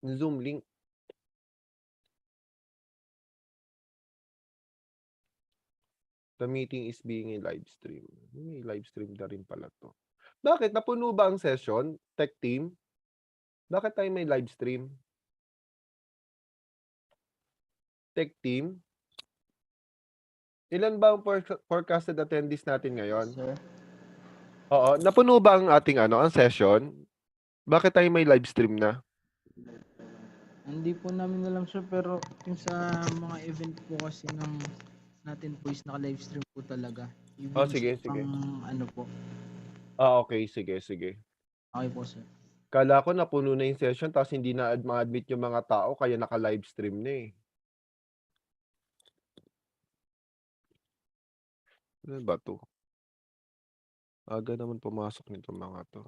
Zoom link. The meeting is being a live stream. May live stream na rin pala to. Bakit? Napuno ba ang session? Tech team? Bakit tayo may live stream? Tech team? Ilan ba ang forecasted attendees natin ngayon? Sir? Oo. Napuno ba ang ating ang session? Bakit tayo may live stream na? Hindi po namin alam sir, pero yung sa mga event po kasi natin po is naka-live stream po talaga. Oh, Even sa sige, sige. ano po. Okay. Sige, sige. Okay po sir. Kala ko napuno na yung session tapos hindi na ma-admit yung mga tao kaya naka-live stream na eh. Ano ba to? Aga naman pumasok nito mga to.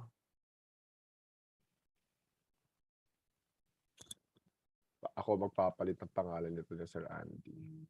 Ako magpapalit ng pangalan nito na Sir Andy.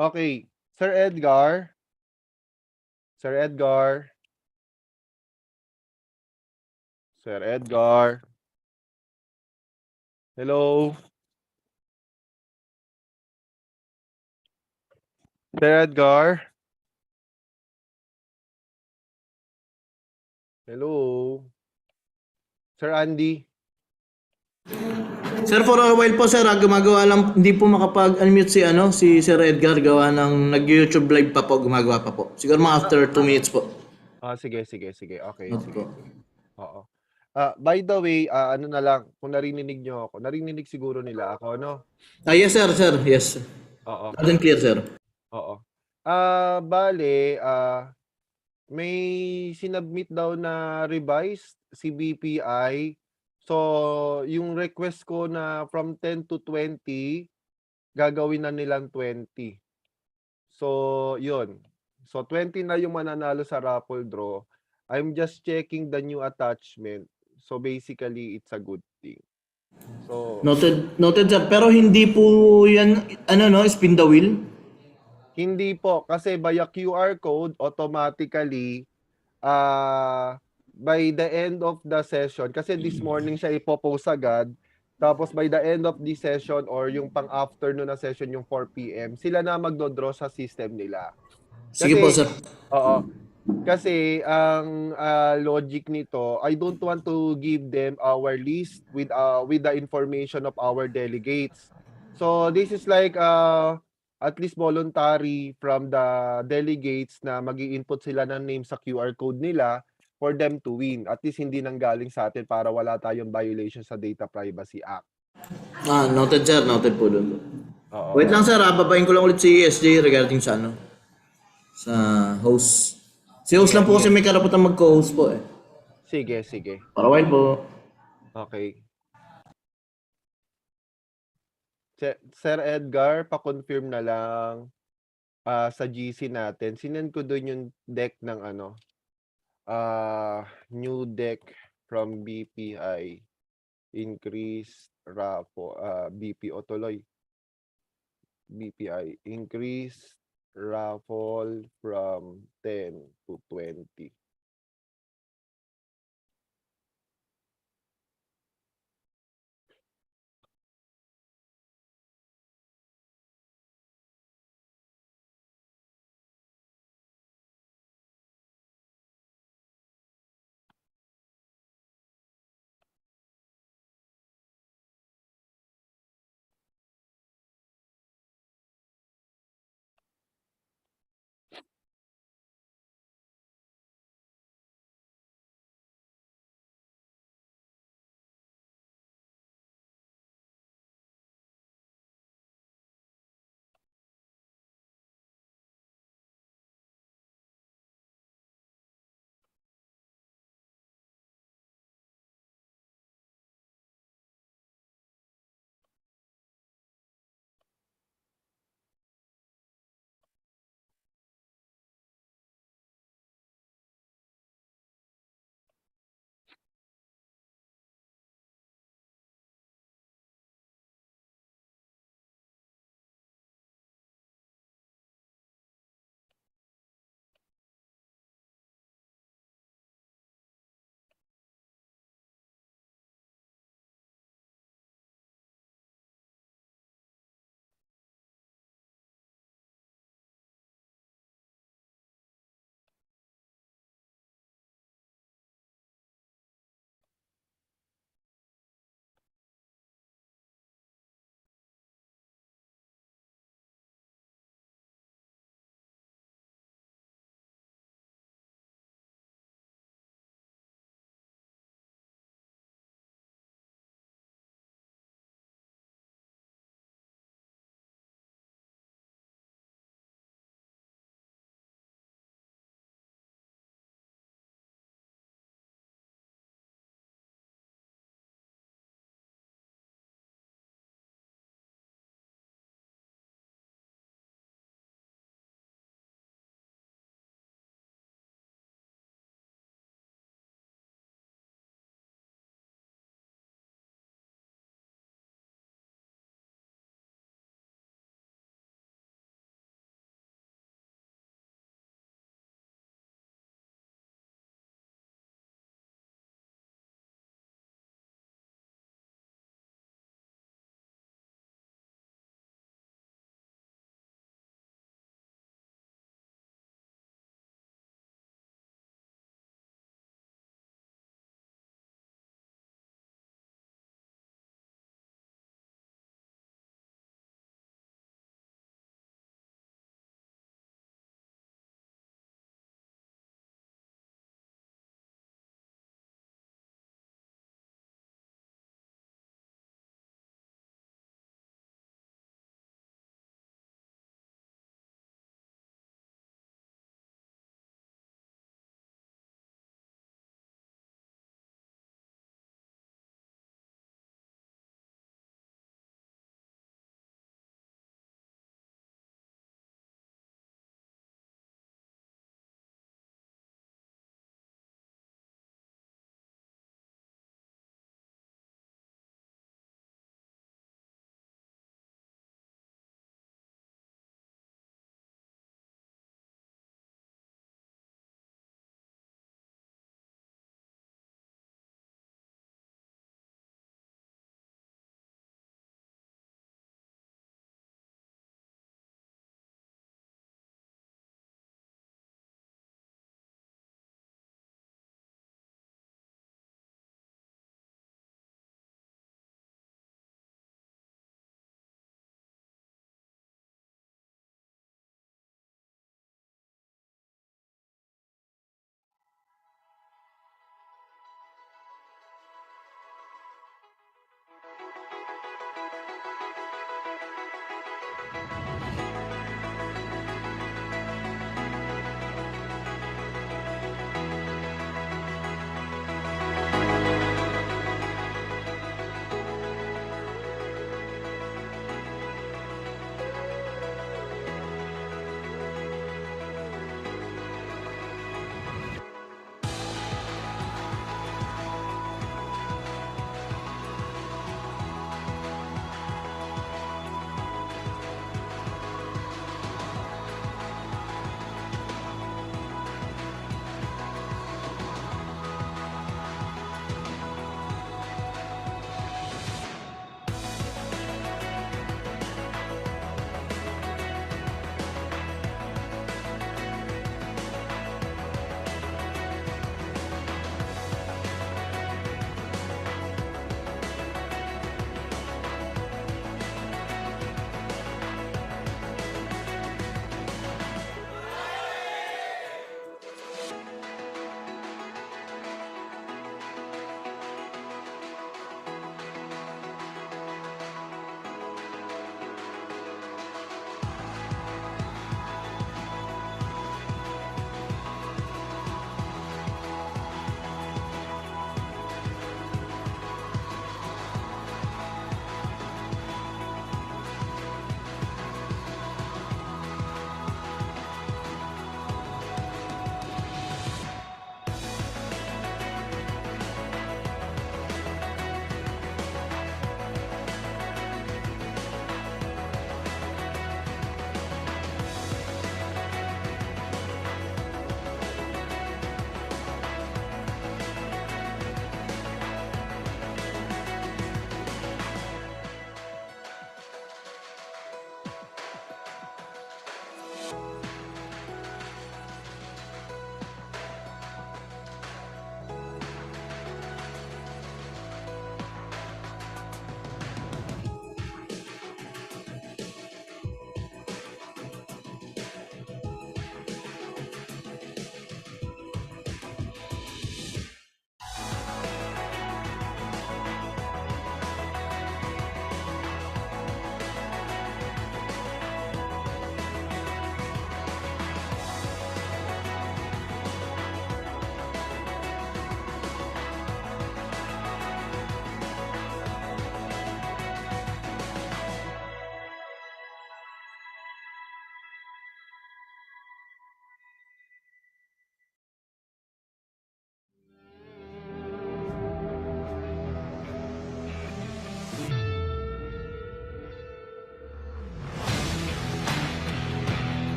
Okay, Sir Edgar. Sir Edgar. Sir Edgar. Hello. Sir Edgar. Hello. Sir Andy. Sir, for a while po sir, gumagawa lang, hindi po makapag-unmute si Sir Edgar, gawa ng nag-YouTube live pa po, gumagawa pa po. Siguro mga after 2 minutes po. Sige. Okay, Not sige. po. Oo. By the way, ano na lang, kung narinig nyo ako, narinig siguro nila ako, no? Yes sir, yes. Oo. Loud and clear sir. Oo. Bale, may sinubmit daw na revised si BPI. So, yung request ko na from 10 to 20, gagawin na nilang 20. So, yun. So, 20 na yung mananalo sa raffle draw. I'm just checking the new attachment. So, basically, it's a good thing. So, Noted sir, pero hindi po yan, spin the wheel? hindi po. Kasi via QR code, automatically, by the end of the session, kasi this morning siya ipopost agad, tapos by the end of the session or yung pang-afternoon na session, yung 4 p.m., sila na magdodraw sa system nila. Sige po Kasi, sir. oo. Kasi ang logic nito, I don't want to give them our list with the information of our delegates. So this is like at least voluntary from the delegates na magi-input sila ng name sa QR code nila for them to win. At least hindi nanggaling sa atin para wala tayong violation sa Data Privacy Act. Noted sir, noted po doon. Oo. Wait lang sir, babayin ko lang ulit si SJ regarding sa sa host. Si host lang po kasi may karapatan mag-co-host po eh. Sige. Para while po. Okay. Sir Edgar, pa-confirm na lang sa GC natin. Sinend ko doon yung deck ng new deck from BPI. Increase BPO tuloy. BPI. Increase raffle from 10 to 20.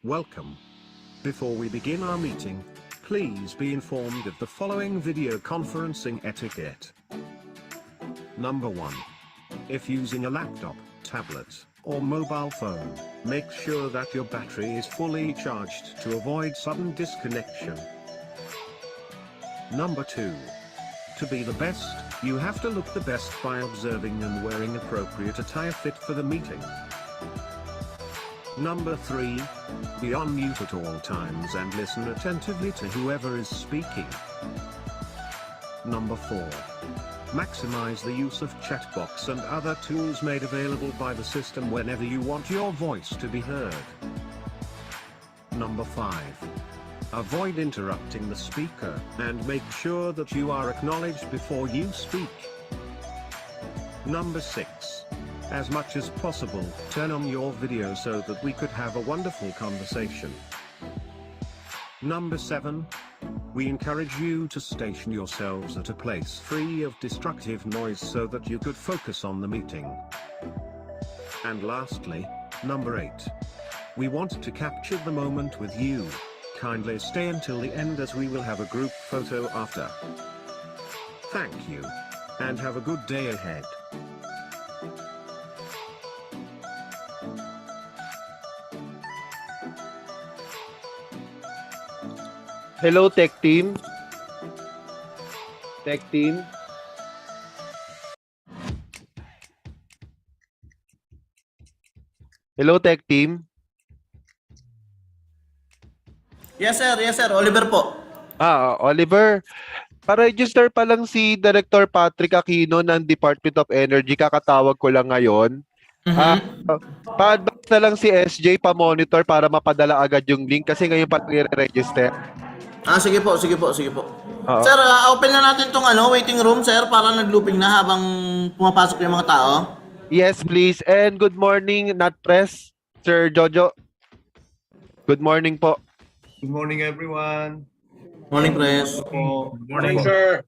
Welcome. Before we begin our meeting, please be informed of the following video conferencing etiquette. Number 1. If using a laptop, tablet, or mobile phone, make sure that your battery is fully charged to avoid sudden disconnection. Number 2. To be the best, you have to look the best by observing and wearing appropriate attire fit for the meeting. Number 3. Be on mute at all times and listen attentively to whoever is speaking. Number 4. Maximize the use of chat box and other tools made available by the system whenever you want your voice to be heard. Number 5. Avoid interrupting the speaker, and make sure that you are acknowledged before you speak. Number 6. As much as possible, turn on your video so that we could have a wonderful conversation. Number 7. We encourage you to station yourselves at a place free of destructive noise so that you could focus on the meeting. And lastly, number 8. We want to capture the moment with you. Kindly stay until the end as we will have a group photo after. Thank you. And have a good day ahead. Hello, tech team. Tech team. Hello, tech team. Yes sir, Oliver po. Oliver. Pa-register pa lang si Director Patrick Aquino ng Department of Energy. Kakatawag ko lang ngayon. Pa-advance na lang si SJ pa-monitor para mapadala agad yung link kasi ngayon pa nire-register. Sige po. Oo. Sir, open na natin tong waiting room, sir, para nag-looping na habang pumapasok yung mga tao. Yes, please. And good morning, Nat Press, Sir Jojo. Good morning po. Good morning, everyone. Morning, press. Good morning, sir.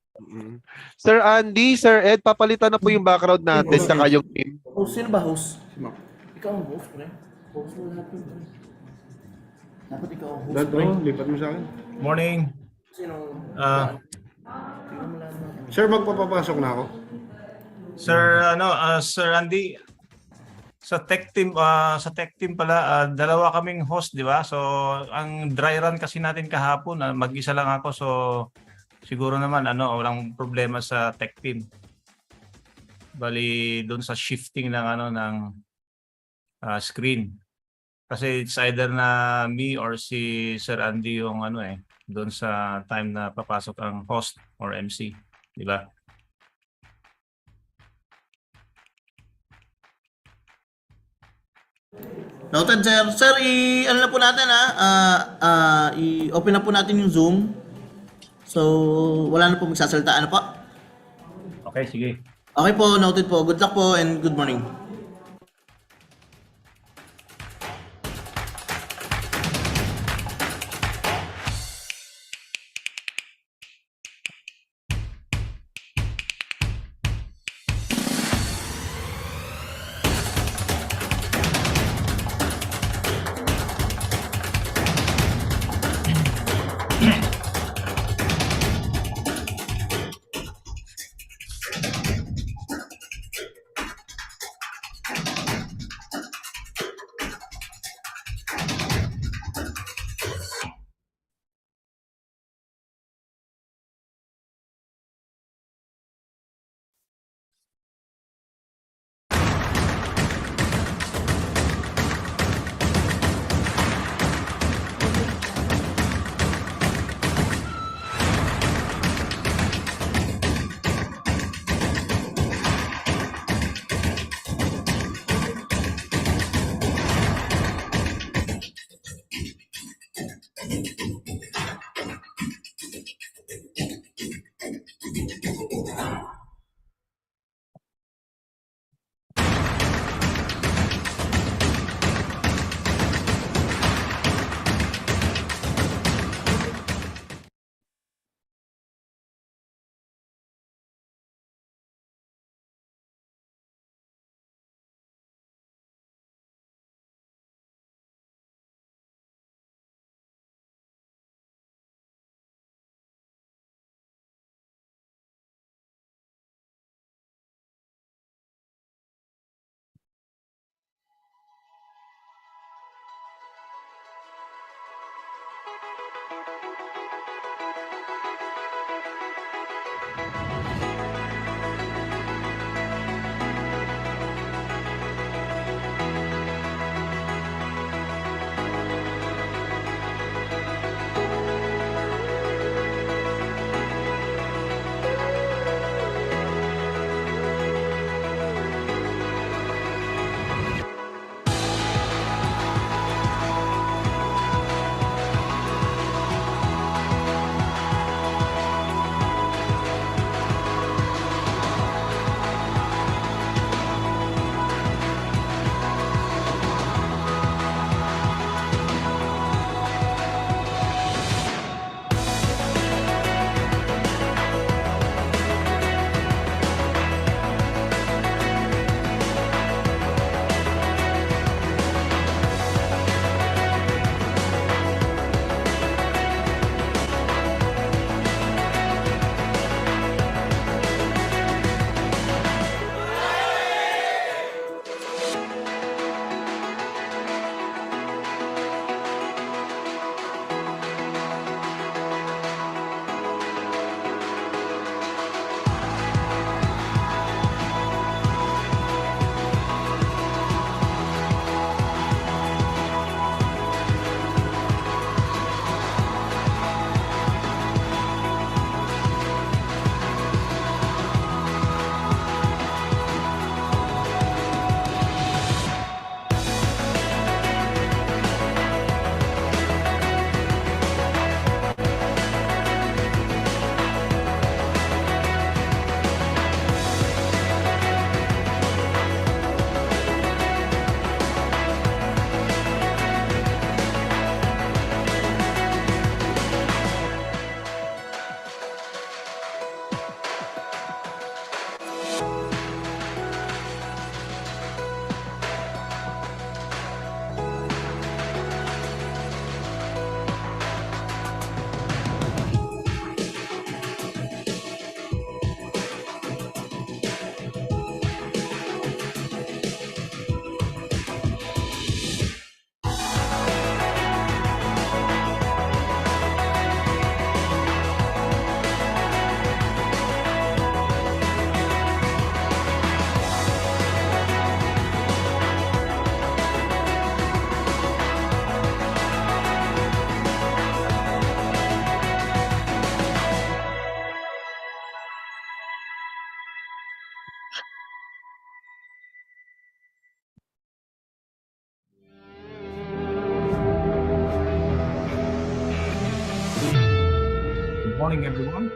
Sir Andy, Sir Ed, papalitan na po yung background natin saka yung team. Sino ba host? Ikaw ang host, pre. Host mo lahat yun, pre. Dapat ikaw ang host, pre. Lipat mo sa akin. Morning. Sino? Sir, magpapapasok na ako. Sir Sir Andy, sa tech team pala dalawa kaming host, di ba? So ang dry run kasi natin kahapon, mag-isa lang ako, so siguro naman walang problema sa tech team. Bali doon sa shifting ng ng screen. Kasi it's either na me or si Sir Andy yung doon sa time na papasok ang host or MC, di ba? Noted, sir. Sir, ano na po natin i-open na po natin yung Zoom. So, wala na po magsasalita. Ano po? Okay, sige. Okay po, noted po. Good luck po and good morning. morning, everyone.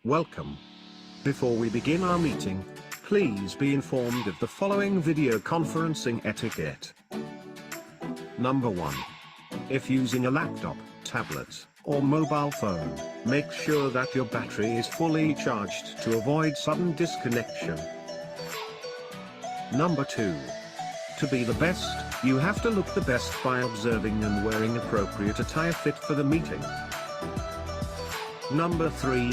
Welcome. Before we begin our meeting, please be informed of the following video conferencing etiquette. Number 1. If using a laptop, tablet, or mobile phone, make sure that your battery is fully charged to avoid sudden disconnection. Number 2. To be the best, you have to look the best by observing and wearing appropriate attire fit for the meeting. Number 3.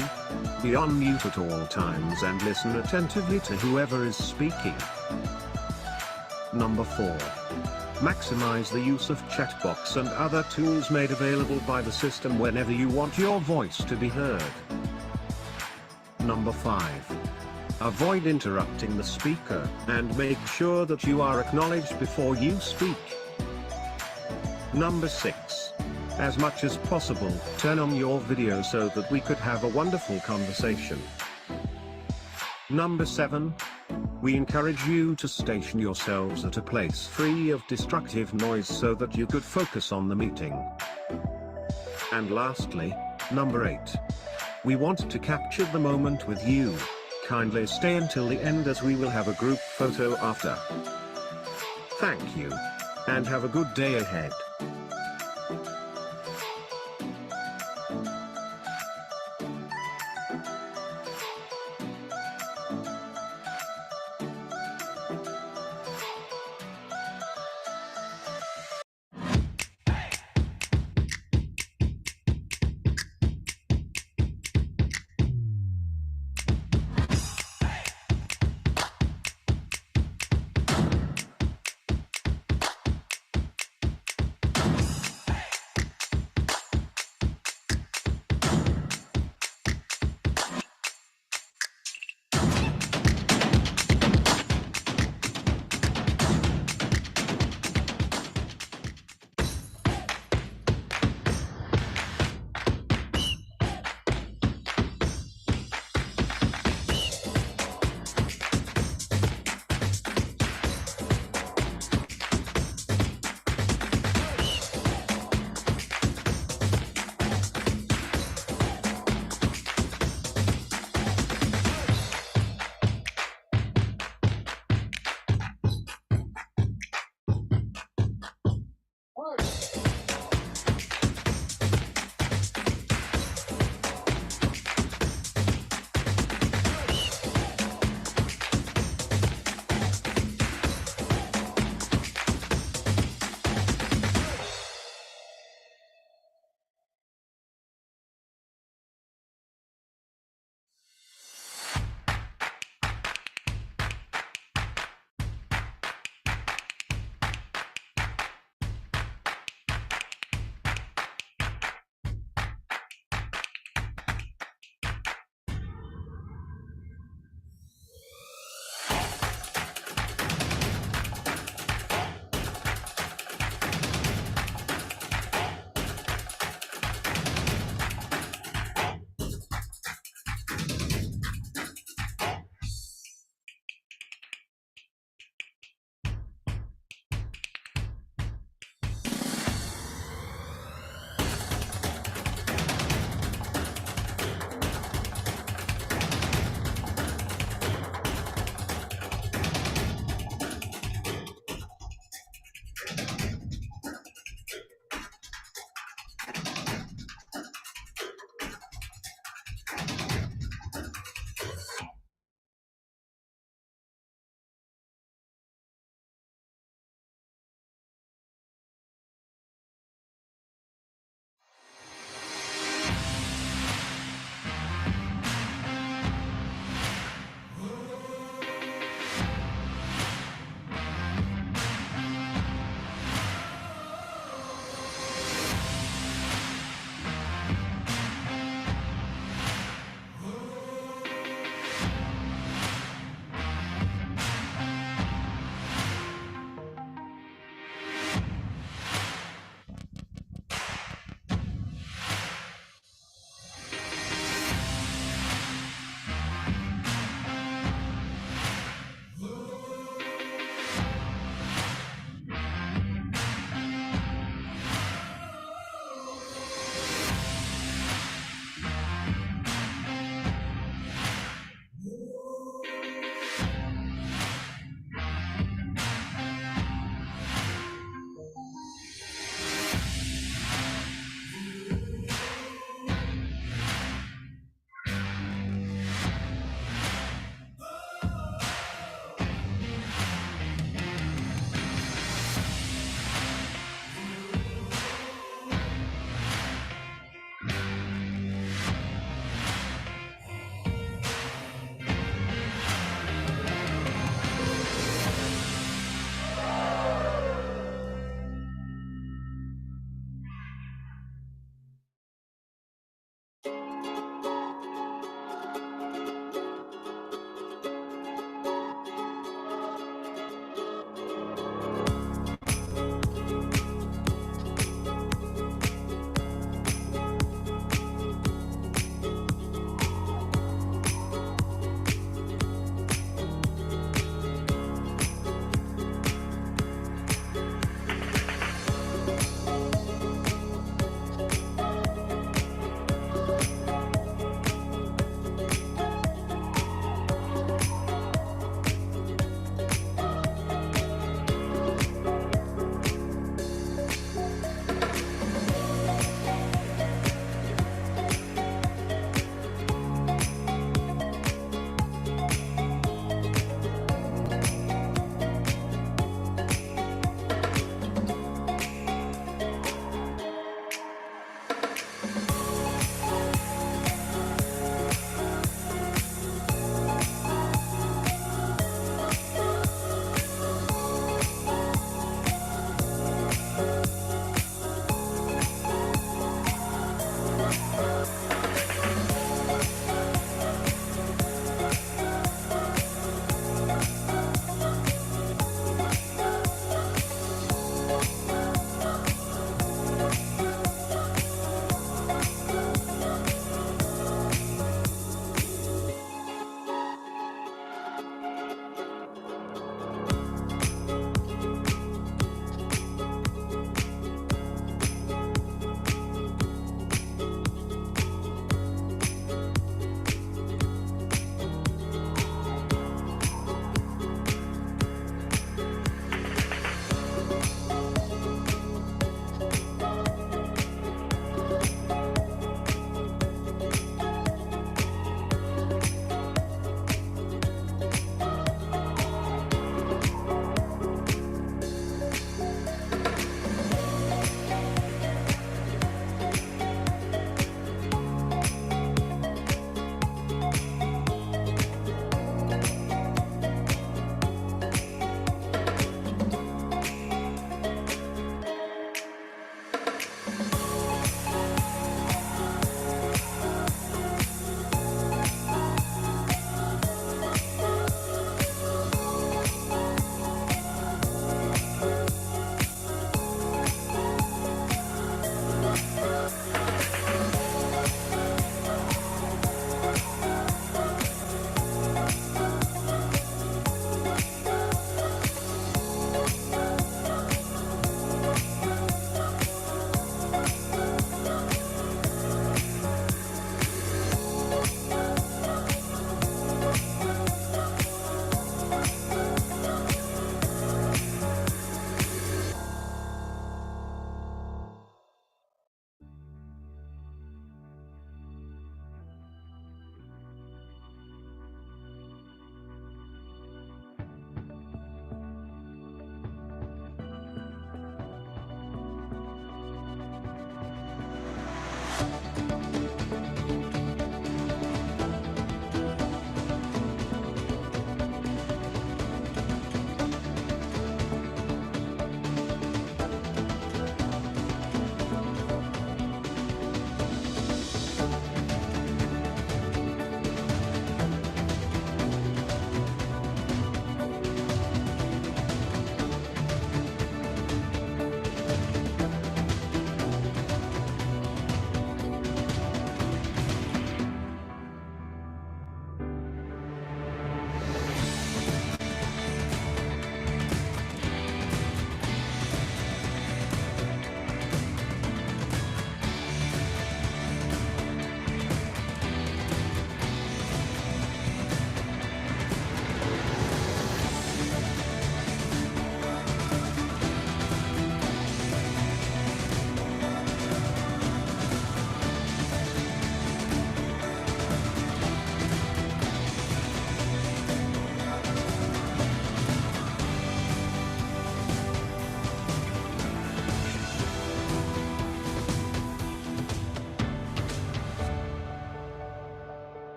Be on mute at all times and listen attentively to whoever is speaking. Number 4. Maximize the use of chat box and other tools made available by the system whenever you want your voice to be heard. Number 5. Avoid interrupting the speaker and make sure that you are acknowledged before you speak. Number 6. As much as possible, turn on your video so that we could have a wonderful conversation. Number 7. We encourage you to station yourselves at a place free of destructive noise so that you could focus on the meeting. And lastly, number 8. We want to capture the moment with you. Kindly stay until the end as we will have a group photo after. Thank you. And have a good day ahead.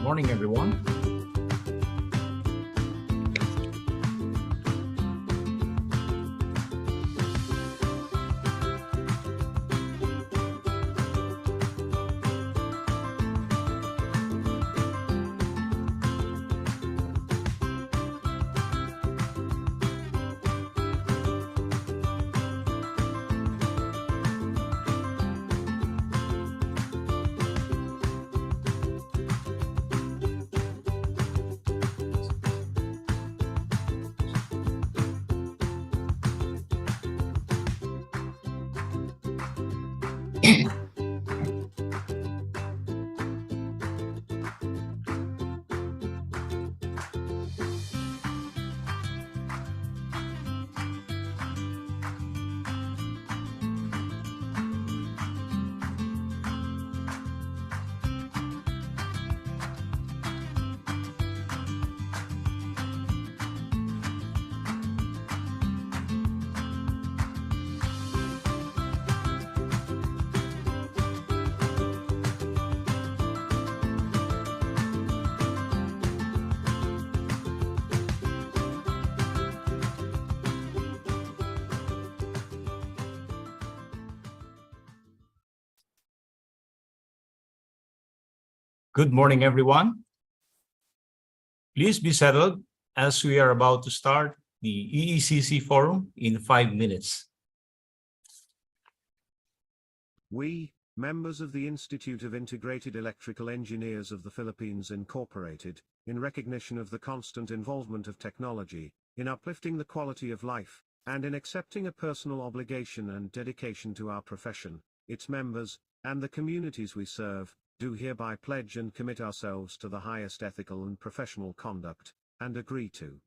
morning, everyone. Good morning, everyone. Please be settled as we are about to start the EECC forum in 5 minutes. We, members of the Institute of Integrated Electrical Engineers of the Philippines Incorporated, in recognition of the constant involvement of technology, in uplifting the quality of life, and in accepting a personal obligation and dedication to our profession, its members, and the communities we serve, do hereby pledge and commit ourselves to the highest ethical and professional conduct, and agree to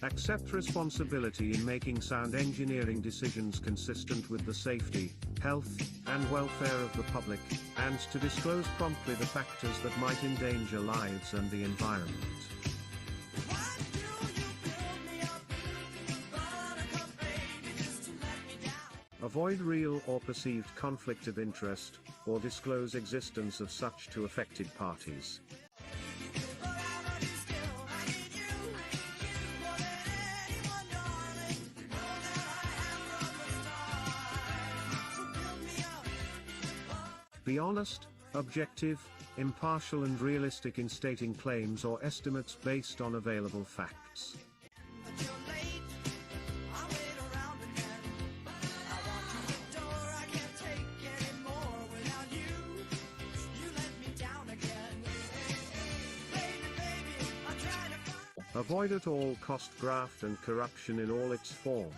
accept responsibility in making sound engineering decisions consistent with the safety, health, and welfare of the public, and to disclose promptly the factors that might endanger lives and the environment. Avoid real or perceived conflict of interest, or disclose existence of such to affected parties. Be honest, objective, impartial and realistic in stating claims or estimates based on available facts. Avoid at all cost graft and corruption in all its forms.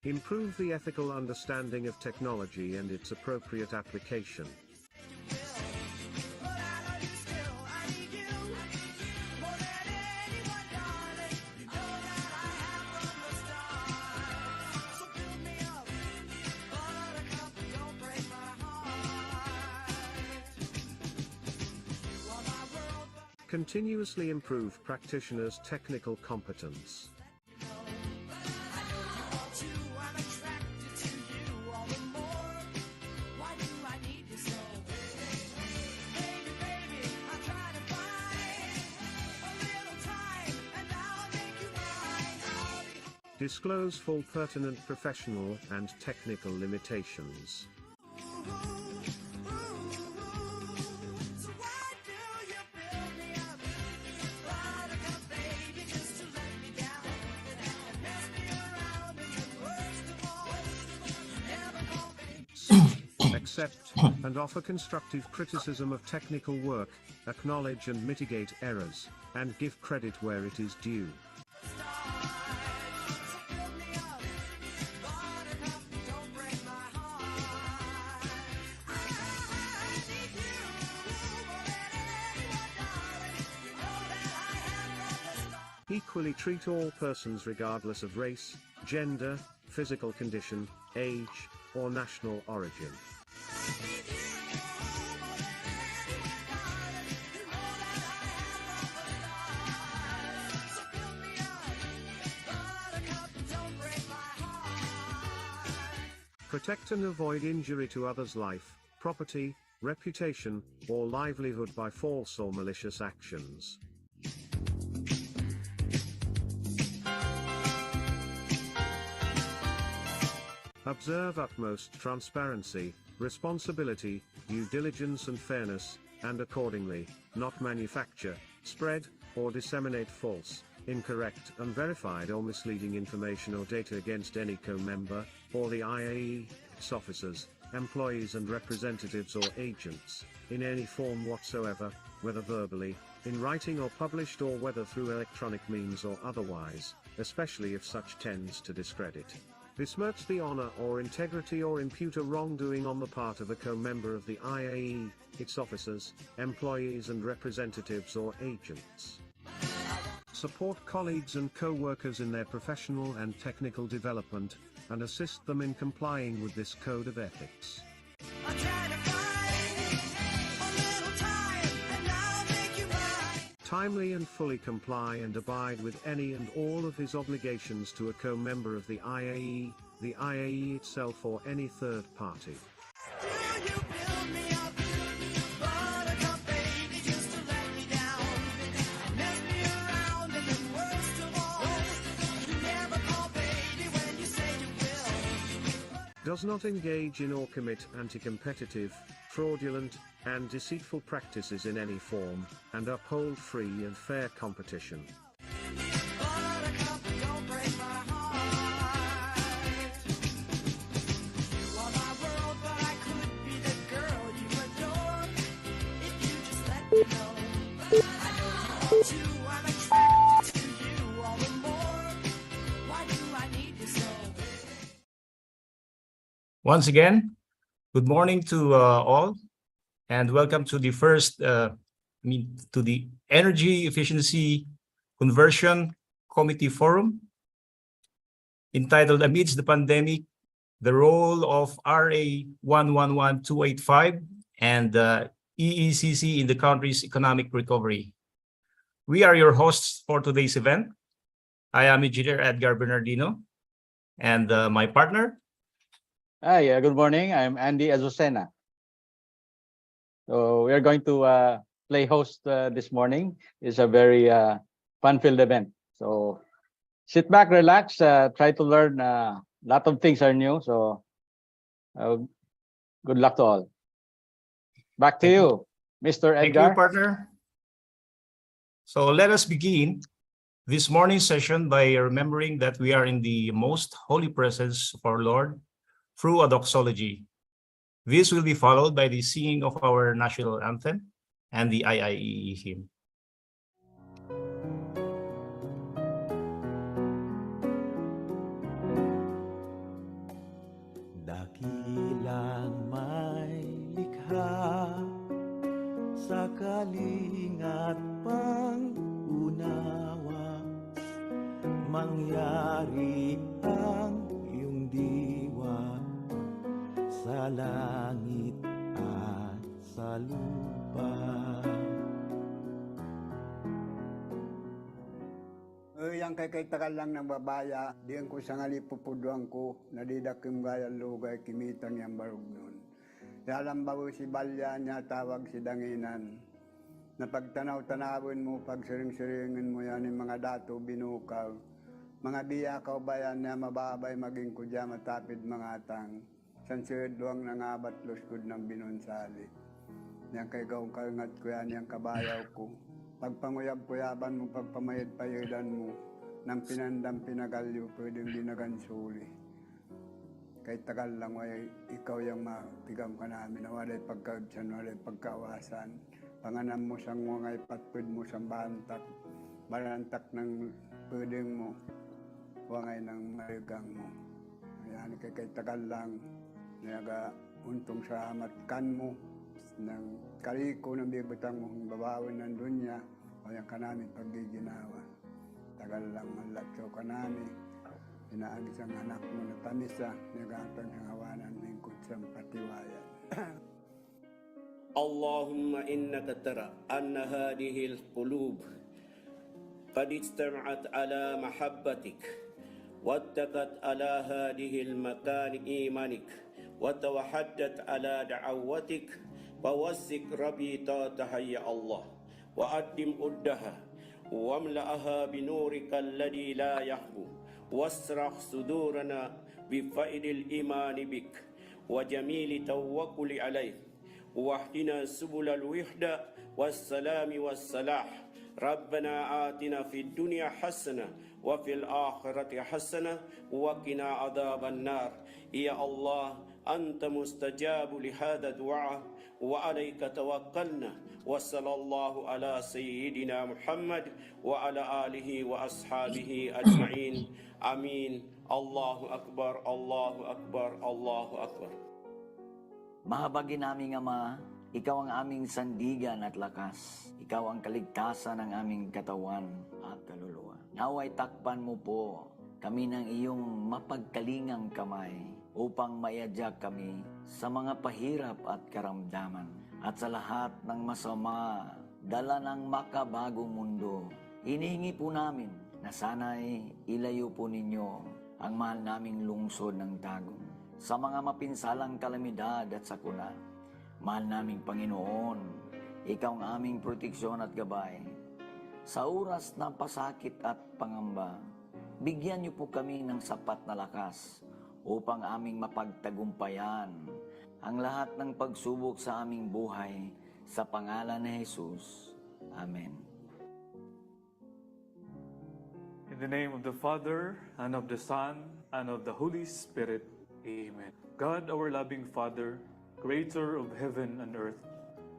Improve the ethical understanding of technology and its appropriate application. Continuously improve practitioners' technical competence. Disclose full pertinent professional and technical limitations. Accept and offer constructive criticism of technical work, acknowledge and mitigate errors, and give credit where it is due. Equally treat all persons regardless of race, gender, physical condition, age, or national origin. Protect and avoid injury to others' life, property, reputation, or livelihood by false or malicious actions. Observe utmost transparency, responsibility, due diligence and fairness, and accordingly, not manufacture, spread, or disseminate false, incorrect, unverified or misleading information or data against any co-member, or the IAE, its officers, employees and representatives or agents, in any form whatsoever, whether verbally, in writing or published, or whether through electronic means or otherwise, especially if such tends to discredit, besmirch the honor or integrity or impute a wrongdoing on the part of a co-member of the IAE, its officers, employees and representatives or agents. Support colleagues and co-workers in their professional and technical development, and assist them in complying with this code of ethics. Timely and fully comply and abide with any and all of his obligations to a co-member of the IAE itself or any third party. Does not engage in or commit anti-competitive, fraudulent, and deceitful practices in any form, and uphold free and fair competition. Once again, good morning to all, and welcome to the first, to the Energy Efficiency Conversion Committee Forum, entitled Amidst the Pandemic, the Role of RA 111285 and EECC in the country's economic recovery. We are your hosts for today's event. I am Engineer Edgar Bernardino, and my partner. Hi, good morning. I'm Andy Azucena. So we are going to play host this morning. It's a very fun-filled event. So sit back, relax, try to learn. A lot of things are new. So good luck to all. Back to you, Mr. Edgar. Thank you, partner. So let us begin this morning's session by remembering that we are in the most holy presence of our Lord through a doxology. This will be followed by the singing of our national anthem and the IIEE hymn. Dakilang may likha sa kalingat pang-unawa, mangyari ang iyong diwa sa langit at sa lupa. Yang kay tagal lang ng babaya, diyan ko sa ngalipupuduan ko, nadidakim gaya lugay kimitan yang barug nun. Dalam bago si balya niya tawag si danginan. Napagtanaw-tanawin mo, pagsiring-siringin mo yan yung mga dato binukaw. Mga biyakaw bayan na mababay maging kudya matapid mga tang. Sansirid luwang nangabat luskod ng binunsali. Yang kay gawang kalingat ko yan, yung kabayaw ko. Pagpanguyab-kuyaban mo, pagpamayad-payadan mo, nang pinandang pinagalyo, pwedeng dinagansuli. Kahit tagal lang, ikaw yung matigam ka namin, na walay pagkaudsan, walay pagkawasan. Panganam mo sang mga ipatpud mo sang bantak, barantak ng pwedeng mo, wangay ng marigang mo. Ayan, kahit tagal lang, naga untong sa matkan mo, ng kaliko ng bibitang mong babawin ng dunya, o yung kanami paggiginawa. Tagal lang ang latso kanami. inaagis ang anak mo na tamisa, nagatang hangawanan ng kutsang patiwayan. اللهم إنك ترى أن هذه القلوب قد اجتمعت على محبتك واتقت على هذه المكان إيمانك وتوحدت على دعوتك فوسك ربيطاتها يا الله وأدم أدها واملأها بنورك الذي لا يخبو واسرح صدورنا بفائد الإيمان بك وجميل توكل عليك واهدنا سبل الوحدة والسلام والصلاح ربنا آتنا في الدنيا حسنة وفي الآخرة حسنة وقنا عذاب النار يا الله أنت مستجاب لهذا الدعاء وعليك توكلنا وصلى الله على سيدنا محمد وعلى آله وأصحابه أجمعين آمين الله أكبر الله أكبر الله أكبر. Mahabagin naming Ama, Ikaw ang aming sandigan at lakas. Ikaw ang kaligtasan ng aming katawan at kaluluwa. Naway takpan mo po kami ng iyong mapagkalingang kamay upang maiadyak kami sa mga pahirap at karamdaman at sa lahat ng masama, dala ng makabagong mundo. Hinihingi po namin na sana'y ilayo po ninyo ang mahal naming lungsod ng Tagum sa mga mapinsalang kalamidad at sakuna. Mahal naming Panginoon, Ikaw ang aming proteksyon at gabay. Sa oras ng pasakit at pangamba, bigyan niyo po kami ng sapat na lakas upang aming mapagtagumpayan ang lahat ng pagsubok sa aming buhay sa pangalan ni Jesus. Amen. In the name of the Father, and of the Son, and of the Holy Spirit. Amen. God, our loving Father, Creator of heaven and earth,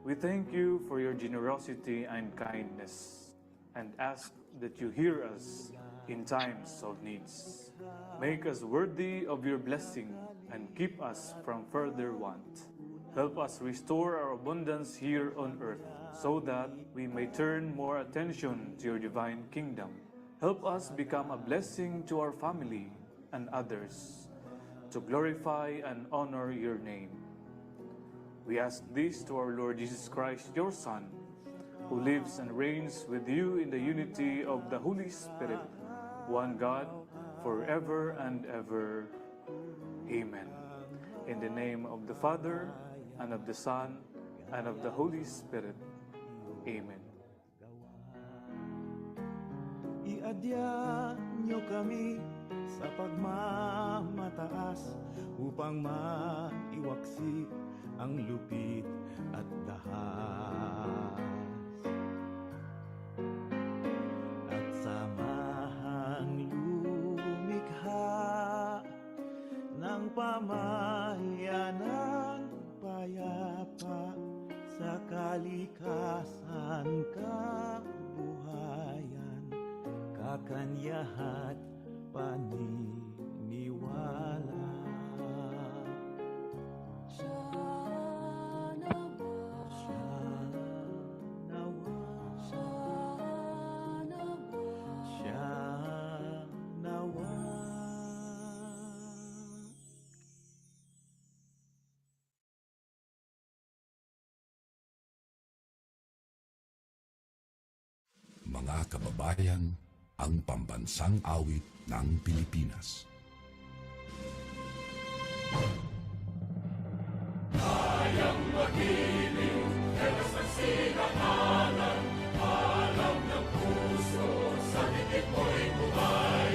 we thank you for your generosity and kindness, and ask that you hear us in times of needs. Make us worthy of your blessing, and keep us from further want. Help us restore our abundance here on earth, so that we may turn more attention to your divine kingdom. Help us become a blessing to our family and others, to glorify and honor your name. We ask this to our Lord Jesus Christ, your Son, who lives and reigns with you in the unity of the Holy Spirit, one God, forever and ever. Amen. In the name of the Father, and of the Son, and of the Holy Spirit. Amen. Iadya niyo kami sa pagmamataas upang maiwaksi ang lupit at dahas. At samahang lumikha ng pamayanang payapa sa kalikasan kabuhayan, kakanyahat paniniwala. Mga kababayan, ang pambansang awit ng Pilipinas. Kayang magiliw, helas ng sinakalan, alam ng puso, sa dikit mo'y buhay.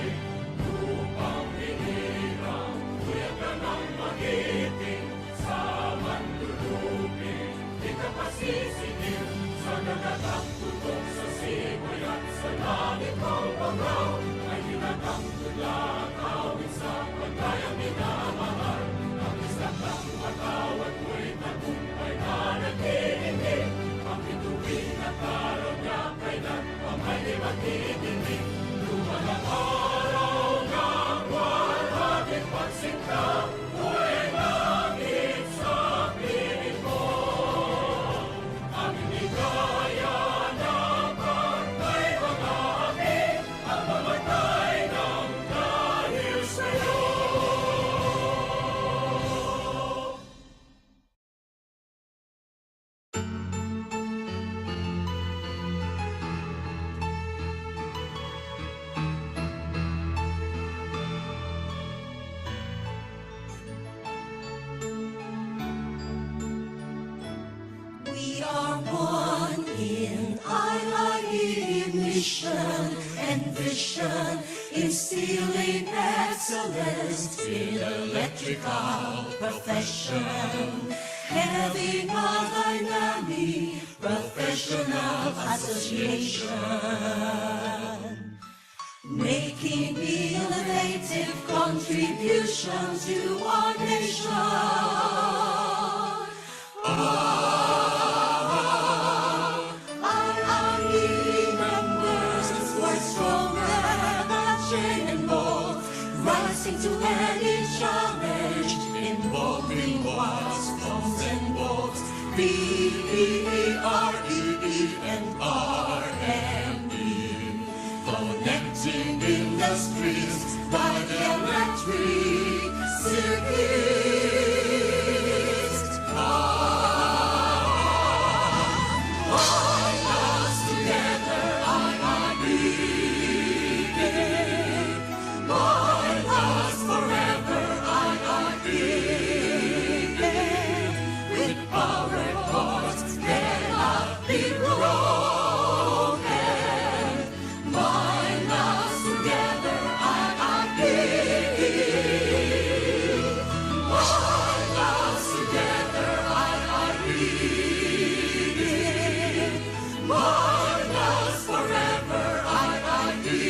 Lupang hinirang, kuya ka ng magiting, sa manlulupin, di ka pasisingil, sa nagatang tutok sa simoy at sa langit mong bangaw, ay hinagang tulad, awit sa pagkayang minamahal. Ang isang ng matawad mo'y tagumpay na nag-iindig, ang bituin at araw niya kailan pa may magdidinig. Lumalang araw ng walhaging pagsikta, mo'y langit sa piling mo. Aming ligaya na pagkay mga amin, ang mamatay ng dahil sa IIE mission and vision, instilling excellence in electrical profession, having a dynamic professional association, making innovative contribution to our nation. IIE members were stronger than chain and bolt, rising to any challenge involving what's phones and bolts. BEEREE and RME, connecting industries by the electric circuits. Join us together, IIE. Join us forever, IIE. With power cords cannot be broken. Join us together, IIE. Join us together, IIE. Join us forever, IIE.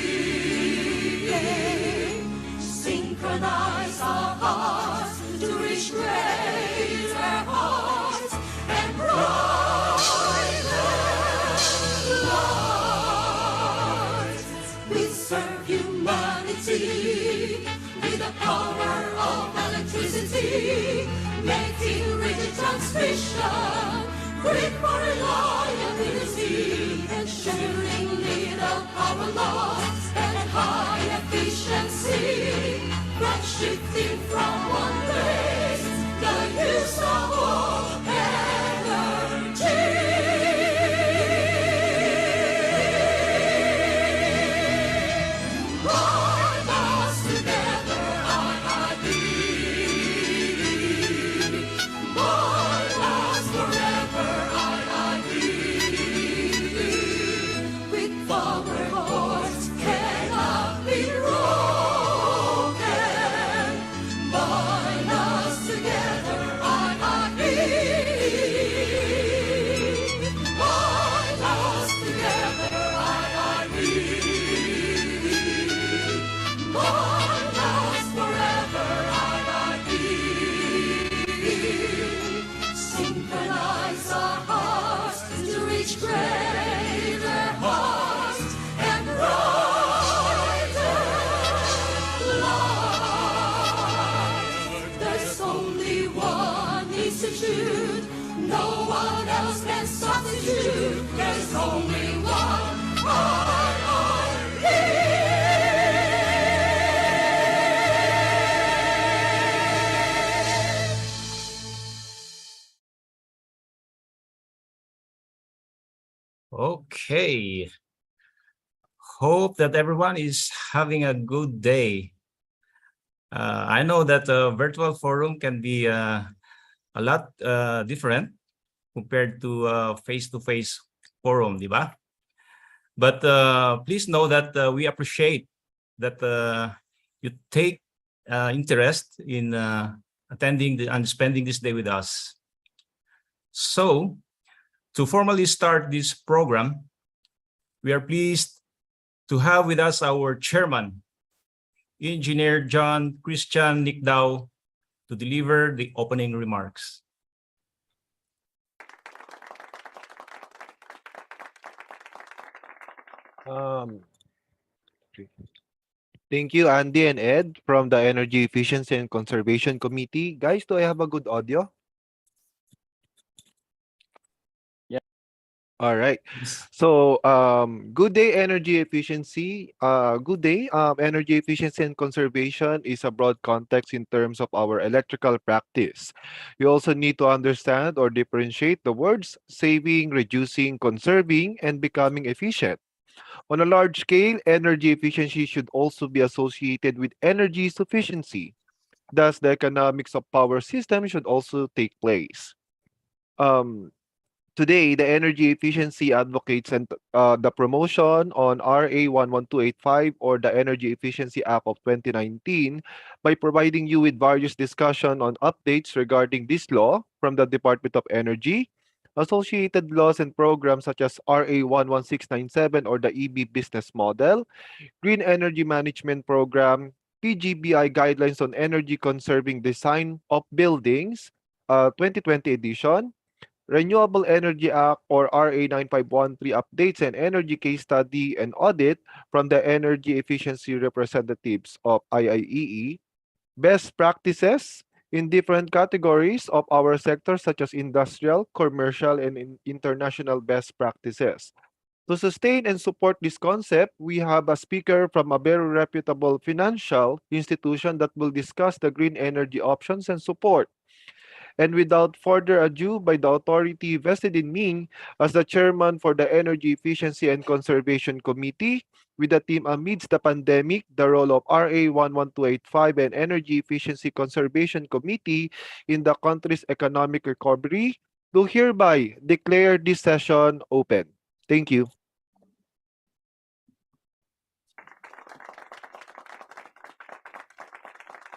Synchronize our hearts to reach greater heights and brighter lights. We serve humanity with the power of electricity, making rigid transmission great for reliability, ensuring little power loss and high efficiency. From shifting from one place, the use of all energy. Join us together, IIE. Join us forever, IIE. With power cords cannot be broken. Join us together, IIE. Join us together, IIE. Join us forever, IIE. Synchronize our hearts to reach greater heights and brighter lights. There's only one institute, no one else can substitute. There's only one Okay. Hope that everyone is having a good day. I know that a virtual forum can be a lot different compared to face-to-face forum, di ba? But please know that we appreciate that you take interest in attending and spending this day with us. So, to formally start this program, we are pleased to have with us our chairman, Engineer John Christian Nicdao, to deliver the opening remarks. Thank you, Andy and Ed from the Energy Efficiency and Conservation Committee. Guys, do I have a good audio? Yeah. All right. So, good day, energy efficiency. Good day. Energy efficiency and conservation is a broad context in terms of our electrical practice. You also need to understand or differentiate the words saving, reducing, conserving, and becoming efficient. On a large scale, energy efficiency should also be associated with energy sufficiency. Thus, the economics of power system should also take place. Um, Today, the energy efficiency advocates and the promotion on RA 11285 or the Energy Efficiency Act of 2019 by providing you with various discussion on updates regarding this law from the Department of Energy, associated laws and programs such as RA 11697 or the EB business model, Green Energy Management Program, PGBI guidelines on energy conserving design of buildings, 2020 edition, Renewable Energy Act or RA 9513 updates and energy case study and audit from the energy efficiency representatives of IIEE, best practices in different categories of our sector such as industrial, commercial, and international best practices. To sustain and support this concept, we have a speaker from a very reputable financial institution that will discuss the green energy options and support. And without further ado, by the authority vested in me as the chairman for the Energy Efficiency and Conservation Committee, with the team amidst the pandemic, the role of RA 11285 and Energy Efficiency Conservation Committee in the country's economic recovery, do hereby declare this session open. Thank you.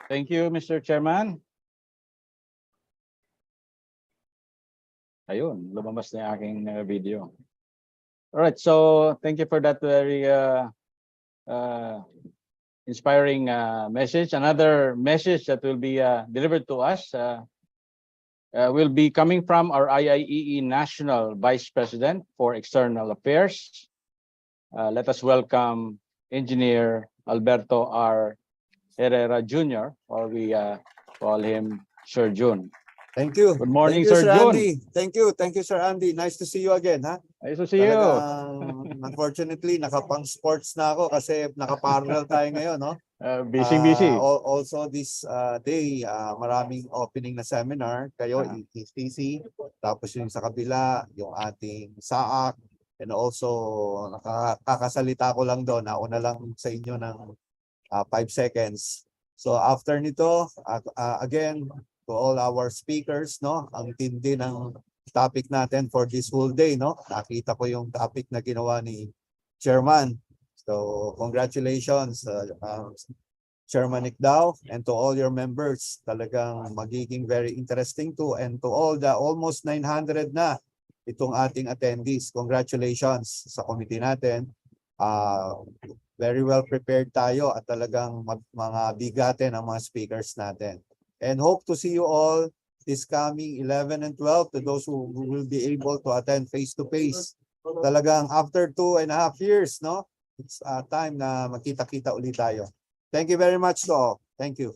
Thank you, Mr. Chairman. Ayun, lumabas na yung aking video. All right, so thank you for that very inspiring message. Another message that will be delivered to us will be coming from our IIEE National Vice President for External Affairs. Let us welcome Engineer Alberto R. Herrera Jr., or we call him Sir Jun. Thank you. Good morning, Thank you, Sir Jun. Andy. Thank you, Sir Andy. Nice to see you again, ha? Nice to see you. Unfortunately, nakapang sports na ako kasi nakaparallel tayo ngayon, no? Busy. Also this day, maraming opening na seminar. Kayo, EECC, tapos yung sa kabila, yung ating SAAC, and also nakakasalita ko lang doon, nauna lang sa inyo ng 5 seconds. So after nito, again, to all our speakers, no, ang tindi ng topic natin for this whole day, no. Nakita ko yung topic na ginawa ni Chairman. So congratulations, Chairman Icdao, and to all your members. Talagang magiging very interesting too, and to all the almost 900 na itong ating attendees. Congratulations sa committee natin. Very well prepared tayo at talagang mga bigatin ang mga speakers natin. And hope to see you all this coming 11 and 12 to those who will be able to attend face-to-face. Talagang after 2.5 years, no? It's time na magkita-kita ulit tayo. Thank you very much to all. Thank you.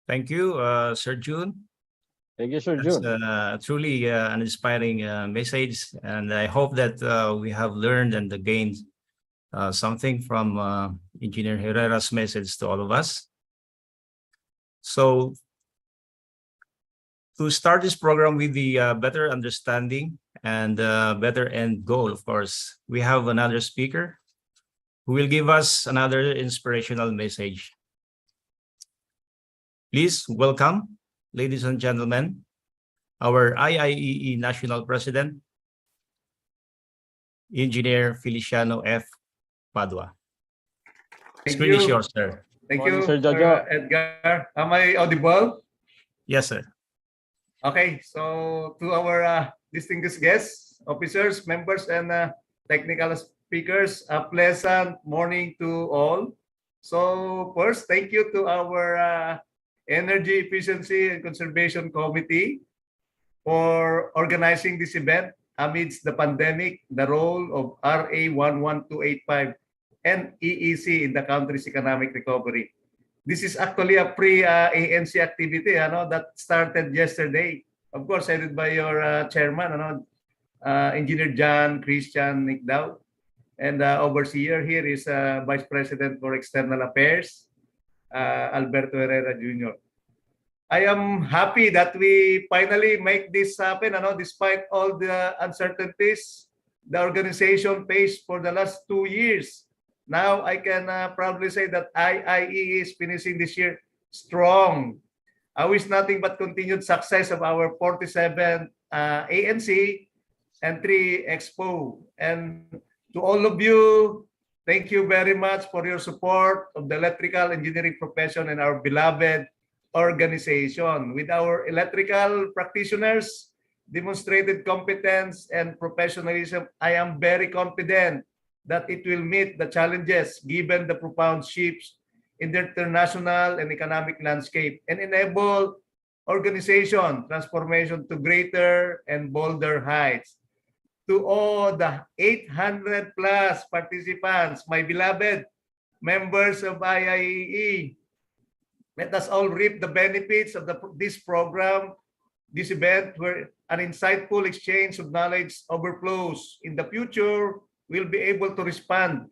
Thank you, Sir Jun. Thank you, Sir That's Jun. truly an inspiring message, and I hope that we have learned and gained something from Engineer Herrera's message to all of us. So, to start this program with the better understanding and better end goal, of course, we have another speaker who will give us another inspirational message. Please welcome, ladies and gentlemen, our IIEE National President, Engineer Feliciano F. Padua. Screen is yours, sir. Thank Morning, you, Sir Jojo. Edgar. Am I audible? Yes, sir. Okay, so to our distinguished guests, officers, members, and technical speakers, a pleasant morning to all. So first, thank you to our Energy Efficiency and Conservation Committee for organizing this event amidst the pandemic, the role of RA 11285 and EEC in the country's economic recovery. This is actually a pre-ANC activity that started yesterday. Of course, headed by your chairman, Engineer John Christian Icdao. And overseer here is Vice President for External Affairs, Alberto Herrera Jr. I am happy that we finally make this happen, despite all the uncertainties the organization faced for the last 2 years Now I can proudly say that IIE is finishing this year strong. I wish nothing but continued success of our 47 ANC and 3 Expo. And to all of you, thank you very much for your support of the electrical engineering profession and our beloved organization. With our electrical practitioners, demonstrated competence and professionalism, I am very confident that it will meet the challenges given the profound shifts in the international and economic landscape and enable organization transformation to greater and bolder heights. To all the 800 plus participants, my beloved members of IIEE, let us all reap the benefits of this program, this event, where an insightful exchange of knowledge overflows. In the future, we'll be able to respond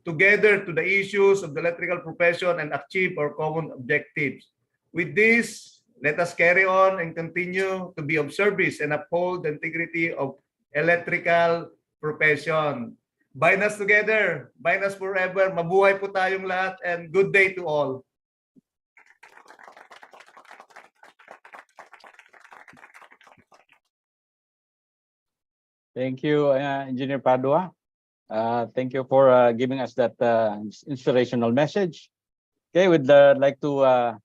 together to the issues of the electrical profession and achieve our common objectives. With this, let us carry on and continue to be of service and uphold the integrity of electrical profession. Bind us together, bind us forever. Mabuhay po tayong lahat, and good day to all. Thank you, Engineer Padua. Thank you for giving us that inspirational message. Okay, we'd like to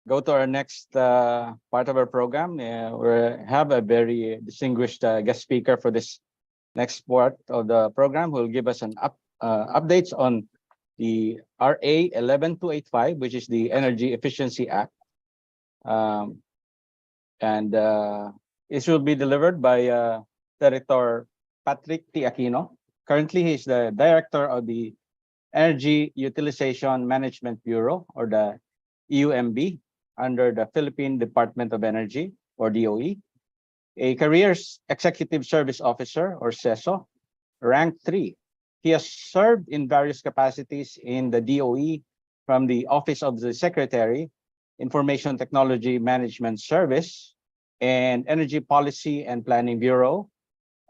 go to our next part of our program. We have a very distinguished guest speaker for this next part of the program, who will give us an updates on the RA 11285, which is the Energy Efficiency Act. It will be delivered by Director Patrick T. Aquino. Currently, he is the Director of the Energy Utilization Management Bureau, or the EUMB, under the Philippine Department of Energy, or DOE. A Career Executive Service Officer, or CESO, rank 3. He has served in various capacities in the DOE, from the Office of the Secretary, Information Technology Management Service, and Energy Policy and Planning Bureau.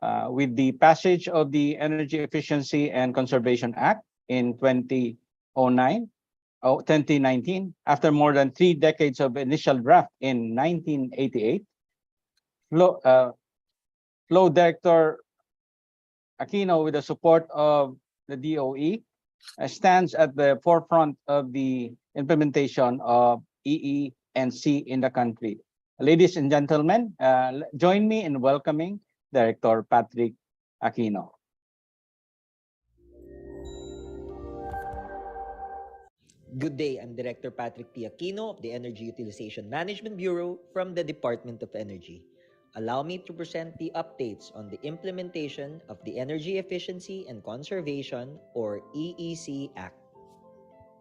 With the passage of the Energy Efficiency and Conservation Act in 2019, after more than 3 decades of initial draft in 1988, Flow Director Aquino, with the support of the DOE, stands at the forefront of the implementation of EECC in the country. Ladies and gentlemen, join me in welcoming Director Patrick Aquino. Good day, I'm Director Patrick T. Aquino of the Energy Utilization Management Bureau from the Department of Energy. Allow me to present the updates on the implementation of the Energy Efficiency and Conservation, or EEC Act.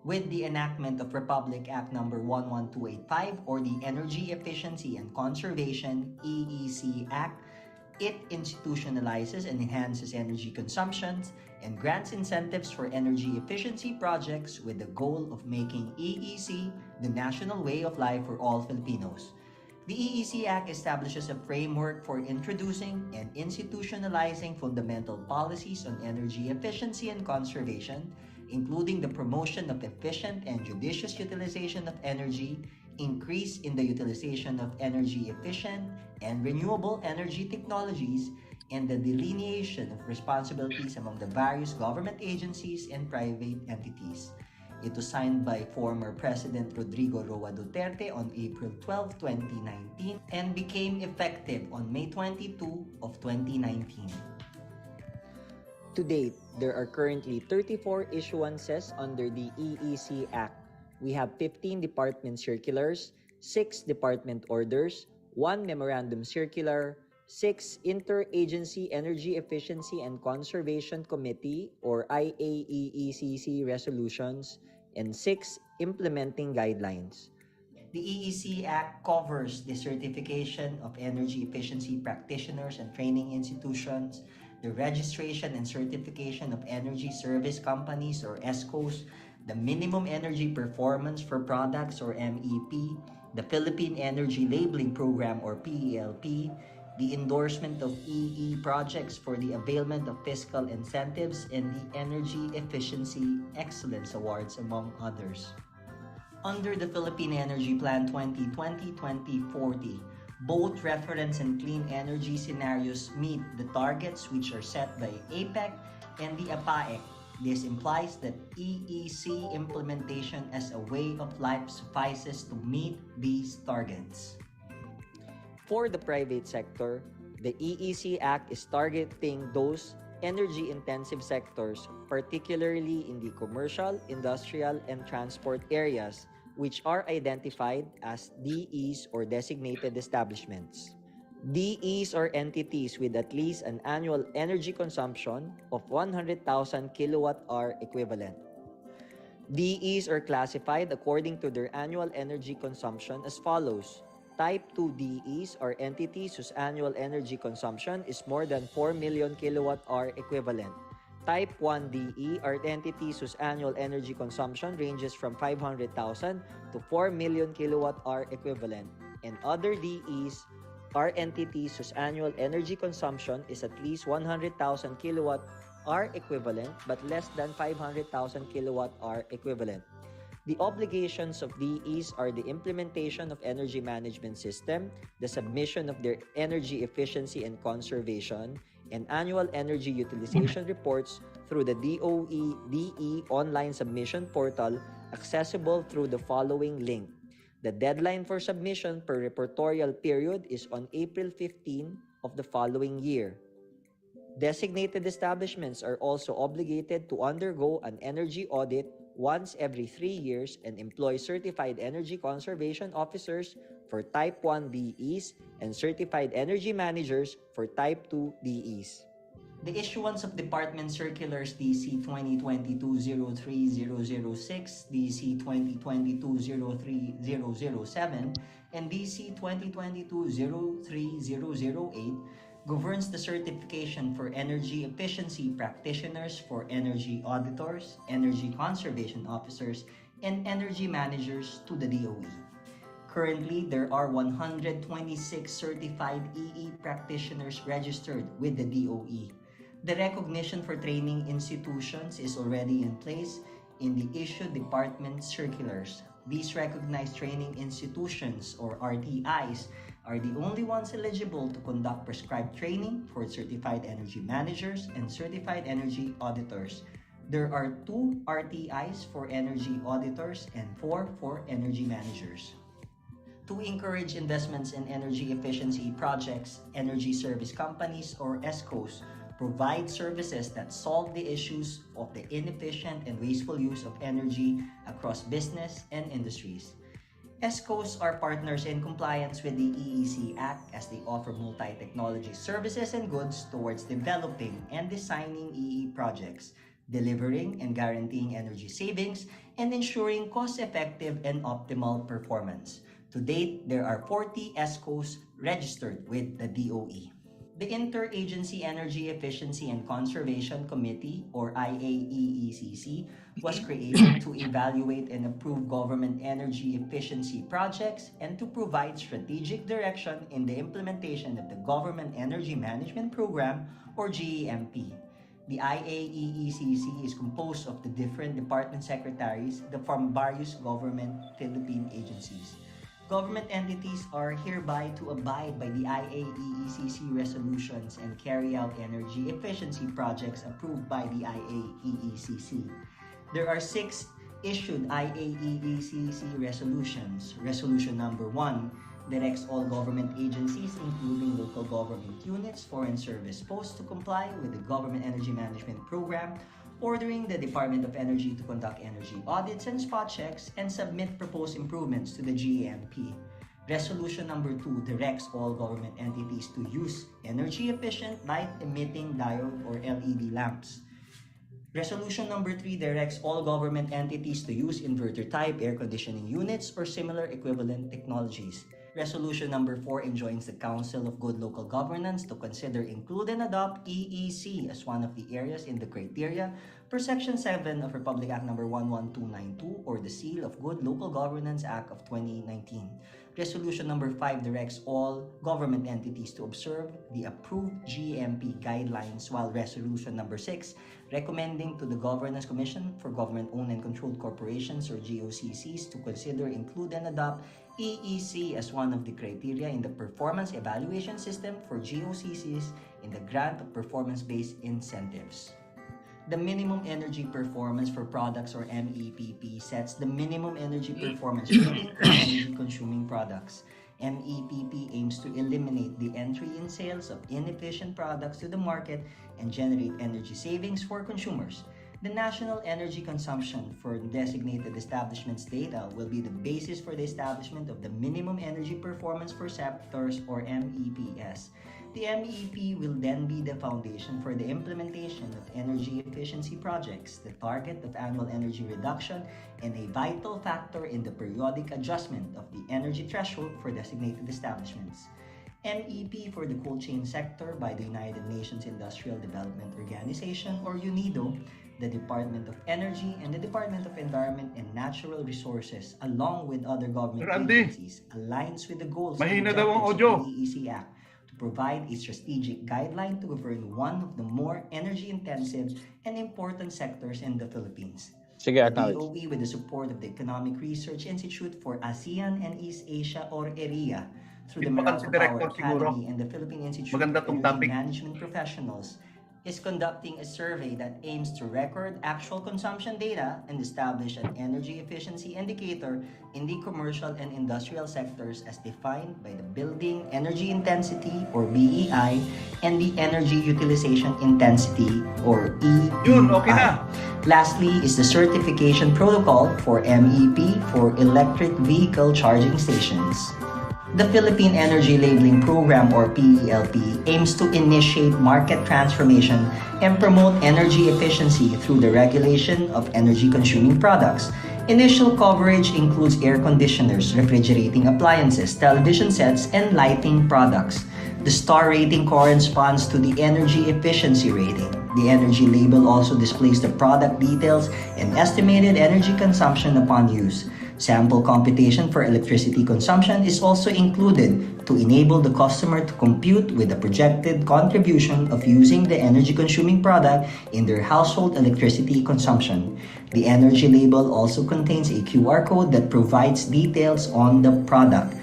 With the enactment of Republic Act No. 11285, or the Energy Efficiency and Conservation EEC Act, it institutionalizes and enhances energy consumption and grants incentives for energy efficiency projects with the goal of making EEC the national way of life for all Filipinos. The EEC Act establishes a framework for introducing and institutionalizing fundamental policies on energy efficiency and conservation, including the promotion of efficient and judicious utilization of energy, increase in the utilization of energy efficient and renewable energy technologies, and the delineation of responsibilities among the various government agencies and private entities. It was signed by former President Rodrigo Roa Duterte on April 12, 2019, and became effective on May 22 of 2019. To date, there are currently 34 issuances under the EEC Act. We have 15 department circulars, 6 department orders, 1 memorandum circular, 6 Interagency Energy Efficiency and Conservation Committee, or IAEECC resolutions, and 6 implementing guidelines. The EEC Act covers the certification of energy efficiency practitioners and training institutions, the registration and certification of energy service companies, or ESCOs, the minimum energy performance for products, or MEP, the Philippine Energy Labeling Program, or PELP, the endorsement of EE projects for the availment of fiscal incentives, and the Energy Efficiency Excellence Awards, among others. Under the Philippine Energy Plan 2020-2040, both reference and clean energy scenarios meet the targets which are set by APEC and the APAEC. This implies that EEC implementation as a way of life suffices to meet these targets. For the private sector, the EEC Act is targeting those energy-intensive sectors, particularly in the commercial, industrial, and transport areas, which are identified as DEs or designated establishments. DEs are entities with at least an annual energy consumption of 100,000 kilowatt-hour equivalent. DEs are classified according to their annual energy consumption as follows. Type 2 DEs are entities whose annual energy consumption is more than 4 million kilowatt-hour equivalent. Type 1 DE are entities whose annual energy consumption ranges from 500,000 to 4 million kilowatt-hour equivalent. And other DEs are entities whose annual energy consumption is at least 100,000 kilowatt-hour equivalent but less than 500,000 kilowatt-hour equivalent. The obligations of DEs are the implementation of energy management system, the submission of their energy efficiency and conservation, and annual energy utilization reports through the DOE DE online submission portal accessible through the following link. The deadline for submission per reportorial period is on April 15 of the following year. Designated establishments are also obligated to undergo an energy audit once every 3 years and employ certified energy conservation officers for Type 1 DEs and certified energy managers for Type 2 DEs. The issuance of Department Circulars DC 2022-03006, DC 2022-03007, and DC 2022-03008 governs the certification for energy efficiency practitioners for energy auditors, energy conservation officers, and energy managers to the DOE. Currently, there are 126 certified EE practitioners registered with the DOE. The recognition for training institutions is already in place in the issued department circulars. These recognized training institutions, or RTIs, are the only ones eligible to conduct prescribed training for certified energy managers and certified energy auditors. There are 2 RTIs for energy auditors and 4 for energy managers. To encourage investments in energy efficiency projects, energy service companies, or ESCOs, provide services that solve the issues of the inefficient and wasteful use of energy across business and industries. ESCOs are partners in compliance with the EEC Act as they offer multi-technology services and goods towards developing and designing EE projects, delivering and guaranteeing energy savings, and ensuring cost-effective and optimal performance. To date, there are 40 ESCOs registered with the DOE. The Interagency Energy Efficiency and Conservation Committee, or IAEECC, was created to evaluate and approve government energy efficiency projects and to provide strategic direction in the implementation of the Government Energy Management Program, or GEMP. The IAEECC is composed of the different department secretaries from various government Philippine agencies. Government entities are hereby to abide by the IAEECC resolutions and carry out energy efficiency projects approved by the IAEECC. There are 6 issued IAEECC resolutions. Resolution number 1 directs all government agencies, including local government units, foreign service posts, to comply with the Government Energy Management Program, ordering the Department of Energy to conduct energy audits and spot checks and submit proposed improvements to the GEMP. Resolution number 2 directs all government entities to use energy-efficient light-emitting diode or LED lamps. Resolution number 3 directs all government entities to use inverter-type air conditioning units or similar equivalent technologies. Resolution number 4 enjoins the Council of Good Local Governance to consider, include, and adopt EEC as one of the areas in the criteria per Section 7 of Republic Act number 11292 or the Seal of Good Local Governance Act of 2019. Resolution number 5 directs all government entities to observe the approved GMP guidelines, while Resolution number 6 recommending to the Governance Commission for Government-Owned and Controlled Corporations or GOCCs to consider, include, and adopt EEC as one of the criteria in the performance evaluation system for GOCCs in the grant of performance-based incentives. The minimum energy performance for products or MEPP sets the minimum energy performance rating for energy-consuming products. MEPP aims to eliminate the entry and sales of inefficient products to the market and generate energy savings for consumers. The national energy consumption for designated establishments data will be the basis for the establishment of the minimum energy performance for sectors or MEPS. The MEP will then be the foundation for the implementation of energy efficiency projects, the target of annual energy reduction, and a vital factor in the periodic adjustment of the energy threshold for designated establishments. MEP for the cold chain sector by the United Nations Industrial Development Organization or UNIDO, the Department of Energy, and the Department of Environment and Natural Resources, along with other government agencies, aligns with the goals and objectives of the EEC Act to provide a strategic guideline to govern one of the more energy-intensive and important sectors in the Philippines. Sige, The acknowledge. DOE, with the support of the Economic Research Institute for ASEAN and East Asia or ERIA, through the Meralco Power Academy and the Philippine Institute of Energy Management Professionals, is conducting a survey that aims to record actual consumption data and establish an energy efficiency indicator in the commercial and industrial sectors as defined by the Building Energy Intensity or BEI and the Energy Utilization Intensity or EEI. Lastly is the certification protocol for MEP for electric vehicle charging stations. The Philippine Energy Labeling Program or PELP aims to initiate market transformation and promote energy efficiency through the regulation of energy-consuming products. Initial coverage includes air conditioners, refrigerating appliances, television sets, and lighting products. The star rating corresponds to the energy efficiency rating. The energy label also displays the product details and estimated energy consumption upon use. Sample computation for electricity consumption is also included to enable the customer to compute with the projected contribution of using the energy-consuming product in their household electricity consumption. The energy label also contains a QR code that provides details on the product.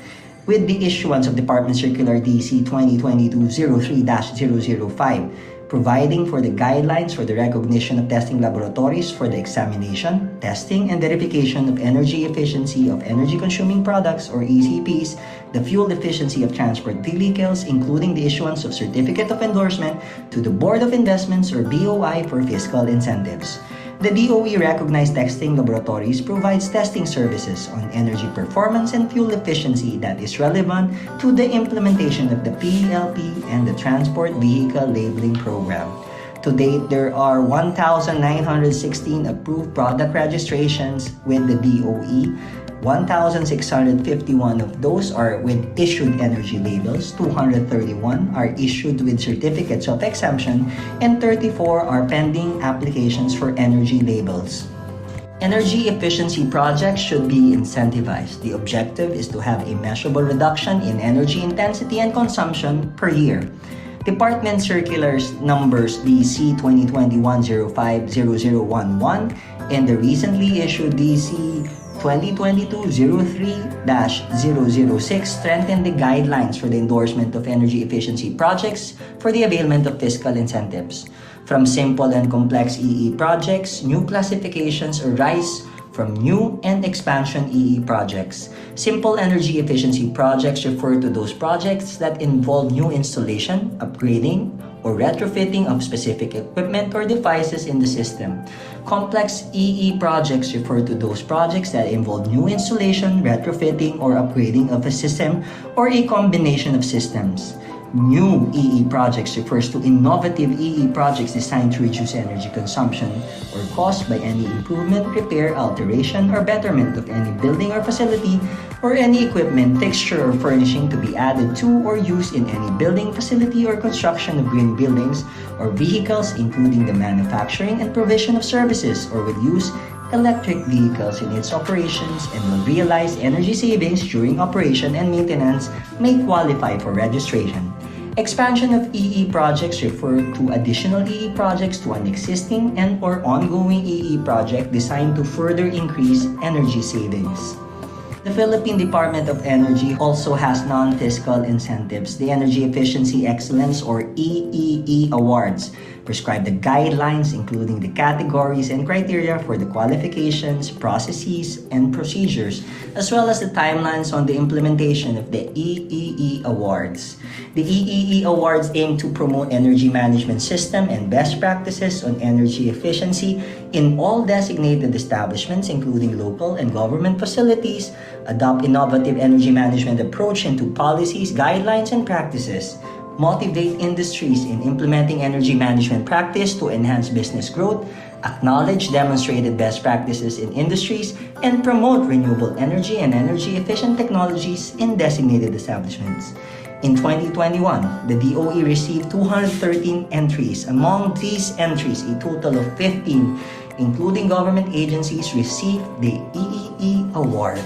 With the issuance of Department Circular DC 2022-03-005, providing for the guidelines for the recognition of testing laboratories for the examination, testing, and verification of energy efficiency of energy-consuming products or ECPs, the fuel efficiency of transport vehicles, including the issuance of Certificate of Endorsement to the Board of Investments or BOI for fiscal incentives. The DOE recognized testing laboratories provides testing services on energy performance and fuel efficiency that is relevant to the implementation of the PELP and the Transport Vehicle Labeling Program. To date, there are 1,916 approved product registrations with the DOE. 1,651 of those are with issued energy labels, 231 are issued with certificates of exemption, and 34 are pending applications for energy labels. Energy efficiency projects should be incentivized. The objective is to have a measurable reduction in energy intensity and consumption per year. Department Circulars numbers DC 2021-05-0011 and the recently issued DC 2022-03-006 strengthen the guidelines for the endorsement of energy efficiency projects for the availment of fiscal incentives. From simple and complex EE projects, new classifications arise from new and expansion EE projects. Simple energy efficiency projects refer to those projects that involve new installation, upgrading, or retrofitting of specific equipment or devices in the system. Complex EE projects refer to those projects that involve new installation, retrofitting, or upgrading of a system or a combination of systems. New EE projects refers to innovative EE projects designed to reduce energy consumption or caused by any improvement, repair, alteration, or betterment of any building or facility or any equipment, fixture, or furnishing to be added to or used in any building, facility, or construction of green buildings or vehicles, including the manufacturing and provision of services, or will use electric vehicles in its operations and will realize energy savings during operation and maintenance may qualify for registration. Expansion of EE projects refer to additional EE projects to an existing and or ongoing EE project designed to further increase energy savings. The Philippine Department of Energy also has non-fiscal incentives. The Energy Efficiency Excellence or EEE Awards prescribe the guidelines including the categories and criteria for the qualifications, processes, and procedures, as well as the timelines on the implementation of the EEE Awards. The EEE Awards aim to promote energy management system and best practices on energy efficiency in all designated establishments, including local and government facilities, adopt innovative energy management approach into policies, guidelines, and practices, motivate industries in implementing energy management practice to enhance business growth, acknowledge demonstrated best practices in industries, and promote renewable energy and energy efficient technologies in designated establishments. In 2021, the DOE received 213 entries. Among these entries, a total of 15, including government agencies, received the EEE Award.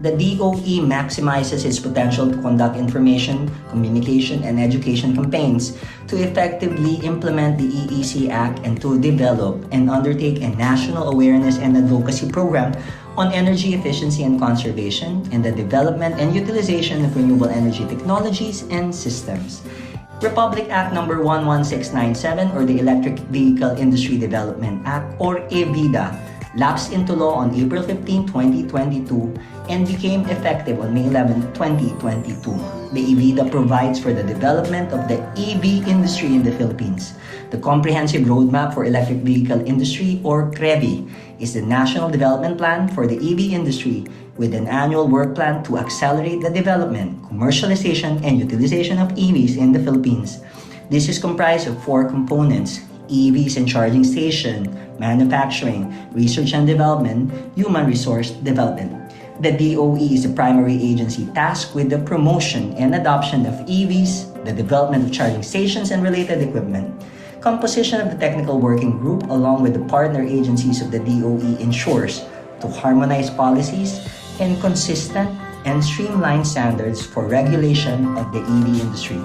The DOE maximizes its potential to conduct information, communication, and education campaigns to effectively implement the EEC Act and to develop and undertake a national awareness and advocacy program on energy efficiency and conservation and the development and utilization of renewable energy technologies and systems. Republic Act No. 11697 or the Electric Vehicle Industry Development Act or EVIDA lapsed into law on April 15, 2022 and became effective on May 11, 2022. The EVIDA provides for the development of the EV industry in the Philippines. The Comprehensive Roadmap for Electric Vehicle Industry or CREVI is the national development plan for the EV industry with an annual work plan to accelerate the development, commercialization, and utilization of EVs in the Philippines. This is comprised of 4 components: EVs and charging station, manufacturing, research and development, human resource development. The DOE is the primary agency tasked with the promotion and adoption of EVs, the development of charging stations and related equipment. Composition of the technical working group along with the partner agencies of the DOE ensures to harmonize policies and consistent and streamlined standards for regulation of the EV industry.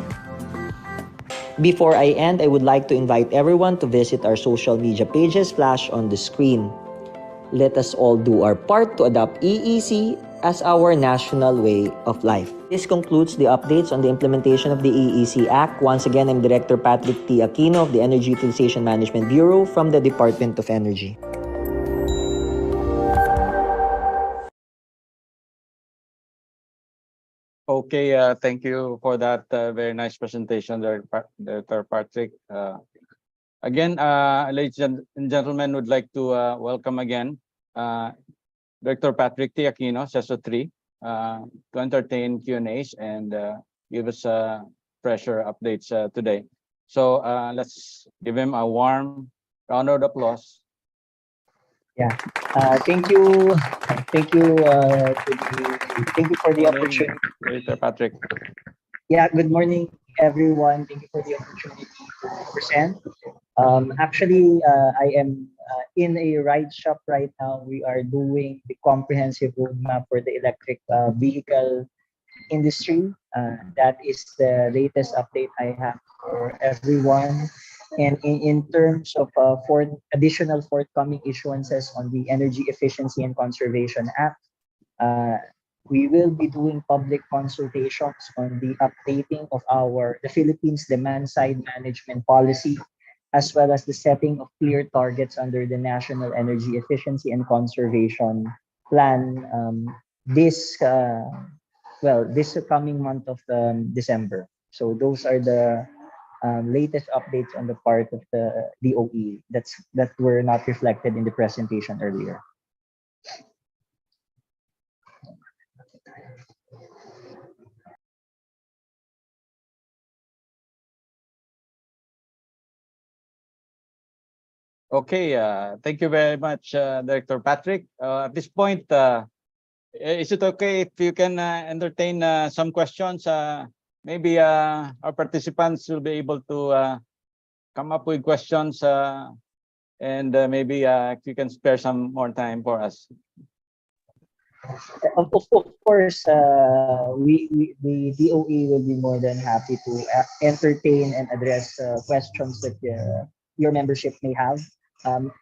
Before I end, I would like to invite everyone to visit our social media pages flashed on the screen. Let us all do our part to adopt EEC as our national way of life. This concludes the updates on the implementation of the EEC Act. Once again, I'm Director Patrick T. Aquino of the Energy Utilization Management Bureau from the Department of Energy. Okay, thank you for that very nice presentation, Director Patrick. Again, ladies and gentlemen, would like to welcome again Director Patrick T. Aquino, Session 3, to entertain Q&As and give us fresher updates today. So let's give him a warm round of applause. Yeah. Thank you. Thank you. Thank you for the opportunity. Director Patrick. Yeah. Good morning, everyone. Thank you for the opportunity to present. Actually, I am in a ride shop right now. We are doing the comprehensive roadmap for the electric vehicle industry. That is the latest update I have for everyone. And in terms of additional forthcoming issuances on the Energy Efficiency and Conservation Act, we will be doing public consultations on the updating of the Philippines demand side management policy, as well as the setting of clear targets under the National Energy Efficiency and Conservation Plan this coming month of December. So those are the latest updates on the part of the DOE that were not reflected in the presentation earlier. Okay, thank you very much, Director Patrick. At this point, is it okay if you can entertain some questions? Maybe our participants will be able to come up with questions, and maybe if you can spare some more time for us. Of course, the DOE will be more than happy to entertain and address questions that your membership may have.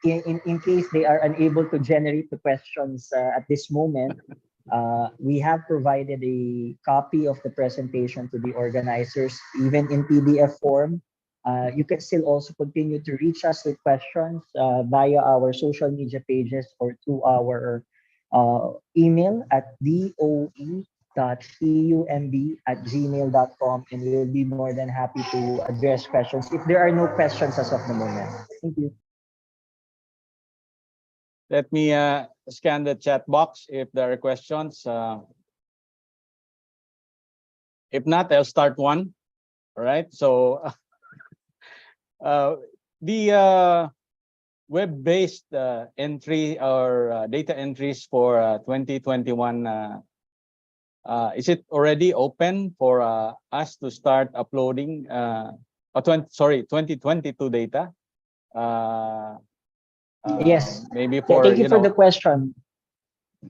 In case they are unable to generate the questions at this moment, we have provided a copy of the presentation to the organizers, even in PDF form. You can still also continue to reach us with questions via our social media pages or through our email at doe.eumb@gmail.com, and we'll be more than happy to address questions if there are no questions as of the moment. Thank you. Let me scan the chat box if there are questions. If not, I'll start one. All right. So the web-based entry or data entries for 2021, is it already open for us to start uploading 2022 data? Yes. Maybe for Thank you for the question.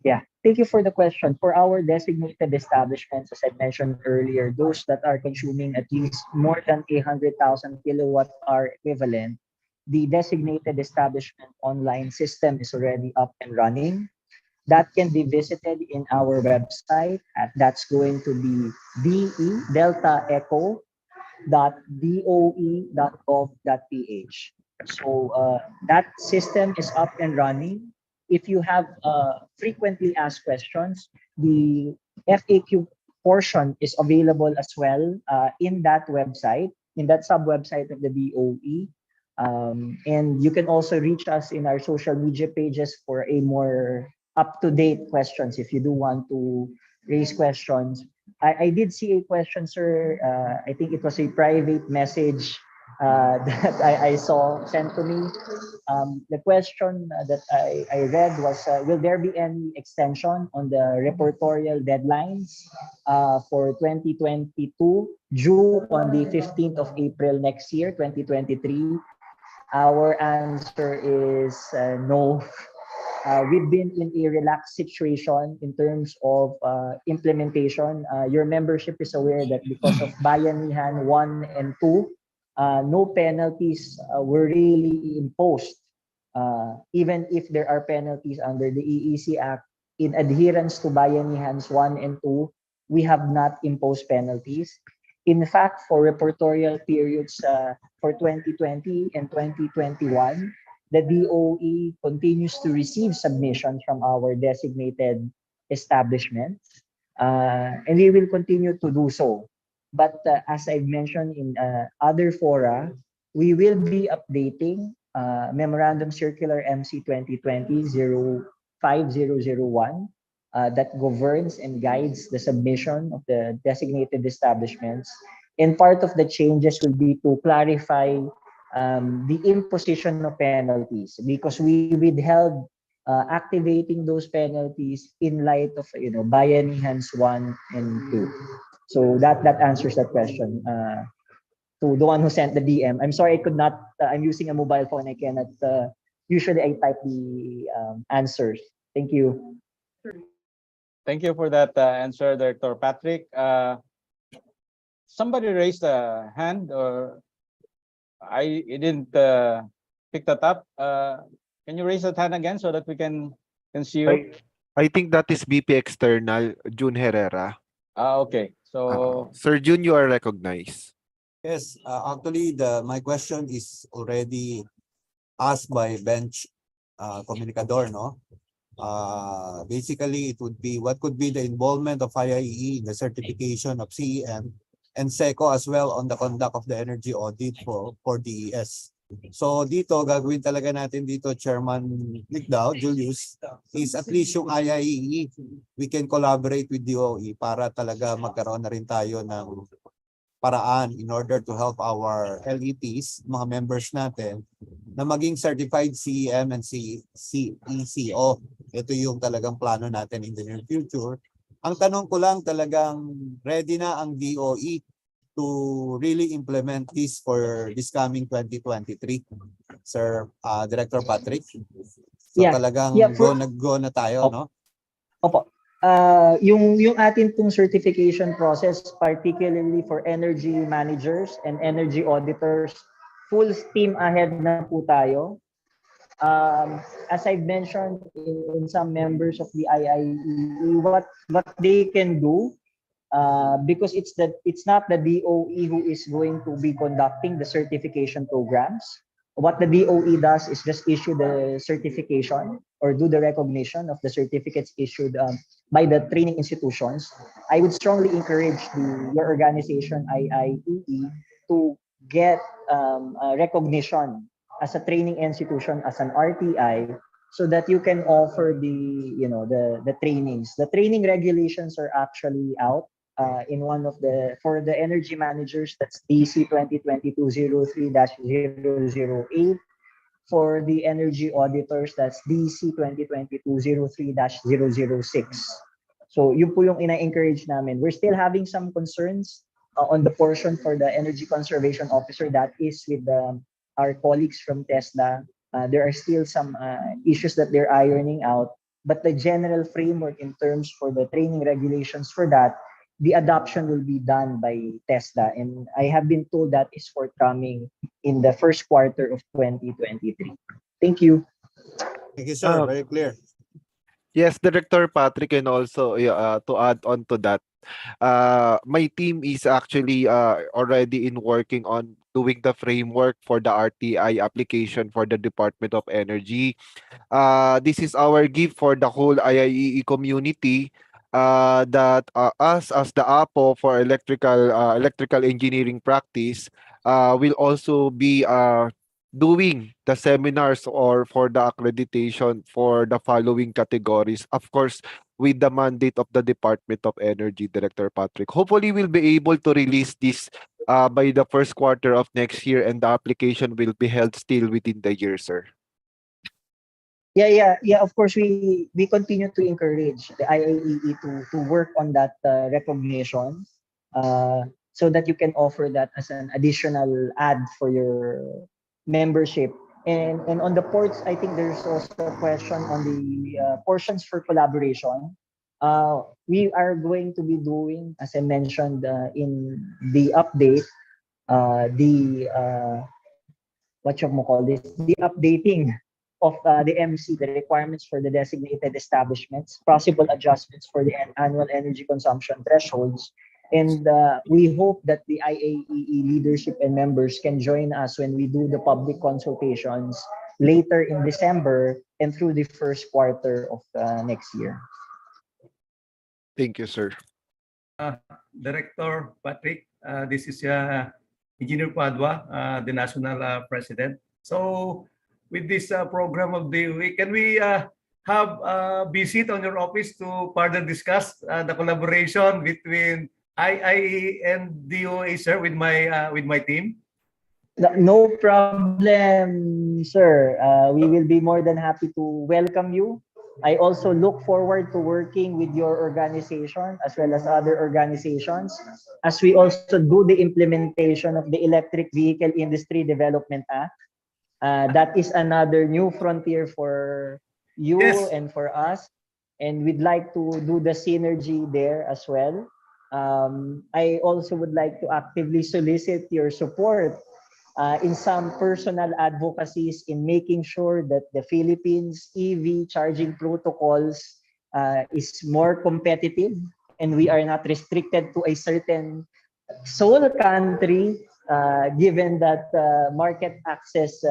Yeah, thank you for the question. For our designated establishments, as I mentioned earlier, those that are consuming at least more than 100,000 kilowatt-hour equivalent, the designated establishment online system is already up and running. That can be visited in our website. That's going to be deltaecho.doe.gov.ph. So that system is up and running. If you have frequently asked questions, the FAQ portion is available as well in that website, in that sub-website of the DOE. And you can also reach us in our social media pages for a more up-to-date questions if you do want to raise questions. I did see a question, sir. I think it was a private message that I saw sent to me. The question that I read was, will there be any extension on the reportorial deadlines for 2022 due on the 15th of April next year, 2023? Our answer is no. We've been in a relaxed situation in terms of implementation. Your membership is aware that because of Bayanihan 1 and 2, no penalties were really imposed. Even if there are penalties under the EEC Act, in adherence to Bayanihans 1 and 2, we have not imposed penalties. In fact, for reportorial periods for 2020 and 2021, the DOE continues to receive submissions from our designated establishments, and we will continue to do so. But as I've mentioned in other fora, we will be updating Memorandum Circular MC 2020-05001 that governs and guides the submission of the designated establishments. And part of the changes will be to clarify the imposition of penalties, because we withheld activating those penalties in light of Bayanihans 1 and 2. So that answers that question. To the one who sent the DM, I'm sorry I could not. I'm using a mobile phone. I cannot. Usually I type the answers. Thank you. Thank you for that answer, Director Patrick. Somebody raised a hand, or I didn't pick that up. Can you raise that hand again so that we can see you? I think that is BP External, June Herrera. Okay. So Sir June, you are recognized. Yes, actually, my question is already asked by Bench Comunicador, no? Basically, it would be, what could be the involvement of IIE in the certification of CEM and SECO as well on the conduct of the energy audit for DES? So dito, gagawin talaga natin dito, Chairman Ligdao, Julius, is at least yung IIE, we can collaborate with DOE para talaga magkaroon na rin tayo ng paraan in order to help our LETs, mga members natin, na maging certified CEM and CECO. Ito yung talagang plano natin in the near future. Ang tanong ko lang, talagang ready na ang DOE to really implement this for this coming 2023, Sir Director Patrick. So talagang go na tayo, no? Opo. Yung atin pong certification process, particularly for energy managers and energy auditors, full steam ahead na po tayo. As I've mentioned in some members of the IIEE, what they can do, because it's not the DOE who is going to be conducting the certification programs. What the DOE does is just issue the certification or do the recognition of the certificates issued by the training institutions. I would strongly encourage your organization, IIEE, to get recognition as a training institution, as an RTI, so that you can offer the trainings. The training regulations are actually out for the energy managers, that's DC 2022-03-008. For the energy auditors, that's DC 2022-03-006. So yun po yung ina-encourage namin. We're still having some concerns on the portion for the energy conservation officer, that is with our colleagues from TESDA. There are still some issues that they're ironing out, but the general framework in terms for the training regulations for that, the adoption will be done by TESDA, and I have been told that is forthcoming in the first quarter of 2023. Thank you. Thank you, sir. Very clear. Yes, Director Patrick, and also to add on to that, my team is actually already working on doing the framework for the RTI application for the Department of Energy. This is our gift for the whole IIEE community, that us as the APO for electrical engineering practice will also be doing the seminars or for the accreditation for the following categories. Of course, with the mandate of the Department of Energy, Director Patrick. Hopefully, we'll be able to release this by the first quarter of next year, and the application will be held still within the year, sir. Yeah. Of course, we continue to encourage the IIEE to work on that recognition, so that you can offer that as an additional add for your membership. And on the ports, I think there's also a question on the portions for collaboration. We are going to be doing, as I mentioned in the update, the updating of the MC, the requirements for the designated establishments, possible adjustments for the annual energy consumption thresholds. And we hope that the IAEE leadership and members can join us when we do the public consultations later in December and through the first quarter of next year. Thank you, sir. Director Patrick, this is Engineer Padua, the National President. So with this program of the week, can we have a visit on your office to further discuss the collaboration between IIE and DOA, sir, with my team? No problem, sir. We will be more than happy to welcome you. I also look forward to working with your organization as well as other organizations as we also do the implementation of the Electric Vehicle Industry Development Act. That is another new frontier for you and for us, and we'd like to do the synergy there as well. I also would like to actively solicit your support in some personal advocacies in making sure that the Philippines EV charging protocols is more competitive, and we are not restricted to a certain sole country, given that market access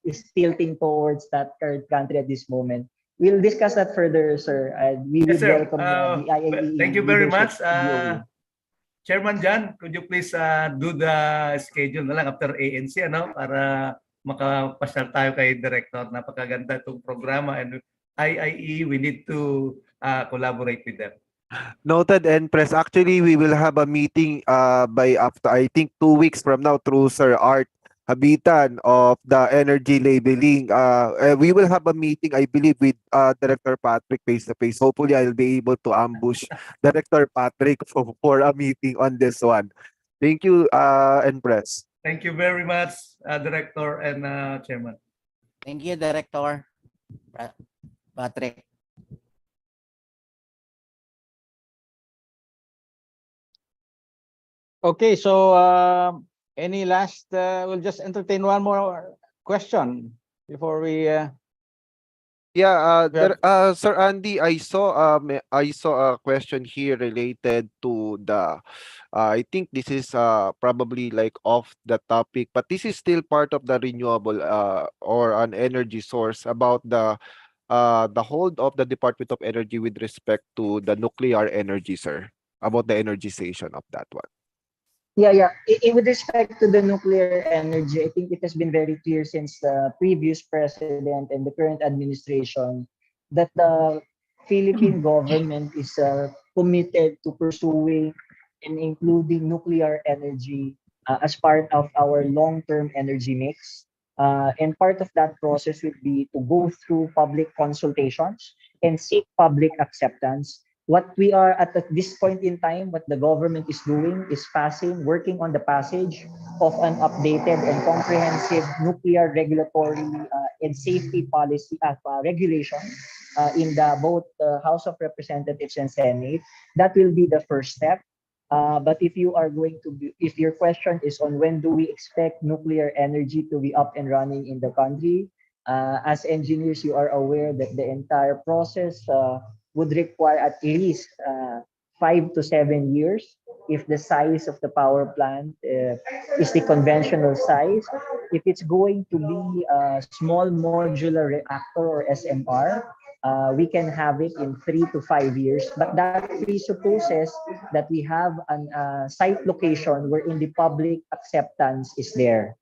is tilting towards that country at this moment. We'll discuss that further, sir. We will welcome the IAEE. Thank you very much. DOE. Chairman John, could you please do the schedule na lang after ANC, para makapasyal tayo kay Director. Napakaganda itong programa, and IIE, we need to collaborate with them. Noted, Empress. Actually, we will have a meeting by after I think 2 weeks from now through Sir Art Habitan of the energy labeling. We will have a meeting, I believe, with Director Patrick face to face. Hopefully, I'll be able to ambush Director Patrick for a meeting on this one. Thank you, Empress. Thank you very much, Director and Chairman. Thank you, Director Patrick. Okay, so any last, we'll just entertain one more question before we. Yeah, Well- Sir Andy, I saw a question here related to the I think this is probably like off the topic, but this is still part of the renewable or an energy source about the hold of the Department of Energy with respect to the nuclear energy, sir, about the energization of that one. Yeah. With respect to the nuclear energy, I think it has been very clear since the previous president and the current administration that the Philippine government is committed to pursuing and including nuclear energy as part of our long-term energy mix. And part of that process would be to go through public consultations and seek public acceptance. What we are at this point in time, what the government is doing is working on the passage of an updated and comprehensive nuclear regulatory and safety policy regulation in the both House of Representatives and Senate. That will be the first step. But if if your question is on when do we expect nuclear energy to be up and running in the country, as engineers, you are aware that the entire process would require at least 5 to 7 years if the size of the power plant is the conventional size. If it's going to be a small modular reactor or SMR, we can have it in 3 to 5 years. But that presupposes that we have a site location wherein the public acceptance is there.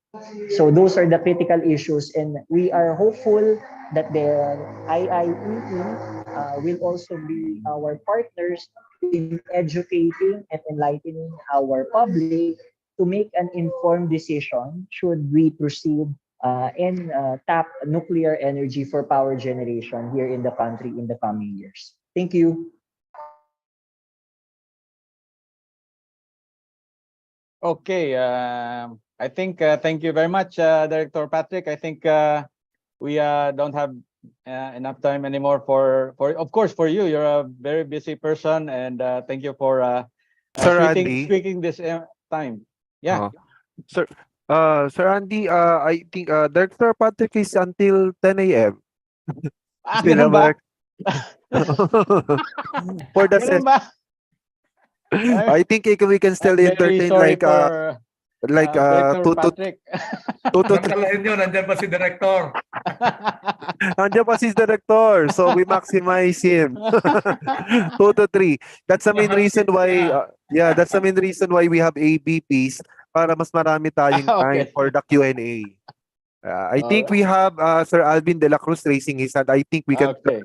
So those are the critical issues, and we are hopeful that the IIEE will also be our partners in educating and enlightening our public to make an informed decision should we proceed and tap nuclear energy for power generation here in the country in the coming years. Thank you. Okay, I think thank you very much, Director Patrick. I think we don't have enough time anymore for of course for you. You're a very busy person, and thank you for Sir Andy? speaking this time. Yeah. Sir, Sir Andy, I think Director Patrick is until 10 a.m. Still Ganun ba? work. For the Ganun ba? I think we can still I'm very entertain sorry like for Director 2 to Patrick. 2 to 3. Namalayan nyo, nandyan pa si Director. Nandiyan pa si Director, so we maximize him. 2 to 3. That's the main reason why that's the main reason why we have ABPs para mas marami tayong time Okay. for the Q&A. I think we have Sir Alvin De La Cruz raising his hand. I think we can Okay.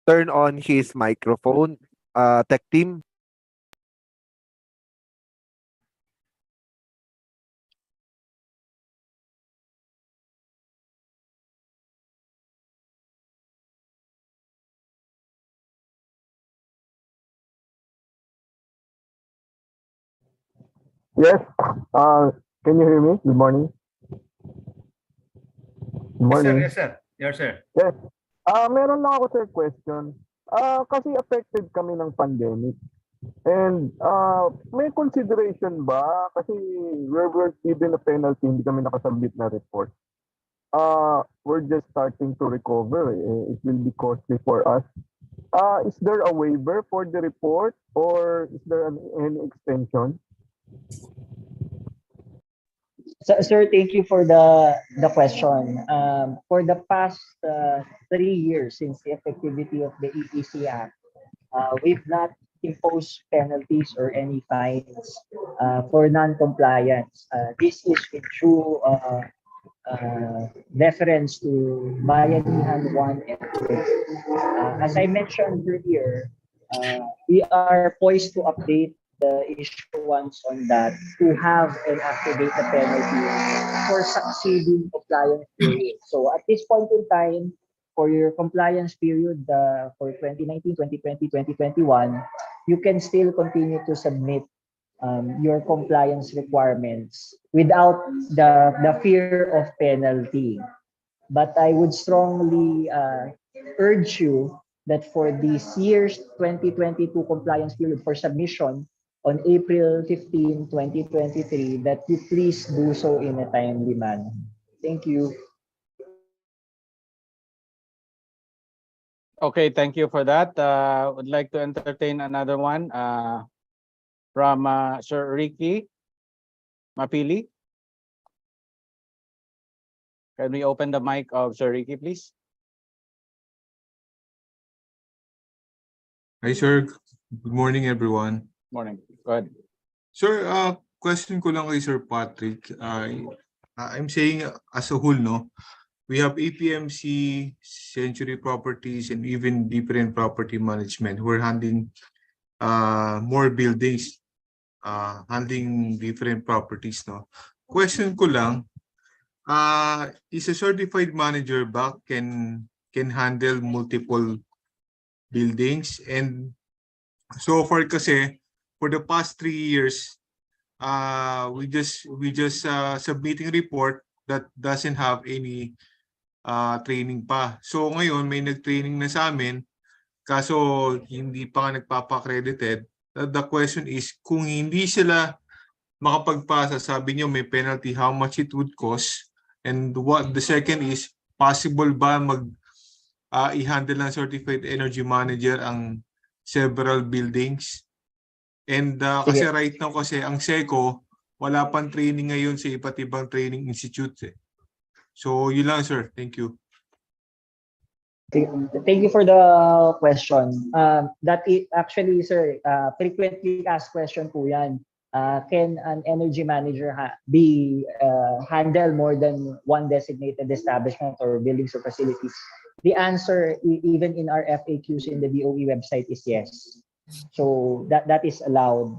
turn on his microphone. Tech team. Yes. Can you hear me? Good morning. Good Yes, sir. morning. Yes, sir. Yes, sir. Yes. Meron lang ako, sir, question. Kasi affected kami ng pandemic. And may consideration ba? Kasi we're given a penalty, hindi kami nakasubmit na report. We're just starting to recover. It will be costly for us. Is there a waiver for the report or is there any extension? Sir, thank you for the question. For the past 3 years since the effectivity of the EEC Act, we've not imposed penalties or any fines for non-compliance. This is in true reference to Bayanihan 1 and 2. As I mentioned earlier, We are poised to update the issuance on that to have and activate the penalty for succeeding compliance period. So at this point in time, for your compliance period for 2019, 2020, 2021, you can still continue to submit your compliance requirements without the fear of penalty. But I would strongly urge you that for this year's 2022 compliance period for submission on April 15, 2023, that you please do so in a timely manner. Thank you. Okay, thank you for that. Would like to entertain another one from Sir Ricky Mapili. Can we open the mic of Sir Ricky, please? Hi, sir. Good morning, everyone. Morning. Go ahead. Sir, question ko lang kay Sir Patrick. I'm saying as a whole, no? We have APMC, Century Properties, and even different property management who are handling more buildings, handling different properties, no? Question ko lang, is a certified manager ba can handle multiple buildings? And so far kasi for the past 3 years we just submitting report that doesn't have any training pa. So ngayon may nag-training na sa amin kaso hindi pa nagpapa-accredited. The question is kung hindi sila makapagpasa, sabi niyo may penalty, how much it would cost? And what the second is, possible ba i-handle ng certified energy manager ang several buildings? And kasi right now kasi ang SECO wala pang training ngayon sa iba't ibang training institutes eh. So yun lang sir, thank you. Thank you for the question. That is actually, sir, frequently asked question po yan. Can an energy manager handle more than one designated establishment or buildings or facilities? The answer, even in our FAQs in the DOE website, is yes. So that is allowed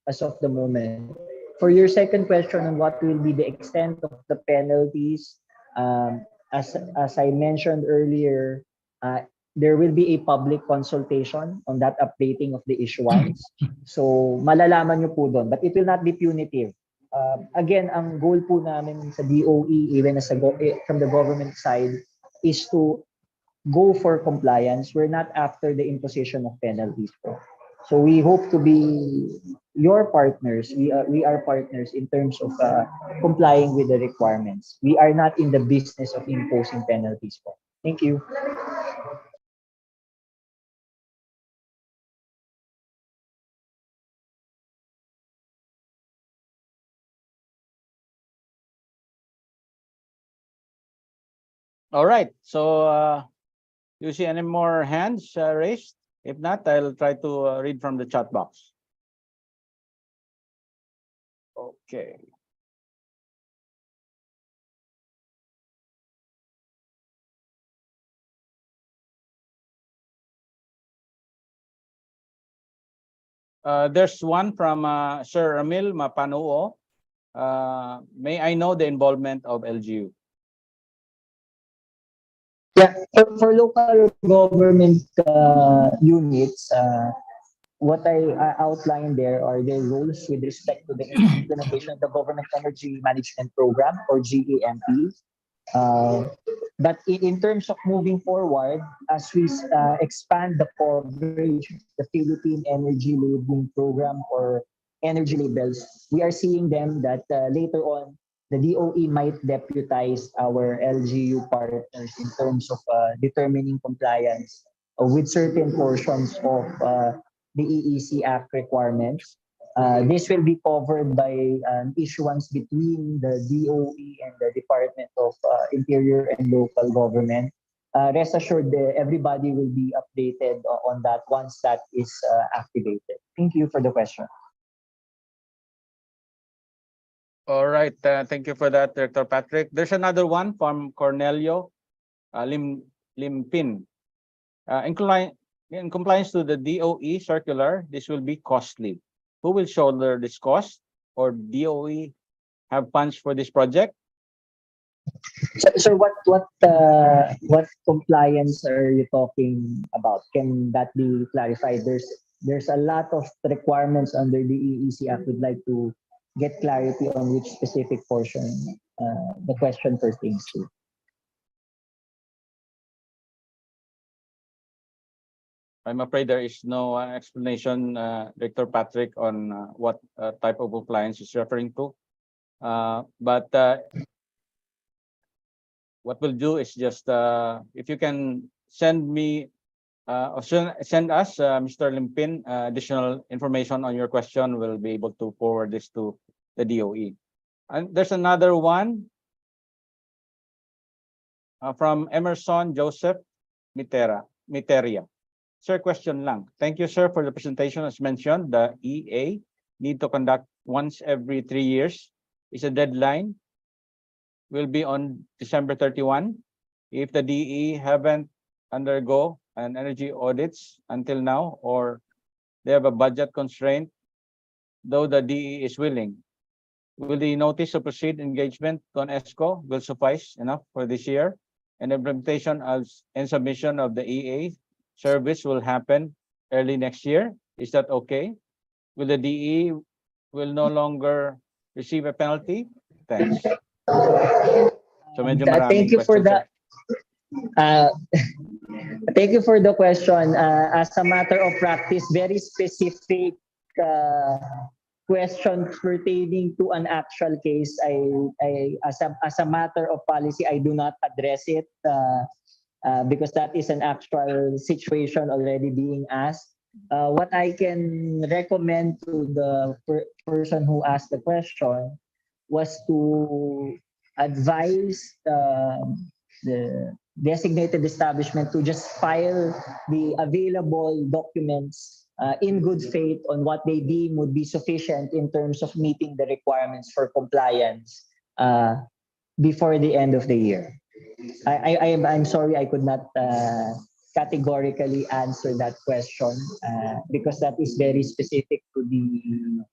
as of the moment. For your second question on what will be the extent of the penalties, as I mentioned earlier, there will be a public consultation on that updating of the issuance. So malalaman nyo po doon, but it will not be punitive. Again, ang goal po namin sa DOE, even as from the government side, is to go for compliance. We're not after the imposition of penalties po. So we hope to be your partners. We are partners in terms of complying with the requirements. We are not in the business of imposing penalties po. Thank you. All right. So you see any more hands raised? If not, I'll try to read from the chat box. Okay. There's one from Sir Ramil Mapanuo. May I know the involvement of LGU? Yeah, for local government units, what I outlined there are their roles with respect to the implementation of the Government Energy Management Program, or GAMP. But in terms of moving forward, as we expand the coverage, the Philippine Energy Labeling Program or energy labels, we are seeing them that later on, the DOE might deputize our LGU partners in terms of determining compliance with certain portions of the EEC Act requirements. This will be covered by an issuance between the DOE and the Department of Interior and Local Government. Rest assured, everybody will be updated on that once that is activated. Thank you for the question. All right. Thank you for that, Director Patrick. There's another one from Cornelio Limpin. In compliance to the DOE circular, this will be costly. Who will shoulder this cost, or DOE have funds for this project? So what compliance are you talking about? Can that be clarified? There's a lot of requirements under the EEC Act. We'd like to get clarity on which specific portion the question pertains to. I'm afraid there is no explanation, Director Patrick, on what type of compliance is referring to. But what we'll do is just, if you can send me, or send us, Mr. Limpin, additional information on your question, we'll be able to forward this to the DOE. And there's another one from Emerson Joseph Miteria. Sir, question lang. Thank you, sir, for the presentation. As mentioned, the EA need to conduct once every 3 years. Is a deadline will be on December 31. If the DE haven't undergo an energy audits until now, or they have a budget constraint, though the DE is willing, will the notice of proceed engagement on ESCO will suffice enough for this year? And implementation and submission of the EA service will happen early next year. Is that okay? Will the DE will no longer receive a penalty? Thanks. So medyo maraming Thank you for questions, the thank you for the question. As a matter of practice, very specific question pertaining to an actual case. As a matter of policy, I do not address it because that is an actual situation already being asked. What I can recommend to the person who asked the question was to advise the designated establishment to just file the available documents in good faith on what they deem would be sufficient in terms of meeting the requirements for compliance before the end of the year. I'm sorry I could not categorically answer that question because that is very specific to the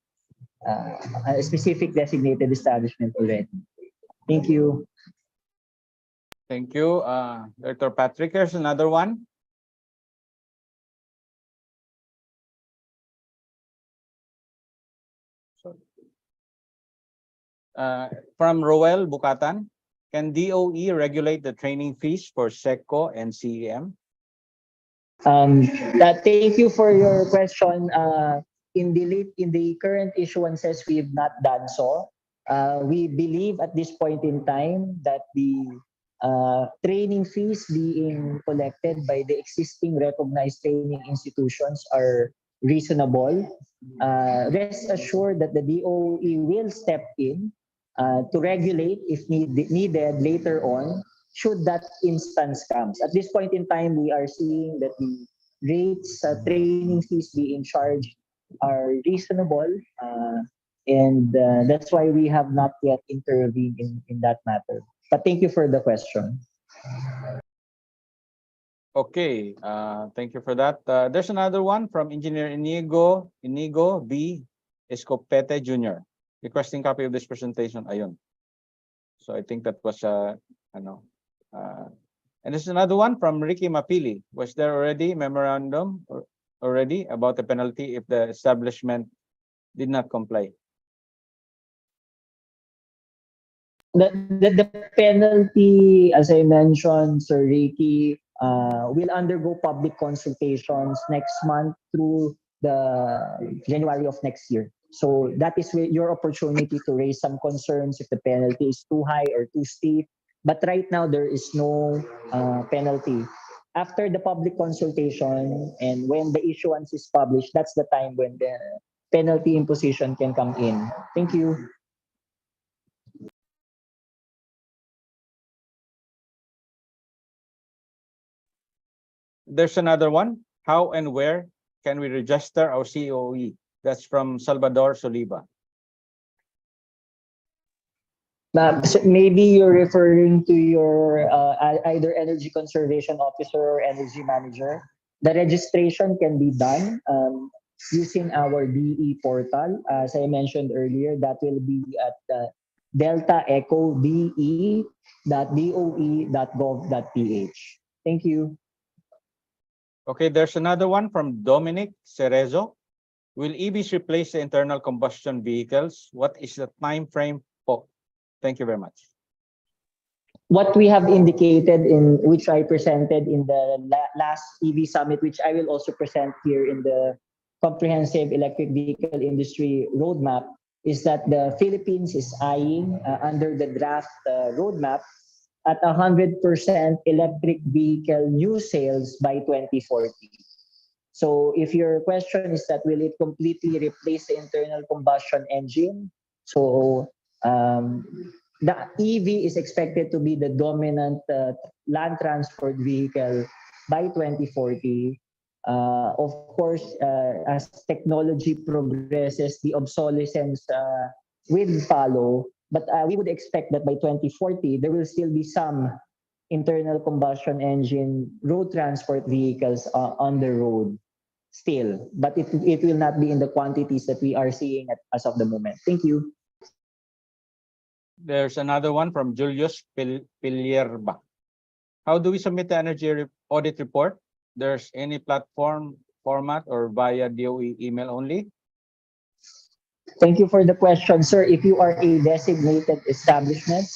a specific designated establishment already. Thank you. Thank you, Dr. Patrick. Here's another one. From Roel Bukatan, can DOE regulate the training fees for SECO and CEM? Thank you for your question. In the current issuances, we have not done so. We believe at this point in time that the training fees being collected by the existing recognized training institutions are reasonable. Rest assured that the DOE will step in to regulate if needed later on, should that instance comes. At this point in time, we are seeing that the rates, training fees being charged are reasonable, and that's why we have not yet intervened in that matter. But thank you for the question. Okay, thank you for that. There's another one from Engineer Inigo B. Escopete Jr. Requesting copy of this presentation. Ayun. So I think that was and there's another one from Ricky Mapili. Was there already memorandum already about the penalty if the establishment did not comply? The penalty, as I mentioned, Sir Ricky, will undergo public consultations next month through the January of next year. So that is your opportunity to raise some concerns if the penalty is too high or too steep. But right now, there is no penalty. After the public consultation and when the issuance is published, that's the time when the penalty imposition can come in. Thank you. There's another one. How and where can we register our COE? That's from Salvador Soliva. So maybe you're referring to your either energy conservation officer or energy manager. The registration can be done using our DE portal. As I mentioned earlier, that will be at deltaechoDE.doe.gov.ph. Thank you. Okay, there's another one from Dominic Cerezo. Will EVs replace the internal combustion vehicles? What is the time frame for? Thank you very much. What we have indicated in which I presented in the last EV summit, which I will also present here in the comprehensive electric vehicle industry roadmap, is that the Philippines is eyeing under the draft roadmap at 100% electric vehicle new sales by 2040. So if your question is that will it completely replace the internal combustion engine? So the EV is expected to be the dominant land transport vehicle by 2040. Of course, as technology progresses, the obsolescence will follow. But we would expect that by 2040, there will still be some internal combustion engine road transport vehicles on the road still. But it will not be in the quantities that we are seeing as of the moment. Thank you. There's another one from Julius Pilierba. How do we submit the energy audit report? There's any platform format or via DOE email only? Thank you for the question, sir. If you are a designated establishment,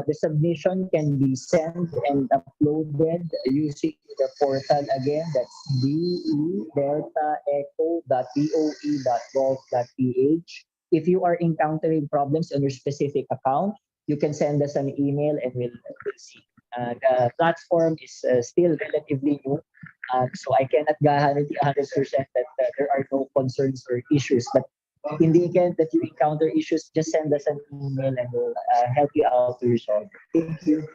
the submission can be sent and uploaded using the portal again. That's de.deltaecho.doe.gov.ph. If you are encountering problems on your specific account, you can send us an email and we'll see. The platform is still relatively new, so I cannot guarantee 100% that there are no concerns or issues. But in the event that you encounter issues, just send us an email and we'll help you out to resolve. Thank you.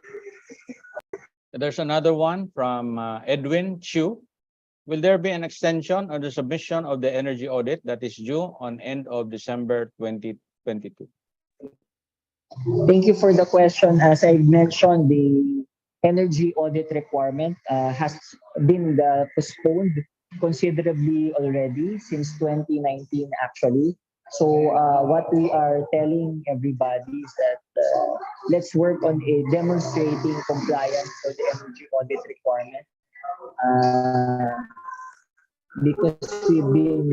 There's another one from Edwin Chu. Will there be an extension on the submission of the energy audit that is due on end of December 2022? Thank you for the question. As I mentioned, the energy audit requirement has been postponed considerably already since 2019 actually. So what we are telling everybody is that let's work on demonstrating compliance for the energy audit requirement. Because we've been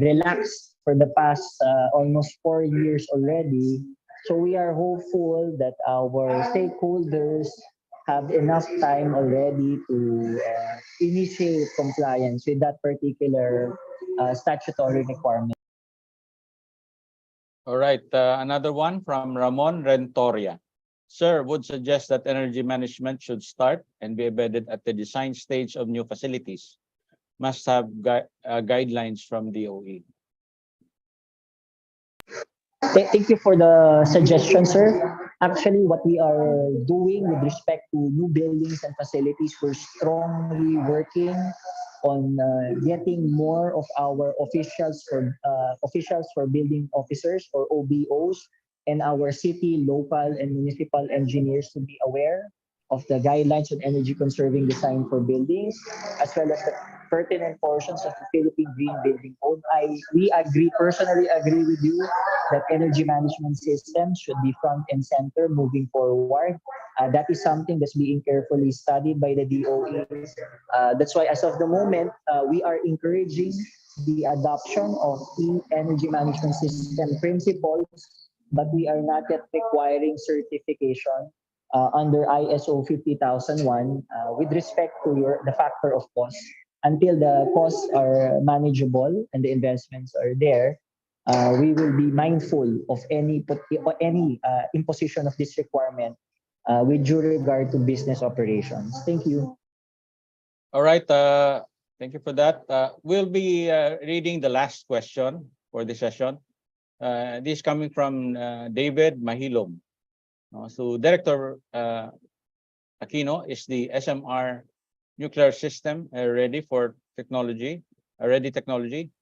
relaxed for the past almost 4 years already. So we are hopeful that our stakeholders have enough time already to initiate compliance with that particular statutory requirement. All right, another one from Ramon Rentoria. Sir, would suggest that energy management should start and be embedded at the design stage of new facilities. Must have guidelines from DOE. Thank you for the suggestion, sir. Actually, what we are doing with respect to new buildings and facilities, we're strongly working on getting more of our officials for building officers or OBOs and our city, local, and municipal engineers to be aware of the guidelines on energy conserving design for buildings, as well as the pertinent portions of the Philippine Green Building Code. We personally agree with you that energy management systems should be front and center moving forward. That is something that's being carefully studied by the DOE. That's why as of the moment, we are encouraging the adoption of energy management system principles, but we are not yet requiring certification under ISO 50001 with respect to the factor of cost. Until the costs are manageable and the investments are there, we will be mindful of any imposition of this requirement with due regard to business operations. Thank you. All right, thank you for that. We'll be reading the last question for the session. This is coming from David Mahilom. So Director Aquino, is the SMR nuclear system ready technology?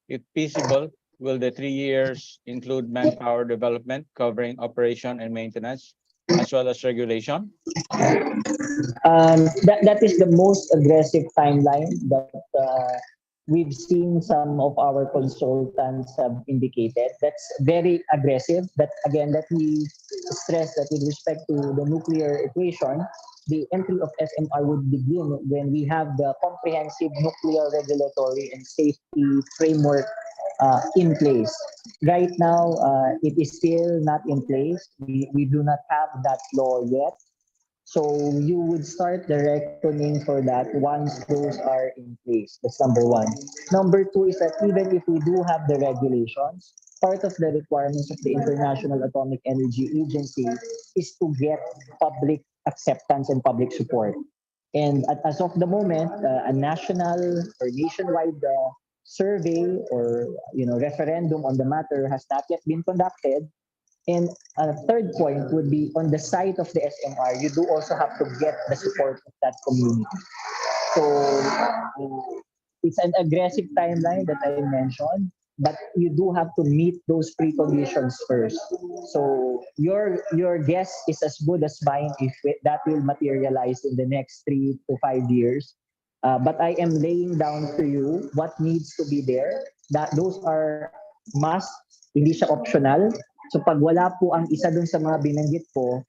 If feasible, will the 3 years include manpower development covering operation and maintenance? as well as regulation? That is the most aggressive timeline that we've seen some of our consultants have indicated. That's very aggressive. But again, let me stress that with respect to the nuclear equation, the entry of SMR would begin when we have the comprehensive nuclear regulatory and safety framework in place. Right now, it is still not in place. We do not have that law yet. So you would start the reckoning for that once those are in place. That's number one. Number two is that even if we do have the regulations, part of the requirements of the International Atomic Energy Agency is to get public acceptance and public support. And as of the moment, a national or nationwide survey or referendum on the matter has not yet been conducted. And a third point would be on the side of the SMR, you do also have to get the support of that community. So it's an aggressive timeline that I mentioned, but you do have to meet those preconditions first. So your guess is as good as mine if that will materialize in the next 3 to 5 years. But I am laying down to you what needs to be there. That those are must, hindi siya optional. So pag wala po ang isa dun sa mga binanggit ko,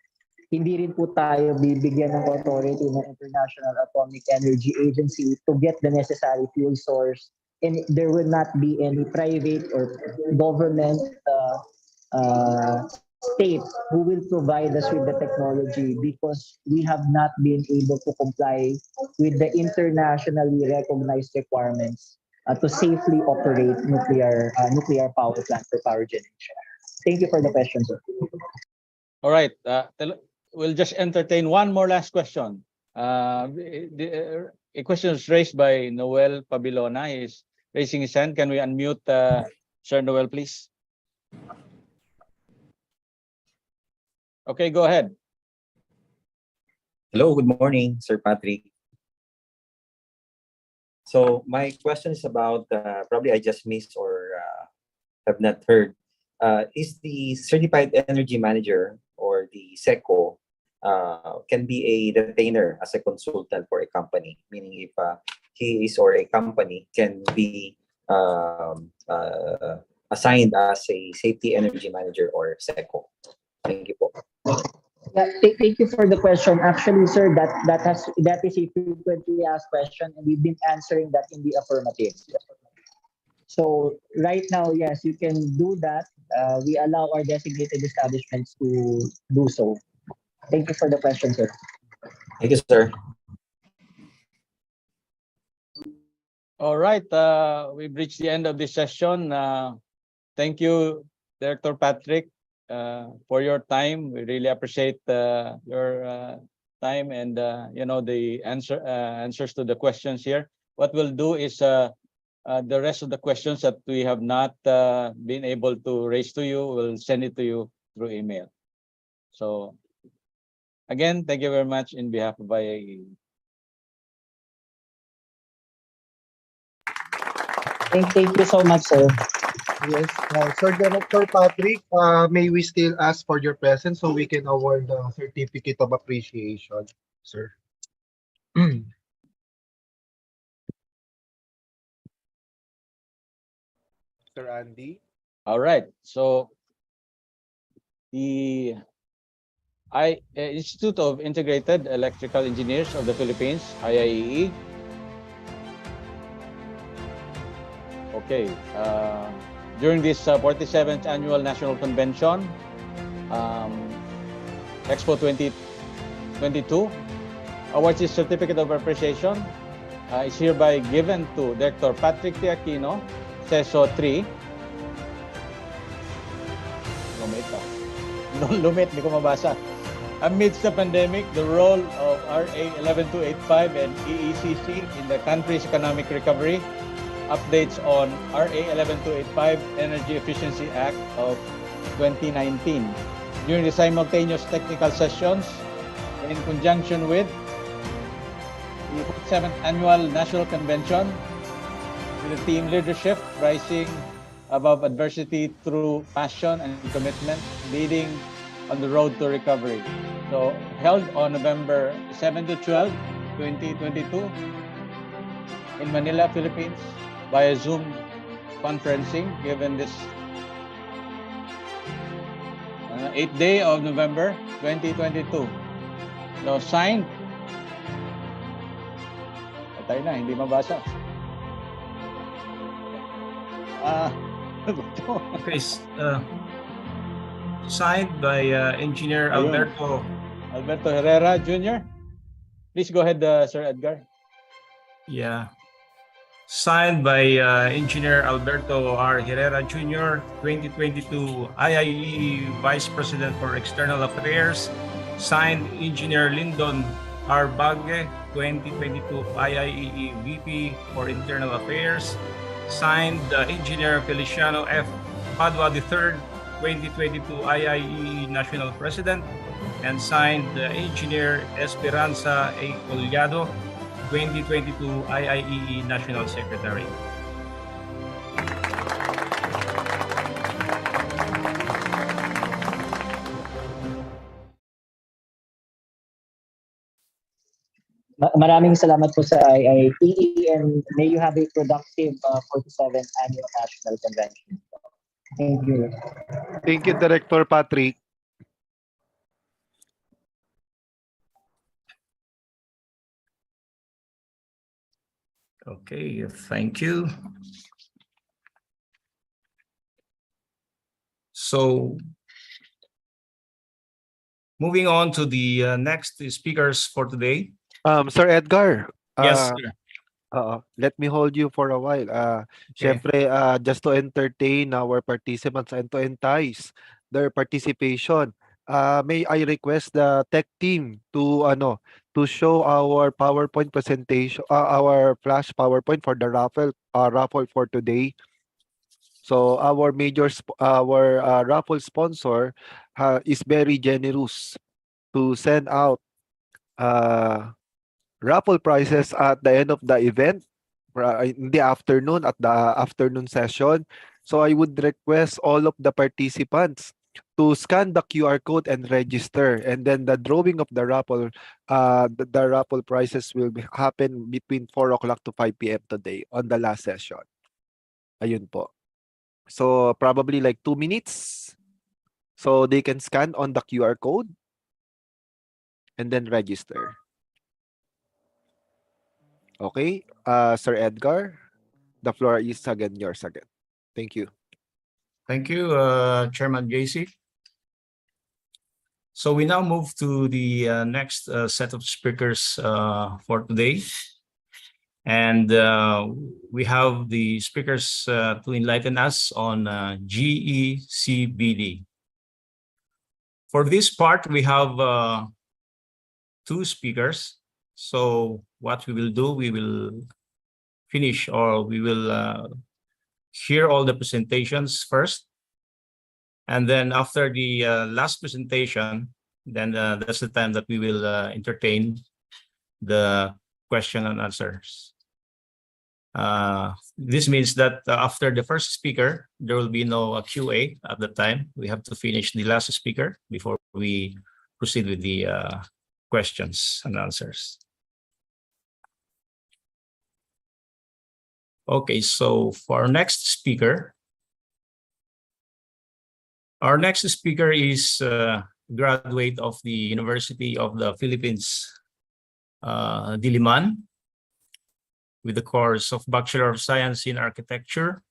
hindi rin po tayo bibigyan ng authority ng International Atomic Energy Agency to get the necessary fuel source, and there will not be any private or government state who will provide us with the technology because we have not been able to comply with the internationally recognized requirements to safely operate nuclear power plant for power generation. Thank you for the question, sir. All right. We'll just entertain one more last question. A question is raised by Noel Pabilona. He's raising his hand. Can we unmute Sir Noel, please? Okay, go ahead. Hello, good morning, Sir Patrick. So my question is about, probably I just missed or have not heard. Is the Certified Energy Manager or the SECO can be a retainer as a consultant for a company? Meaning if he is or a company can be assigned as a Safety Energy Manager or SECO. Thank you po. Thank you for the question. Actually, sir, that is a frequently asked question, and we've been answering that in the affirmative. So right now, yes, you can do that. We allow our designated establishments to do so. Thank you for the question, sir. Thank you, sir. All right. We've reached the end of this session. Thank you, Director Patrick, for your time. We really appreciate your time and the answers to the questions here. What we'll do is the rest of the questions that we have not been able to raise to you, we'll send it to you through email. So again, thank you very much in behalf of IAE. Thank you so much, sir. Yes, Sir Director Patrick, may we still ask for your presence so we can award the certificate of appreciation, sir? Sir Andy? All right. So the Institute of Integrated Electrical Engineers of the Philippines, IIEE. Okay. During this 47th Annual National Convention, Expo 2022, awards this certificate of appreciation is hereby given to Director Patrick T. Aquino, CESO 3. Lumit, hindi ko mabasa. Amidst the pandemic, the role of RA 11285 and EECC in the country's economic recovery. Updates on RA 11285 Energy Efficiency Act of 2019. During the simultaneous technical sessions in conjunction with the 7th Annual National Convention with the theme Leadership, Rising Above Adversity Through Passion and Commitment, Leading on the Road to Recovery. So held on November 7 to 12, 2022 in Manila, Philippines via Zoom conferencing given this 8th day of November 2022. So signed. Patay na, hindi mabasa. Okay. Signed by Engineer Ayun. Alberto Herrera Jr. Please go ahead, Sir Edgar. Yeah. Signed by Engineer Alberto R. Herrera Jr., 2022 IIE Vice President for External Affairs. Signed Engineer Lyndon R. Bagge, 2022 IIE VP for Internal Affairs. Signed Engineer Feliciano F. Padua III, 2022 IIE National President. And signed Engineer Esperanza A. Collado, 2022 IIE National Secretary. Maraming salamat po sa IITE and may you have a productive 47th Annual National Convention. Thank you. Thank you, Director Patrick. Okay, thank you. So, moving on to the next speakers for today. Sir Edgar. Yes, sir. Let me hold you for a while. Syempre, just to entertain our participants and to entice their participation, may I request the tech team to show our PowerPoint presentation, our flash PowerPoint for the raffle for today. So our raffle sponsor is very generous to send out raffle prizes at the end of the event, in the afternoon, at the afternoon session. So I would request all of the participants to scan the QR code and register, and then the drawing of the raffle prizes will happen between 4 o'clock to 5 p.m. today on the last session. Ayun po. So probably like 2 minutes. So they can scan on the QR code and then register. Okay, Sir Edgar, the floor is again yours again. Thank you. Thank you, Chairman JC. So we now move to the next set of speakers for today. And we have the speakers to enlighten us on GECBD. For this part, we have 2 speakers. So what we will do, we will finish, or we will hear all the presentations first. And then after the last presentation, then that's the time that we will entertain the question and answers. This means that after the first speaker, there will be no QA at the time. We have to finish the last speaker before we proceed with the questions and answers. Okay, so for our next speaker is a graduate of the University of the Philippines, Diliman, with the course of Bachelor of Science in Architecture.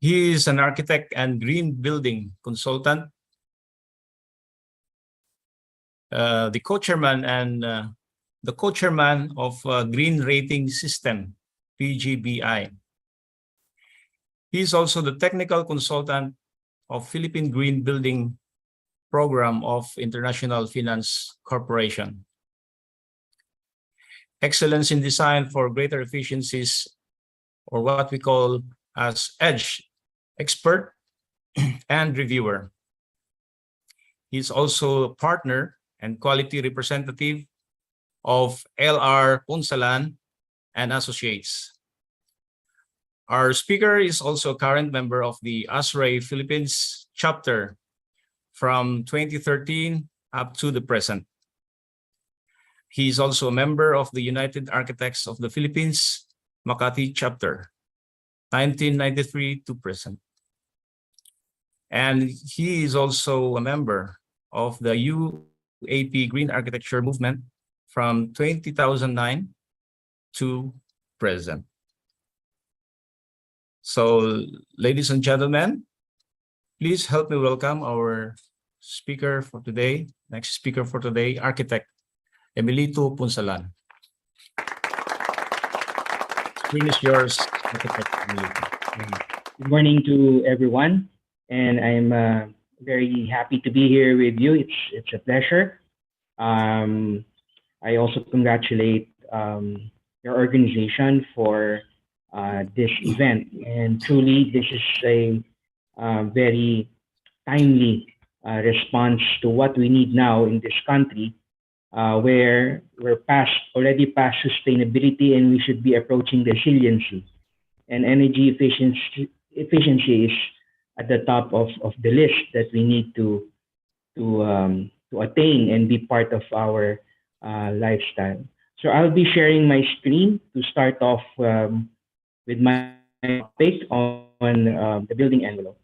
He is an architect and green building consultant, the co-chairman of Green Rating System, PGBI. He is also the technical consultant of Philippine Green Building Program of International Finance Corporation. Excellence in design for greater efficiencies, or what we call as EDGE, expert and reviewer. He is also a partner and quality representative of LR Punsalan and Associates. Our speaker is also a current member of the ASRAE Philippines chapter from 2013 up to the present. He is also a member of the United Architects of the Philippines, Makati chapter, 1993 to present. And he is also a member of the UAP Green Architecture Movement from 2009 to present. So, ladies and gentlemen, please help me welcome our speaker for today, next speaker for today, Architect Emilito Punsalan. Screen is yours, Architect Emilito. Good morning to everyone, and I'm very happy to be here with you. It's a pleasure. I also congratulate your organization for this event, and truly this is a very timely response to what we need now in this country, where we're already past sustainability, and we should be approaching resiliency. And energy efficiency is at the top of the list that we need to attain and be part of our lifestyle. So I'll be sharing my screen to start off with my topic on the building envelope.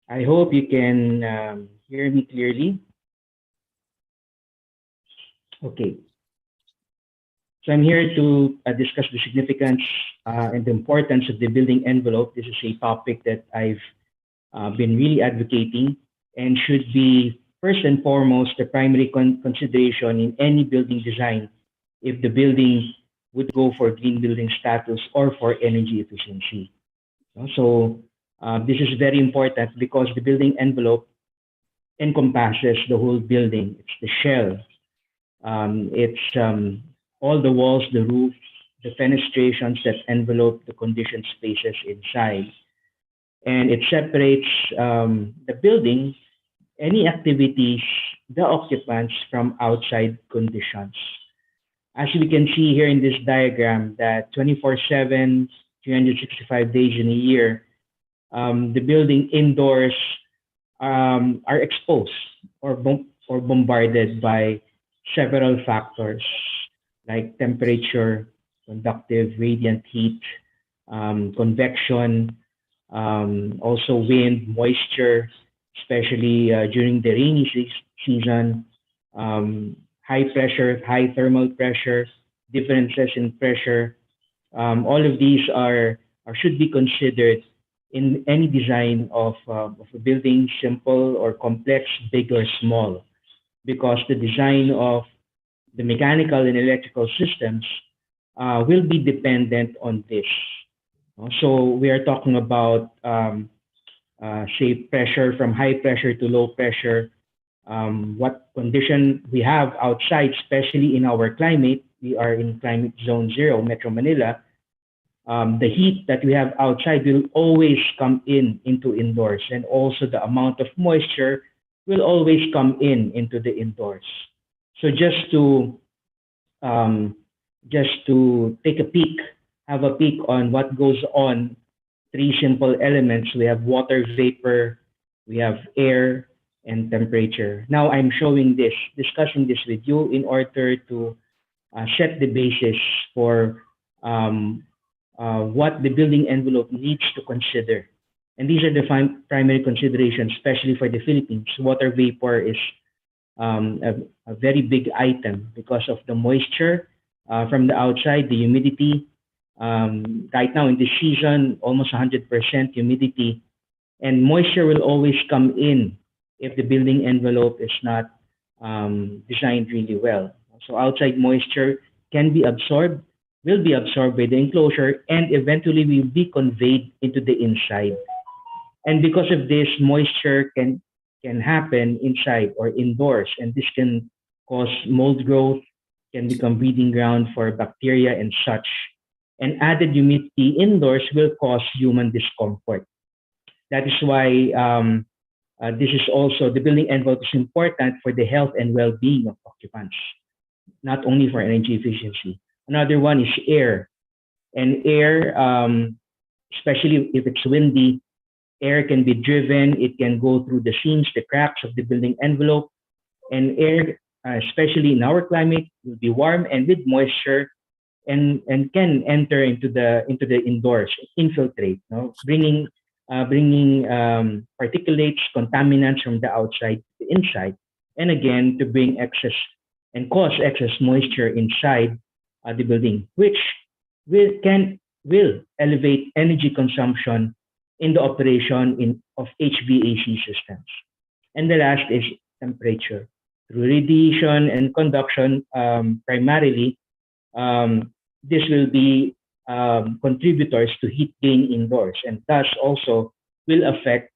I hope you can hear me clearly. Okay. So I'm here to discuss the significance and the importance of the building envelope. This is a topic that I've been really advocating and should be first and foremost the primary consideration in any building design if the building would go for green building status or for energy efficiency. So this is very important because the building envelope encompasses the whole building. It's the shell. It's all the walls, the roof, the fenestrations that envelope the conditioned spaces inside. And it separates the building, any activities, the occupants from outside conditions. As we can see here in this diagram, that 24/7, 365 days in a year, the building indoors are exposed or bombarded by several factors like temperature, conductive radiant heat, convection, also wind, moisture, especially during the rainy season, high pressure, high thermal pressure, differences in pressure. All of these should be considered in any design of a building, simple or complex, big or small, because the design of the mechanical and electrical systems will be dependent on this. So we are talking about, say, pressure from high pressure to low pressure, what condition we have outside, especially in our climate. We are in climate zone 0, Metro Manila. The heat that we have outside will always come into indoors, and also the amount of moisture will always come into the indoors. So just to take a peek, have a peek on what goes on, 3 simple elements. We have water vapor, we have air, and temperature. Now I'm discussing this with you in order to set the basis for what the building envelope needs to consider. And these are the primary considerations, especially for the Philippines. Water vapor is a very big item because of the moisture from the outside, the humidity. Right now in this season, almost 100% humidity, and moisture will always come in if the building envelope is not designed really well. So outside moisture can be absorbed, will be absorbed by the enclosure, and eventually will be conveyed into the inside. And because of this, moisture can happen inside or indoors, and this can cause mold growth, can become breeding ground for bacteria and such. And added humidity indoors will cause human discomfort. That is why this is also, the building envelope is important for the health and well-being of occupants, not only for energy efficiency. Another one is air. And air, especially if it's windy, Air can be driven, it can go through the seams, the cracks of the building envelope, and air, especially in our climate, will be warm and with moisture, and can enter into the indoors, infiltrate, no? Bringing particulates, contaminants from the outside to the inside, and again to bring excess and cause excess moisture inside the building, which will elevate energy consumption in the operation of HVAC systems. And the last is temperature. Through radiation and conduction, primarily, this will be contributors to heat gain indoors, and thus also will affect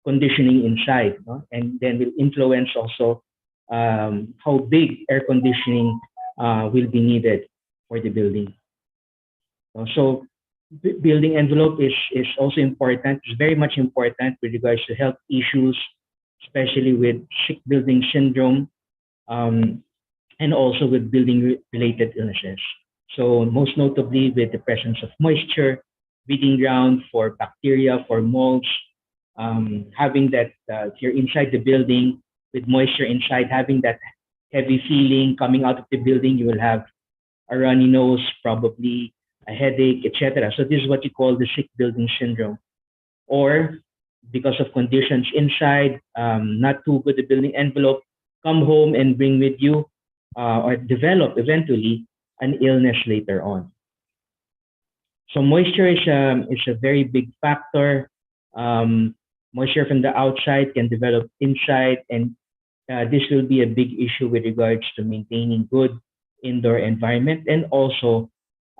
conditioning inside, no? And then will influence also how big air conditioning will be needed for the building. So building envelope is also important. It's very much important with regards to health issues, especially with sick building syndrome, and also with building related illnesses. So most notably with the presence of moisture, breeding ground for bacteria, for molds, having that, if you're inside the building with moisture inside, having that heavy feeling coming out of the building, you will have a runny nose, probably a headache, etc. So this is what you call the sick building syndrome. Or because of conditions inside, not too good the building envelope, come home and bring with you or develop eventually an illness later on. So moisture is a very big factor. Moisture from the outside can develop inside, and this will be a big issue with regards to maintaining good indoor environment, and also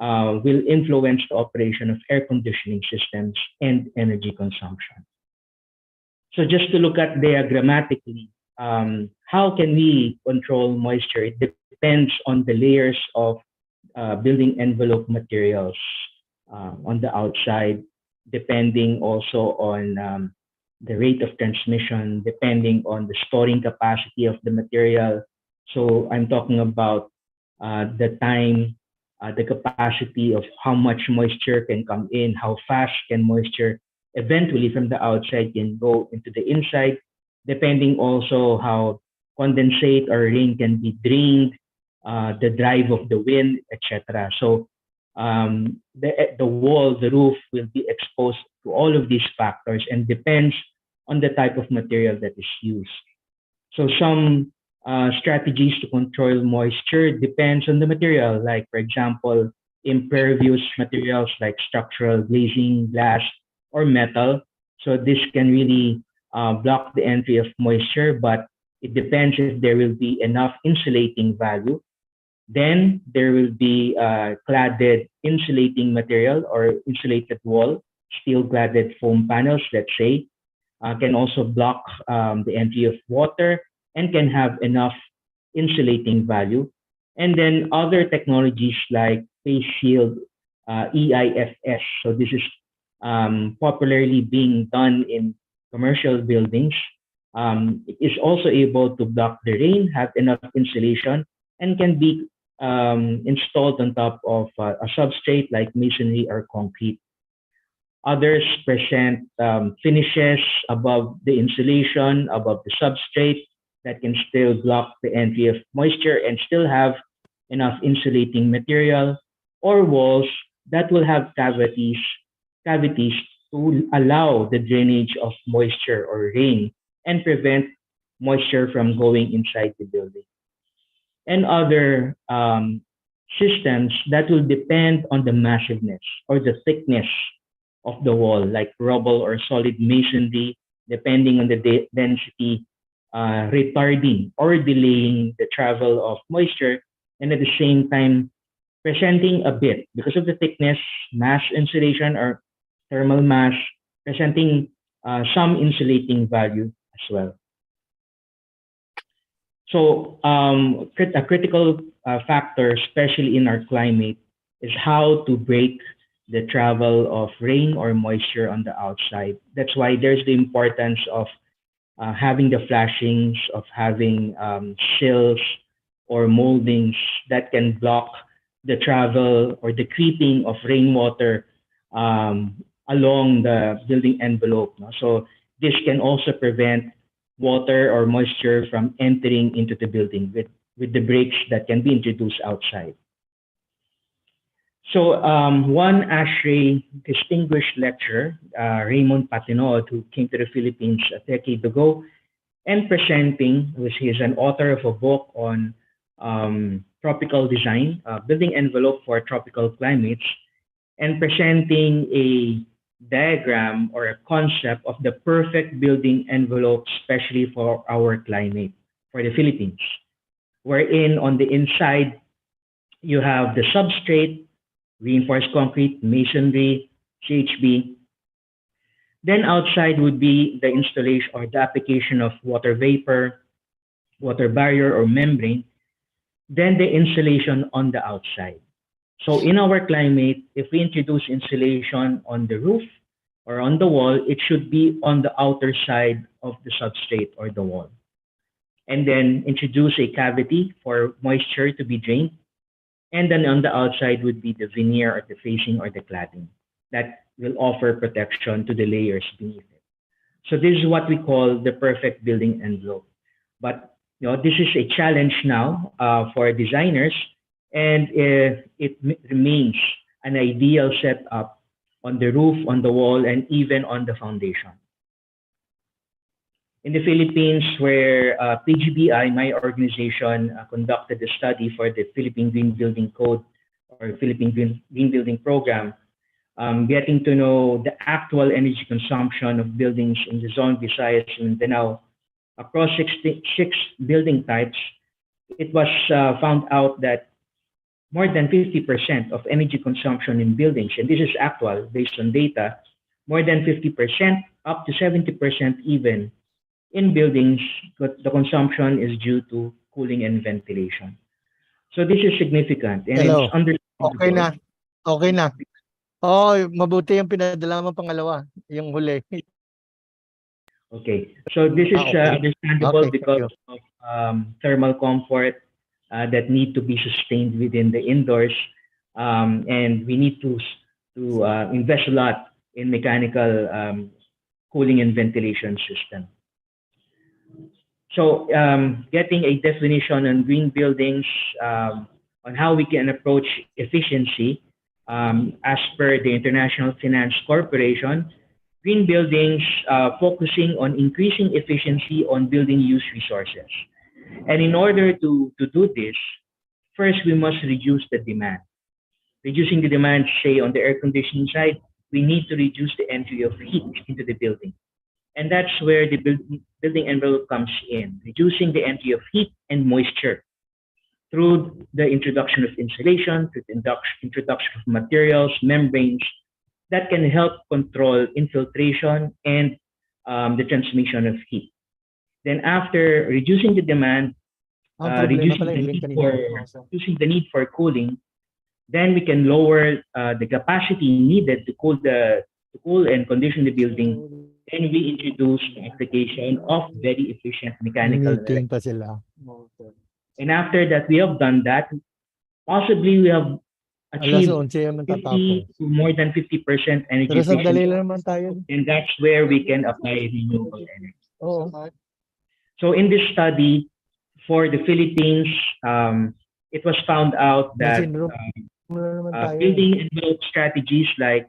will influence the operation of air conditioning systems and energy consumption. So just to look at diagrammatically, how can we control moisture? It depends on the layers of building envelope materials on the outside, depending also on the rate of transmission, depending on the storing capacity of the material. So I'm talking about the time, the capacity of how much moisture can come in, how fast can moisture eventually from the outside can go into the inside, depending also how condensate or rain can be drained, the drive of the wind, etc. So the wall, the roof will be exposed to all of these factors, and depends on the type of material that is used. So some strategies to control moisture depends on the material, like for example, impervious materials like structural glazing, glass, or metal. So this can really block the entry of moisture, but it depends if there will be enough insulating value. Then there will be cladded insulating material or insulated wall, steel cladded foam panels, let's say, can also block the entry of water and can have enough insulating value. And then other technologies like face shield, EIFS. So this is popularly being done in commercial buildings. It is also able to block the rain, have enough insulation, and can be installed on top of a substrate like masonry or concrete. Others present finishes above the insulation, above the substrate, that can still block the entry of moisture and still have enough insulating material, or walls that will have cavities to allow the drainage of moisture or rain and prevent moisture from going inside the building. And other systems that will depend on the massiveness or the thickness of the wall, like rubble or solid masonry, depending on the density, retarding or delaying the travel of moisture, and at the same time presenting a bit, because of the thickness, mass insulation or thermal mass, presenting some insulating value as well. So a critical factor, especially in our climate, is how to break the travel of rain or moisture on the outside. That's why there's the importance of having the flashings, of having sills or moldings that can block the travel or the creeping of rainwater along the building envelope. No? So this can also prevent water or moisture from entering into the building with the breaks that can be introduced outside. So one ASHRAE distinguished lecturer, Raymond Patinod, who came to the Philippines a decade ago, and presenting, which is an author of a book on tropical design, building envelope for tropical climates, and presenting a diagram or a concept of the perfect building envelope, especially for our climate, for the Philippines, wherein on the inside, you have the substrate, reinforced concrete, masonry, CHB. Then outside would be the installation or the application of water vapor, water barrier or membrane, then the insulation on the outside. So in our climate, if we introduce insulation on the roof or on the wall, it should be on the outer side of the substrate or the wall. And then introduce a cavity for moisture to be drained. And then on the outside would be the veneer or the facing or the cladding that will offer protection to the layers beneath it. So this is what we call the perfect building envelope. But this is a challenge now for designers, and it remains an ideal setup on the roof, on the wall, and even on the foundation. In the Philippines, where PGBI, my organization, conducted a study for the Philippine Green Building Code or Philippine Green Building Program, getting to know the actual energy consumption of buildings in the zone Visayas and Mindanao across six building types, it was found out that more than 50% of energy consumption in buildings, and this is actual based on data, more than 50%, up to 70% even, in buildings, the consumption is due to cooling and ventilation. So this is significant. And Hello. it's understandable. Okay na. Okay na. Oh, mabuti yung pinadala mo pangalawa, yung huli. Okay. So this is Okay. understandable Okay, thank because you. of thermal comfort that need to be sustained within the indoors. And we need to invest a lot in mechanical cooling and ventilation system. So getting a definition on green buildings, on how we can approach efficiency, as per the International Finance Corporation, green buildings focusing on increasing efficiency on building use resources. And in order to do this, first we must reduce the demand. Reducing the demand, say on the air conditioning side, we need to reduce the entry of heat into the building. And that's where the building envelope comes in, reducing the entry of heat and moisture through the introduction of insulation, through the introduction of materials, membranes that can help control infiltration and the transmission of heat. Then after reducing the demand, reducing the need for cooling, then we can lower the capacity needed to cool and condition the building, and we introduce the application of very efficient mechanical Meeting pa sila. And after that, we have done that, possibly we have Alas achieved 11 yung 50 matatapos. to more than 50% energy Pero sandali efficiency. lang naman tayo. And that's where we can apply renewable energy. Oo. So in this study for the Philippines, it was found out that building envelope strategies like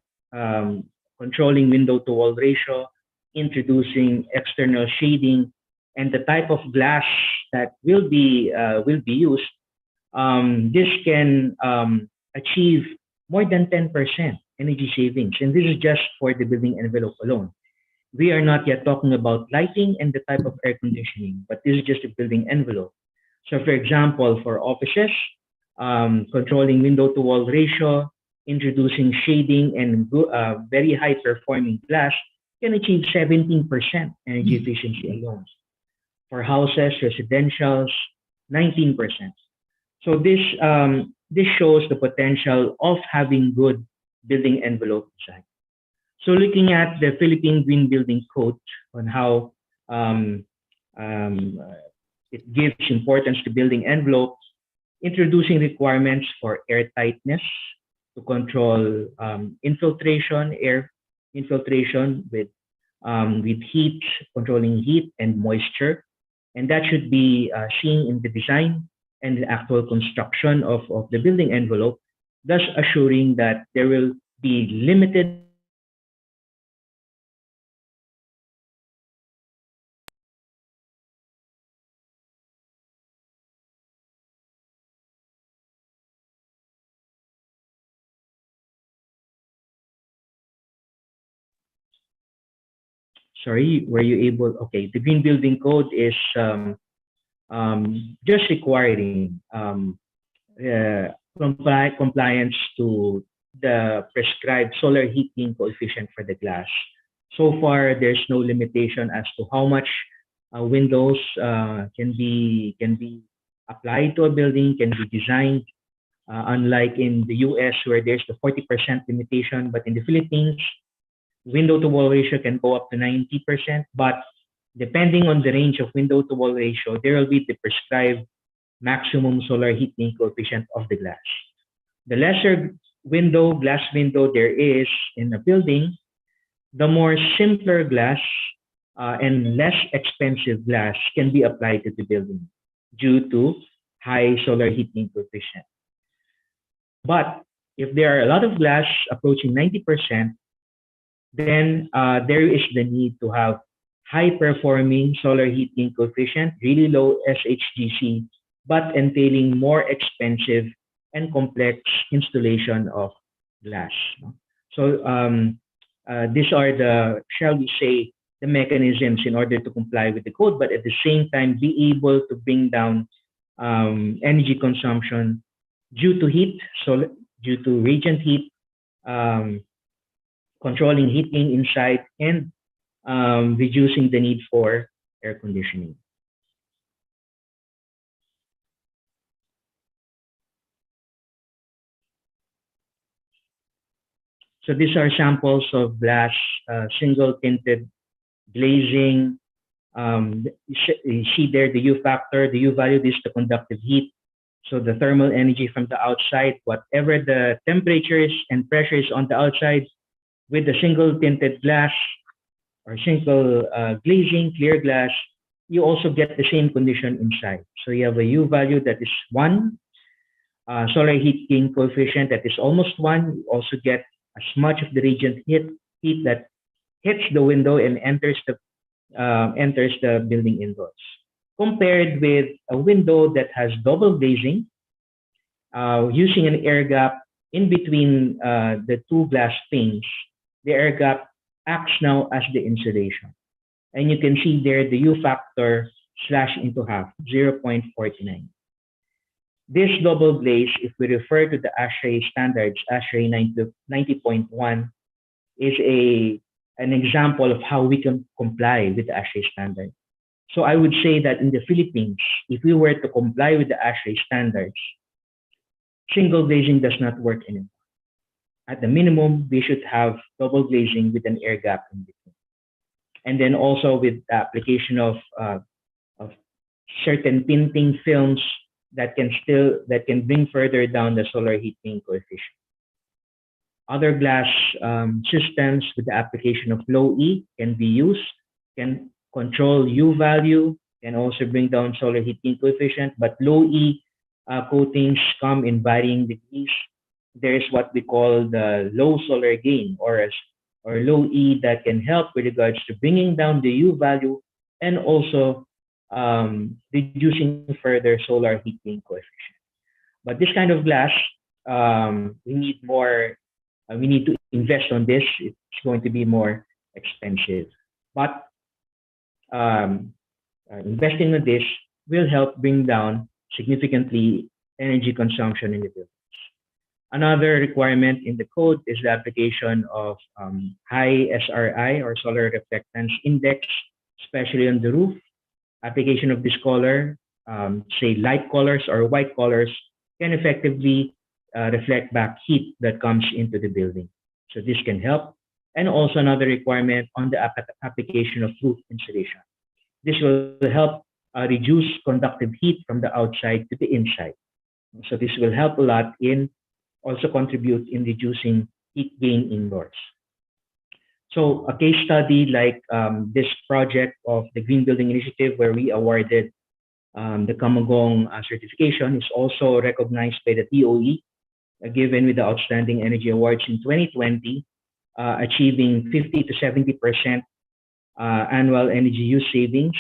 controlling window to wall ratio, introducing external shading, and the type of glass that will be used, this can achieve more than 10% energy savings. And this is just for the building envelope alone. We are not yet talking about lighting and the type of air conditioning, but this is just a building envelope. So for example, for offices, controlling window to wall ratio, introducing shading and very high performing glass can achieve 17% energy efficiency alone. For houses, residentials, 19%. So this shows the potential of having good building envelope design. So looking at the Philippine Green Building Code on how it gives importance to building envelopes, introducing requirements for air tightness to control infiltration, air infiltration with heat, controlling heat and moisture. And that should be seen in the design and the actual construction of the building envelope, thus assuring that there will be limited sorry, were you able, okay, the Green Building Code is just requiring compliance to the prescribed solar heating coefficient for the glass. So far, there's no limitation as to how much windows can be applied to a building, can be designed. Unlike in the US where there's the 40% limitation, but in the Philippines, window to wall ratio can go up to 90%, but depending on the range of window to wall ratio, there will be the prescribed maximum solar heating coefficient of the glass. The lesser glass window there is in a building, the more simpler glass and less expensive glass can be applied to the building due to high solar heating coefficient. But if there are a lot of glass approaching 90%, then there is the need to have high-performing solar heating coefficient, really low SHGC, but entailing more expensive and complex installation of glass. So these are the, shall we say, the mechanisms in order to comply with the code, but at the same time be able to bring down energy consumption due to heat, so due to radiant heat, controlling heating inside, and reducing the need for air conditioning. So these are samples of glass, single tinted glazing. You see there the U factor, the U value, this is the conductive heat. So the thermal energy from the outside, whatever the temperatures and pressures on the outside, with the single tinted glass or single glazing, clear glass, you also get the same condition inside. So you have a U value that is 1, solar heating coefficient that is almost 1. You also get as much of the radiant heat that hits the window and enters the building indoors. Compared with a window that has double glazing, using an air gap in between the two glass panes, the air gap acts now as the insulation. And you can see there the U factor slashed into half, 0.49. This double glaze, if we refer to the ASHRAE standards, ASHRAE 90.1, is an example of how we can comply with the ASHRAE standard. So I would say that in the Philippines, if we were to comply with the ASHRAE standards, single glazing does not work anymore. At the minimum, we should have double glazing with an air gap in between. And then also with the application of certain tinting films that can bring further down the solar heating coefficient. Other glass systems with the application of low E can be used, can control U value, can also bring down solar heating coefficient, but low E coatings come in varying degrees. There is what we call the low solar gain or low E that can help with regards to bringing down the U value and also reducing further solar heating coefficient. But this kind of glass, we need more. We need to invest on this. It's going to be more expensive, but investing on this will help bring down significantly energy consumption in the buildings. Another requirement in the code is the application of high SRI or solar reflectance index, especially on the roof. Application of this color, say light colors or white colors, can effectively reflect back heat that comes into the building. So this can help. And also another requirement on the application of roof insulation. This will help reduce conductive heat from the outside to the inside. So this will help a lot in also contribute in reducing heat gain indoors. So a case study like this project of the Green Building Initiative, where we awarded the Kamagong certification, is also recognized by the TOE, given with the Outstanding Energy Awards in 2020, achieving 50 to 70% annual energy use savings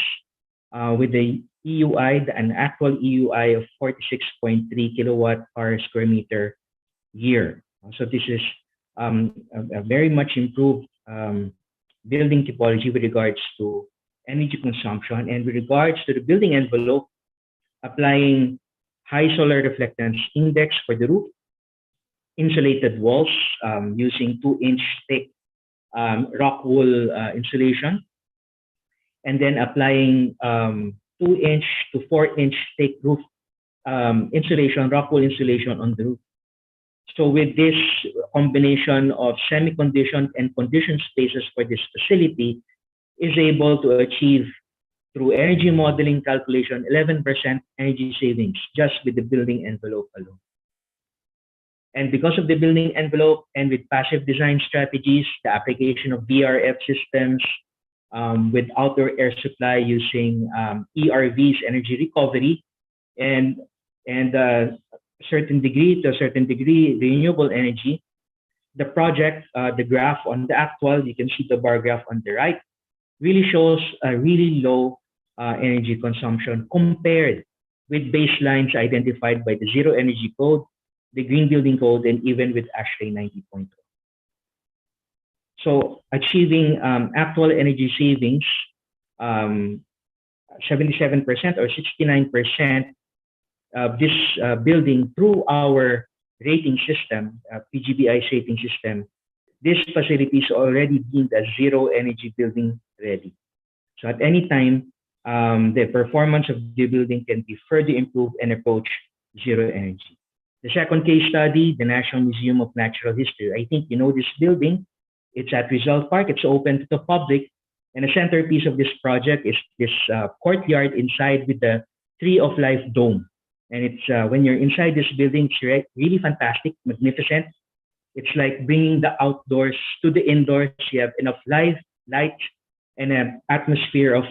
with the EUI, an actual EUI of 46.3 kilowatt per square meter year. So this is a very much improved building typology with regards to energy consumption, and with regards to the building envelope, applying high solar reflectance index for the roof, insulated walls using 2-inch thick rock wool insulation, and then applying 2-inch to 4-inch thick roof insulation, rock wool insulation on the roof. So with this combination of semi-conditioned and conditioned spaces for this facility, is able to achieve, through energy modeling calculation, 11% energy savings just with the building envelope alone. And because of the building envelope and with passive design strategies, the application of VRF systems with outdoor air supply using ERVs, energy recovery, and to a certain degree, renewable energy, the project, the graph on the actual, you can see the bar graph on the right, really shows a really low energy consumption compared with baselines identified by the Zero Energy Code, the Green Building Code, and even with ASHRAE 90.0. So achieving actual energy savings, 77% or 69% of this building through our rating system, PGBI's rating system. This facility is already deemed as zero energy building ready. So at any time, the performance of the building can be further improved and approach zero energy. The second case study, the National Museum of Natural History. I think you know this building. It's at Rizal Park. It's open to the public. And the centerpiece of this project is this courtyard inside with the Tree of Life dome. And it's when you're inside this building, it's really fantastic, magnificent. It's like bringing the outdoors to the indoors. You have enough light, and an atmosphere of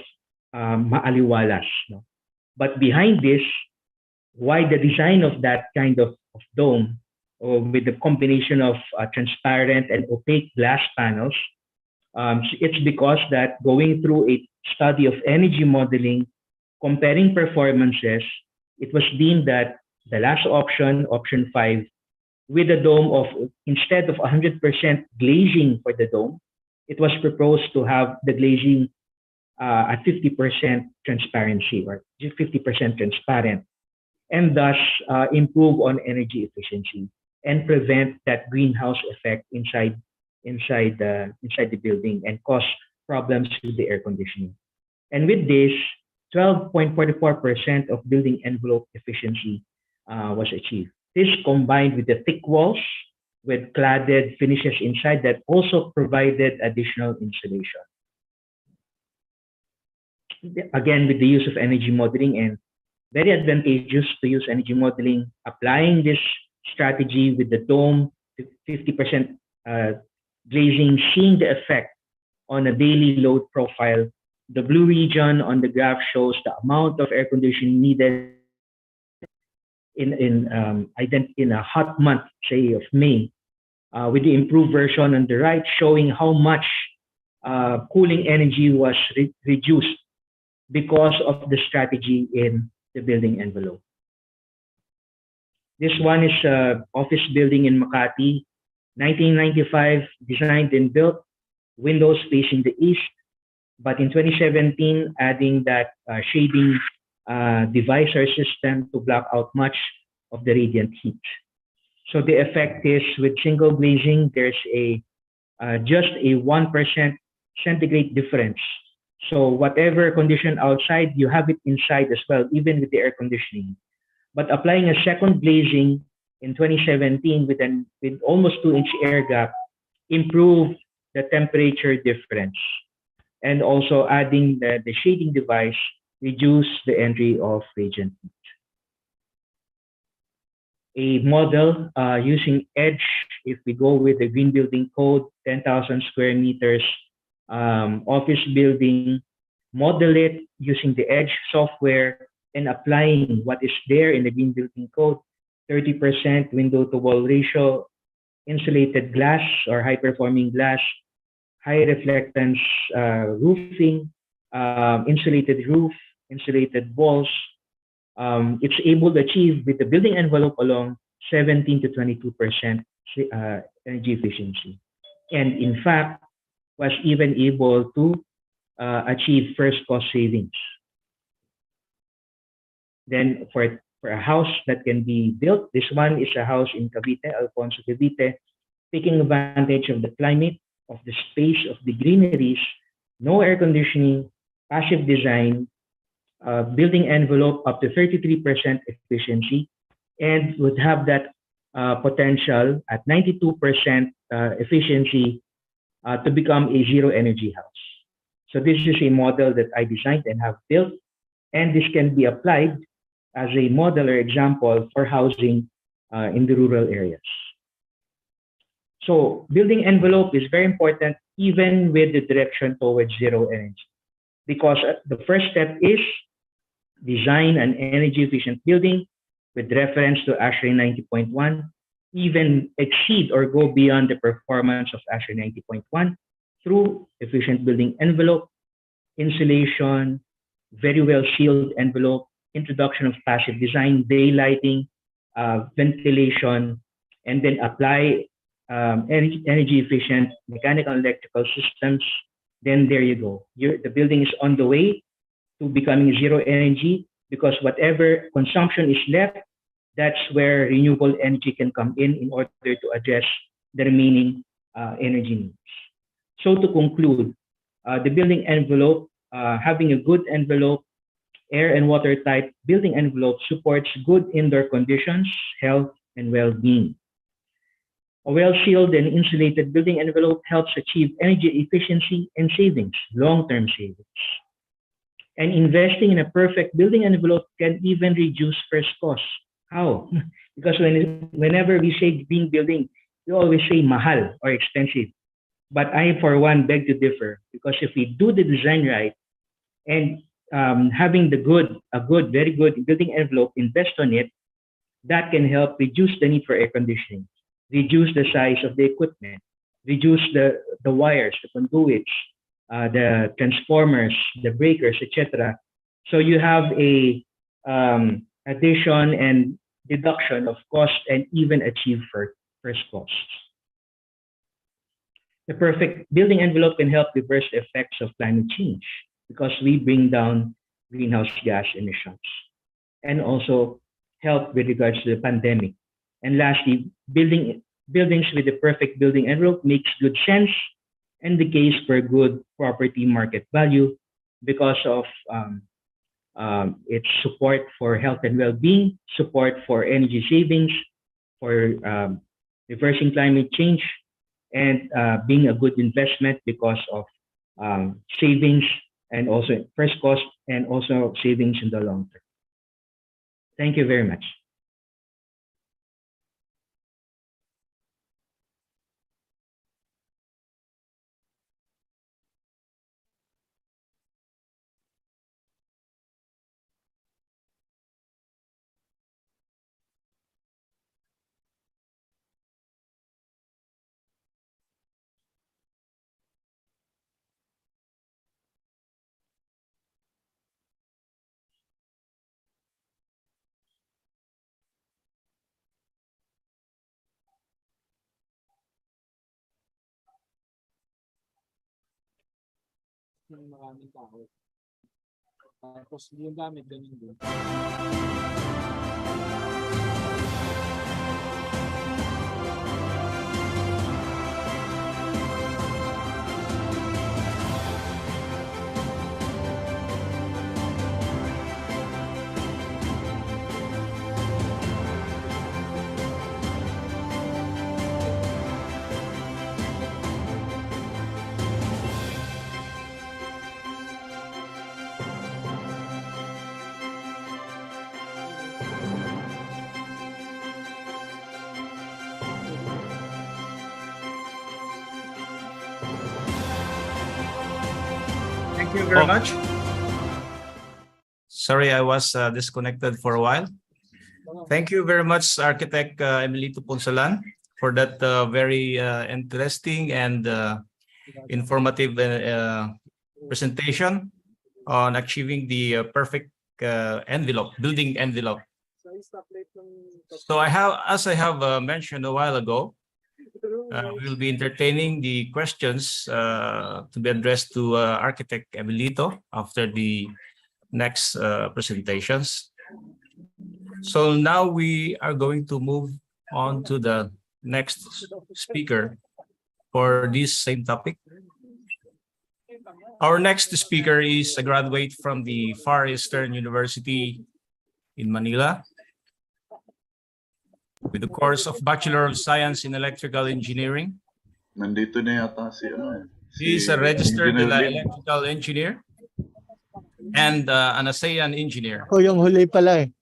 maaliwalas. No? But behind this, why the design of that kind of dome, or with the combination of transparent and opaque glass panels, it's because that going through a study of energy modeling, comparing performances, it was deemed that the last option, option 5, with a dome of, instead of 100% glazing for the dome, it was proposed to have the glazing at 50% transparency, or 50% transparent, and thus improve on energy efficiency and prevent that greenhouse effect inside the building and cause problems with the air conditioning. And with this, 12.44% of building envelope efficiency was achieved. This combined with the thick walls with cladded finishes inside that also provided additional insulation. Again, with the use of energy modeling, and very advantageous to use energy modeling, applying this strategy with the dome, 50% glazing, seeing the effect on a daily load profile. The blue region on the graph shows the amount of air conditioning needed in a hot month, say of May, with the improved version on the right showing how much cooling energy was reduced because of the strategy in the building envelope. This one is an office building in Makati, 1995, designed and built, windows facing the east, but in 2017, adding that shading divisor system to block out much of the radiant heat. So the effect is, with single glazing, there's just a 1% centigrade difference. So whatever condition outside, you have it inside as well, even with the air conditioning. But applying a second glazing in 2017 with almost 2-inch air gap, improved the temperature difference. And also adding the shading device, reduce the entry of radiant heat. a model using EDGE. If we go with the green building code, 10,000 square meters office building, model it using the EDGE software and applying what is there in the green building code, 30% window to wall ratio, insulated glass or high performing glass, high reflectance roofing, insulated roof, insulated walls. It's able to achieve with the building envelope alone 17 to 22% energy efficiency. And in fact, was even able to achieve first cost savings. Then for a house that can be built, this one is a house in Cavite, Alfonso Cavite, taking advantage of the climate, of the space, of the greeneries, no air conditioning, passive design, building envelope up to 33% efficiency, and would have that potential at 92% efficiency to become a zero energy house. So this is a model that I designed and have built, and this can be applied as a model or example for housing in the rural areas. So building envelope is very important even with the direction towards zero energy, because the first step is design an energy efficient building with reference to ASHRAE 90.1, even exceed or go beyond the performance of ASHRAE 90.1 through efficient building envelope, insulation, very well sealed envelope, introduction of passive design, daylighting, ventilation, and then apply energy efficient mechanical and electrical systems. Then there you go. The building is on the way to becoming zero energy, because whatever consumption is left, that's where renewable energy can come in order to address the remaining energy needs. So to conclude, the building envelope, having a good envelope, air and water tight building envelope supports good indoor conditions, health, and well-being. A well-sealed and insulated building envelope helps achieve energy efficiency and savings, long-term savings. And investing in a perfect building envelope can even reduce first costs. How? Because whenever we say green building, we always say mahal or expensive. But I, for one, beg to differ, because if we do the design right and having a very good building envelope, invest on it, that can help reduce the need for air conditioning, reduce the size of the equipment, reduce the wires, the conduits, the transformers, the breakers, etc. So you have a addition and deduction of cost and even achieve first costs. The perfect building envelope can help reverse the effects of climate change because we bring down greenhouse gas emissions, and also help with regards to the pandemic. And lastly, buildings with the perfect building envelope makes good sense, and the case for good property market value because of its support for health and well-being, support for energy savings, for reversing climate change, and being a good investment because of savings and also first cost and also savings in the long term. Thank you very much. Maraming tao. Tapos yung gamit ganun din. Thank you very much. Sorry, I was disconnected for a while. Thank you very much, Architect Emilito Ponsalan, for that very interesting and informative presentation on achieving the perfect building envelope. So as I have mentioned a while ago, we will be entertaining the questions to be addressed to Architect Emilito after the next presentations. So now we are going to move on to the next speaker for this same topic. Our next speaker is a graduate from the Far Eastern University in Manila with the course of Bachelor of Science in Electrical Engineering. Nandito na yata si He is a registered Engineer Lin. electrical engineer and an ASEAN engineer. Ako yung huli pala eh.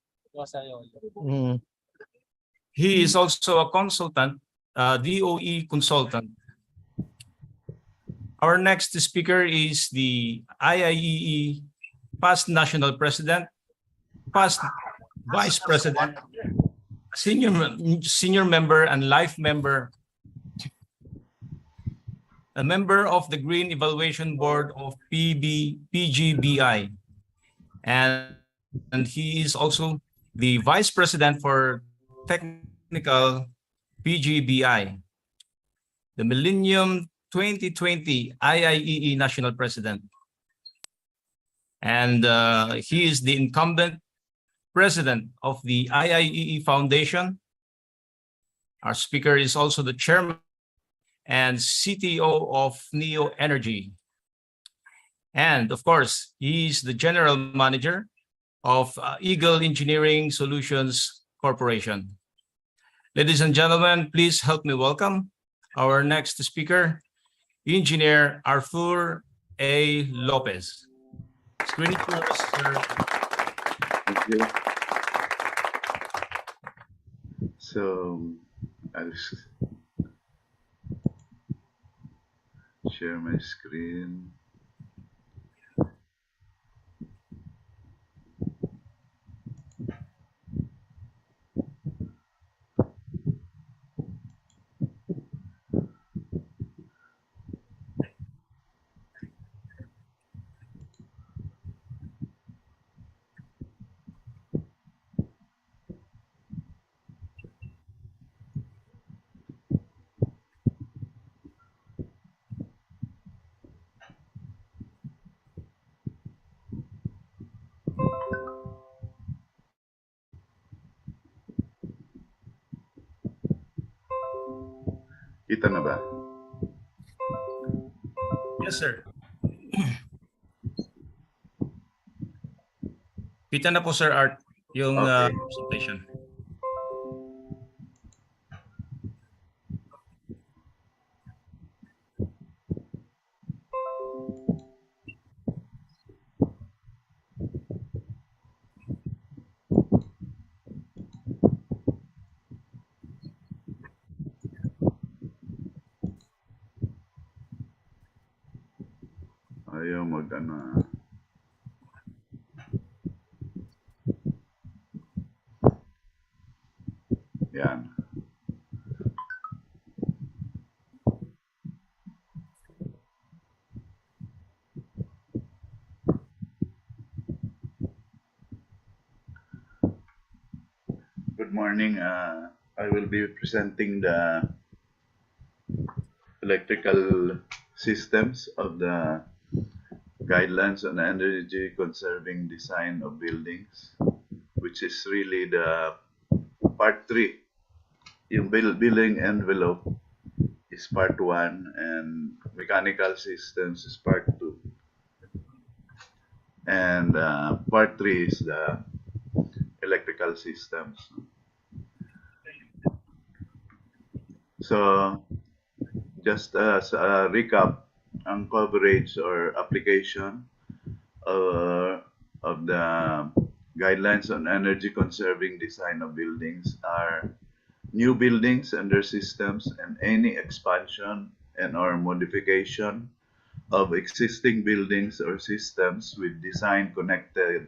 He is also a consultant, DOE consultant. Our next speaker is the IIEE past national president, past vice president, senior member and life member, a member of the Green Evaluation Board of PGBI, and he is also the vice president for technical PGBI, the Millennium 2020 IIEE national president, and he is the incumbent president of the IIEE Foundation. Our speaker is also the chairman and CTO of Neo Energy. And of course, he is the general manager of Eagle Engineering Solutions Corporation. Ladies and gentlemen, please help me welcome our next speaker, Engineer Arthur A. Lopez. Screen it yours, sir. Thank you. So I'll share my screen. Kita na ba? Yes, sir. Kita na po, Sir Art, yung presentation. Ayaw mag-ano. Yan. Good morning. I will be presenting the electrical systems of the guidelines on energy conserving design of buildings, which is really the part 3. Yung building envelope is part 1 and mechanical systems is part 2. And part 3 is the electrical systems. So just as a recap, ang coverage or application of the guidelines on energy conserving design of buildings are new buildings and their systems and any expansion and or modification of existing buildings or systems with design connected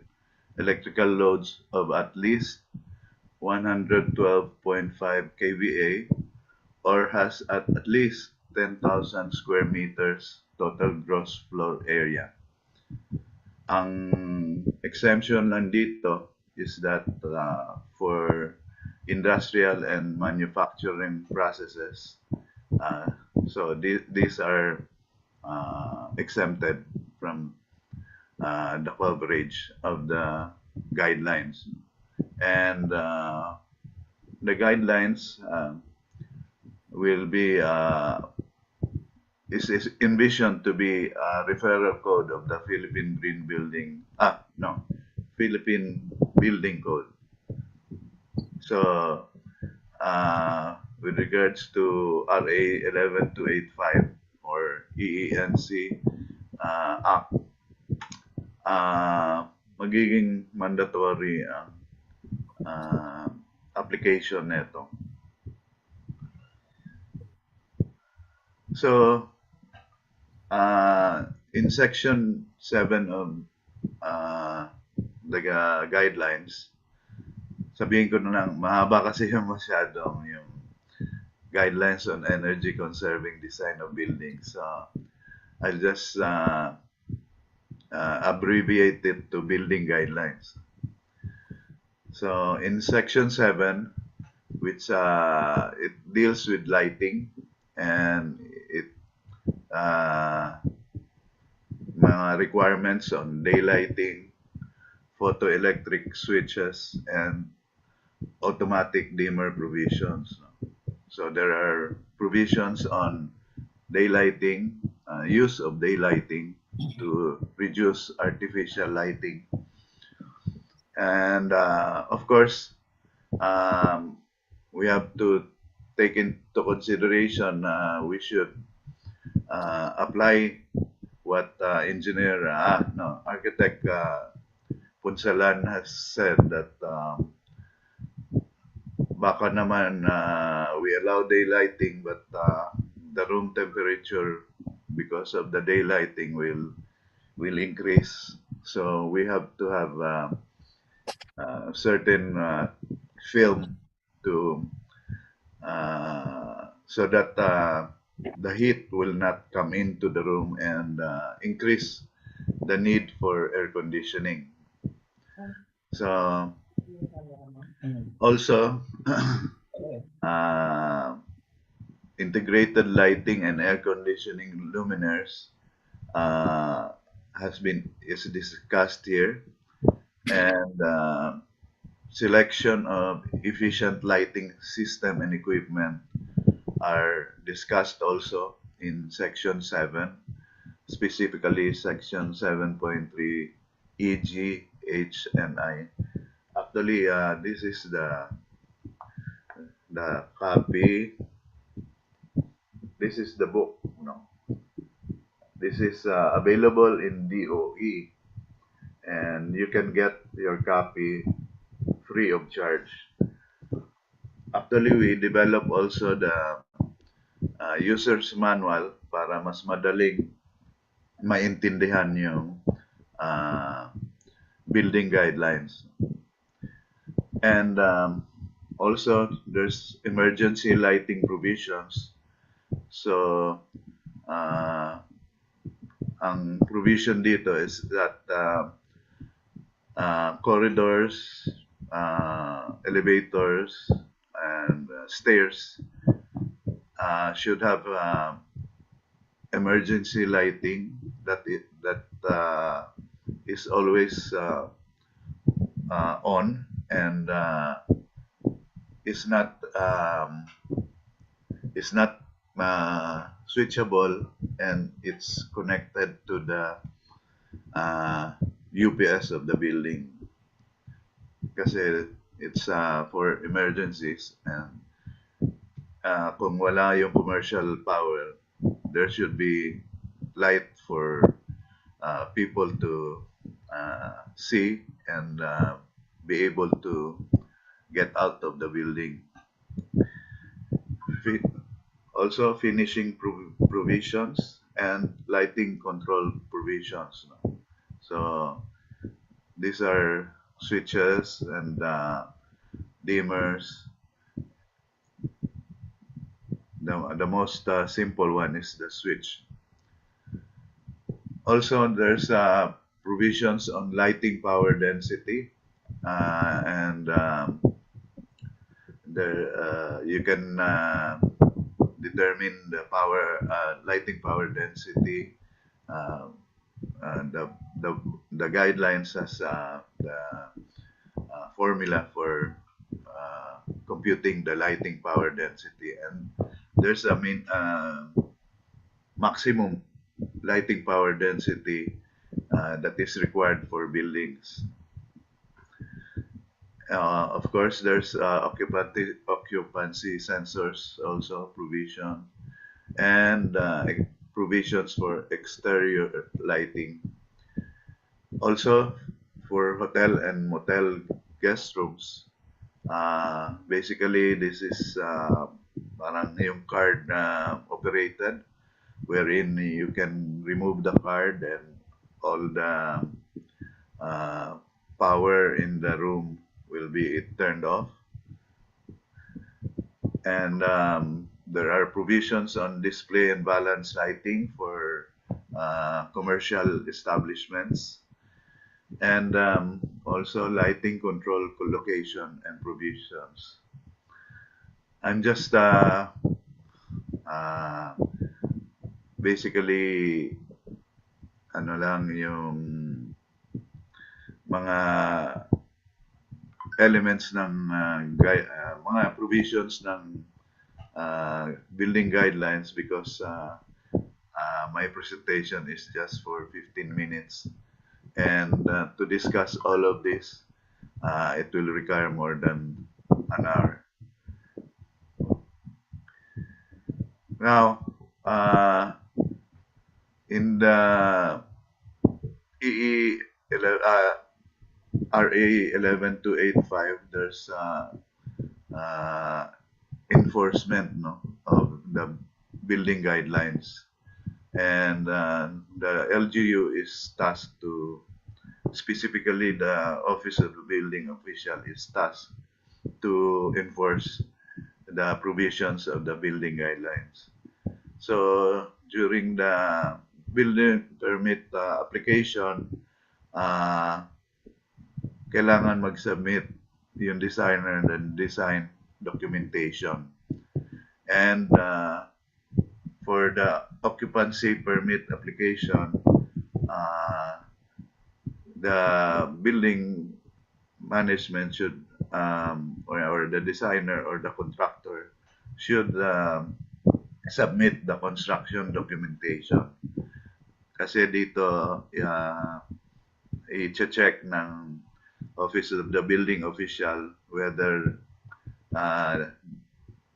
electrical loads of at least 112.5 kVA or has at least 10,000 square meters total gross floor area. Ang exemption lang dito is that for industrial and manufacturing processes, so these are exempted from the coverage of the guidelines. And the guidelines will be is envisioned to be a referral code of the Philippine Philippine Building Code. So with regards to RA 11285 or EENC Act, magiging mandatory ang application nito. So in section 7 of the guidelines, sabihin ko na lang, mahaba kasi yung masyadong yung guidelines on energy conserving design of buildings. So I'll just abbreviate it to building guidelines. So in section 7, which it deals with lighting and it mga requirements on daylighting, photoelectric switches, and automatic dimmer provisions. So there are provisions on daylighting, use of daylighting to reduce artificial lighting. And of course, we have to take into consideration we should apply what architect Punsalan has said that baka naman we allow daylighting, but the room temperature because of the daylighting will increase. So we have to have certain film to so that the heat will not come into the room and increase the need for air conditioning. So also integrated lighting and air conditioning luminaires is discussed here, and selection of efficient lighting system and equipment are discussed also in section 7, specifically section 7.3 EG, H, and I. Actually, this is the copy. This is the book. No, this is available in DOE, and you can get your copy free of charge. Actually, we develop also the user's manual para mas madaling maintindihan yung building guidelines. And also, there's emergency lighting provisions. So, ang provision dito is that corridors, elevators, and stairs should have emergency lighting that is always on and is not switchable, and it's connected to the UPS of the building. Kasi it's for emergencies, and kung wala yung commercial power, there should be light for people to see and be able to get out of the building. Also, finishing provisions and lighting control provisions. No? So these are switches and dimmers. The most simple one is the switch. Also, there's provisions on lighting power density, and there you can determine the lighting power density. The guidelines has the formula for computing the lighting power density, and there's a maximum lighting power density that is required for buildings. Of course, there's occupancy sensors also provision, and provisions for exterior lighting. Also, for hotel and motel guest rooms, basically this is parang yung card operated, wherein you can remove the card and all the power in the room will be turned off. And there are provisions on display and balance lighting for commercial establishments, and also lighting control location and provisions. I'm just basically ano lang yung mga elements ng mga provisions ng building guidelines, because my presentation is just for 15 minutes, and to discuss all of this it will require more than an hour. Now, in the RA 11285, there's enforcement of the building guidelines, and the LGU is tasked to, specifically the Office of the Building Official is tasked to enforce the provisions of the building guidelines. So during the building permit application, kailangan mag-submit yung designer and design documentation. And for the occupancy permit application, the building management should, or the designer or the contractor should submit the construction documentation. Kasi dito, i-check ng Office of the Building Official whether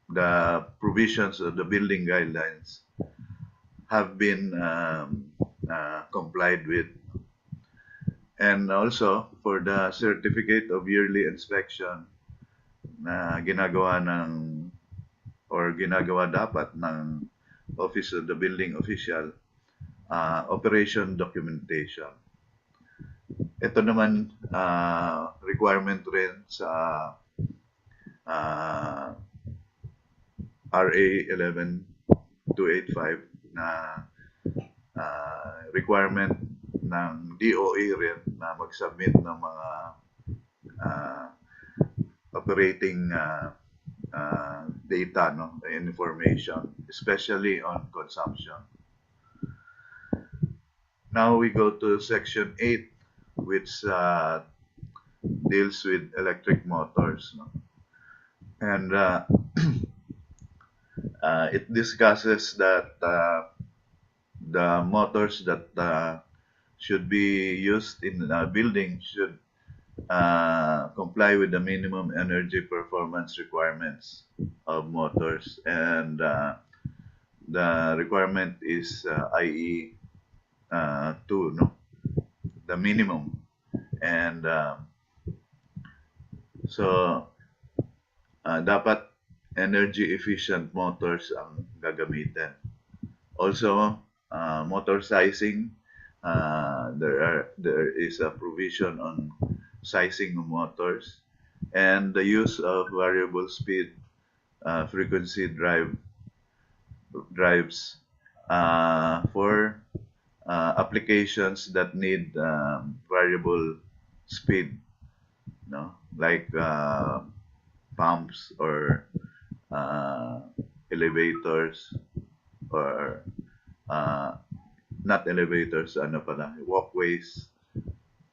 the provisions of the building guidelines have been complied with. And also, for the certificate of yearly inspection na ginagawa dapat ng Office of the Building Official, operation documentation. Ito naman requirement rin sa RA 11285 na requirement ng DOE rin na mag-submit ng mga operating data, information, especially on consumption. Now we go to section 8, which deals with electric motors. And it discusses that the motors that should be used in a building should comply with the minimum energy performance requirements of motors, and the requirement is IE 2, the minimum, and so dapat energy efficient motors ang gagamitin. Also, motor sizing. There is a provision on sizing of motors and the use of variable speed frequency drives for applications that need variable speed, like pumps or elevators or not elevators, walkways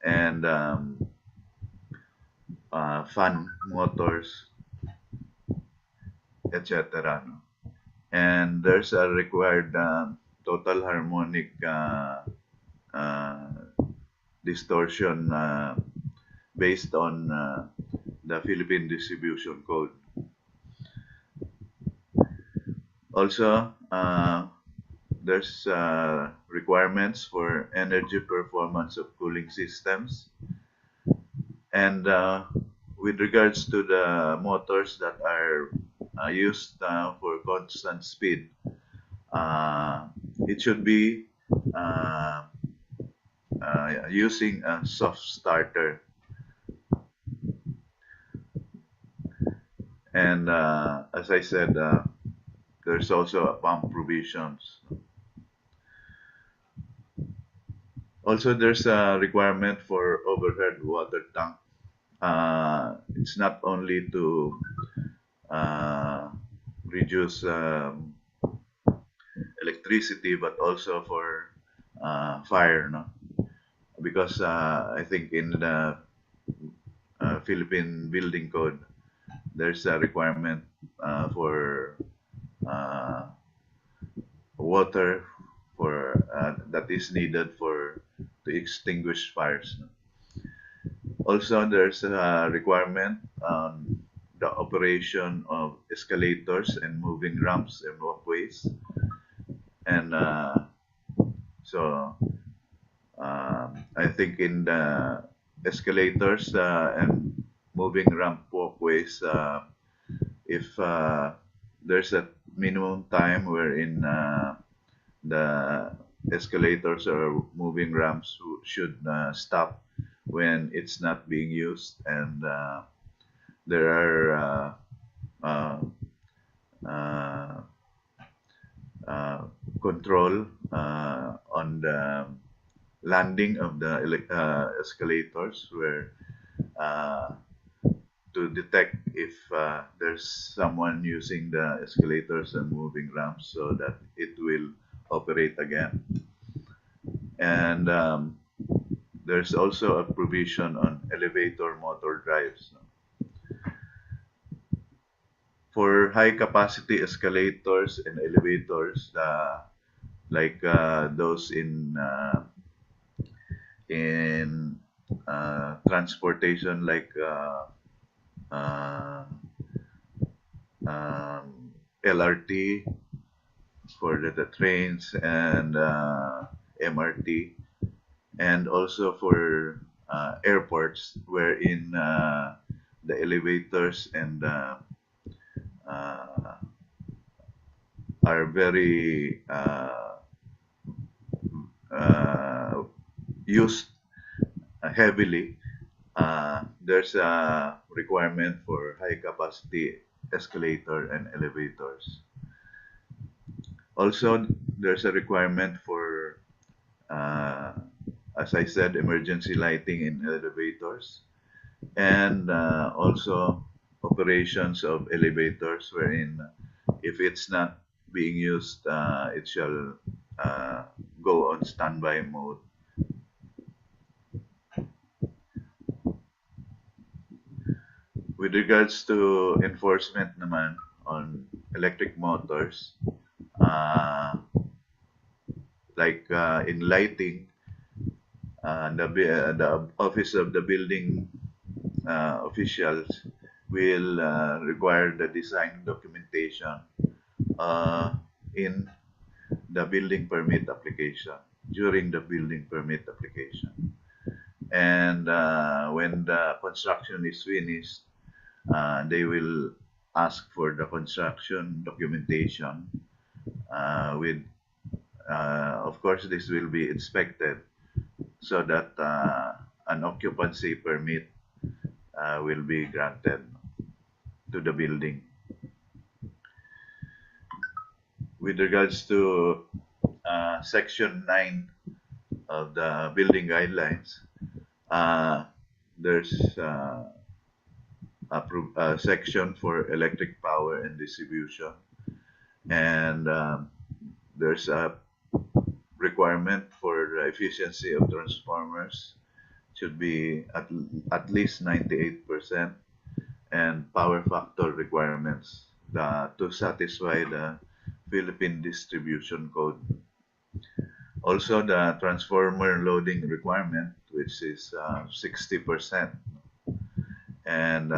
and fan motors, etc. And there's a required total harmonic distortion based on the Philippine Distribution Code. Also, there's requirements for energy performance of cooling systems. And with regards to the motors that are used for constant speed, it should be using a soft starter. And as I said, there's also a pump provisions. Also, there's a requirement for overhead water tank. It's not only to reduce electricity, but also for fire, because I think in the Philippine Building Code, there's a requirement for water for that is needed to extinguish fires. Also, there's a requirement on the operation of escalators and moving ramps and walkways. And I think in the escalators and moving ramp walkways, if there's a minimum time wherein the escalators or moving ramps should stop when it's not being used, and there are control on the landing of the escalators, where to detect if there's someone using the escalators and moving ramps so that it will operate again. And there's also a provision on elevator motor drives. For high capacity escalators and elevators, like those in transportation, like LRT for the trains and MRT, and also for airports, wherein the elevators and are very used heavily. There's a requirement for high capacity escalator and elevators. Also, there's a requirement for, as I said, emergency lighting in elevators, and also operations of elevators, wherein if it's not being used, it shall go on standby mode. With regards to enforcement naman on electric motors, like in lighting, the office of the building officials will require the design documentation in the building permit application, during the building permit application. And when the construction is finished, they will ask for the construction documentation with Of course, this will be inspected so that an occupancy permit will be granted to the building. With regards to Section 9 of the building guidelines, there's a section for electric power and distribution, and there's a requirement for the efficiency of transformers should be at least 98%, and power factor requirements to satisfy the Philippine Distribution Code. Also, the transformer loading requirement, which is 60%, and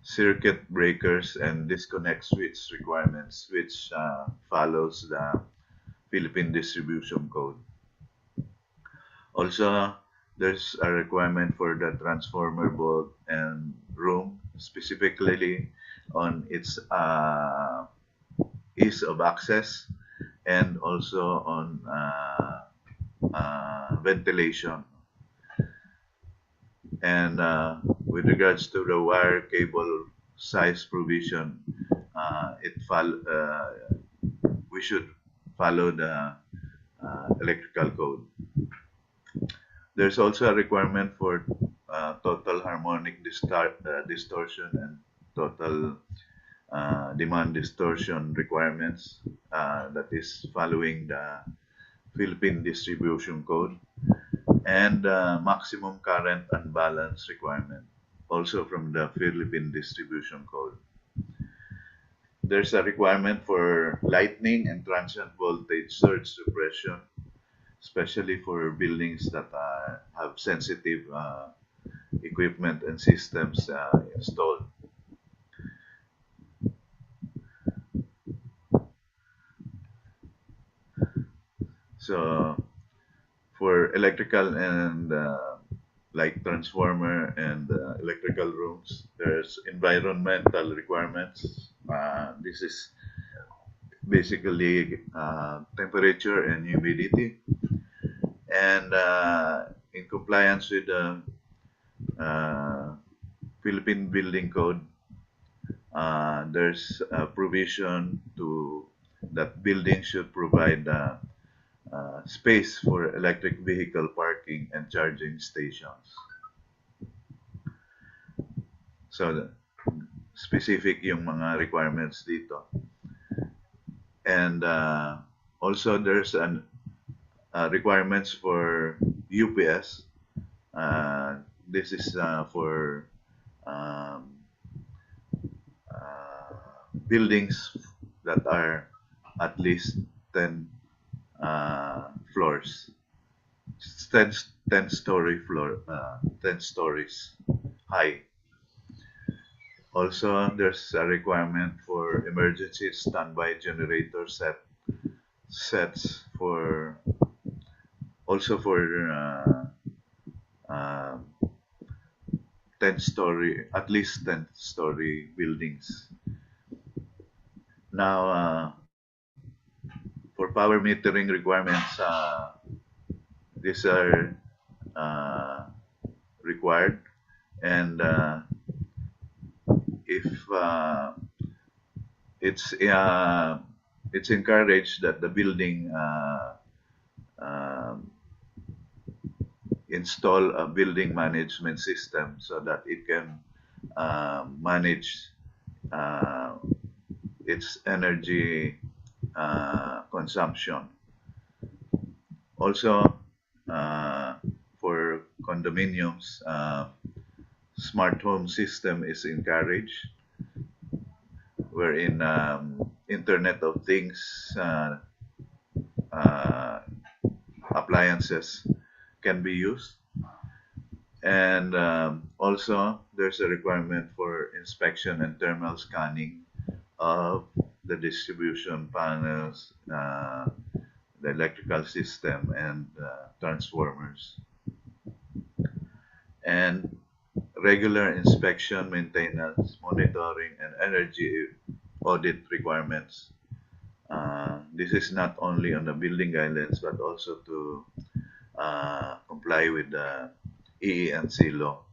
circuit breakers and disconnect switch requirements, which follows the Philippine Distribution Code. Also, there's a requirement for the transformer board and room, specifically on its ease of access and also on ventilation. And with regards to the wire cable size provision, we should follow the electrical code. There's also a requirement for total harmonic distortion and total demand distortion requirements, that is following the Philippine Distribution Code, and maximum current unbalance requirement, also from the Philippine Distribution Code. There's a requirement for lightning and transient voltage surge suppression, especially for buildings that have sensitive equipment and systems installed. So for electrical and like transformer and electrical rooms, there's environmental requirements. This is basically temperature and humidity. And in compliance with the Philippine Building Code, there's a provision that buildings should provide space for electric vehicle parking and charging stations. So specific yung mga requirements dito. And also there's requirements for UPS. This is for buildings that are at least 10 floors, 10-story floor, 10 stories high. Also, there's a requirement for emergency standby generator sets for also for 10-story, at least 10-story buildings. Now, for power metering requirements, these are required, and if it's encouraged that the building install a building management system so that it can manage its energy consumption. Also, for condominiums, smart home system is encouraged, wherein Internet of Things appliances can be used. And also, there's a requirement for inspection and thermal scanning of the distribution panels, the electrical system, and transformers. And regular inspection, maintenance, monitoring, and energy audit requirements this is not only on the building guidelines but also to comply with the EECC law.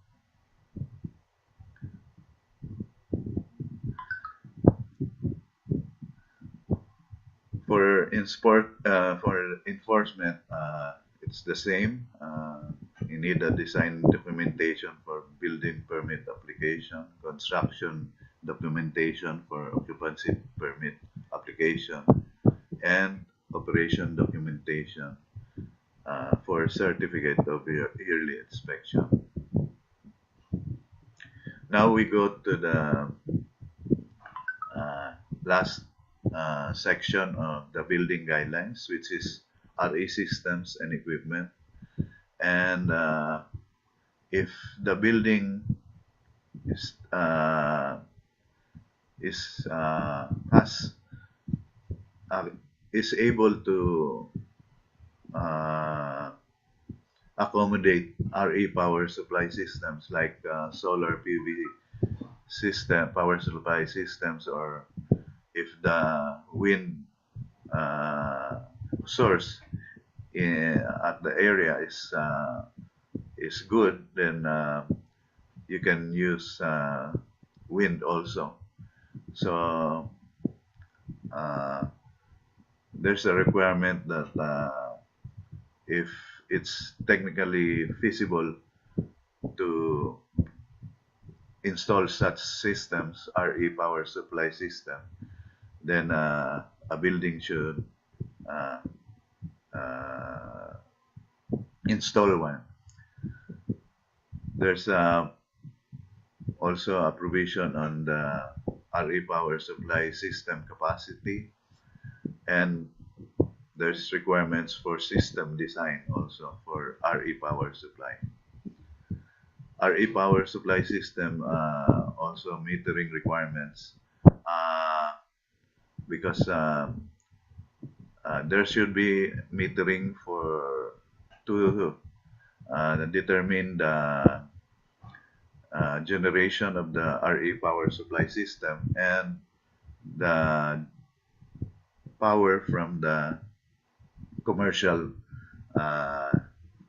For enforcement, it's the same. You need a design documentation for building permit application, construction documentation for occupancy permit application, and operation documentation for certificate of yearly inspection. Now we go to the last section of the building guidelines, which is RE systems and equipment. And if the building is able to accommodate RE power supply systems like solar PV system, power supply systems, or if the wind source at the area is good, then you can use wind also. So there's a requirement that if it's technically feasible to install such systems, RE power supply system, then a building should install one. There's also a provision on the RE power supply system capacity, and there's requirements for system design also for RE power supply. RE power supply system also metering requirements because there should be metering to determine the generation of the RE power supply system and the power from the commercial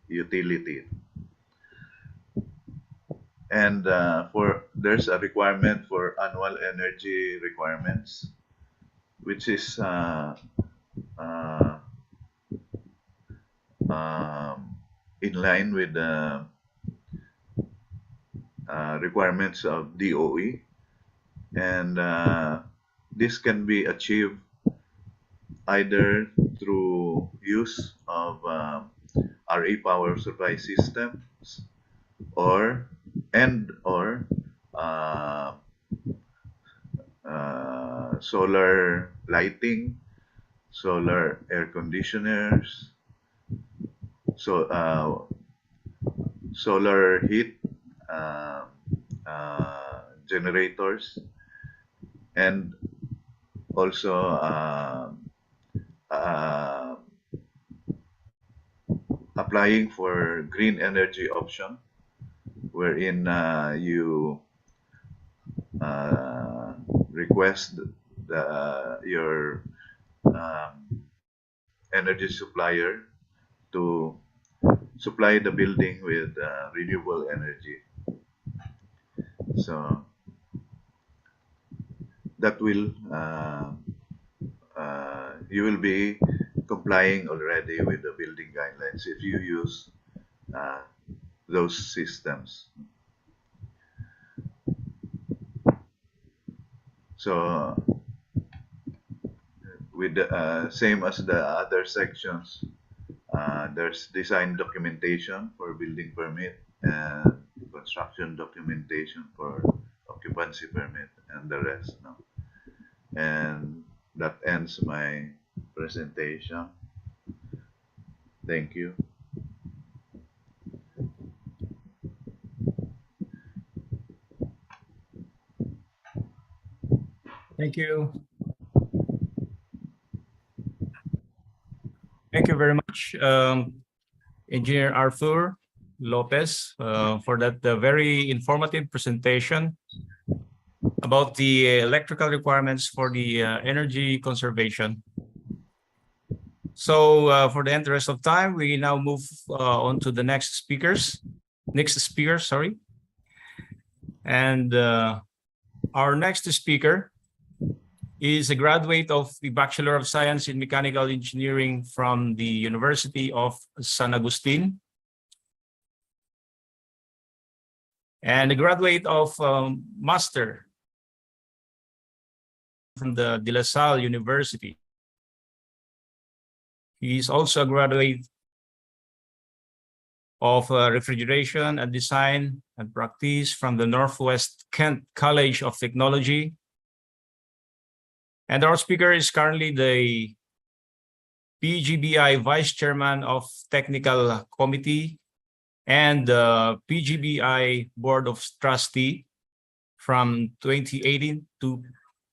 utility. And there's a requirement for annual energy requirements, which is in line with the requirements of DOE, and this can be achieved either through use of RE power supply systems or solar lighting, solar air conditioners, solar heat generators, and also applying for green energy option, wherein you request your energy supplier to supply the building with renewable energy. So that will you will be complying already with the building guidelines if you use those systems. So with the same as the other sections, there's design documentation for building permit and construction documentation for occupancy permit and the rest. No? And that ends my presentation. Thank you. Thank you. Thank you very much, Engineer Arthur Lopez, for that very informative presentation about the electrical requirements for the energy conservation. So for the interest of time, we now move on to the next speaker, sorry. And our next speaker is a graduate of the Bachelor of Science in Mechanical Engineering from the University of San Agustin, and a graduate of Master from the De La Salle University. He is also a graduate of Refrigeration and Design and Practice from the Northwest Kent College of Technology. And our speaker is currently the PGBI Vice Chairman of Technical Committee and the PGBI Board of Trustee from 2018 to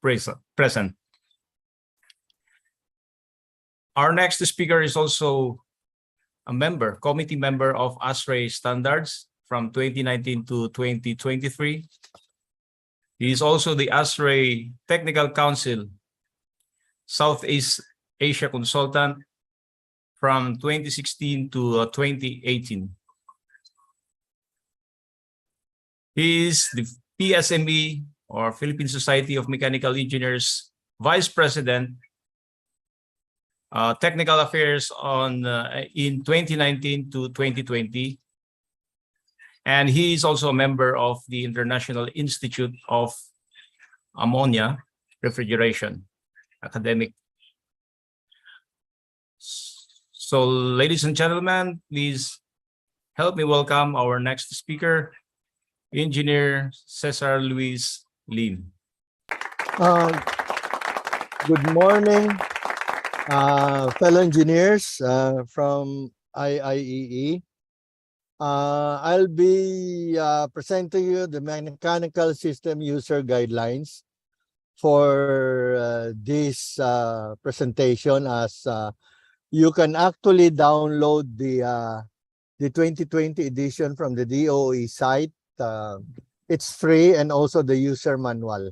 present. Our next speaker is also a committee member of ASRAE Standards from 2019 to 2023. He is also the ASRAE Technical Council Southeast Asia Consultant from 2016 to 2018. He is the PSME, or Philippine Society of Mechanical Engineers, Vice President, Technical Affairs in 2019 to 2020. And he is also a member of the International Institute of Ammonia Refrigeration Academic. So, ladies and gentlemen, please help me welcome our next speaker, Engineer Cesar Luis Lim. Good morning, fellow engineers from IIEE. I'll be presenting you the mechanical system user guidelines for this presentation, as you can actually download the 2020 edition from the DOE site. It's free, and also the user manual.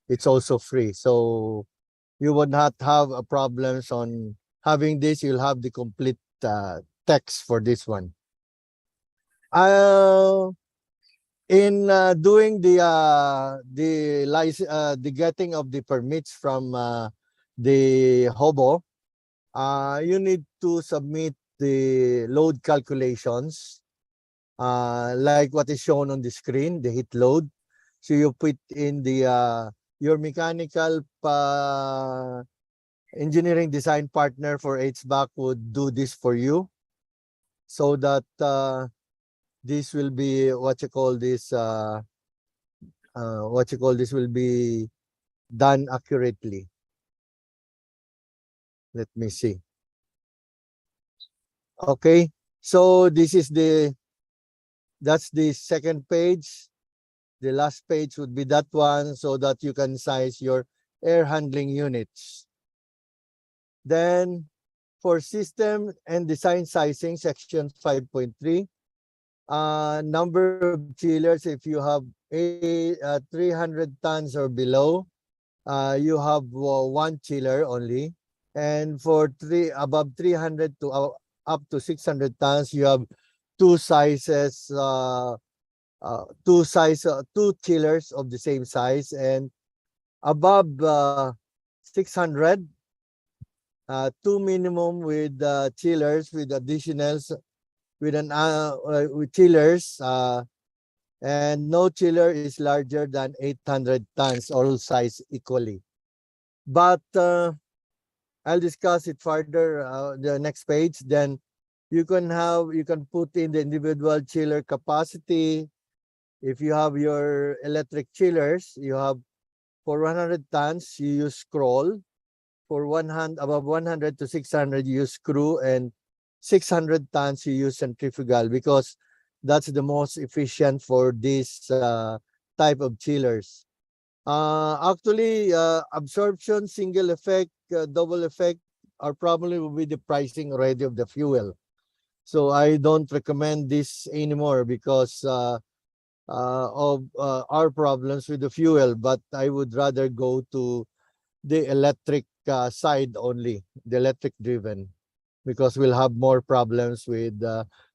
It's also free. So you would not have problems on having this. You'll have the complete text for this one. In doing the getting of the permits from the HOBO, you need to submit the load calculations, like what is shown on the screen, the heat load. So you put in the your mechanical engineering design partner for HVAC would do this for you, so that this will be will be done accurately. Let me see. Okay, so this is that's the second page. The last page would be that one, so that you can size your air handling units. Then for system and design sizing, section 5.3, number of chillers, if you have 300 tons or below, you have one chiller only. And for above 300 to up to 600 tons, you have two sizes, two chillers of the same size. And above 600, two minimum with chillers, with additionals, with chillers, and no chiller is larger than 800 tons, all size equally. But I'll discuss it further the next page. Then you can put in the individual chiller capacity. If you have your electric chillers, you have for 100 tons, you use scroll. For above 100 to 600, you use screw, and 600 tons, you use centrifugal, because that's the most efficient for this type of chillers. Actually, absorption, single effect, double effect are probably will be the pricing already of the fuel. So I don't recommend this anymore because of our problems with the fuel, but I would rather go to the electric side only, the electric driven. because we'll have more problems with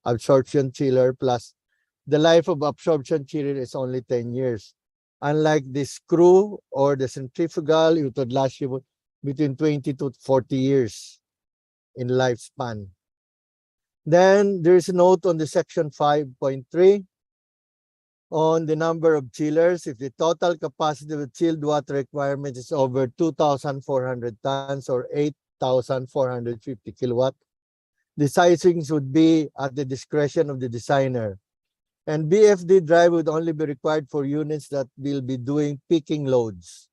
absorption chiller, plus the life of absorption chiller is only 10 years. Unlike the screw or the centrifugal, it would last you between 20 to 40 years in lifespan. Then there is a note on the section 5.3 on the number of chillers. If the total capacity of chilled water requirement is over 2,400 tons or 8,450 kilowatt, the sizings would be at the discretion of the designer. And BFD drive would only be required for units that will be doing peaking loads.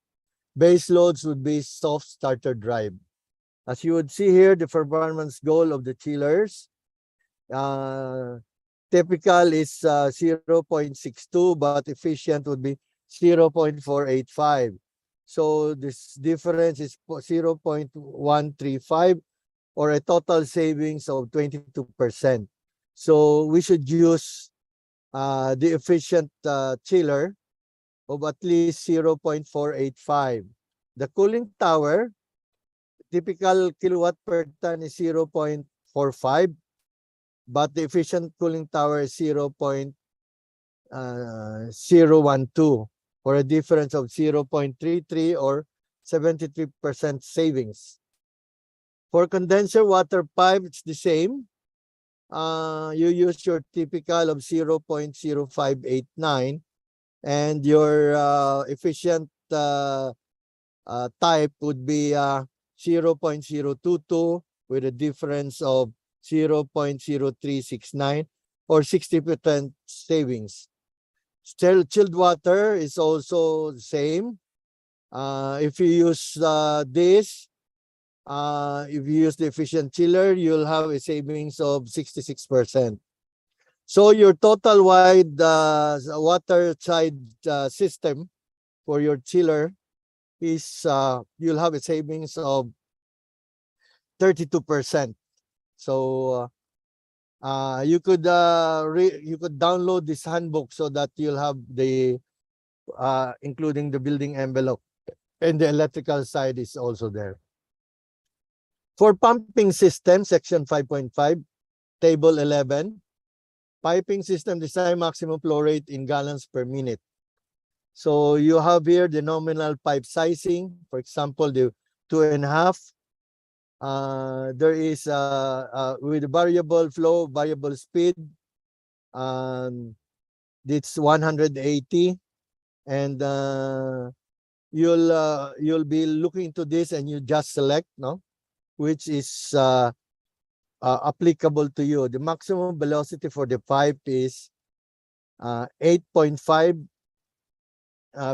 Base loads would be soft starter drive. As you would see here, the performance goal of the chillers, typical is 0.62, but efficient would be 0.485. So this difference is 0.135 or a total savings of 22%. So we should use the efficient chiller of at least 0.485. The cooling tower, typical kilowatt per ton is 0.45, but the efficient cooling tower is 0.012 for a difference of 0.33 or 73% savings. For condenser water pipe, it's the same. You use your typical of 0.0589 and your efficient type would be 0.022 with a difference of 0.0369 or 60% savings. Chilled water is also the same. If you use this, if you use the efficient chiller, you'll have a savings of 66%. So your total wide water side system for your chiller is you'll have a savings of 32%. So you could download this handbook so that you'll have the including the building envelope, and the electrical side is also there. For pumping system, section 5.5, table 11, piping system design maximum flow rate in gallons per minute. So you have here the nominal pipe sizing, for example, the 2.5. There is with variable flow, variable speed, it's 180, and you'll be looking into this and you just select, no, which is applicable to you. The maximum velocity for the pipe is 8.5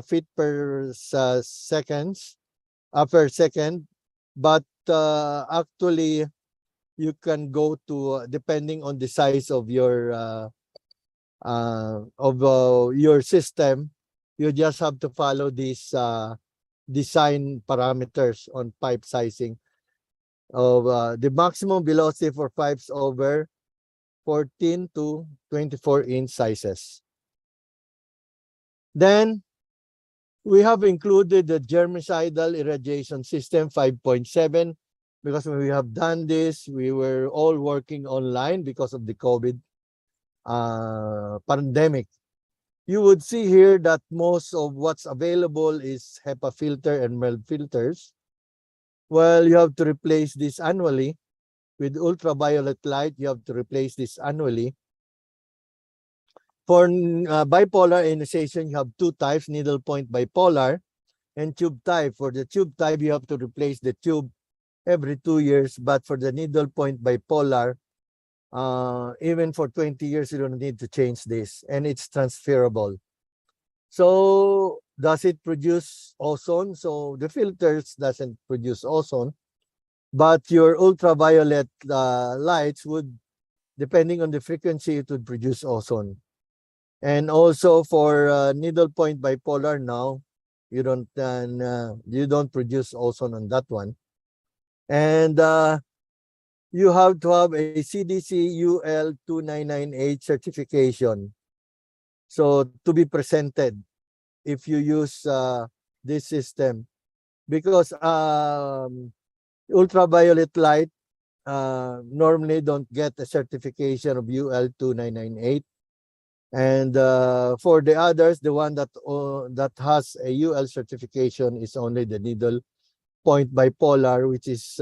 feet per second, but actually you can go to depending on the size of your system. You just have to follow these design parameters on pipe sizing of the maximum velocity for pipes over 14 to 24-inch sizes. Then we have included the germicidal irradiation system 5.7 because when we have done this, we were all working online because of the COVID pandemic. You would see here that most of what's available is HEPA filter and MERV filters. Well, you have to replace this annually. With ultraviolet light, you have to replace this annually. For bipolar ionization, you have two types, needle point bipolar and tube type. For the tube type, you have to replace the tube every 2 years. But for the needle point bipolar, even for 20 years, you don't need to change this. And it's transferable. So does it produce ozone? So the filters doesn't produce ozone. But your ultraviolet lights would, depending on the frequency, it would produce ozone. And also for needle point bipolar now, you don't produce ozone on that one. And you have to have a CDC UL 2998 certification. So to be presented if you use this system, because ultraviolet light normally don't get a certification of UL 2998. And for the others, the one that has a UL certification is only the needle point bipolar, which is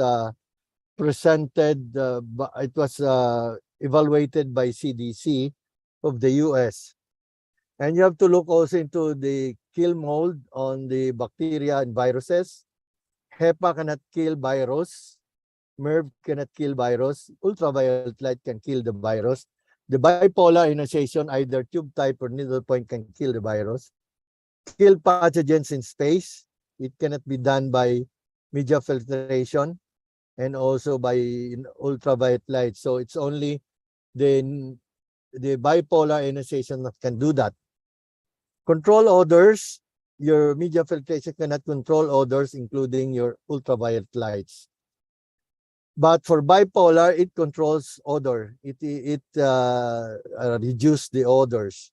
presented, it was evaluated by CDC of the US. And you have to look also into the kill mode on the bacteria and viruses. HEPA cannot kill virus. MERV cannot kill virus. Ultraviolet light can kill the virus. The bipolar ionization, either tube type or needle point, can kill the virus. Kill pathogens in space. It cannot be done by media filtration and also by ultraviolet light. So it's only the bipolar ionization that can do that. Control odors. Your media filtration cannot control odors, including your ultraviolet lights. But for bipolar, it controls odor. It reduces the odors.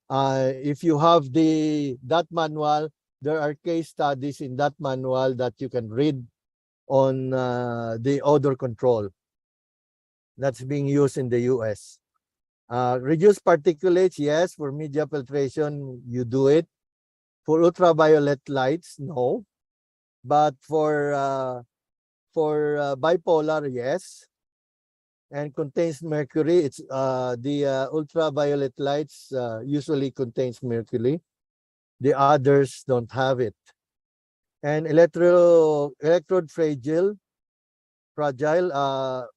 If you have that manual, there are case studies in that manual that you can read on the odor control that's being used in the US. Reduce particulates, yes. For media filtration, you do it. For ultraviolet lights, no. But for bipolar, yes. And contains mercury. It's the ultraviolet lights usually contains mercury. The others don't have it. And electrode fragile.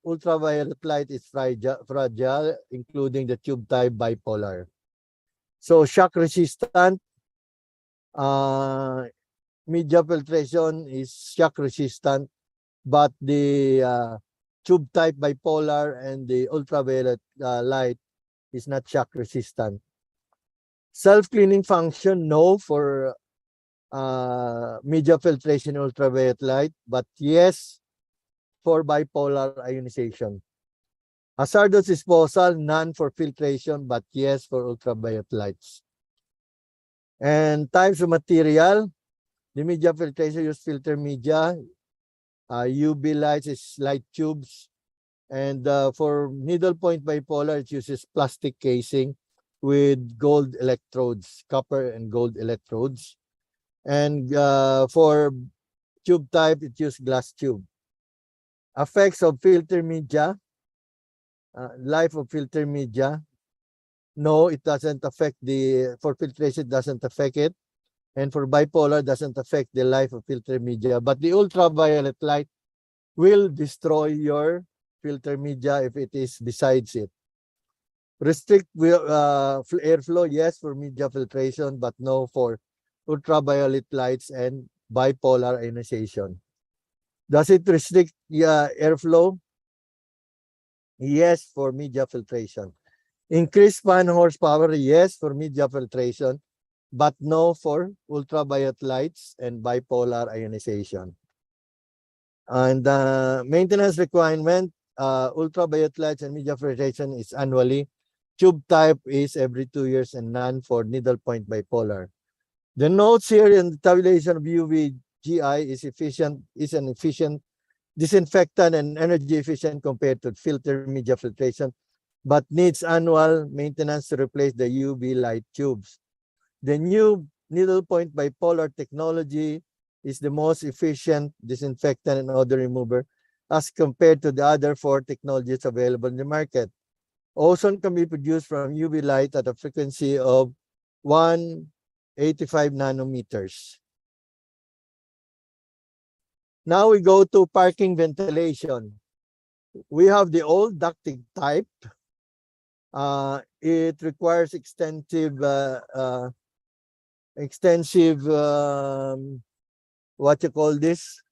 Ultraviolet light is fragile, including the tube type bipolar. So shock resistant. Media filtration is shock resistant, but the tube type bipolar and the ultraviolet light is not shock resistant. Self-cleaning function, no, for media filtration ultraviolet light, but yes for bipolar ionization. Hazardous disposal, none for filtration, but yes for ultraviolet lights. And types of material, the media filtration use filter media. UV lights is light tubes. And for needle point bipolar, it uses plastic casing with gold electrodes, copper and gold electrodes. And for tube type, it uses glass tube. Effects of filter media, life of filter media. No, it doesn't affect for filtration, it doesn't affect it. And for bipolar, doesn't affect the life of filter media. But the ultraviolet light will destroy your filter media if it is besides it. Restrict airflow, yes, for media filtration, but no for ultraviolet lights and bipolar ionization. Does it restrict airflow? Yes, for media filtration. Increase fan horsepower, yes, for media filtration, but no for ultraviolet lights and bipolar ionization. And maintenance requirement, ultraviolet lights and media filtration is annually. Tube type is every 2 years and none for needle point bipolar. The notes here in the tabulation of UVGI is an efficient disinfectant and energy efficient compared to filter media filtration, but needs annual maintenance to replace the UV light tubes. The new needle point bipolar technology is the most efficient disinfectant and odor remover as compared to the other 4 technologies available in the market. Ozone can be produced from UV light at a frequency of 185 nanometers. Now we go to parking ventilation. We have the old ducting type. It requires extensive what you call this,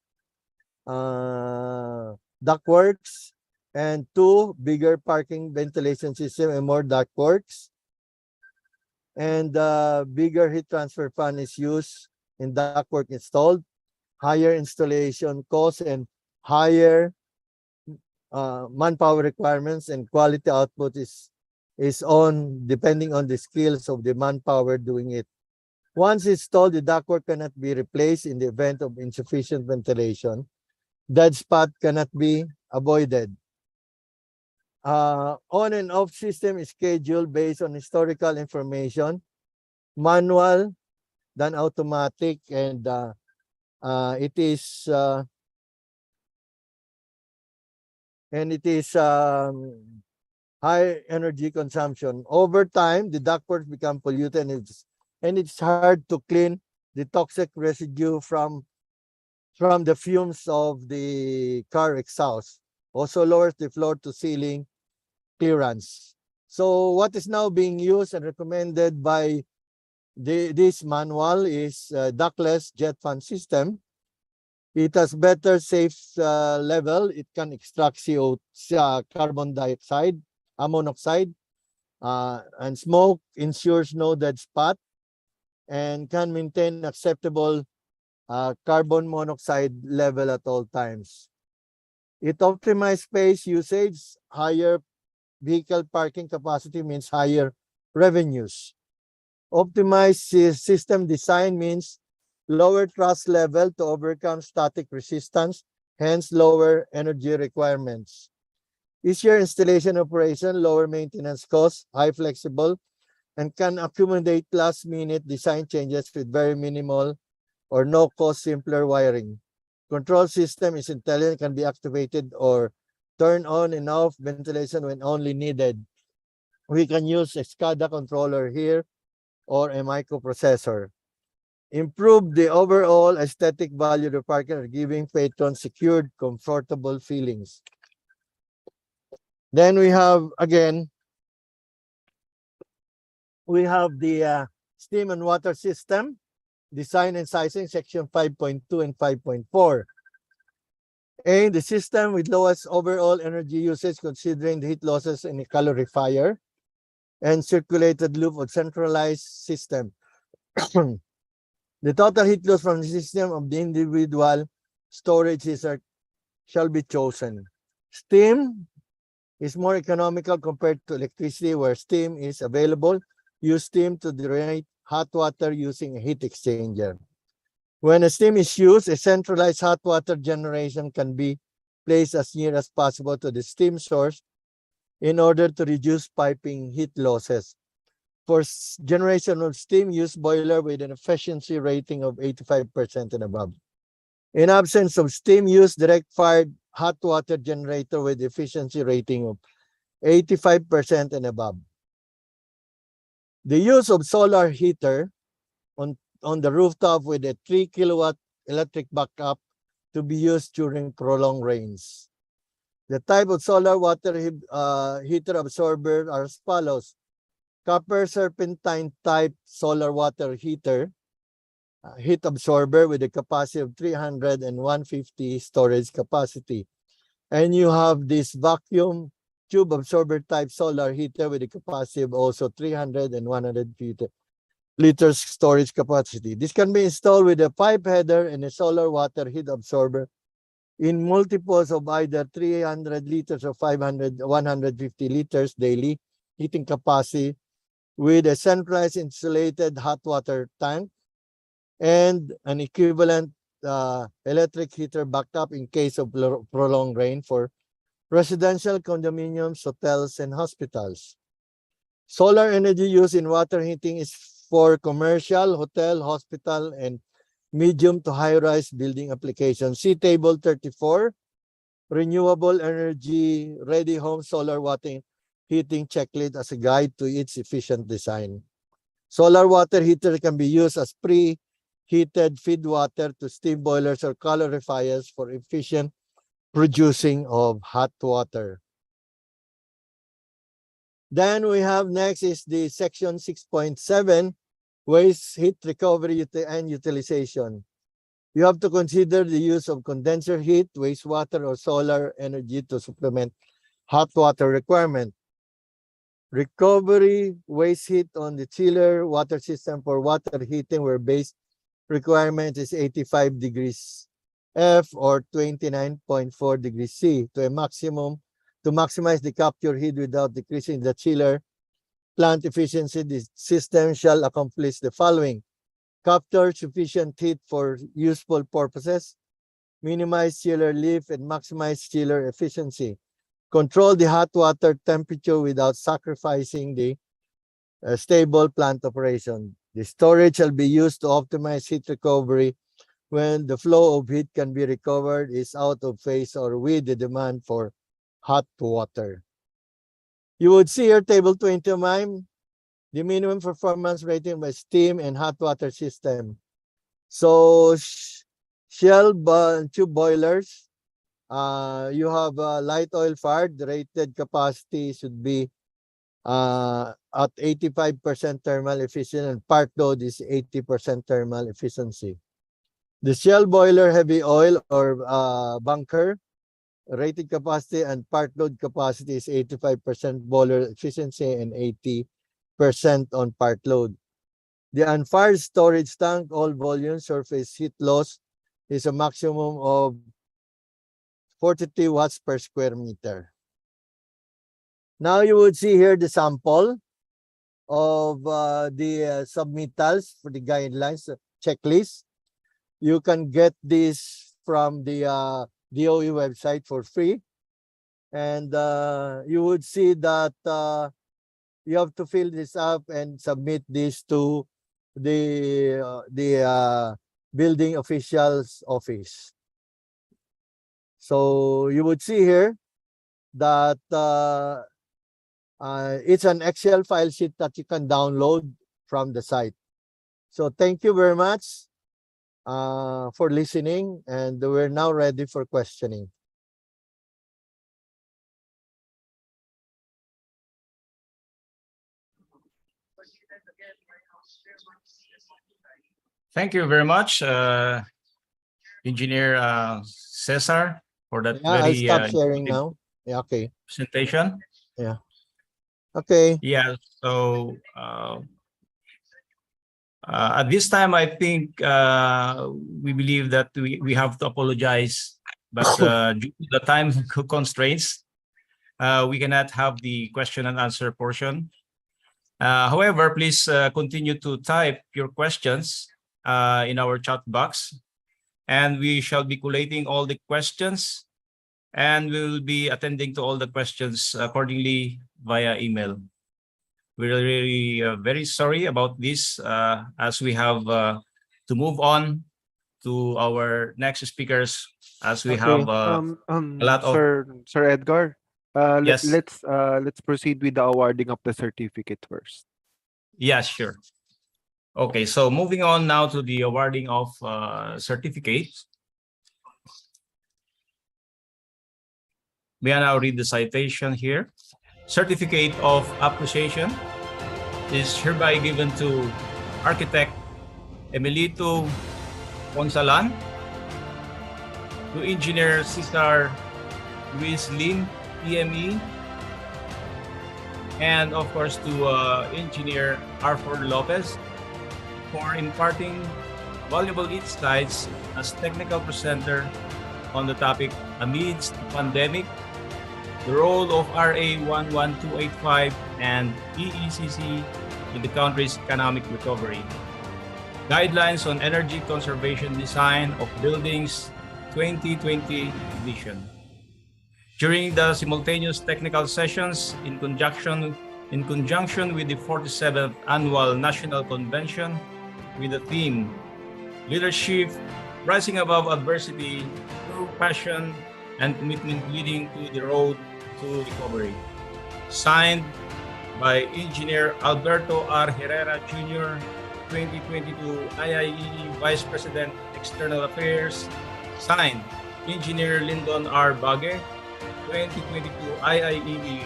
ductworks, and 2 bigger parking ventilation system and more ductworks. And bigger heat transfer fan is used in ductwork installed. Higher installation costs and higher manpower requirements, and quality output is on depending on the skills of the manpower doing it. Once installed, the ductwork cannot be replaced in the event of insufficient ventilation. Dead spot cannot be avoided. On and off system is scheduled based on historical information, manual than automatic, and it is high energy consumption. Over time, the ductwork become polluted, and it's hard to clean the toxic residue from the fumes of the car exhaust. Also lowers the floor to ceiling clearance. So what is now being used and recommended by this manual is ductless jet fan system. It has better safe level. It can extract carbon dioxide, monoxide, and smoke, ensures no dead spot, and can maintain acceptable carbon monoxide level at all times. It optimizes space usage. Higher vehicle parking capacity means higher revenues. Optimized system design means lower thrust level to overcome static resistance, hence lower energy requirements. Easier installation operation, lower maintenance costs, high flexible, and can accommodate last-minute design changes with very minimal or no cost, simpler wiring. Control system is intelligent, can be activated or turned on and off, ventilation when only needed. We can use a SCADA controller here or a microprocessor. Improve the overall aesthetic value of the parking, giving patrons secured, comfortable feelings. Then we have, again, the steam and water system, design and sizing, section 5.2 and 5.4. A, the system with lowest overall energy usage considering the heat losses in a calorifier and circulated loop of centralized system. The total heat loss from the system of the individual storage shall be chosen. Steam is more economical compared to electricity, where steam is available. Use steam to generate hot water using a heat exchanger. When a steam is used, a centralized hot water generation can be placed as near as possible to the steam source in order to reduce piping heat losses. For generation of steam, use boiler with an efficiency rating of 85% and above. In absence of steam, use direct-fired hot water generator with efficiency rating of 85% and above. The use of solar heater on the rooftop with a 3 kilowatt electric backup to be used during prolonged rains. The type of solar water heater absorber are as follows. Copper serpentine type solar water heater, heat absorber with a capacity of 300 and 150 storage capacity. And you have this vacuum tube absorber type solar heater with a capacity of also 300 and 150 liters storage capacity. This can be installed with a pipe header and a solar water heat absorber in multiples of either 300 liters or 150 liters daily heating capacity with a centralized insulated hot water tank and an equivalent electric heater backup in case of prolonged rain for residential condominiums, hotels, and hospitals. Solar energy used in water heating is for commercial, hotel, hospital, and medium to high-rise building applications. See Table 34, Renewable Energy Ready Home Solar Water Heating Checklist as a guide to its efficient design. Solar water heater can be used as pre-heated feed water to steam boilers or calorifiers for efficient producing of hot water. Then we have next is the section 6.7, waste heat recovery and utilization. You have to consider the use of condenser heat, wastewater, or solar energy to supplement hot water requirement. Recovery waste heat on the chiller water system for water heating where base requirement is 85 degrees F or 29.4 degrees C to maximize the capture heat without decreasing the chiller plant efficiency. The system shall accomplish the following: capture sufficient heat for useful purposes, minimize chiller lift, and maximize chiller efficiency. Control the hot water temperature without sacrificing the stable plant operation. The storage shall be used to optimize heat recovery when the flow of heat can be recovered is out of phase or with the demand for hot water. You would see here table 29, the minimum performance rating by steam and hot water system. So shell tube boilers, you have light oil fired, the rated capacity should be at 85% thermal efficient, and part load is 80% thermal efficiency. The shell boiler heavy oil or bunker, rated capacity and part load capacity is 85% boiler efficiency and 80% on part load. The unfired storage tank, all volume surface heat loss is a maximum of 43 watts per square meter. Now you would see here the sample of the submittals for the guidelines checklist. You can get this from the DOE website for free. And you would see that you have to fill this up and submit this to the building official's office. So you would see here that it's an Excel file sheet that you can download from the site. So thank you very much for listening, and we're now ready for questioning. Thank you very much, Engineer Cesar, for that Yeah, I'll very stop sharing now. Yeah, okay. presentation. Yeah. Okay. Yeah, so at this time, I think we believe that we have to apologize, but due to the time constraints, we cannot have the question and answer portion. However, please continue to type your questions in our chat box, and we shall be collating all the questions, and we will be attending to all the questions accordingly via email. We're really very sorry about this, as we have to move on to our next speakers, as we have a lot of... Sir Edgar, Yes. let's proceed with the awarding of the certificate first. Yeah, sure. Okay, so moving on now to the awarding of certificates. May I now read the citation here? Certificate of appreciation is hereby given to Architect Emilito Ponsalan, to Engineer Cesar Luis Lim, PME, and of course to Engineer Arthur Lopez for imparting valuable insights as technical presenter on the topic amidst the pandemic, the role of RA 11285 and EECC in the country's economic recovery, guidelines on energy conservation design of buildings 2020 edition. During the simultaneous technical sessions in conjunction with the 47th Annual National Convention with the theme Leadership Rising Above Adversity Through Passion and Commitment Leading to the Road to Recovery. Signed by Engineer Alberto R. Herrera Jr., 2022 IIEE Vice President External Affairs. Signed Engineer Lyndon R. Bagge, 2022 IIEE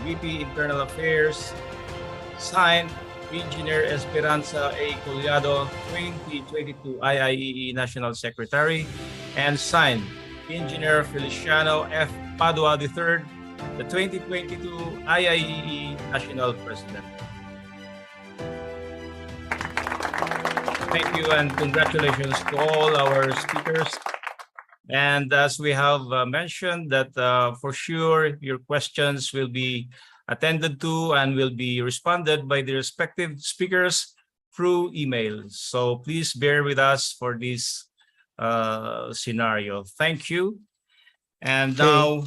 VP Internal Affairs. Signed Engineer Esperanza A. Collado, 2022 IIEE National Secretary. And signed Engineer Feliciano F. Padua III, the 2022 IIEE National President. Thank you and congratulations to all our speakers. And as we have mentioned that for sure your questions will be attended to and will be responded by the respective speakers through email. So please bear with us for this scenario. Thank you. And Okay. now,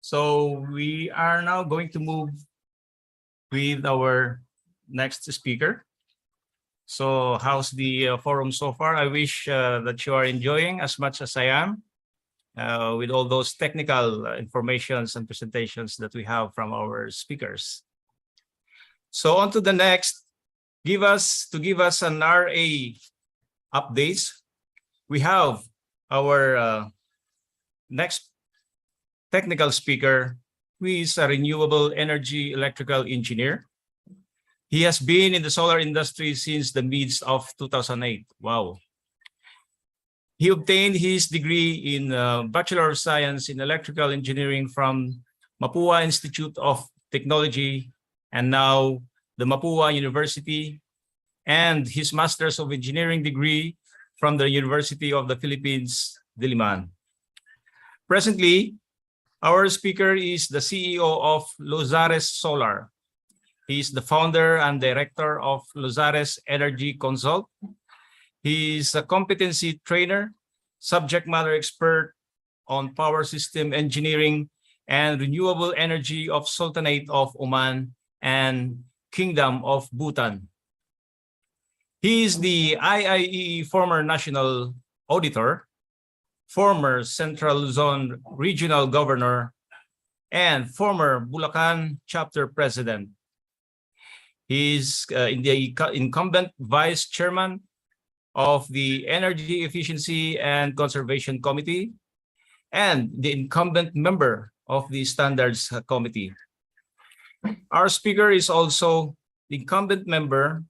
so we are now going to move with our next speaker. So how's the forum so far? I wish that you are enjoying as much as I am with all those technical informations and presentations that we have from our speakers. So on to the next, to give us an RA updates. We have our next technical speaker, who is a renewable energy electrical engineer. He has been in the solar industry since the midst of 2008. Wow. He obtained his degree in Bachelor of Science in Electrical Engineering from Mapua Institute of Technology, and now the Mapua University, and his Master's of Engineering degree from the University of the Philippines, Diliman. Presently, our speaker is the CEO of Lozares Solar. He is the founder and director of Lozares Energy Consult. He is a competency trainer, subject matter expert on power system engineering and renewable energy of Sultanate of Oman and Kingdom of Bhutan. He is the IIEE former national auditor, former Central Zone regional governor, and former Bulacan chapter president. He is the incumbent vice chairman of the Energy Efficiency and Conservation Committee and the incumbent member of the Standards Committee. Our speaker is also the incumbent member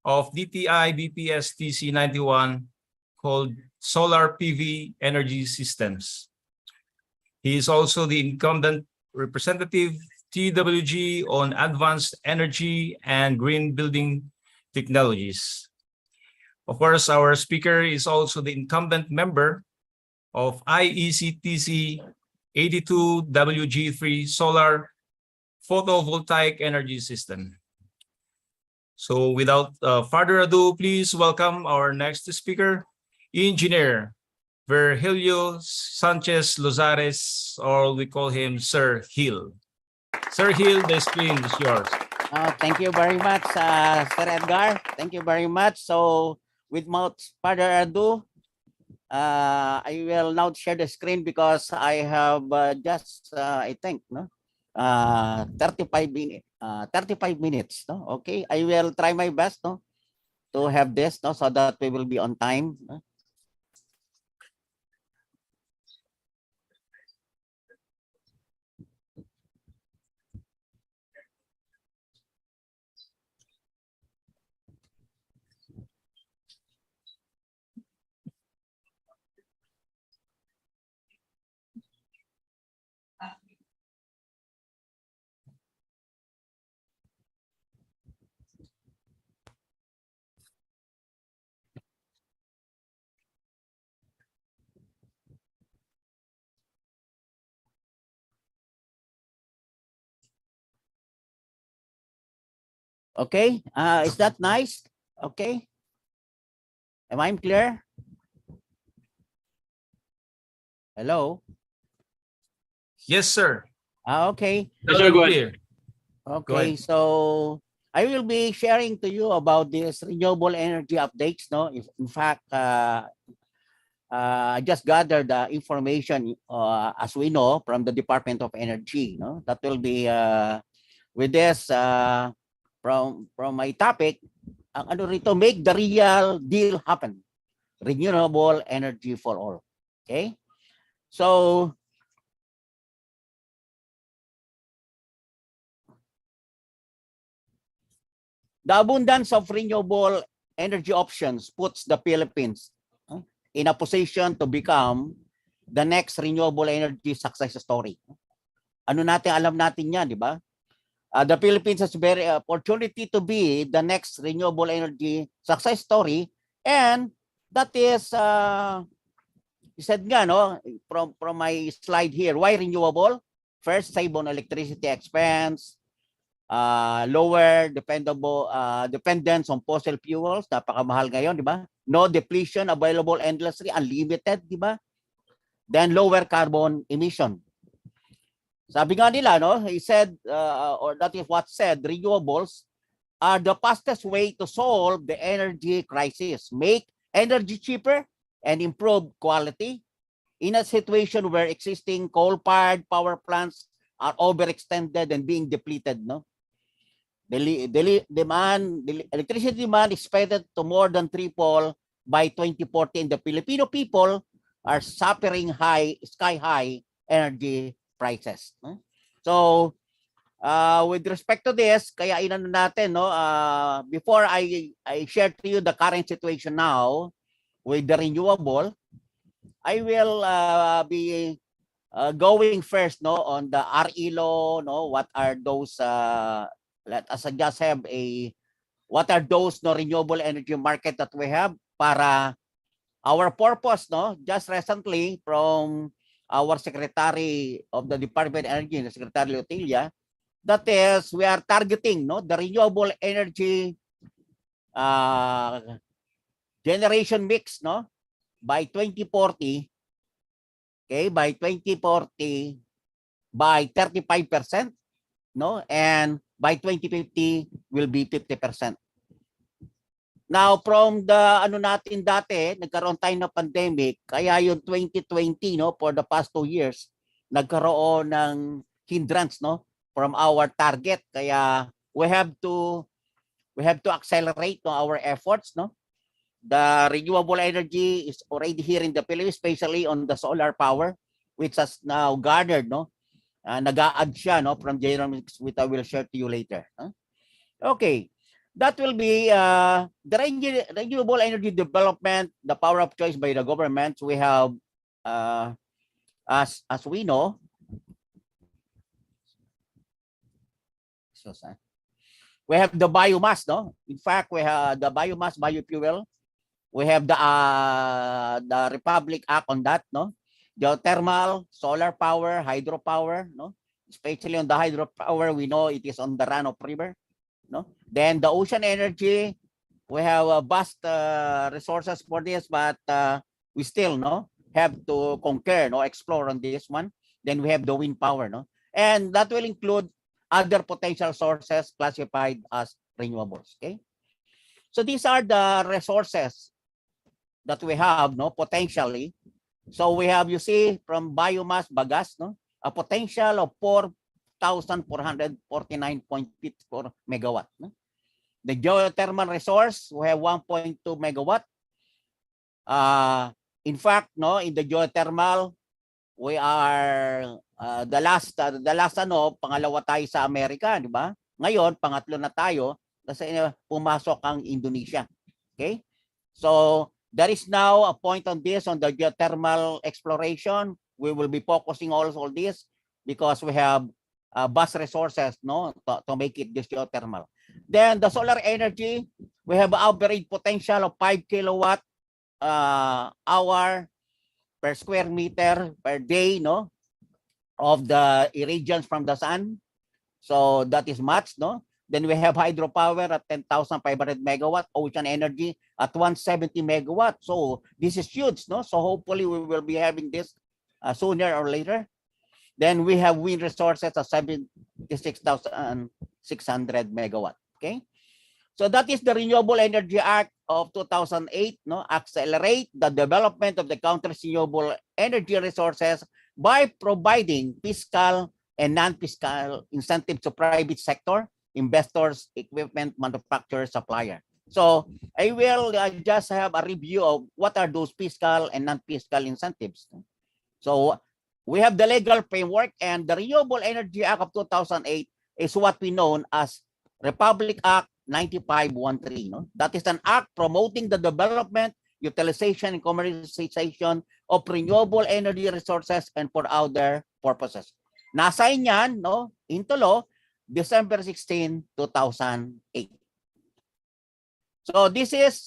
of DTI BPS TC 91 called Solar PV Energy Systems. He is also the incumbent representative TWG on advanced energy and green building technologies. Of course, our speaker is also the incumbent member of IECTC 82WG3 Solar Photovoltaic Energy System. So without further ado, please welcome our next speaker, Engineer Virgilio Sanchez Lozares, or we call him Sir Hill. Sir Hill, the screen is yours. Thank you very much, Sir Edgar. Thank you very much. So without further ado, I will now share the screen because I have just, I think, 35 minutes. No? Okay, I will try my best to have this so that we will be on time. Okay, is that nice? Okay. Am I clear? Hello? Yes, sir. Okay. Yes, sir, go ahead. Okay, so I will be sharing to you about this renewable energy updates. No, if in fact, I just gathered the information, as we know, from the Department of Energy. No, that will be with this from my topic. Ano rito, make the real deal happen. Renewable energy for all. Okay, so the abundance of renewable energy options puts the Philippines in a position to become the next renewable energy success story. Ano natin, alam natin yan, di ba? The Philippines has very opportunity to be the next renewable energy success story, and that is, said nga, no, from my slide here, why renewable? First, save on electricity expense, lower dependence on fossil fuels, napakamahal ngayon, di ba? No depletion, available endlessly, unlimited, di ba? Then lower carbon emission. Sabi nga nila, no, he said, or that is what said, renewables are the fastest way to solve the energy crisis, make energy cheaper and improve quality in a situation where existing coal-fired power plants are overextended and being depleted, no? The electricity demand expected to more than triple by 2040, and the Filipino people are suffering sky-high energy prices. No? So, with respect to this, kaya inano natin, no, before I share to you the current situation now with the renewable, I will be going first, no, on the RE law, no, what are those let us just have what are those no renewable energy market that we have para our purpose, no, just recently from our Secretary of the Department of Energy, the Secretary Otilia, that is we are targeting, no, the renewable energy generation mix, no, by 2040, okay, by 2040 by 35%, no, and by 2050 will be 50%. Now, from the ano natin dati, nagkaroon tayo ng pandemic, kaya yung 2020, no, for the past 2 years, nagkaroon ng hindrance, no, from our target. Kaya we have to accelerate, no, our efforts, no. The renewable energy is already here in the Philippines, especially on the solar power, which has now garnered, no, nag-a-add siya, no, from general mix, which I will share to you later. Okay, that will be the renewable energy development, the power of choice by the government. We have, as we know, we have the biomass, no. In fact, we have the biomass, biofuel. We have the Republic Act on that, no. Geothermal, solar power, hydropower, no. Especially on the hydropower, we know it is on the run-off river, no. Then the ocean energy, we have vast resources for this, but we still, no, have to conquer, no, explore on this one. Then we have the wind power, no, and that will include other potential sources classified as renewables. Okay, so these are the resources that we have, no, potentially. So we have, you see, from biomass, bagas, no, a potential of 4,449.54 megawatt. No? The geothermal resource, we have 1.2 megawatt. In fact, no, in the geothermal, we are the last ano, pangalawa tayo sa Amerika, di ba? Ngayon, pangatlo na tayo kasi pumasok ang Indonesia. Okay? So, there is now a point on this, on the geothermal exploration. We will be focusing also on this because we have vast resources, no, to make it this geothermal. Then the solar energy, we have average potential of 5 kilowatt hour per square meter per day, no, of the irradiance from the sun. So that is much, no. Then we have hydropower at 10,500 megawatt, ocean energy at 170 megawatt. So this is huge, no? So hopefully we will be having this sooner or later. Then we have wind resources at 76,600 megawatt. Okay, so that is the Renewable Energy Act of 2008. No, accelerate the development of the country's renewable energy resources by providing fiscal and non-fiscal incentives to private sector investors, equipment manufacturer, supplier. So I will just have a review of what are those fiscal and non-fiscal incentives. So we have the legal framework, and the Renewable Energy Act of 2008 is what we know as Republic Act 9513. No? That is an act promoting the development, utilization, and commercialization of renewable energy resources and for other purposes. Nasign yan, no, into law December 16, 2008. So this is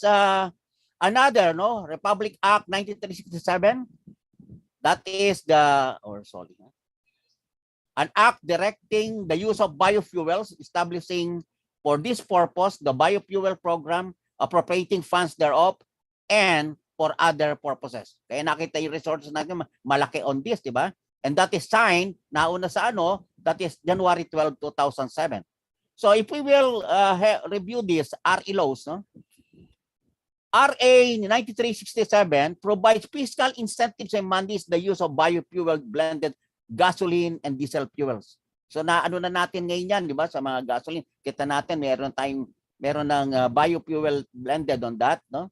another, no, Republic Act 9367. That is the, or sorry, an act directing the use of biofuels, establishing for this purpose the biofuel program, appropriating funds thereof, and for other purposes. Kaya nakita yung resources natin malaki on this, di ba? And that is signed, nauna sa ano, that is January 12, 2007. So if we will review this RE laws, no? RA 9367 provides fiscal incentives and mandates the use of biofuel blended gasoline and diesel fuels. So na ano na natin ngayon yan, di ba? Sa mga gasoline, kita natin meron ng biofuel blended on that, no?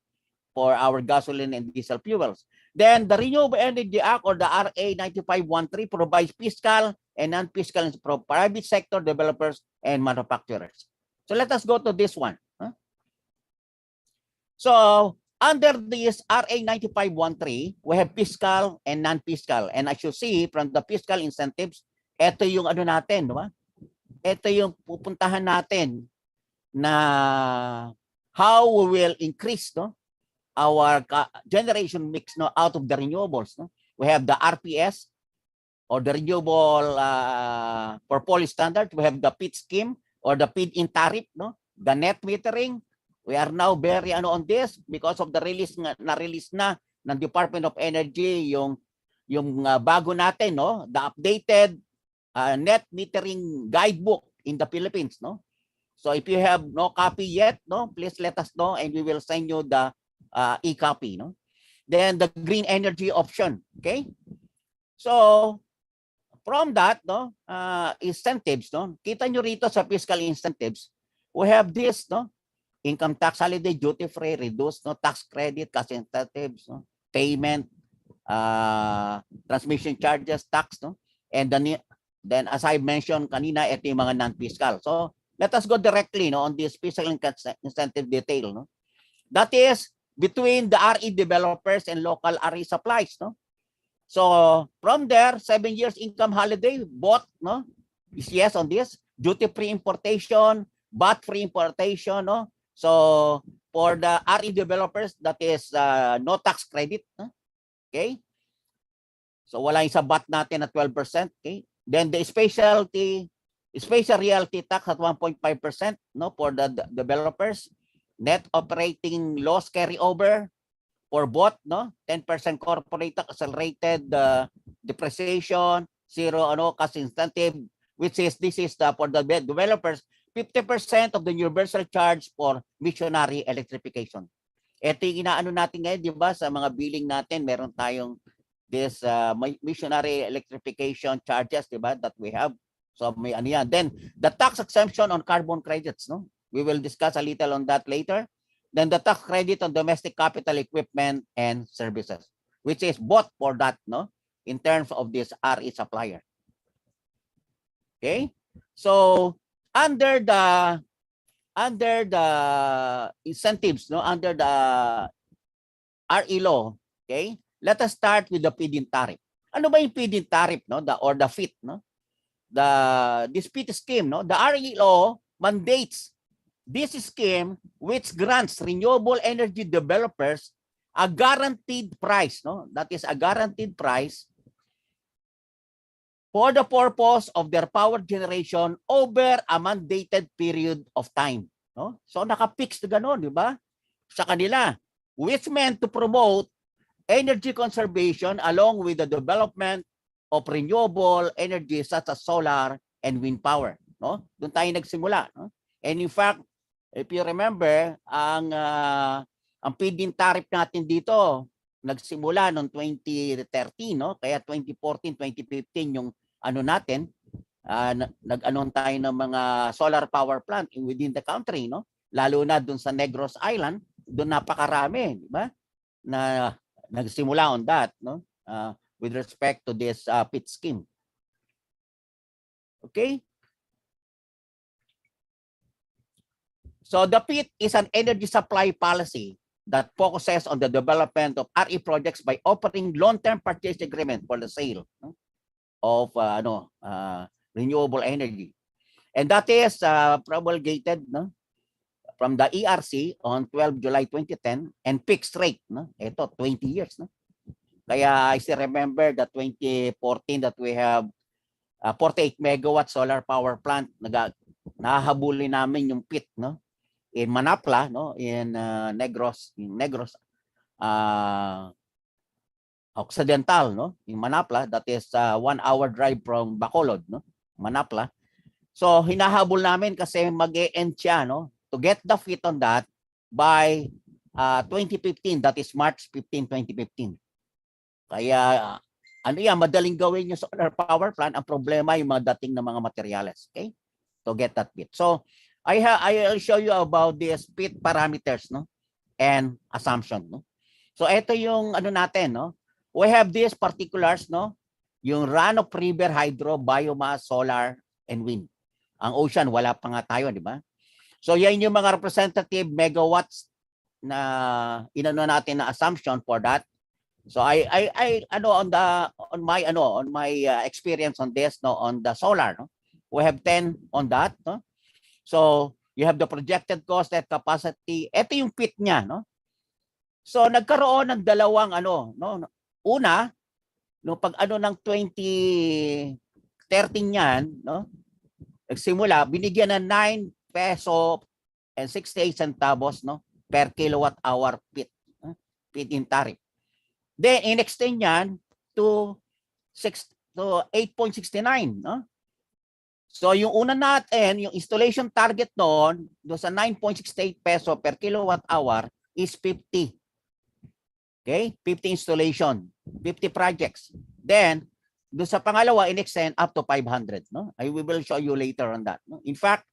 For our gasoline and diesel fuels. Then the Renewable Energy Act or the RA 9513 provides fiscal and non-fiscal for private sector developers and manufacturers. So let us go to this one. So under this RA 9513, we have fiscal and non-fiscal. And as you see from the fiscal incentives, ito yung ano natin, di ba? Ito yung pupuntahan natin na how we will increase, no, our generation mix, no, out of the renewables. No? We have the RPS or the renewable portfolio standard. We have the PIT scheme or the feed-in tariff, no? The net metering. We are now very on this because of the release na ng Department of Energy yung bago natin, no, the updated net metering guidebook in the Philippines, no. So if you have no copy yet, no, please let us know and we will send you the e-copy, no. Then the green energy option, okay? So from that, no, incentives, no, kita nyo rito sa fiscal incentives, we have this, no, income tax holiday, duty free, reduced, no, tax credit, cash incentives, no, payment, transmission charges, tax, no, and then as I mentioned kanina, ito yung mga non-fiscal. So let us go directly, no, on this fiscal incentive detail, no. That is between the RE developers and local RE supplies, no. So from there, 7 years income holiday, both, no, is yes on this, duty free importation, VAT free importation, no. So for the RE developers, that is no tax credit, no? Okay? So wala yung sa VAT natin at 12%, okay? Then the special realty tax at 1.5%, no, for the developers. Net operating loss carryover for both, no, 10% corporate tax, accelerated depreciation, zero cash incentive, which is this is for the developers. 50% of the universal charge for missionary electrification. Ito yung inaano natin ngayon, di ba? Sa mga billing natin, meron tayong this missionary electrification charges, di ba? That we have. So may ano yan. Then the tax exemption on carbon credits, no? We will discuss a little on that later. Then the tax credit on domestic capital equipment and services, which is both for that, no? In terms of this RE supplier. Okay? So under the incentives, no, under the RE law, okay, let us start with the feed-in tariff. Ano ba yung feed-in tariff, no, or the FIT, no, this FIT scheme, no, the RE law mandates this scheme which grants renewable energy developers a guaranteed price, no, that is a guaranteed price for the purpose of their power generation over a mandated period of time, no? So naka-fix na gano'n, di ba? Sa kanila, which meant to promote energy conservation along with the development of renewable energy such as solar and wind power, no? Doon tayo nagsimula, no? And in fact, if you remember, ang feed-in tariff natin dito nagsimula noong 2013, no? Kaya 2014, 2015 yung ano natin, nag-anon tayo ng mga solar power plant within the country, no? Lalo na doon sa Negros Island, doon napakarami, di ba? Na nagsimula on that, no? With respect to this FIT scheme. Okay? So the FIT is an energy supply policy that focuses on the development of RE projects by offering long-term purchase agreement for the sale, no, of renewable energy. And that is promulgated, no, from the ERC on 12 July 2010 and fixed rate, no? Ito 20 years, no? Kaya I still remember that 2014 that we have 48 megawatt solar power plant. Nahahabulin namin yung pit, no? In Manapla, no? In Negros Occidental, no? In Manapla, that is 1 hour drive from Bacolod, no? Manapla. So hinahabol namin kasi mag-e-end siya, no? To get the fit on that by 2015, that is March 15, 2015. Kaya ano yan, madaling gawin yung solar power plant. Ang problema yung mga dating na mga materyales, okay? To get that fit. So I'll show you about this fit parameters, no? And assumption, no? So ito yung ano natin, no? We have these particulars, no? Yung run-of-river hydro, biomass, solar, and wind. Ang ocean, wala pa nga tayo, di ba? So yan yung mga representative megawatts na inano natin na assumption for that. So I on my experience on this, no, on the solar, no? We have 10 on that, no? So you have the projected cost at capacity. Ito yung fit niya, no? So nagkaroon ng dalawang no. Una, no, pag ng 2013 yan, no? Nagsimula, binigyan ng 9 peso and 68 centavos, no, per kilowatt hour fit, feed-in tariff. Then in-extend yan to 8.69, no? So yung una natin, yung installation target doon sa 9.68 peso per kilowatt hour is 50. Okay? 50 installation, 50 projects. Then doon sa pangalawa, in-extend up to 500, no? I will show you later on that, no? In fact,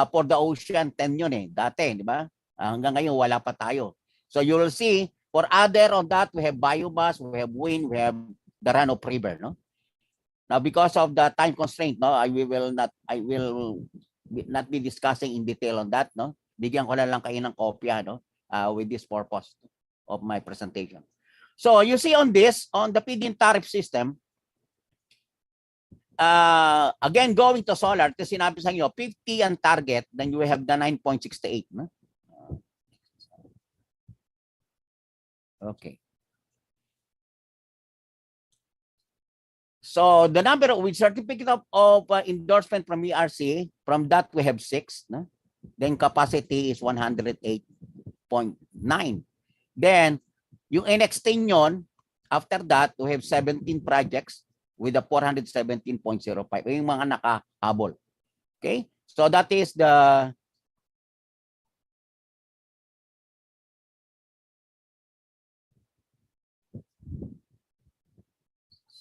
for the ocean 10 yun dati, di ba? Hanggang ngayon wala pa tayo. So you will see, for other on that, we have biomass, we have wind, we have the run-of-river, no? Now, because of the time constraint, no, I will not be discussing in detail on that, no? Bigyan ko na lang kayo ng kopya, no, with this purpose of my presentation. So you see on this, on the feed-in tariff system, again, going to solar, kasi sinabi sa inyo, 50 ang target, then you have the 9.68, no? Okay. So the number with certificate of endorsement from ERC, from that we have 6, no? Then capacity is 108.9. Then yung in-extension, after that we have 17 projects with a 417.05, yung mga nakahabol. Okay? So that is the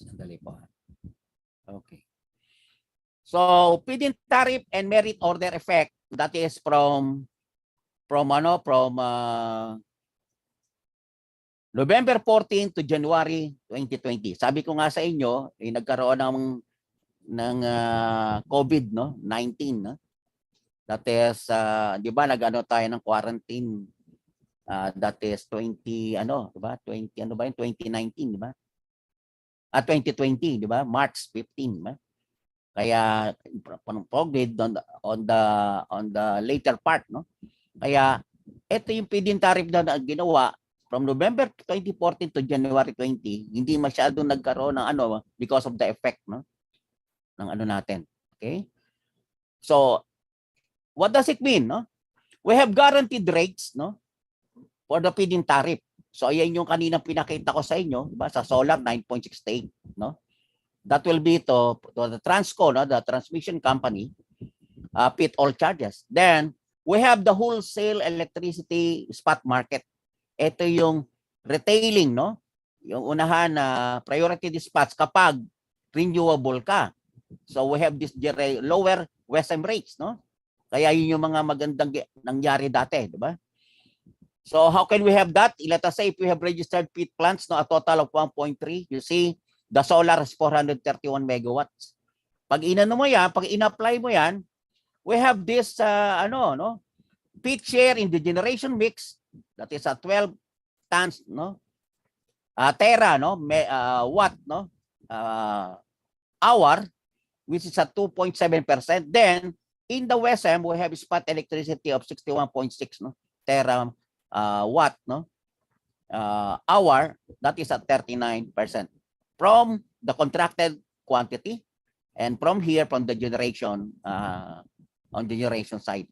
sandali po. Okay. So feed-in tariff and merit order effect, that is from November 14 to January 2020. Sabi ko nga sa inyo, nagkaroon ng COVID, no? 19, no? That is, di ba, nag-ano tayo ng quarantine, that is 20, di ba? 2019, di ba? 2020, di ba? March 15, di ba? Kaya COVID on the later part, no? Kaya ito yung feed-in tariff na ginawa from November 2014 to January 20, hindi masyado nagkaroon ng because of the effect, no, ng natin. Okay? So what does it mean, no? We have guaranteed rates, no, for the feed-in tariff. So ayan yung kanina pinakita ko sa inyo, diba? Sa solar 9.68, no? That will be to the Transco, no, the transmission company, pit all charges. Then we have the wholesale electricity spot market. Ito yung retailing, no? Yung unahan na priority dispatch kapag renewable ka. So we have this lower WSM rates, no? Kaya yun yung mga magandang nangyari dati, di ba? So how can we have that? Let us say if we have registered peat plants, no, a total of 1.3, you see the solar is 431 megawatts. Pag inano mo yan, pag in-apply mo yan, we have this no, peat share in the generation mix, that is a 12 tons, no, tera, no, watt, no, hour, which is at 2.7%. Then in the WSM, we have spot electricity of 61.6, no, tera watt, no, hour, that is at 39% from the contracted quantity. And from here, from the generation, on the generation side.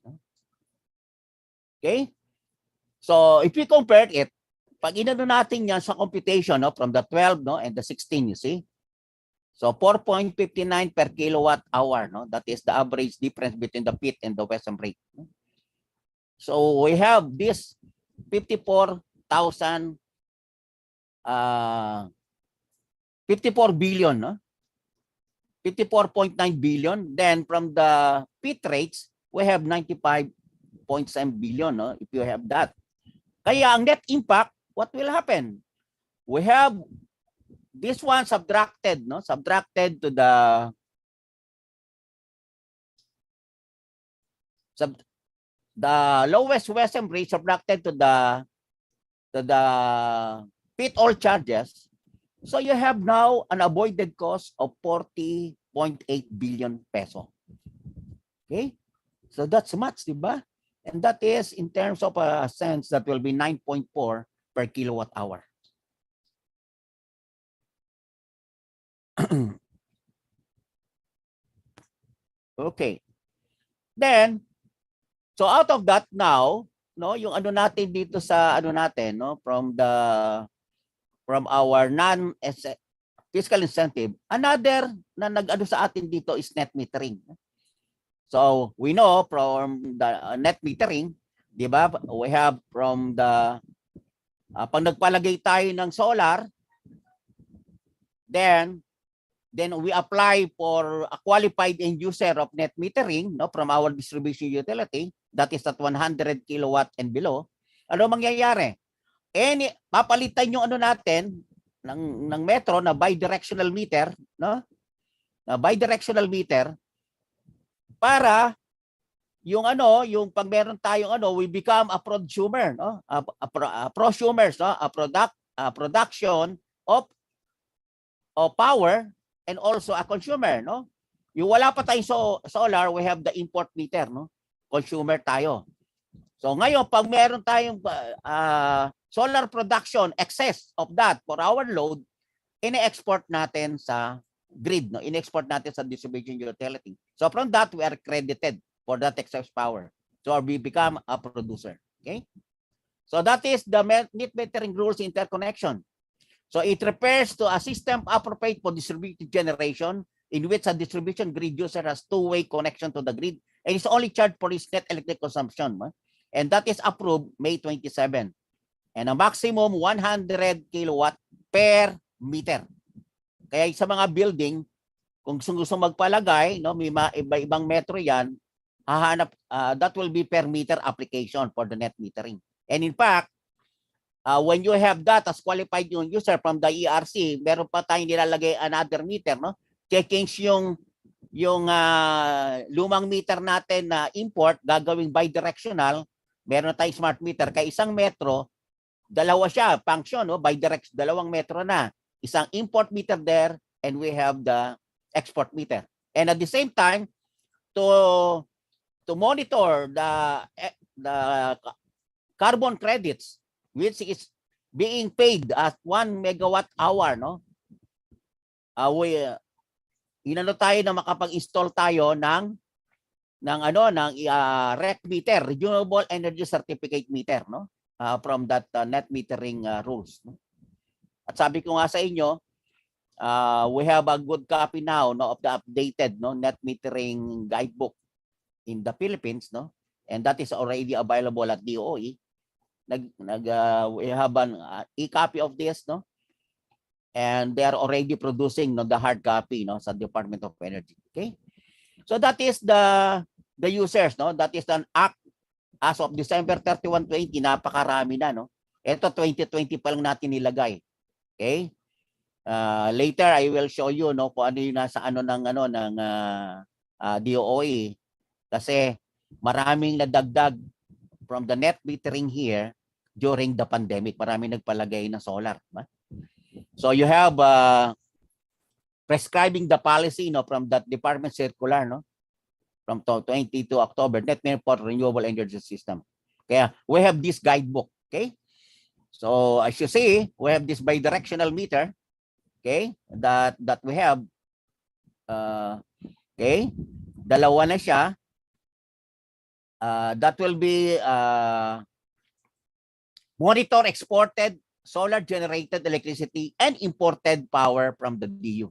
Okay? So if we compare it, pag inano natin yan sa computation, no, from the 12, no, and the 16, you see? So 4.59 per kilowatt hour, no? That is the average difference between the peak and the western rate. So we have this 54,000 54 billion, no? 54.9 billion. Then from the pit rates, we have 95.7 billion, no? If you have that. Kaya ang net impact, what will happen? We have this one subtracted, no? Subtracted to the lowest western rate subtracted to the pit oil charges. So you have now an avoided cost of 40.8 billion peso. Okay? So that's much, diba? And that is in terms of a cents that will be 9.4 per kilowatt hour. Okay. Then, so out of that now, no, yung ano natin dito sa ano natin, no, from our fiscal incentive, another na nag-ano sa atin dito is net metering. So we know from the net metering, di ba? We have from the pag nagpalagay tayo ng solar, then we apply for a qualified end user of net metering, no, from our distribution utility, that is at 100 kilowatt and below. Ano mangyayari? Papalitan yung ano natin ng metro na bidirectional meter, no? Na bidirectional meter para yung ano, yung pag meron tayong ano, we become a prosumer, no? A prosumers, no? A production of power and also a consumer, no? Yung wala pa tayong solar, we have the import meter, no? Consumer tayo. So ngayon, pag meron tayong solar production, excess of that for our load, ine-export natin sa grid, no? Ine-export natin sa distribution utility. So from that, we are credited for that excess power. So we become a producer. Okay? So that is the net metering rules interconnection. So it refers to a system appropriate for distributed generation in which a distribution grid user has two-way connection to the grid and is only charged for its net electric consumption. And that is approved May 27. And a maximum 100 kilowatt per meter. Kaya sa mga building, kung gusto magpalagay, no, may iba-ibang metro yan, hahanap, that will be per meter application for the net metering. And in fact, when you have that as qualified yung user from the ERC, meron pa tayong nilalagay another meter, no? Change yung lumang meter natin na import, gagawing bidirectional, meron tayong smart meter. Kaya isang metro, dalawa siya, function, no? Bidirectional, dalawang metro na. Isang import meter there, and we have the export meter. And at the same time, to monitor the carbon credits, which is being paid at 1 megawatt hour, no? Inano tayo na makapag-install tayo ng REC meter, Renewable Energy Certificate meter, no? From that net metering rules, no? At sabi ko nga sa inyo, we have a good copy now, no, of the updated, no, net metering guidebook in the Philippines, no? And that is already available at DOE. We have an e-copy of this, no? And they are already producing, no, the hard copy, no, sa Department of Energy. Okay? So that is the users, no? That is an act as of December 31, 20, napakarami na, no? Ito 2020 pa lang natin nilagay. Okay? Later I will show you, no, kung ano yung nasa ng DOE, kasi maraming nadagdag from the net metering here during the pandemic. Maraming nagpalagay ng solar. So you have prescribing the policy, no, from that department circular, no, from 22 October, net metering for renewable energy system. Kaya we have this guidebook. Okay? So as you see, we have this bidirectional meter, okay, that we have. Okay? Dalawa na siya. That will be monitor exported solar generated electricity and imported power from the DU.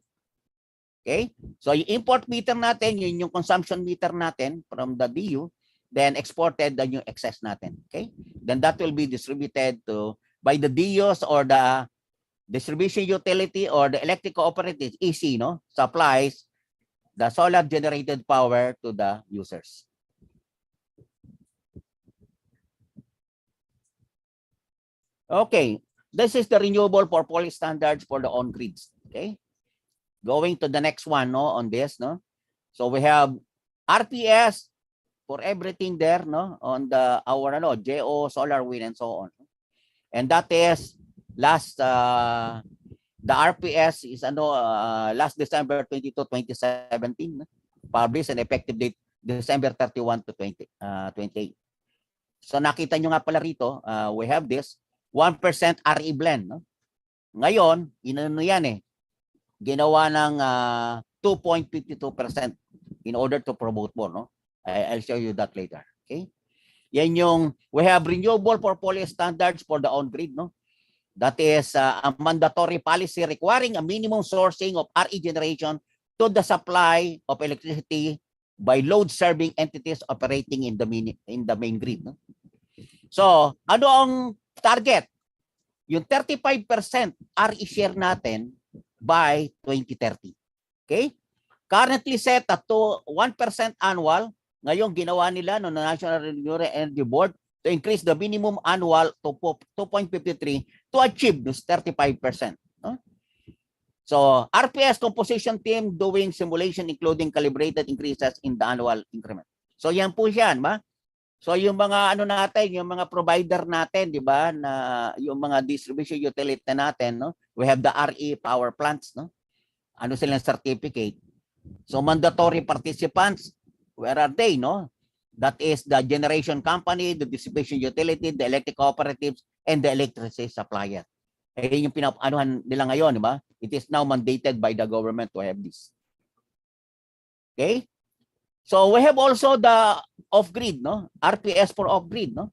Okay? So yung import meter natin, yun yung consumption meter natin from the DU, then exported then yung excess natin. Okay? Then that will be distributed to by the DUs or the distribution utility or the electric cooperative, EC, no? Supplies the solar generated power to the users. Okay, this is the renewable portfolio standards for the on-grids. Okay, going to the next one, no, on this, no. So we have RPS for everything there, no, on the our GO, solar, wind, and so on. And that is last the RPS is last December 22, 2017, published and effective date December 31 to 28. So nakita nyo nga pala rito, we have this 1% RE blend. No? Ngayon, inano yan ginawa ng 2.52% in order to promote more. No? I'll show you that later. Okay? Yan yung, we have renewable portfolio standards for the on-grid. No? That is a mandatory policy requiring a minimum sourcing of RE generation to the supply of electricity by load-serving entities operating in the main grid. No? So, ano ang target? Yung 35% RE share natin by 2030. Okay? Currently set at 1% annual. Ngayon, ginawa nila no National Renewable Energy Board to increase the minimum annual to 2.53 to achieve this 35%. No? So, RPS composition team doing simulation including calibrated increases in the annual increment. So, yan po yan, ba? So, yung mga natin, yung mga provider natin, di ba, na yung mga distribution utility natin, no? We have the RE power plants, no? Ano silang certificate? So, mandatory participants, where are they, no? That is the generation company, the distribution utility, the electric cooperatives, and the electricity supplier. Yung pinapaanuhan nila ngayon, di ba? It is now mandated by the government to have this. Okay? So we have also the off-grid, no? RPS for off-grid, no?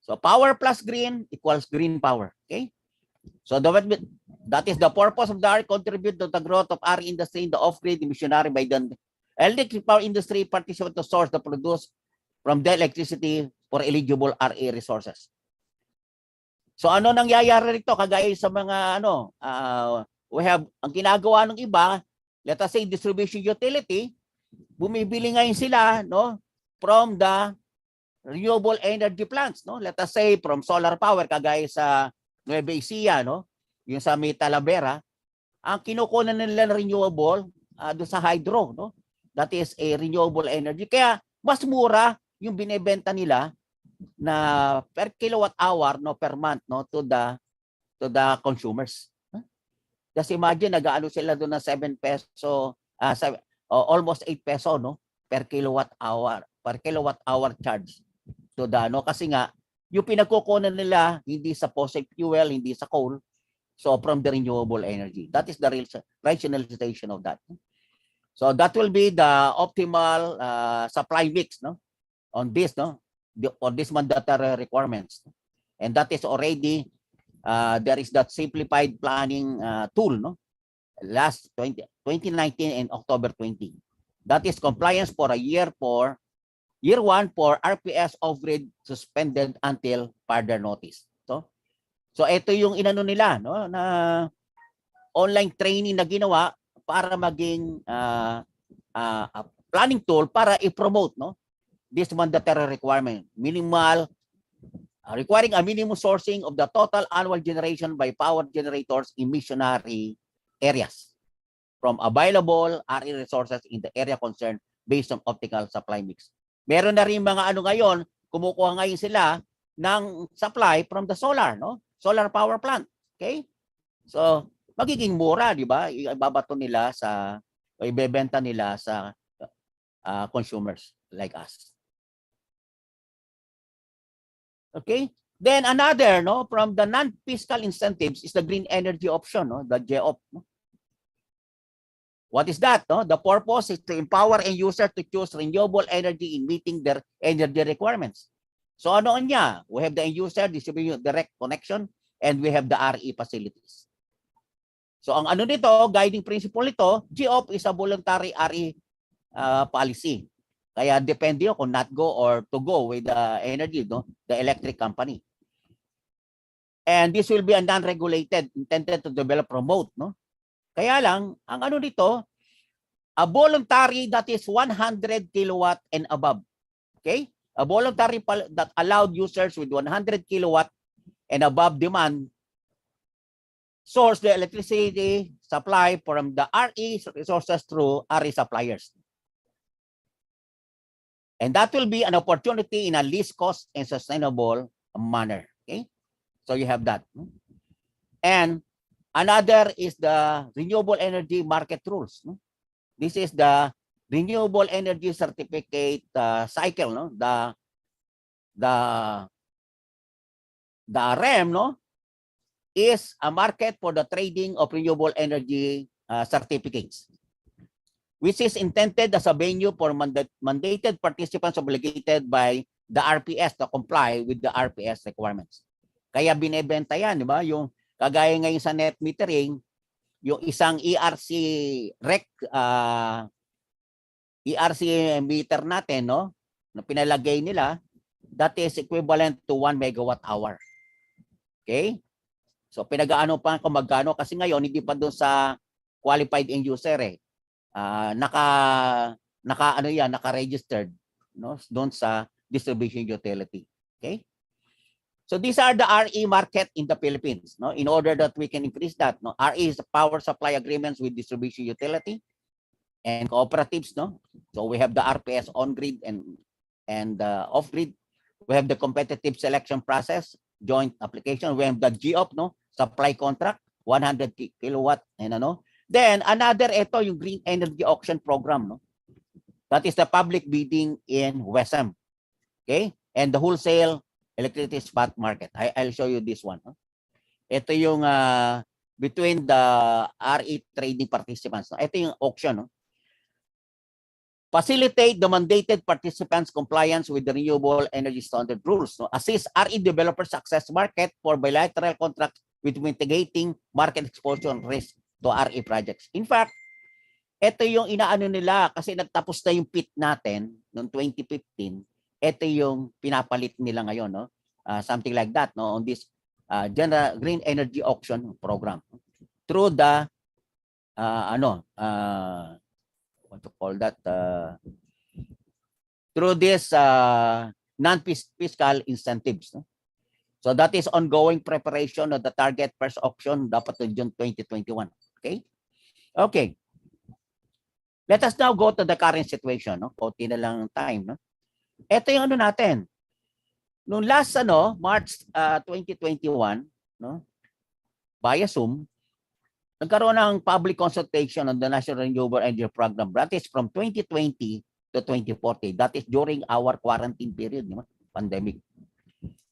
So power plus green equals green power, okay? So that is the purpose of the RE contribute to the growth of RE industry in the off-grid missionary by the electric power industry participate to source the produce from the electricity for eligible RE resources. So ano nangyayari rito kagaya sa mga we have ang ginagawa ng iba, let us say distribution utility, bumibili ngayon sila no from the renewable energy plants, no? Let us say from solar power kagaya sa Nueva Ecija, no? Yung sa Talavera, ang kinukunan nila ng renewable doon sa hydro, no? That is a renewable energy. Kaya mas mura yung binebenta nila na per kilowatt hour no per month no to the consumers. Just imagine nag-aano sila doon ng 7 peso almost 8 peso no per kilowatt hour charge to the kasi nga yung pinagkukunan nila hindi sa fossil fuel, hindi sa coal, so from the renewable energy. That is the real rationalization of that. So that will be the optimal supply mix no on this no on this mandatory requirements. And that is already there is that simplified planning tool no last 2019 and October 20. That is compliance for a year 1 for RPS off-grid suspended until further notice. So ito yung inano nila no na online training na ginawa para maging planning tool para i-promote no this mandatory requirement minimal requiring a minimum sourcing of the total annual generation by power generators in missionary areas from available RE resources in the area concerned based on optical supply mix. Meron na rin mga ngayon, kumukuha ngayon sila ng supply from the solar, no? Solar power plant. Okay? So, magiging mura, di ba? Ibabato nila sa, o ibebenta nila sa consumers like us. Okay? Then another, no, from the non-fiscal incentives is the green energy option, no, the GEOP. No? What is that? No? The purpose is to empower end user to choose renewable energy in meeting their energy requirements. So ano niya? We have the end user distribution direct connection and we have the RE facilities. So ang ano nito, guiding principle nito, GOP is a voluntary RE policy. Kaya depende kung not go or to go with the energy, no? The electric company. And this will be a non-regulated, intended to develop, promote, no? Kaya lang, ang ano dito, a voluntary that is 100 kilowatt and above. Okay? A voluntary that allowed users with 100 kilowatt and above demand source the electricity supply from the RE resources through RE suppliers. And that will be an opportunity in a least cost and sustainable manner. Okay? So you have that. And another is the renewable energy market rules. No? This is the renewable energy certificate cycle. No? The REM, no, is a market for the trading of renewable energy certificates, which is intended as a venue for mandated participants obligated by the RPS to comply with the RPS requirements. Kaya binebenta yan, di ba? Yung kagaya ngayon sa net metering, yung isang ERC meter natin, no, na pinalagay nila, that is equivalent to 1 megawatt hour. Okay? So pinag-aano pa kung magkano kasi ngayon hindi pa doon sa qualified end user eh. Naka-registered, no, doon sa distribution utility. Okay? So these are the RE market in the Philippines, no? In order that we can increase that, no? RE is power supply agreements with distribution utility and cooperatives, no? So we have the RPS on grid and off grid. We have the competitive selection process, joint application. We have the GOP, no? Supply contract, 100 kilowatt and ano. Then another ito yung green energy auction program, no? That is the public bidding in WESM. Okay? And the wholesale electricity spot market. I'll show you this one. No? Ito yung between the RE trading participants. No? Ito yung auction. No? Facilitate the mandated participants' compliance with the renewable energy standard rules. No? Assist RE developers access market for bilateral contracts with mitigating market exposure risk to RE projects. In fact, ito yung inaano nila kasi nagtapos na yung PIT natin noong 2015. Ito yung pinapalit nila ngayon, no? Something like that, no? On this general green energy auction program through the what to call that, through this non-fiscal incentives, no? So that is ongoing preparation of the target first auction dapat to June 2021. Okay? Okay. Let us now go to the current situation, no? Konti na lang time, no? Ito yung ano natin. Noong last March 2021, no? Via Zoom, nagkaroon ng public consultation on the National Renewable Energy Program. That is from 2020 to 2040. That is during our quarantine period, no? Pandemic.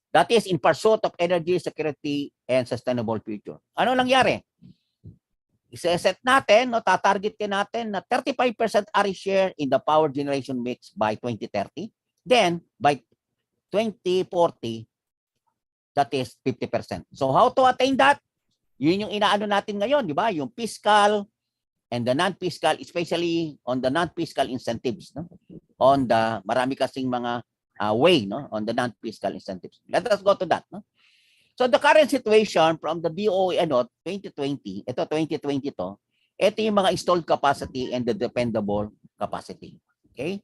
That is in pursuit of energy security and sustainable future. Ano nangyari? Iseset natin, no, tatargetin natin na 35% RE share in the power generation mix by 2030. Then, by 2040, that is 50%. So, how to attain that? Yun yung inaano natin ngayon, di ba? Yung fiscal and the non-fiscal, especially on the non-fiscal incentives. No? On the, marami kasing mga way, no? On the non-fiscal incentives. Let us go to that. No? So, the current situation from the DOE, 2020, ito 2020 to, ito yung mga installed capacity and the dependable capacity. Okay?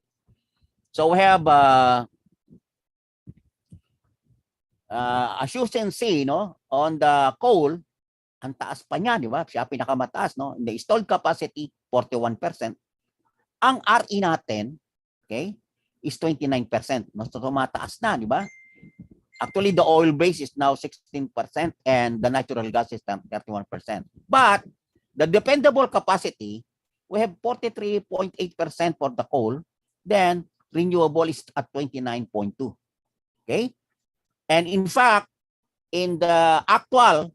So we have as you can see, no, on the coal, ang taas pa niya, di ba? Siya pinakamataas, no? In the installed capacity, 41%. Ang RE natin, okay, is 29%. No? So tumataas na, di ba? Actually, the oil base is now 16% and the natural gas is 31%. But the dependable capacity, we have 43.8% for the coal, then renewable is at 29.2. Okay? And in fact, in the actual,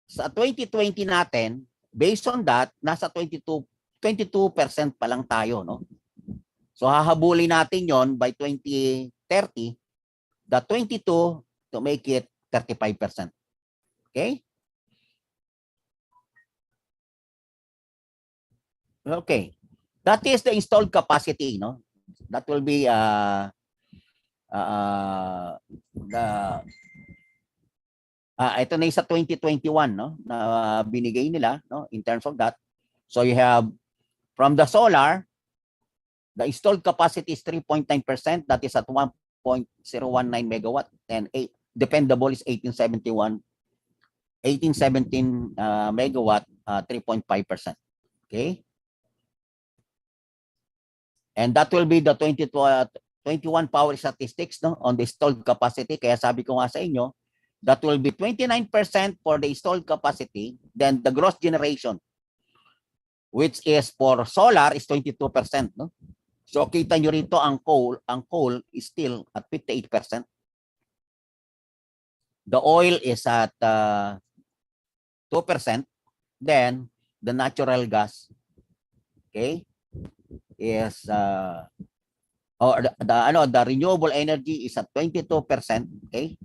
sa 2020 natin, based on that, nasa 22 22% pa lang tayo, no? So hahabulin natin yon by 2030, the 22 to make it 35%. Okay? Okay. That is the installed capacity, no? That will be ito na yung sa 2021, no? Na binigay nila, no? In terms of that. So you have from the solar, the installed capacity is 3.9%. That is at 1.019 megawatt, and dependable is 1817 megawatt, 3.5%. Okay. And that will be the 21 power statistics, no, on the installed capacity. Kaya sabi ko nga sa inyo, that will be 29% for the installed capacity. Then the gross generation, which is for solar, is 22%. No? So kita nyo rito ang coal is still at 58%. The oil is at 2%. Then the natural gas, okay, is the renewable energy is at 22%, okay,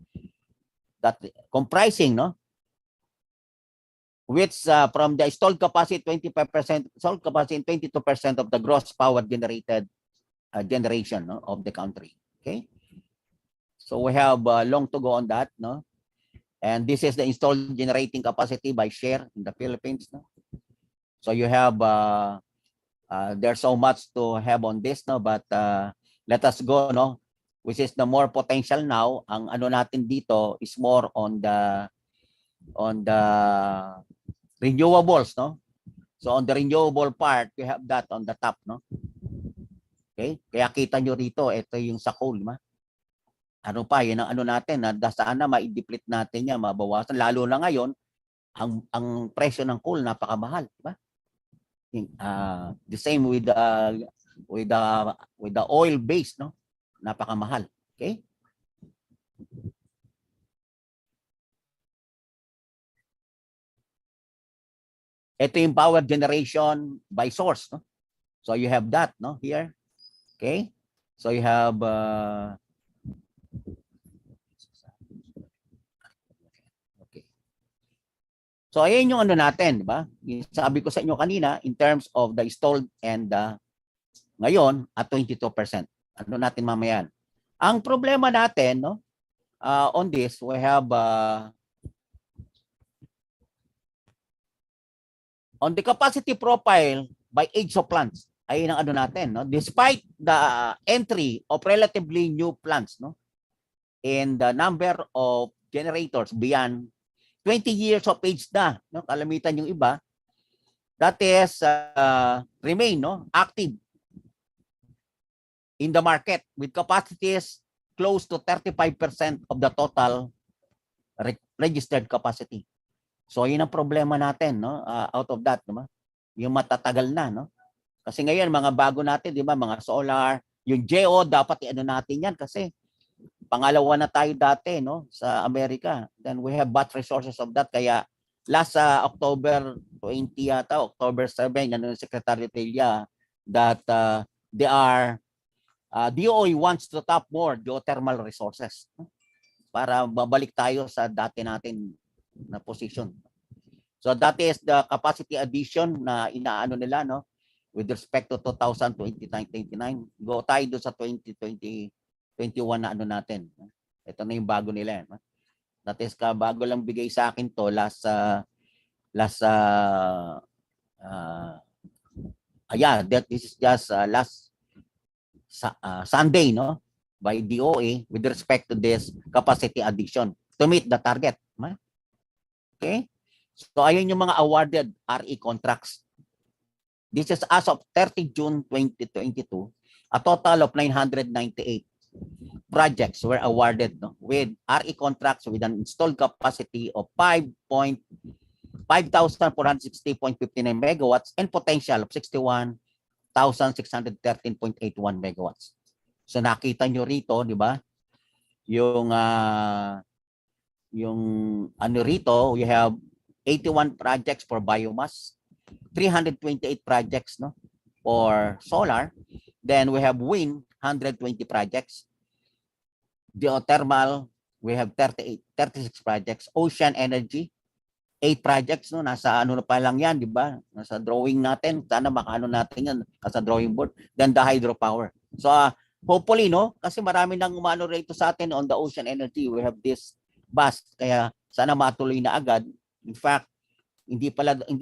that comprising, no, which from the installed capacity 25%, installed capacity 22% of the gross power generated generation, no, of the country. Okay, so we have long to go on that, no, and this is the installed generating capacity by share in the Philippines, no. So you have there's so much to have on this, no, but let us go, no, which is the more potential now. Ang ano natin dito is more on the renewables, no. So on the renewable part, you have that on the top, no. Okay, kaya kita nyo rito, ito yung sa coal, ma. Ano pa, yun ang ano natin, sana ma-deplete natin yan, mabawasan, lalo na ngayon ang presyo ng coal napakamahal, di ba? The same with the oil base, no, napakamahal. Okay, ito yung power generation by source, no. So you have that, no, here. Okay, so you have okay. So ayan yung ano natin, di ba? Sabi ko sa inyo kanina in terms of the installed and ngayon at 22%. Ano natin mamayan? Ang problema natin, no, on this, we have on the capacity profile by age of plants. Ayun ang ano natin, no? Despite the entry of relatively new plants, no, in the number of generators beyond 20 years of age na, no, kalamitan yung iba, that is remain, no, active in the market with capacities close to 35% of the total registered capacity. So yun ang problema natin, no, out of that, no, yung matatagal na, no. Kasi ngayon mga bago natin, di ba, mga solar, yung GEO dapat i-ano natin yan kasi pangalawa na tayo dati, no, sa Amerika. Then we have battery resources of that. Kaya last October 20 yata, October 7, ano, Secretary Telia, that DOE wants to tap more geothermal resources, no, para babalik tayo sa dati natin na position. So that is the capacity addition na inaano nila, no, with respect to 2029-29. Go tayo doon sa 2020 21 na ano natin. Ito na yung bago nila. That is bago lang bigay sa akin to last this is just last Sunday, no, by DOE with respect to this capacity addition to meet the target. Okay? So ayun yung mga awarded RE contracts. This is as of 30 June 2022, a total of 998 projects were awarded, no, with RE contracts with an installed capacity of 5,460.59 megawatts and potential of 61,613.81 megawatts. So nakita nyo rito, di ba? Yung ano rito, we have 81 projects for biomass, 328 projects, no, for solar. Then we have wind, 120 projects. Geothermal, we have 36 projects. Ocean energy, 8 projects, no, nasa ano na pa lang yan, di ba? Nasa drawing natin, sana makaano natin yan, nasa drawing board. Then the hydropower. So hopefully, no, kasi marami nang umano rito sa atin on the ocean energy. We have this bus, kaya sana matuloy na agad. In fact, hindi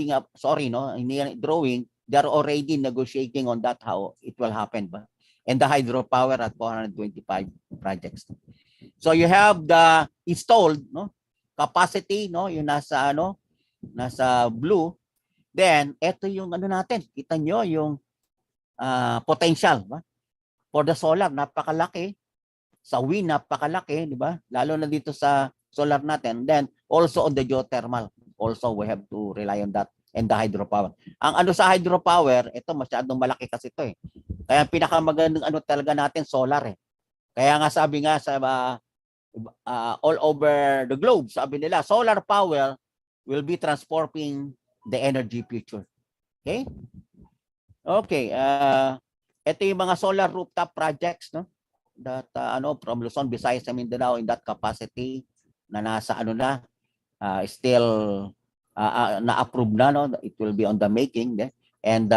nga, sorry, no, hindi drawing, they're already negotiating on that how it will happen ba. And the hydropower at 425 projects. So you have the installed, no, capacity, no, yung nasa ano, nasa blue. Then ito yung ano natin, kita nyo yung potential, ba? For the solar, napakalaki. Sa wind, napakalaki, di ba? Lalo na dito sa solar natin. Then also on the geothermal, also we have to rely on that, and the hydropower. Ang ano sa hydropower, ito masyadong malaki kasi ito eh. Kaya pinakamagandang ano talaga natin solar eh. Kaya nga sabi nga sa all over the globe, sabi nila solar power will be transforming the energy future. Okay? Okay, ito yung mga solar rooftop projects, no? That ano, from Luzon, Visayas, and Mindanao in that capacity na nasa ano na still na-approve na, no? It will be on the making, eh? And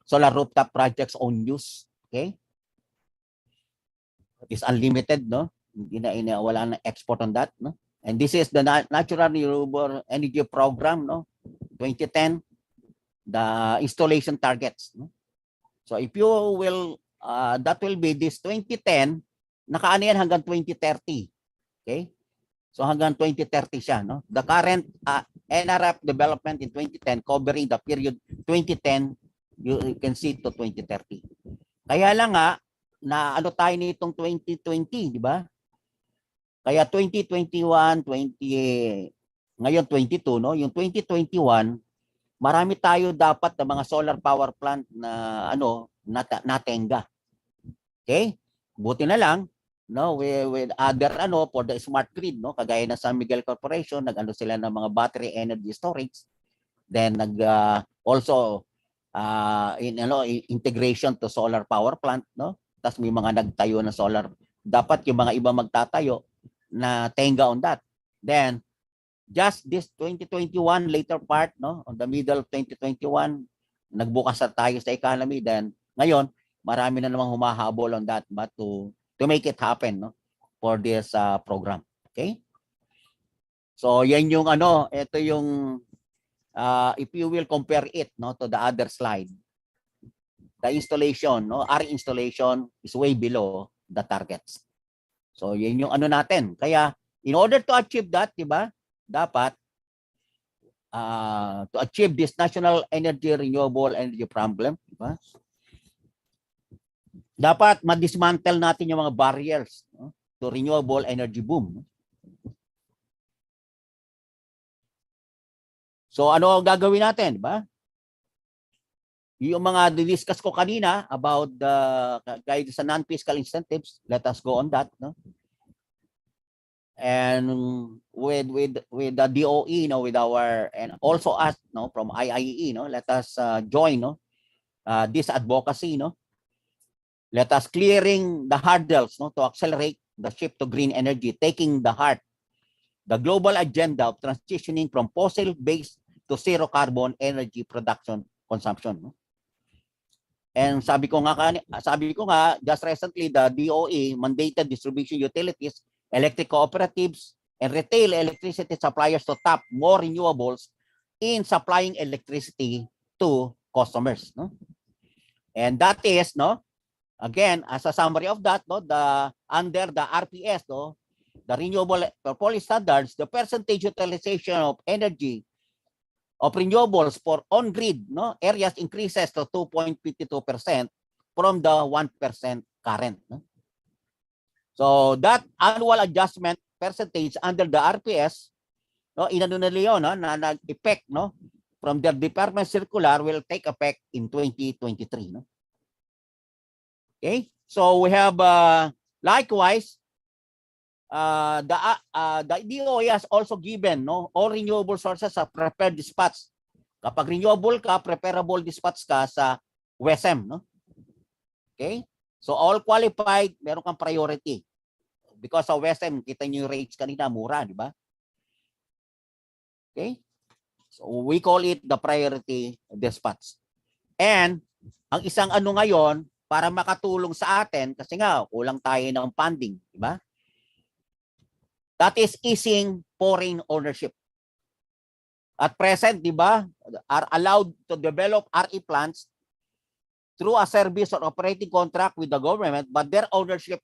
solar rooftop projects on use, okay? It is unlimited, no? Hindi na wala na export on that, no? And this is the Natural Renewable Energy Program, no? 2010, the installation targets, no? So if you will that will be this 2010, nakaano yan hanggang 2030. Okay? So hanggang 2030 siya, no? The current NRF development in 2010 covering the period 2010, you can see to 2030. Kaya lang nga na ano tayo nitong 2020, di ba? Kaya 2021, ngayon 22, no? Yung 2021, marami tayo dapat na mga solar power plant na ano natenga. Okay? Buti na lang, no, with other ano for the smart grid, no, kagaya na San Miguel Corporation, nag-ano sila ng mga battery energy storage. Then also in ano integration to solar power plant, no? Tapos may mga nagtayo ng solar. Dapat yung mga iba magtatayo na tenga on that. Then just this 2021 later part, no, on the middle of 2021, nagbukas na tayo sa economy. Then ngayon, marami na namang humahabol on that, but to make it happen, no, for this program. Okay? So yan yung ano, ito yung if you will compare it, no, to the other slide. The installation, no, our installation is way below the targets. So yan yung ano natin. Kaya in order to achieve that, di ba? Dapat to achieve this national energy renewable energy problem, di ba? Dapat ma-dismantle natin yung mga barriers, no, to renewable energy boom. So ano gagawin natin, di ba? Yung mga discuss ko kanina about the guide sa non-fiscal incentives, let us go on that, no? And with the DOE, no, with our, and also us, no, from IIE, no, let us join, no, this advocacy, no. Let us clearing the hurdles, no, to accelerate the shift to green energy, taking the global agenda of transitioning from fossil-based to zero carbon energy production consumption, no? And sabi ko nga, just recently, the DOE mandated distribution utilities, electric cooperatives, and retail electricity suppliers to tap more renewables in supplying electricity to customers, no? And that is, no, again, as a summary of that, no, under the RPS, no, the renewable policy standards, the percentage utilization of energy of renewables for on-grid, no, areas increases to 2.52% from the 1% current, no? So that annual adjustment percentage under the RPS, no, inano nila yun, no, na nag-effect, no, from their department circular will take effect in 2023, no? Okay, so we have likewise the DOE has also given, no, all renewable sources a prepared dispatch Kapag renewable ka, preferable dispatch ka sa WESM, no? Okay? So all qualified, meron kang priority. Because sa WESM, kita niyo yung rates kanina, mura, di ba? Okay? So we call it the priority dispatch. And ang isang ano ngayon, para makatulong sa atin, kasi nga, kulang tayo ng funding, di ba? That is easing foreign ownership. At present, di ba, are allowed to develop RE plants through a service or operating contract with the government, but their ownership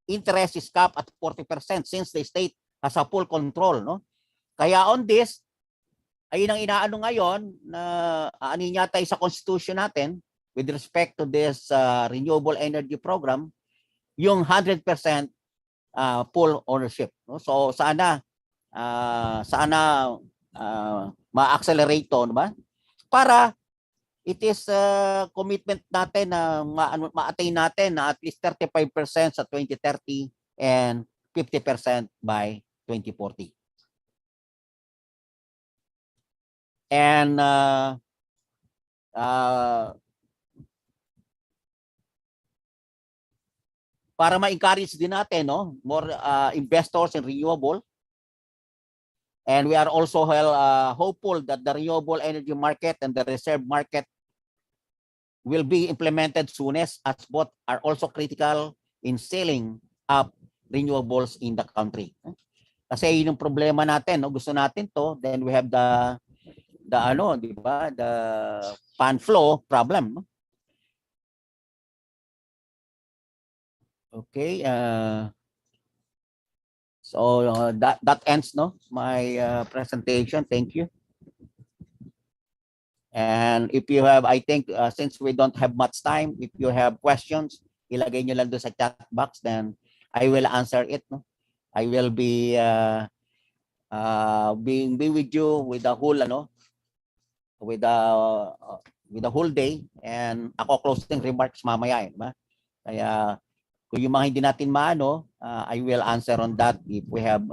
interest is capped at 40% since the state has a full control, no? Kaya on this, ayun ang inaano ngayon na aanin yata sa constitution natin with respect to this renewable energy program, yung 100% full ownership, no? So sana ma-accelerate to, no ba? Para it is commitment natin na ma-attain natin na at least 35% sa 2030 and 50% by 2040. And para ma-encourage din natin, no, more investors in renewable. And we are also hopeful that the renewable energy market and the reserve market will be implemented soonest, as both are also critical in scaling up renewables in the country. Kasi yun yung problema natin, no? Gusto natin to, then we have the ano, di ba, the fund flow problem, no? Okay, so that ends, no, my presentation. Thank you. And if you have, I think, since we don't have much time, if you have questions, ilagay nyo lang doon sa chat box, then I will answer it, no? I will be be with you with the whole, ano, with the whole day, and ako closing remarks mamaya, ba? Kaya kung yung mga hindi natin maano, I will answer on that if we have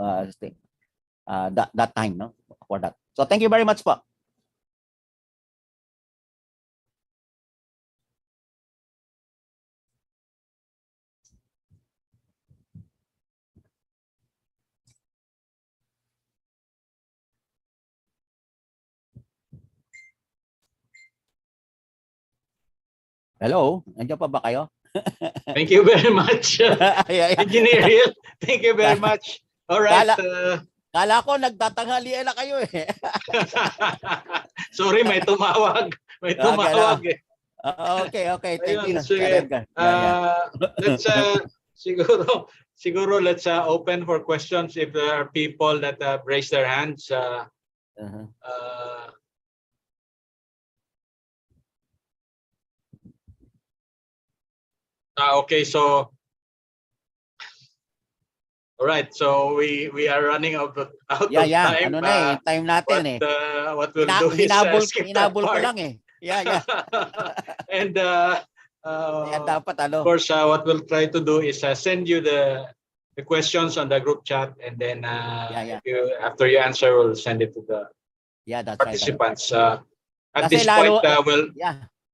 that time, no, for that. So thank you very much po. Hello, nandiyan pa ba kayo? Thank you very much, Engineer Hill. Thank you very much. All right. Kala ko nagtatanghalian na kayo eh. Sorry, may tumawag. May tumawag eh. Okay. Thank you. Sige. Let's siguro let's open for questions if there are people that have raised their hands. Okay, so all right, so we are running out of time. Ano na eh, time natin what we'll do is skip that hinabol ko part. lang eh. Yeah. And dapat ano. Of course, what we'll try to do is send you the questions on the group chat, and then if you, after you answer, we'll send it to the participants. At Kasi this point,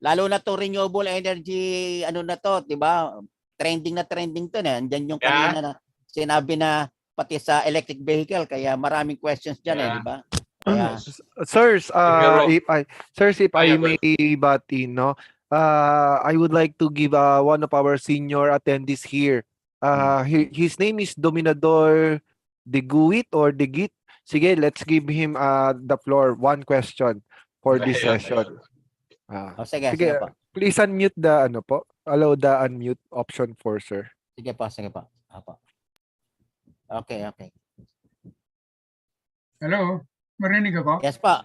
lalo na to renewable energy, ano na to, di ba? Trending to na. Andiyan yung kanina na sinabi na pati sa electric vehicle, kaya maraming questions dyan eh, di ba? Kaya, Sirs, if I may butt in, no, I would like to give one of our senior attendees here. His name is Dominador De Guit or De Git. Sige, let's give him the floor. One question for this session. sige po. Please unmute the ano po. Allow the unmute option for sir. Sige po. Apo. Okay. Hello, marinig ako? Yes pa.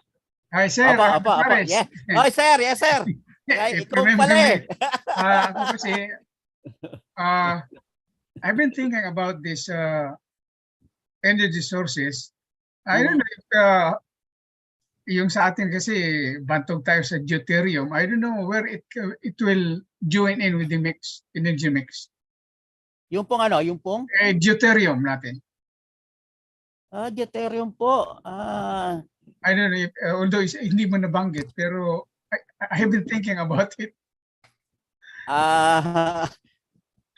Hi sir. Apo. Yes. Oh, sir. Yes, sir. Ikaw pala eh. Ako kasi, I've been thinking about this energy sources. I don't know if yung sa atin kasi bantog tayo sa deuterium. I don't know where it will join in with the energy mix. Yung pong ano? Yung pong? Deuterium natin. Deuterium po. I don't know if, although hindi mo nabanggit, pero I have been thinking about it.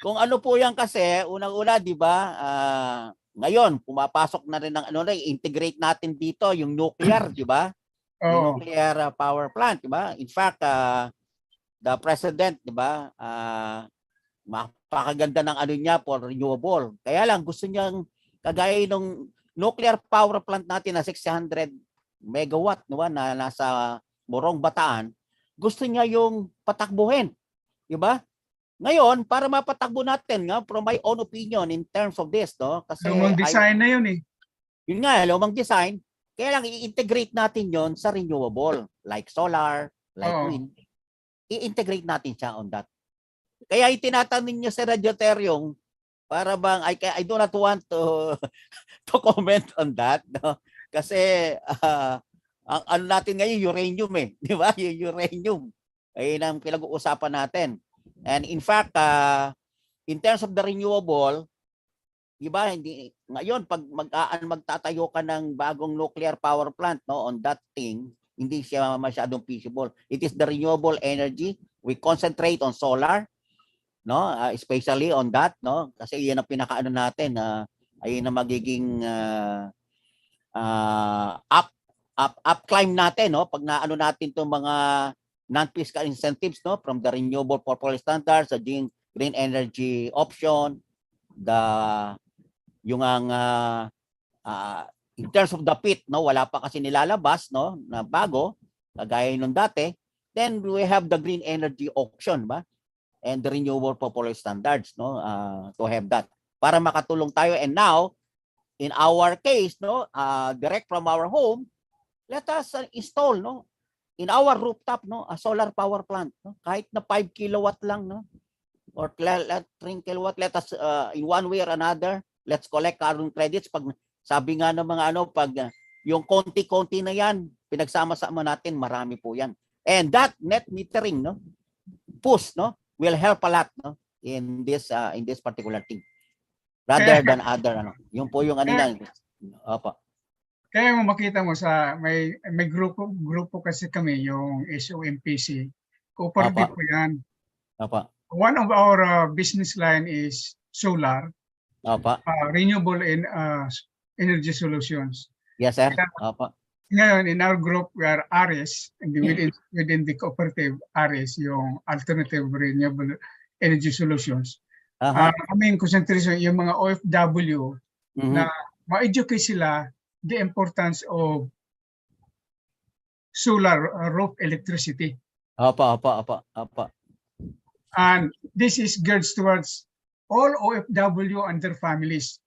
Kung ano po yan kasi, unang-una, di ba, ngayon, pumapasok na rin ng integrate natin dito yung nuclear, di ba? Yung nuclear power plant, di ba? In fact, the president, di ba, mapakaganda ng niya for renewable. Kaya lang, gusto niyang, kagaya ng nuclear power plant natin na 600 megawatt, di ba, na nasa Morong Bataan, gusto niya yung patakbuhin, di ba? Ngayon, para mapatakbo natin, from my own opinion in terms of this, no? Kasi lumang design na yun eh. Yun nga, lumang design. Kaya lang i-integrate natin yon sa renewable, like solar, like wind. I-integrate natin siya on that. Kaya itinatanong niyo sa Radioterium, para bang, I do not want to to comment on that, no? Kasi ang ano natin ngayon, uranium eh. Di ba? Yung uranium. Ayun ang pinag-uusapan natin. And in fact, in terms of the renewable, di ba, hindi, ngayon, pag magtatayo ka ng bagong nuclear power plant, no, on that thing, hindi siya masyadong feasible. It is the renewable energy. We concentrate on solar, no, especially on that, no, kasi yan ang pinakaano natin, ayun ang magiging up climb natin, no, pag naano natin itong mga non-fiscal incentives, no, from the renewable portfolio standards, the green energy option, yung ang in terms of the PIT, no, wala pa kasi nilalabas, no, na bago, kagaya nung dati. Then we have the green energy auction, ba? And the renewable portfolio standards, no, to have that para makatulong tayo. And now, in our case, no, direct from our home, let us install, no, in our rooftop, no, a solar power plant, no, kahit na 5 kilowatt lang, no, or 3 kilowatt. Let us in one way or another, let's collect carbon credits. Pag sabi nga ng mga pag yung konti-konti na yan, pinagsama-sama natin, marami po yan. And that net metering, no, push, no, will help a lot, no, in this particular thing. Rather than other, yung po yung yan. Opo. Kaya mo makita mo sa may grupo kasi kami, yung SOMPC. Cooperative po yan. Opo. One of our business line is solar. Opo. Renewable energy solutions. Yes, sir. Opo. Ngayon, in our group, we are ARES, and within the cooperative ARES, yung alternative renewable energy solutions. Kaming concentration, yung mga OFW na ma-educate sila the importance of solar roof electricity. Opo. And this is geared towards all OFW and their families.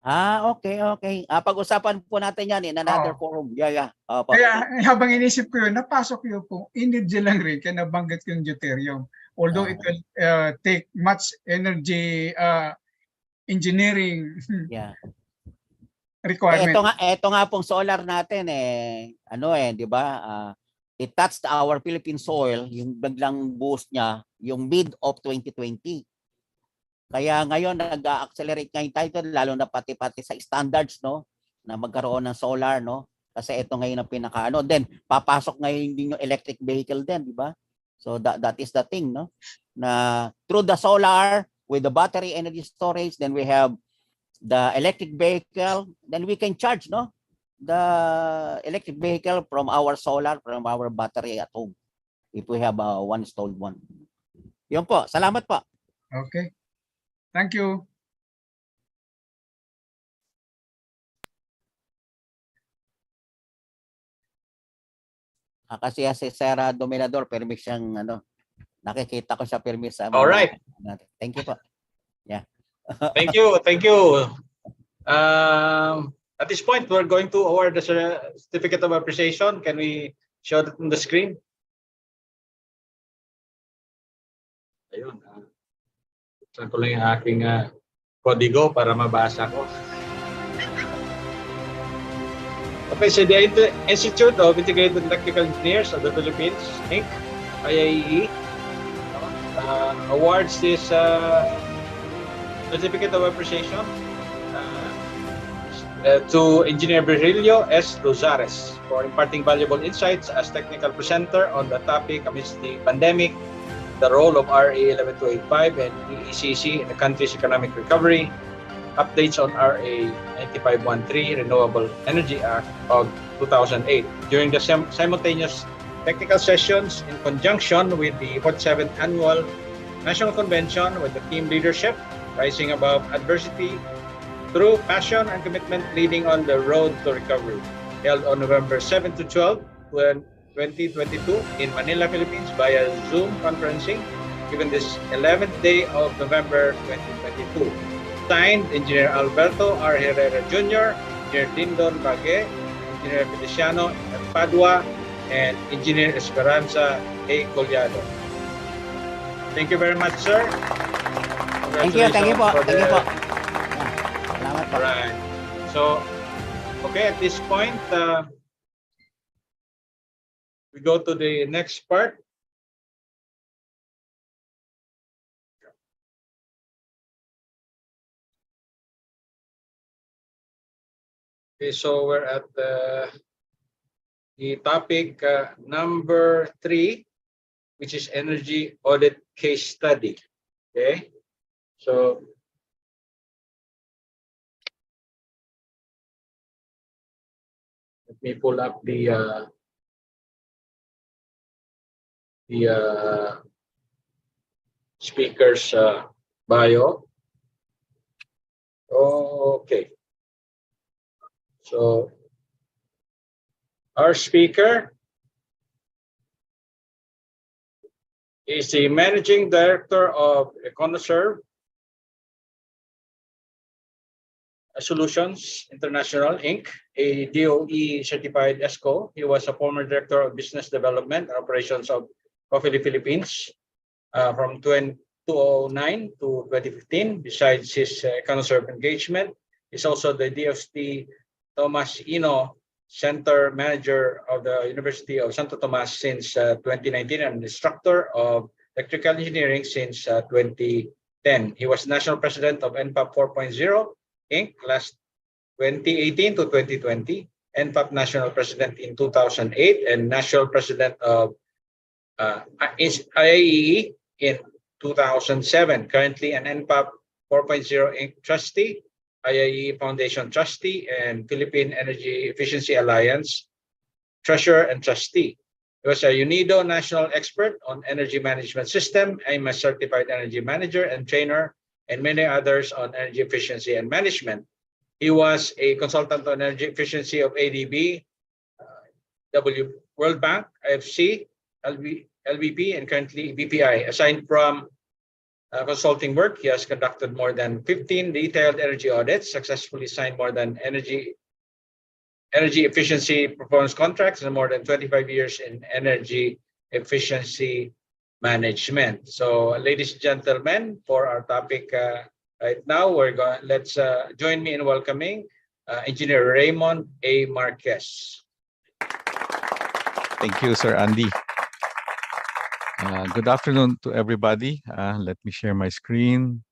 Okay. Pag-usapan po natin yan in another forum. Yeah. Opo. Kaya habang inisip ko yun, napasok yun po, energy lang rin, kaya nabanggit ko yung deuterium. Although it will take much energy engineering requirement. Ito nga pong solar natin di ba? It touched our Philippine soil, yung biglang boost niya, yung mid of 2020. Kaya ngayon nag-accelerate ngayon tayo, lalo na pati sa standards, no, na magkaroon ng solar, no. Kasi ito ngayon ang pinaka then papasok ngayon din yung electric vehicle din, di ba? So that is the thing, no. Na through the solar with the battery energy storage, then we have the electric vehicle, then we can charge, no, the electric vehicle from our solar, from our battery at home, if we have one installed one. Yun po. Salamat po. Okay. Thank you. Kasi si Sarah Dominador, permis siyang nakikita ko siya permis sa All right. Thank you po. Yeah. Thank you. At this point, we're going to award the certificate of appreciation. Can we show that on the screen? Ayun. Saan ko lang yung aking kodigo para mabasa ko. Okay, so the Institute of Integrated Electrical Engineers of the Philippines, Inc., IIEE, awards this certificate of appreciation to Engineer Virgilio S. Rosares for imparting valuable insights as technical presenter on the topic amidst the pandemic, the role of RA 11285 and EECC in the country's economic recovery, updates on RA 9513 Renewable Energy Act of 2008. During the simultaneous technical sessions in conjunction with the 47th Annual National Convention with the team leadership, Rising Above Adversity through Passion and Commitment Leading on the Road to Recovery, held on November 7 to 12, 2022 in Manila, Philippines via Zoom conferencing, given this 11th day of November 2022. Signed, Engineer Alberto R. Herrera Jr., Engineer Dindon Bague, Engineer Feliciano F. Padua, and Engineer Esperanza A. Collado. Thank you very much, sir. Thank you po. For Thank you the- po. Salamat po. Right. So, okay, at this point, we go to the next part. Okay, so we're at the topic number 3, which is energy audit case study. Okay, so let me pull up the speaker's bio. Okay, so our speaker is the Managing Director of EconoServe Solutions International, Inc., a DOE certified ESCO. He was a former Director of Business Development and Operations of Coffee Philippines from 2009 to 2015. Besides his EconoServe engagement, he's also the DFT Thomas Ino Center Manager of the University of Santo Tomas since 2019 and instructor of electrical engineering since 2010. He was National President of NPAP 4.0, Inc. last 2018 to 2020, NPAP National President in 2008, and National President of IAEE in 2007. Currently an NPAP 4.0 Inc. Trustee, IAEE Foundation Trustee, and Philippine Energy Efficiency Alliance Treasurer and Trustee. He was a UNIDO National Expert on Energy Management System, AMIDST Certified Energy Manager and Trainer, and many others on energy efficiency and management. He was a consultant on energy efficiency of ADB, World Bank, IFC, LVP, and currently BPI. Aside from consulting work, he has conducted more than 15 detailed energy audits, successfully signed more than energy efficiency performance contracts, and more than 25 years in energy efficiency management. So, ladies and gentlemen, for our topic right now, let's join me in welcoming Engineer Raymond A. Marquez. Thank you, Sir Andy. Good afternoon to everybody. Let me share my screen.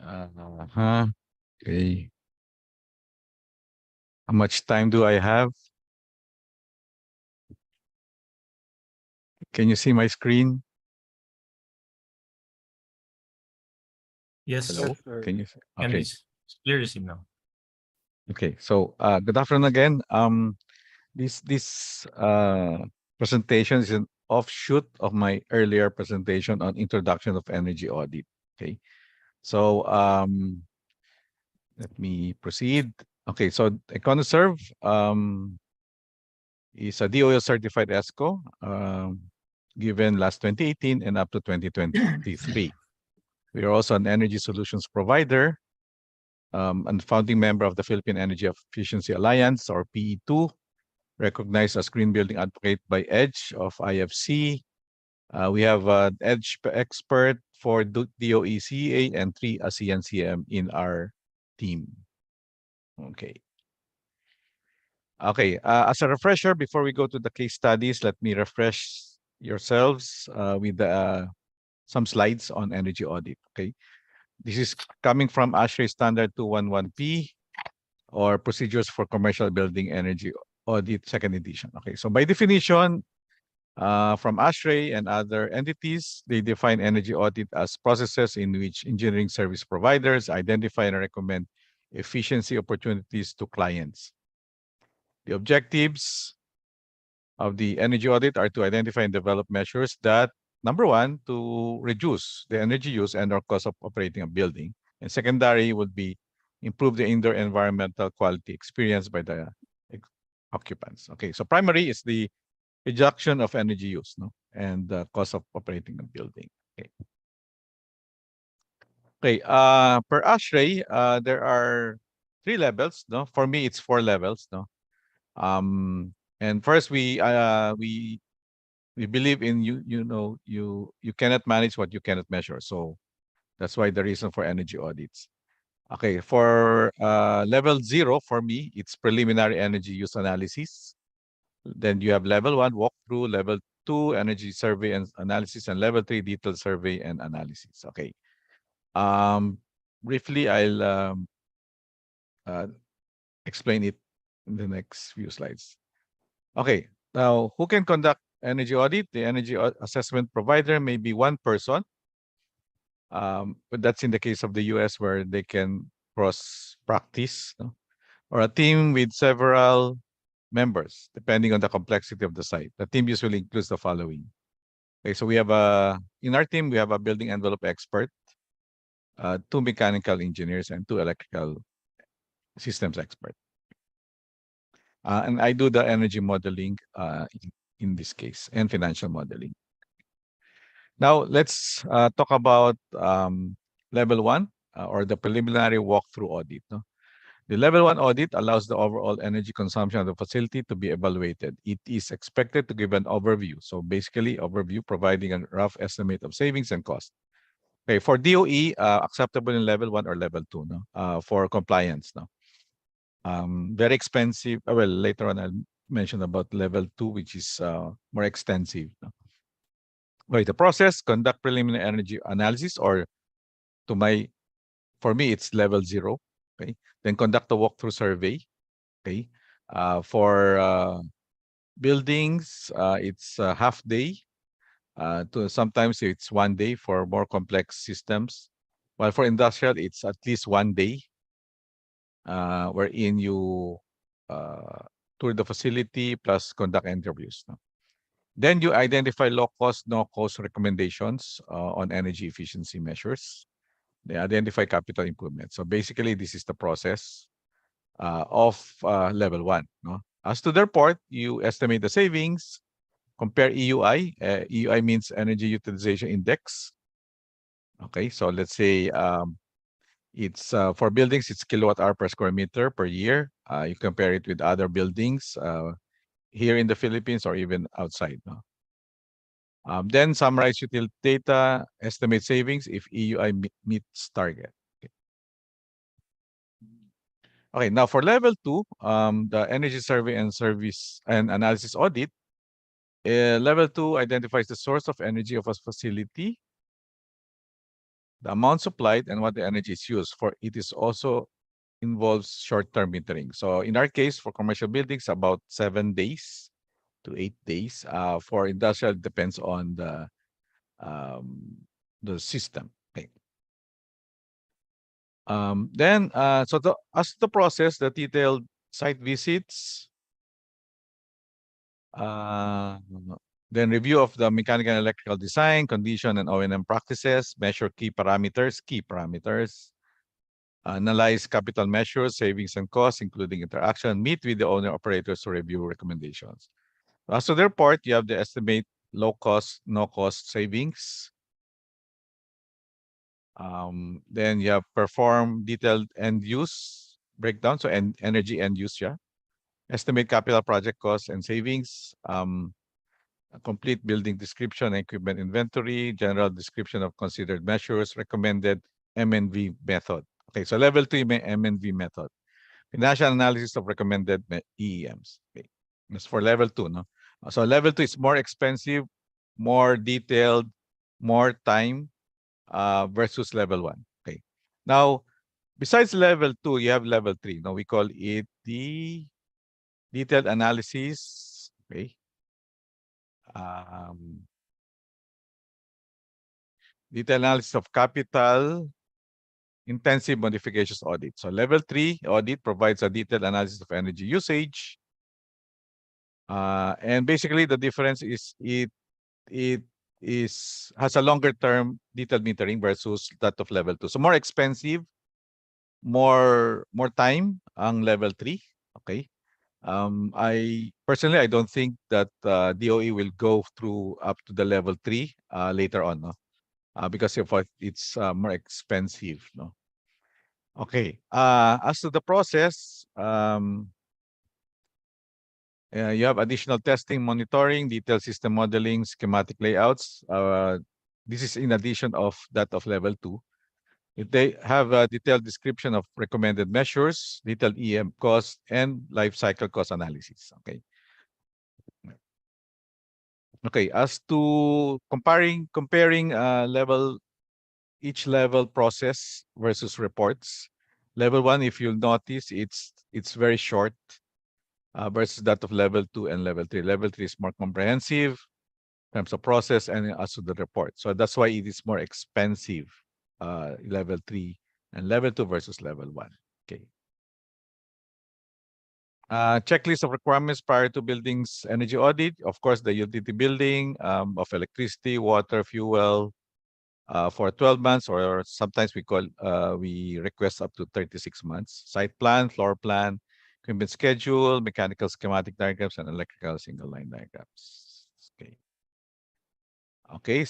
Okay. How much time do I have? Can you see my screen? Yes. Hello? Sir. Can you see? And Okay. it's clear as now. Okay. So, good afternoon again. This presentation is an offshoot of my earlier presentation on introduction of energy audit. Okay. So, let me proceed. Okay. So, EconoServe is a DOE certified ESCO given last 2018 and up to 2023. We are also an energy solutions provider and founding member of the Philippine Energy Efficiency Alliance, or PE2, recognized as Green Building Advocate by EDGE of IFC. We have an EDGE expert for DOECA and 3 ASEAN CM in our team. Okay. Okay, as a refresher, before we go to the case studies, let me refresh yourselves with some slides on energy audit. Okay, this is coming from ASHRAE Standard 211P. or procedures for commercial building energy audit, second edition. Okay, so by definition, from ASHRAE and other entities, they define energy audit as processes in which engineering service providers identify and recommend efficiency opportunities to clients. The objectives of the energy audit are to identify and develop measures that, number one, to reduce the energy use and or cost of operating a building. And secondary would be improve the indoor environmental quality experienced by the occupants. Okay, so primary is the reduction of energy use, no, and the cost of operating a building. Okay. Okay. Per ASHRAE, there are 3 levels. No, for me it's 4 levels. No, and first we believe in you cannot manage what you cannot measure. So that's why the reason for energy audits. Okay, for level 0 for me, it's preliminary energy use analysis. Then you have level 1 walkthrough, level 2 energy survey and analysis, and level 3 detailed survey and analysis. Okay. Briefly, I'll explain it in the next few slides. Okay. Now, who can conduct energy audit? The energy assessment provider may be one person. But that's in the case of the US where they can cross practice, no? Or a team with several members, depending on the complexity of the site. The team usually includes the following. Okay, so we have in our team, we have a building envelope expert, 2 mechanical engineers, and 2 electrical systems expert. And I do the energy modeling in this case, and financial modeling. Now, let's talk about level 1 or the preliminary walkthrough audit. No? The level 1 audit allows the overall energy consumption of the facility to be evaluated. It is expected to give an overview. So basically, overview providing a rough estimate of savings and cost. Okay, for DOE, acceptable in level 1 or level 2, no? For compliance. No? Very expensive. Well, later on, I'll mention about level 2, which is more extensive. No? Right, the process, conduct preliminary energy analysis, or for me, it's level 0. Okay, then conduct a walkthrough survey. Okay, for buildings, it's a half day. To sometimes it's 1 day for more complex systems. While for industrial, it's at least 1 day, wherein you tour the facility plus conduct interviews. No? Then you identify low cost, no cost recommendations on energy efficiency measures. They identify capital improvements. So basically, this is the process of level 1. No? As to the report, you estimate the savings, compare EUI. EUI means Energy Utilization Index. Okay, so let's say it's for buildings, it's kilowatt hour per square meter per year. You compare it with other buildings here in the Philippines or even outside. No? Then summarize utility data, estimate savings if EUI meets target. Okay, now for level 2, the energy survey and service and analysis audit. Level 2 identifies the source of energy of a facility, the amount supplied, and what the energy is used for. It is also involves short-term metering. So in our case, for commercial buildings, about 7 days to 8 days. For industrial, it depends on the system. Okay. Then, as the process, the detailed site visits, then review of the mechanical and electrical design, condition, and O&M practices, measure key parameters, analyze capital measures, savings and costs, including interaction, meet with the owner operators to review recommendations. As to the report, you have the estimate low cost, no cost savings. Then you have perform detailed end use breakdown, so energy end use, yeah. Estimate capital project costs and savings. A complete building description, equipment inventory, general description of considered measures, recommended MNV method. Okay, so level 3 MNV method. Financial analysis of recommended EEMs. Okay. That's for level 2, no? So level 2 is more expensive, more detailed, more time versus level 1. Okay. Now, Besides level 2, you have level 3. Now we call it the detailed analysis. Okay. Detailed analysis of capital intensive modifications audit. So level 3 audit provides a detailed analysis of energy usage. And basically the difference is it has a longer term detailed metering versus that of level 2. So more expensive, more time ang level 3. Okay. I personally don't think that DOE will go through up to the level 3 later on, no? Because of what it's more expensive, no? Okay. As to the process, you have additional testing, monitoring, detailed system modeling, schematic layouts. This is in addition of that of level 2. If they have a detailed description of recommended measures, detailed EM cost, and life cycle cost analysis. Okay. Okay. As to comparing each level process versus reports. Level 1, if you'll notice, it's very short versus that of level 2 and level 3. Level 3 is more comprehensive in terms of process and also the report. So that's why it is more expensive, level 3 and level 2 versus level 1. Okay. Checklist of requirements prior to building's energy audit. Of course, the utility building of electricity, water, fuel for 12 months, or sometimes we request up to 36 months. Site plan, floor plan, equipment schedule, mechanical schematic diagrams, and electrical single line diagrams. Okay. Okay,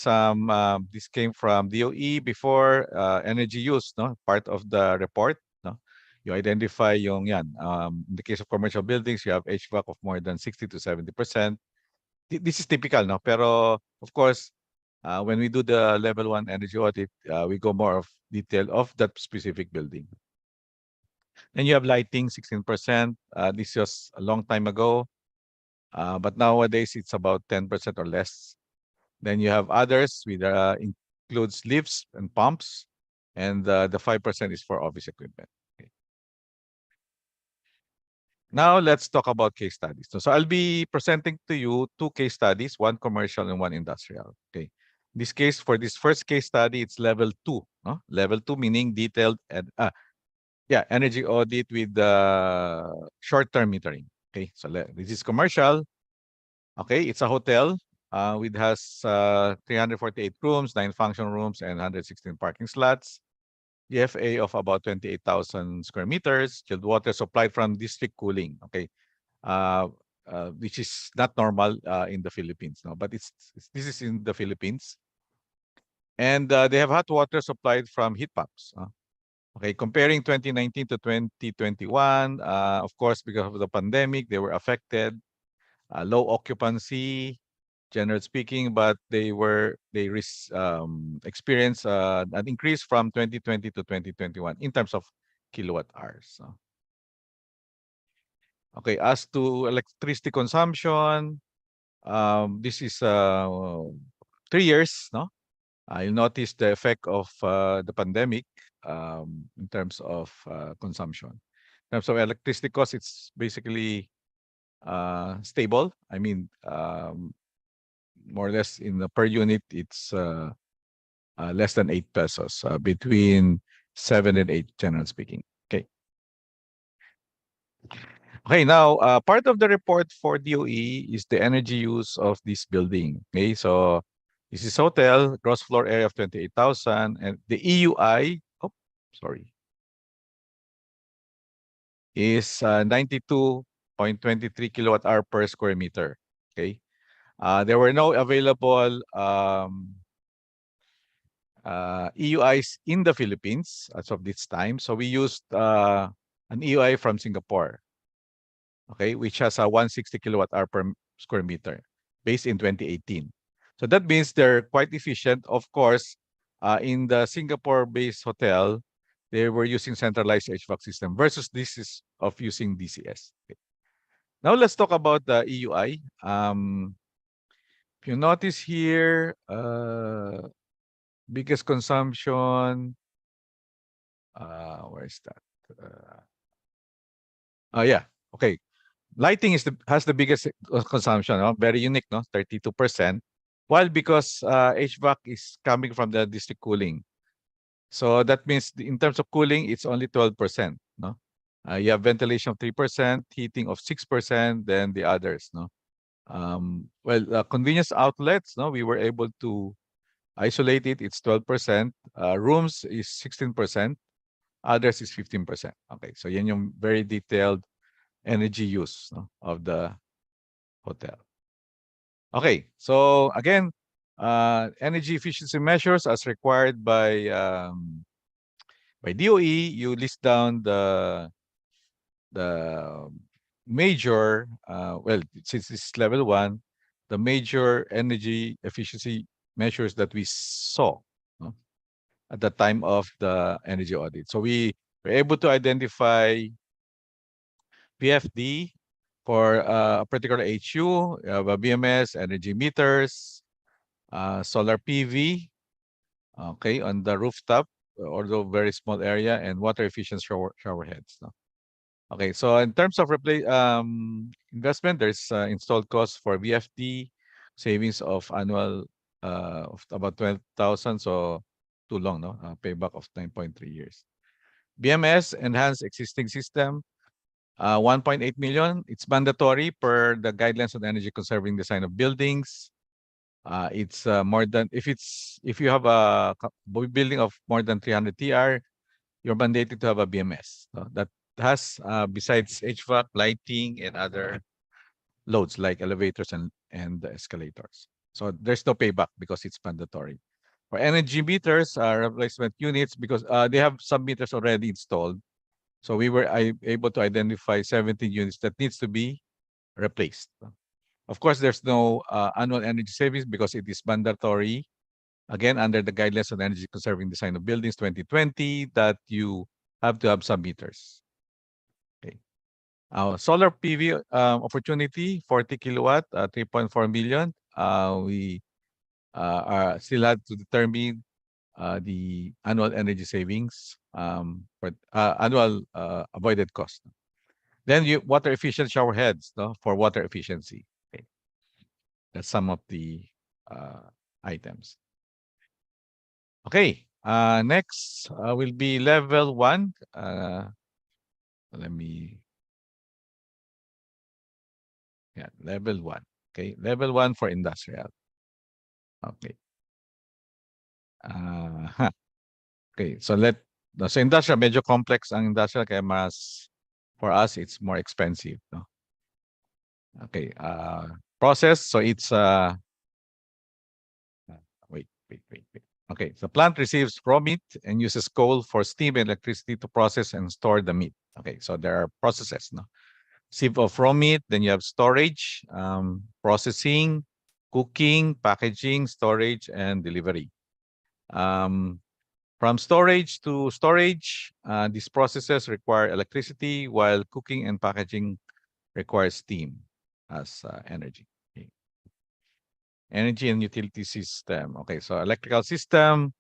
this came from DOE before energy use, no? Part of the report, no? You identify yung yan. In the case of commercial buildings, you have HVAC of more than 60 to 70%. This is typical, no? Pero of course, when we do the level 1 energy audit, we go more of detail of that specific building. Then you have lighting, 16%. This was a long time ago, but nowadays it's about 10% or less. Then you have others, which includes lifts and pumps, and the 5% is for office equipment. Okay. Now let's talk about case studies. So I'll be presenting to you 2 case studies, one commercial and one industrial. Okay. This case, for this first case study, it's level 2. No? Level 2 meaning detailed and energy audit with short-term metering. Okay, so this is commercial. Okay, it's a hotel. It has 348 rooms, 9 function rooms, and 116 parking slots. GFA of about 28,000 square meters. Chilled water supplied from district cooling. Okay, which is not normal in the Philippines, no, but this is in the Philippines. And they have hot water supplied from heat pumps. Okay, comparing 2019 to 2021, of course, because of the pandemic, they were affected. Low occupancy, generally speaking, but they experienced an increase from 2020 to 2021 in terms of kilowatt hours. Okay, as to electricity consumption, this is 3 years, no? You'll notice the effect of the pandemic in terms of consumption. In terms of electricity cost, it's basically stable. I mean, more or less in the per unit, it's less than 8 pesos, between 7 and 8, generally speaking. Okay. Okay, now part of the report for DOE is the energy use of this building. Okay, so this is hotel, gross floor area of 28,000, and the EUI, is 92.23 kilowatt hour per square meter. Okay, there were no available EUIs in the Philippines as of this time, so we used an EUI from Singapore. Okay, which has a 160 kilowatt hour per square meter, based in 2018. So that means they're quite efficient. Of course, in the Singapore-based hotel, they were using centralized HVAC system versus this is of using DCS. Okay. Now let's talk about the EUI. If you notice here, biggest consumption, where is that? Yeah. Okay. Lighting has the biggest consumption, no? Very unique, no? 32%. While because HVAC is coming from the district cooling. So that means in terms of cooling, it's only 12%, no? You have ventilation of 3%, heating of 6%, then the others, no? Convenience outlets, no? We were able to isolate it, it's 12%. Rooms is 16%. Others is 15%. Okay, so yan yung very detailed energy use, no, of the hotel. Okay, so again, energy efficiency measures as required by DOE. You list down the major, since this is level 1, the major energy efficiency measures that we saw, no, at the time of the energy audit. So we were able to identify PFD for a particular HU, you have a BMS, energy meters, solar PV, okay, on the rooftop, although very small area, and water efficient shower heads. No? Okay, so in terms of investment, there's installed costs for VFD, savings of annual of about 12,000, so too long, no? Payback of 9.3 years. BMS, enhanced existing system, 1.8 million. It's mandatory per the guidelines on energy conserving design of buildings. It's more than if you have a building of more than 300 TR, you're mandated to have a BMS. So that has besides HVAC, lighting, and other loads like elevators and the escalators. So there's no payback because it's mandatory. For energy meters, replacement units, because they have some meters already installed. So we were able to identify 17 units that needs to be replaced. Of course, there's no annual energy savings because it is mandatory, again, under the guidelines on energy conserving design of buildings 2020, that you have to have some meters. Okay. Solar PV opportunity, 40 kilowatt, 3.4 million. We still had to determine the annual energy savings, for annual avoided cost. Then water efficient shower heads, no, for water efficiency. Okay. That's some of the items. Okay. Next will be level 1. Level 1. Okay, level 1 for industrial. Okay. Okay, so industrial, medyo complex ang industrial, kaya for us, it's more expensive. No? Okay, process, so it's, wait. Okay, the plant receives raw meat and uses coal for steam and electricity to process and store the meat. Okay, so there are processes. No? Sieve of raw meat, then you have storage, processing, cooking, packaging, storage, and delivery. From storage to storage, these processes require electricity, while cooking and packaging require steam as energy. Okay. Energy and utility system. Okay, so electrical system,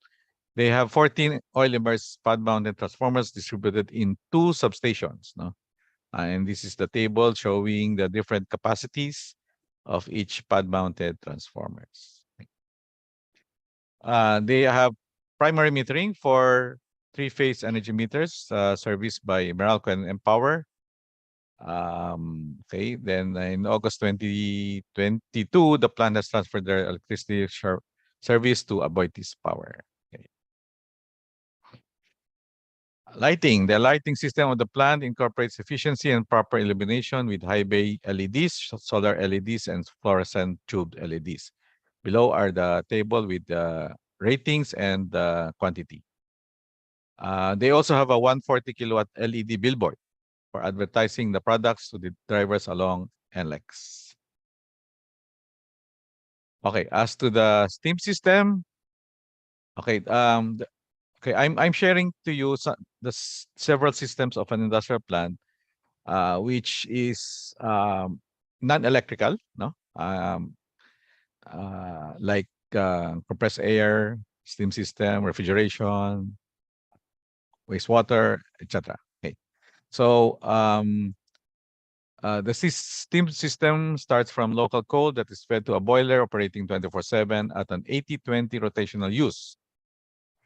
they have 14 oil-immersed pad-mounted transformers distributed in 2 substations. No? And this is the table showing the different capacities of each pad-mounted transformers. They have primary metering for 3-phase energy meters serviced by Meralco and Empower. Okay, then in August 2022, the plant has transferred their electricity service to Aboitiz Power. Okay. Lighting. The lighting system of the plant incorporates efficiency and proper illumination with high bay LEDs, solar LEDs, and fluorescent tube LEDs. Below are the table with the ratings and the quantity. They also have a 140 kilowatt LED billboard for advertising the products to the drivers along NLEX. Okay, as to the steam system, okay, I'm sharing to you the several systems of an industrial plant, which is non-electrical, no, like compressed air, steam system, refrigeration, wastewater, etc. Okay. So the steam system starts from local coal that is fed to a boiler operating 24/7 at an 80-20 rotational use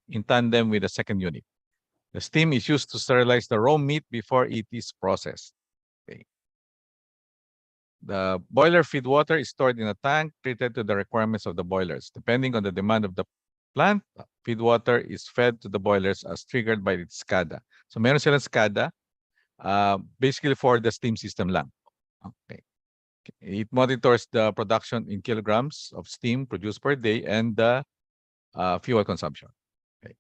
in tandem with the second unit. The steam is used to sterilize the raw meat before it is processed. Okay. The boiler feed water is stored in a tank treated to the requirements of the boilers. Depending on the demand of the plant, feed water is fed to the boilers as triggered by its SCADA. So meron silang SCADA, basically for the steam system lang. Okay. It monitors the production in kilograms of steam produced per day and the fuel consumption. Okay.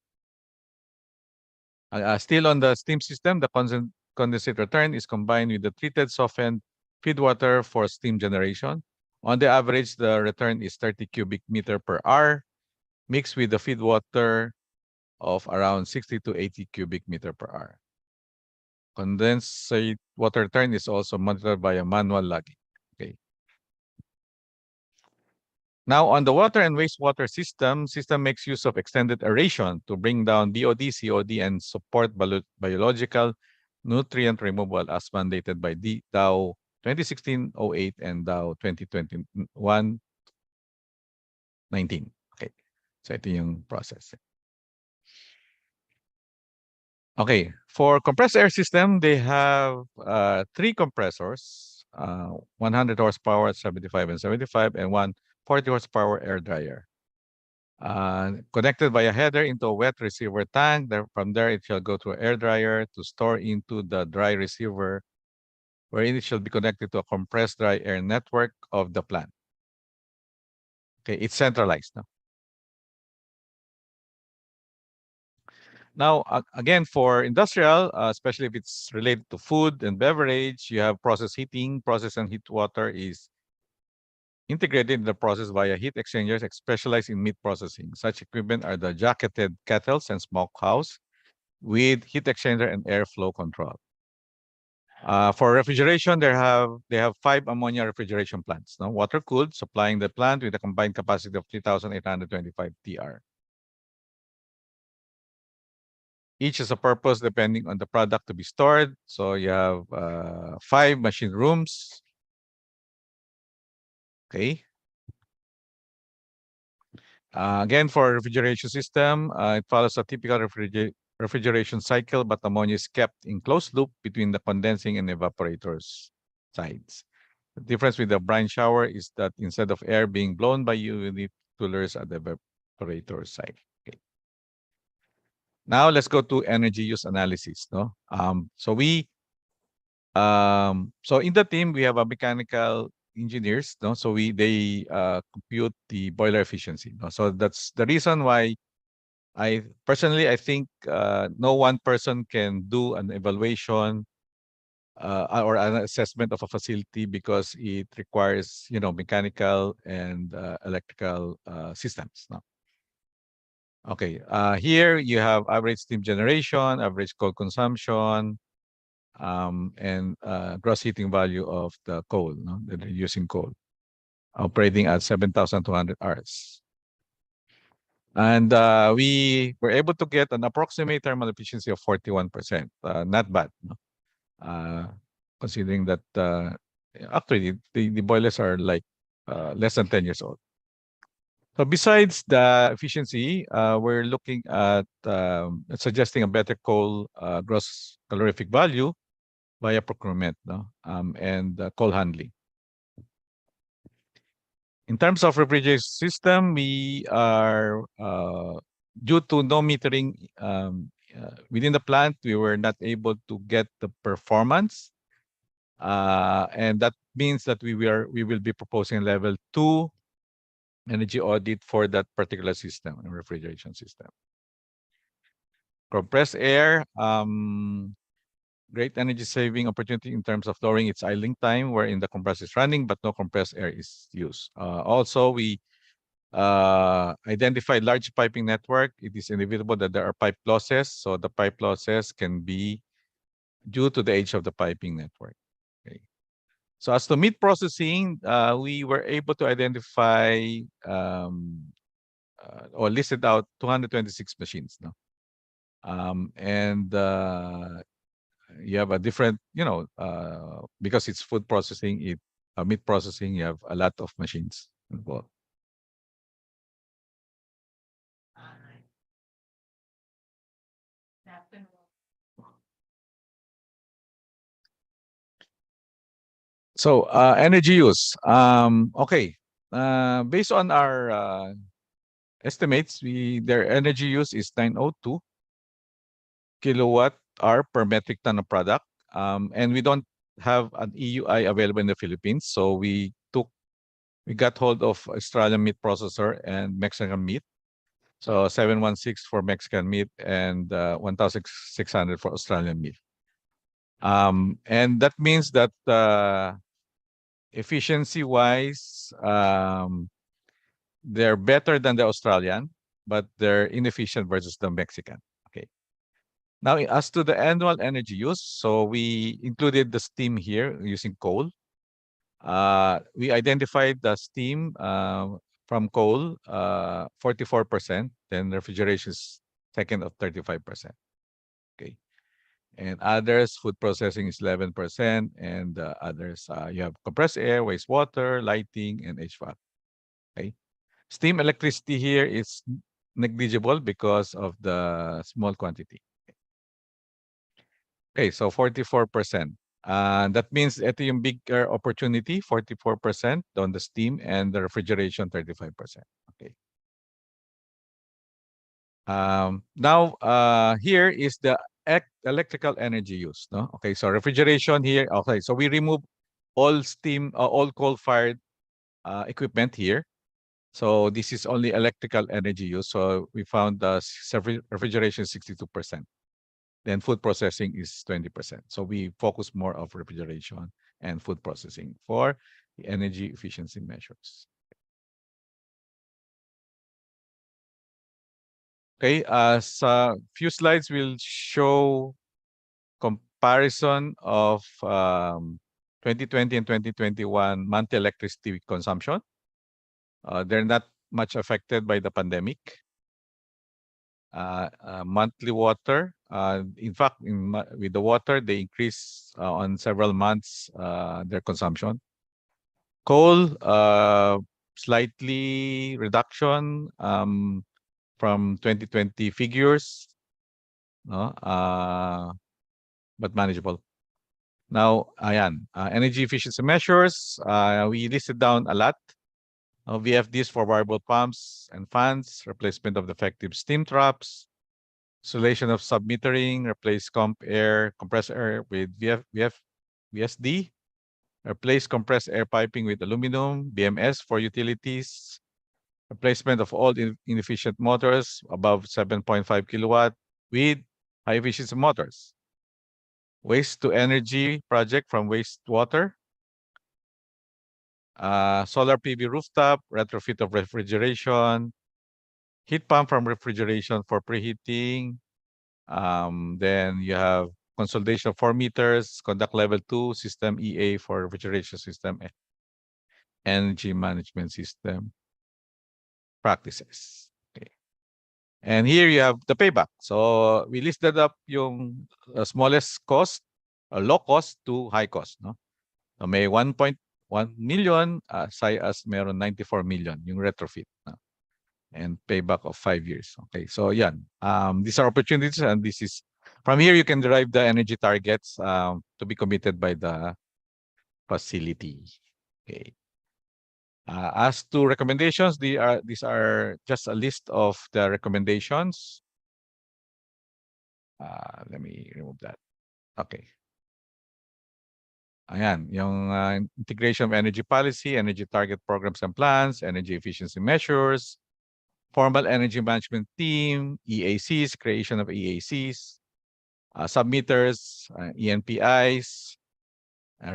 Still on the steam system, the condensate return is combined with the treated softened feed water for steam generation. On the average, the return is 30 cubic meter per hour, mixed with the feed water of around 60 to 80 cubic meter per hour. Condensate water return is also monitored by a manual logging. Okay. Now, on the water and wastewater system makes use of extended aeration to bring down BOD, COD, and support biological nutrient removal as mandated by DAO 2016-08 and DAO 2021-19. Okay. So ito yung process. Okay. For compressed air system, they have 3 compressors, 100 horsepower, 75 and 75, and 140 horsepower air dryer. Connected by a header into a wet receiver tank. From there, it shall go to an air dryer to store into the dry receiver, wherein it shall be connected to a compressed dry air network of the plant. Okay, it's centralized now. Now, again, for industrial, especially if it's related to food and beverage, you have process heating. Process and heat water is integrated in the process via heat exchangers specialized in meat processing. Such equipment are the jacketed kettles and smokehouse with heat exchanger and airflow control. For refrigeration, they have 5 ammonia refrigeration plants. No? Water cooled, supplying the plant with a combined capacity of 3,825 TR. Each has a purpose depending on the product to be stored. So you have 5 machine rooms. Okay. Again, for refrigeration system, it follows a typical refrigeration cycle, but ammonia is kept in closed loop between the condensing and evaporators sides. The difference with the brine shower is that instead of air being blown by unit coolers at the evaporator side. Okay. Now let's go to energy use analysis. No, so in the team we have a mechanical engineers. No, so they compute the boiler efficiency. No? So that's the reason why I personally think no one person can do an evaluation or an assessment of a facility because it requires mechanical and electrical systems. No? Okay, here you have average steam generation, average coal consumption, and gross heating value of the coal. No? That they're using coal, operating at 7,200 hours. And we were able to get an approximate thermal efficiency of 41%. Not bad, no? Considering that actually the boilers are like less than 10 years old. So besides the efficiency, we're looking at suggesting a better coal gross calorific value via procurement, no? And coal handling. In terms of refrigeration system, we are due to no metering within the plant, we were not able to get the performance, and that means that we will be proposing level 2 energy audit for that particular system, refrigeration system. Compressed air, great energy saving opportunity in terms of lowering its idling time wherein the compressor is running but no compressed air is used. Also, we identified large piping network. It is inevitable that there are pipe losses. So the pipe losses can be due to the age of the piping network. Okay. So as to meat processing, we were able to identify or listed out 226 machines. No? And you have a different, because it's food processing, meat processing, you have a lot of machines involved. So energy use. Okay. Based on our estimates, their energy use is 902 kilowatt hour per metric ton of product. And we don't have an EUI available in the Philippines, so we got hold of Australian meat processor and Mexican meat. So 716 for Mexican meat and 1,600 for Australian meat. And that means that efficiency-wise, they're better than the Australian, but they're inefficient versus the Mexican. Okay. Now, as to the annual energy use, so we included the steam here using coal. We identified the steam from coal, 44%, then refrigeration is second of 35%. Okay. And others, food processing is 11%, and others, you have compressed air, wastewater, lighting, and HVAC. Okay. Steam electricity here is negligible because of the small quantity. Okay, so 44%. That means ito yung bigger opportunity, 44% on the steam, and the refrigeration, 35%. Okay. Now, here is the electrical energy use. No? Okay, so refrigeration here. Okay, so we remove all steam, all coal-fired equipment here. So this is only electrical energy use. So we found refrigeration 62%. Then food processing is 20%. So we focus more of refrigeration and food processing for the energy efficiency measures. Okay, so few slides will show comparison of 2020 and 2021 monthly electricity consumption. They're not much affected by the pandemic. Monthly water. In fact, with the water, they increase on several months their consumption. Coal, slightly reduction from 2020 figures, no? But manageable. Now, ayan, energy efficiency measures. We listed down a lot. VFDs for variable pumps and fans, replacement of defective steam traps, installation of submetering, replace compressed air with VSD, replace compressed air piping with aluminum, BMS for utilities, replacement of all inefficient motors above 7.5 kilowatt with high efficiency motors. Waste to energy project from wastewater. Solar PV rooftop, retrofit of refrigeration, heat pump from refrigeration for preheating. Then you have consolidation of 4 meters, conduct level 2, system EA for refrigeration system, energy management system practices. Okay. And here you have the payback. So we listed up yung smallest cost, low cost to high cost. No? So may 1.1 million, as meron 94 million yung retrofit. No? And payback of 5 years. Okay, so yeah, these are opportunities, and this is from here you can derive the energy targets to be committed by the facility. Okay. As to recommendations, these are just a list of the recommendations. Let me remove that. Okay. Ayan, yung integration of energy policy, energy target programs and plans, energy efficiency measures, formal energy management team, EACs, creation of EACs, submitters, ENPIs,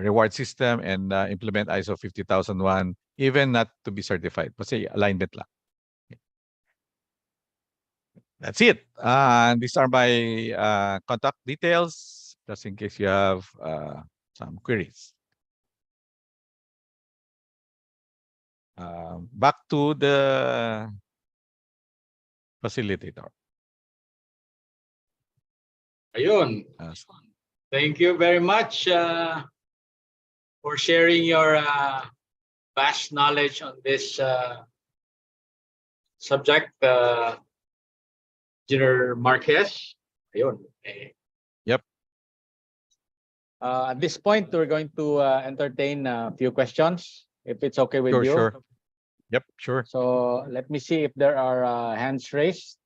reward system, and implement ISO 50001, even not to be certified. Kasi alignment lang. That's it. These are my contact details, just in case you have some queries. Back to the facilitator. Ayun. Thank you very much for sharing your vast knowledge on this subject, Engineer Marquez. Ayun. Yep. At this point, we're going to entertain a few questions, if it's okay with you. Sure. Yep, sure. So let me see if there are hands raised.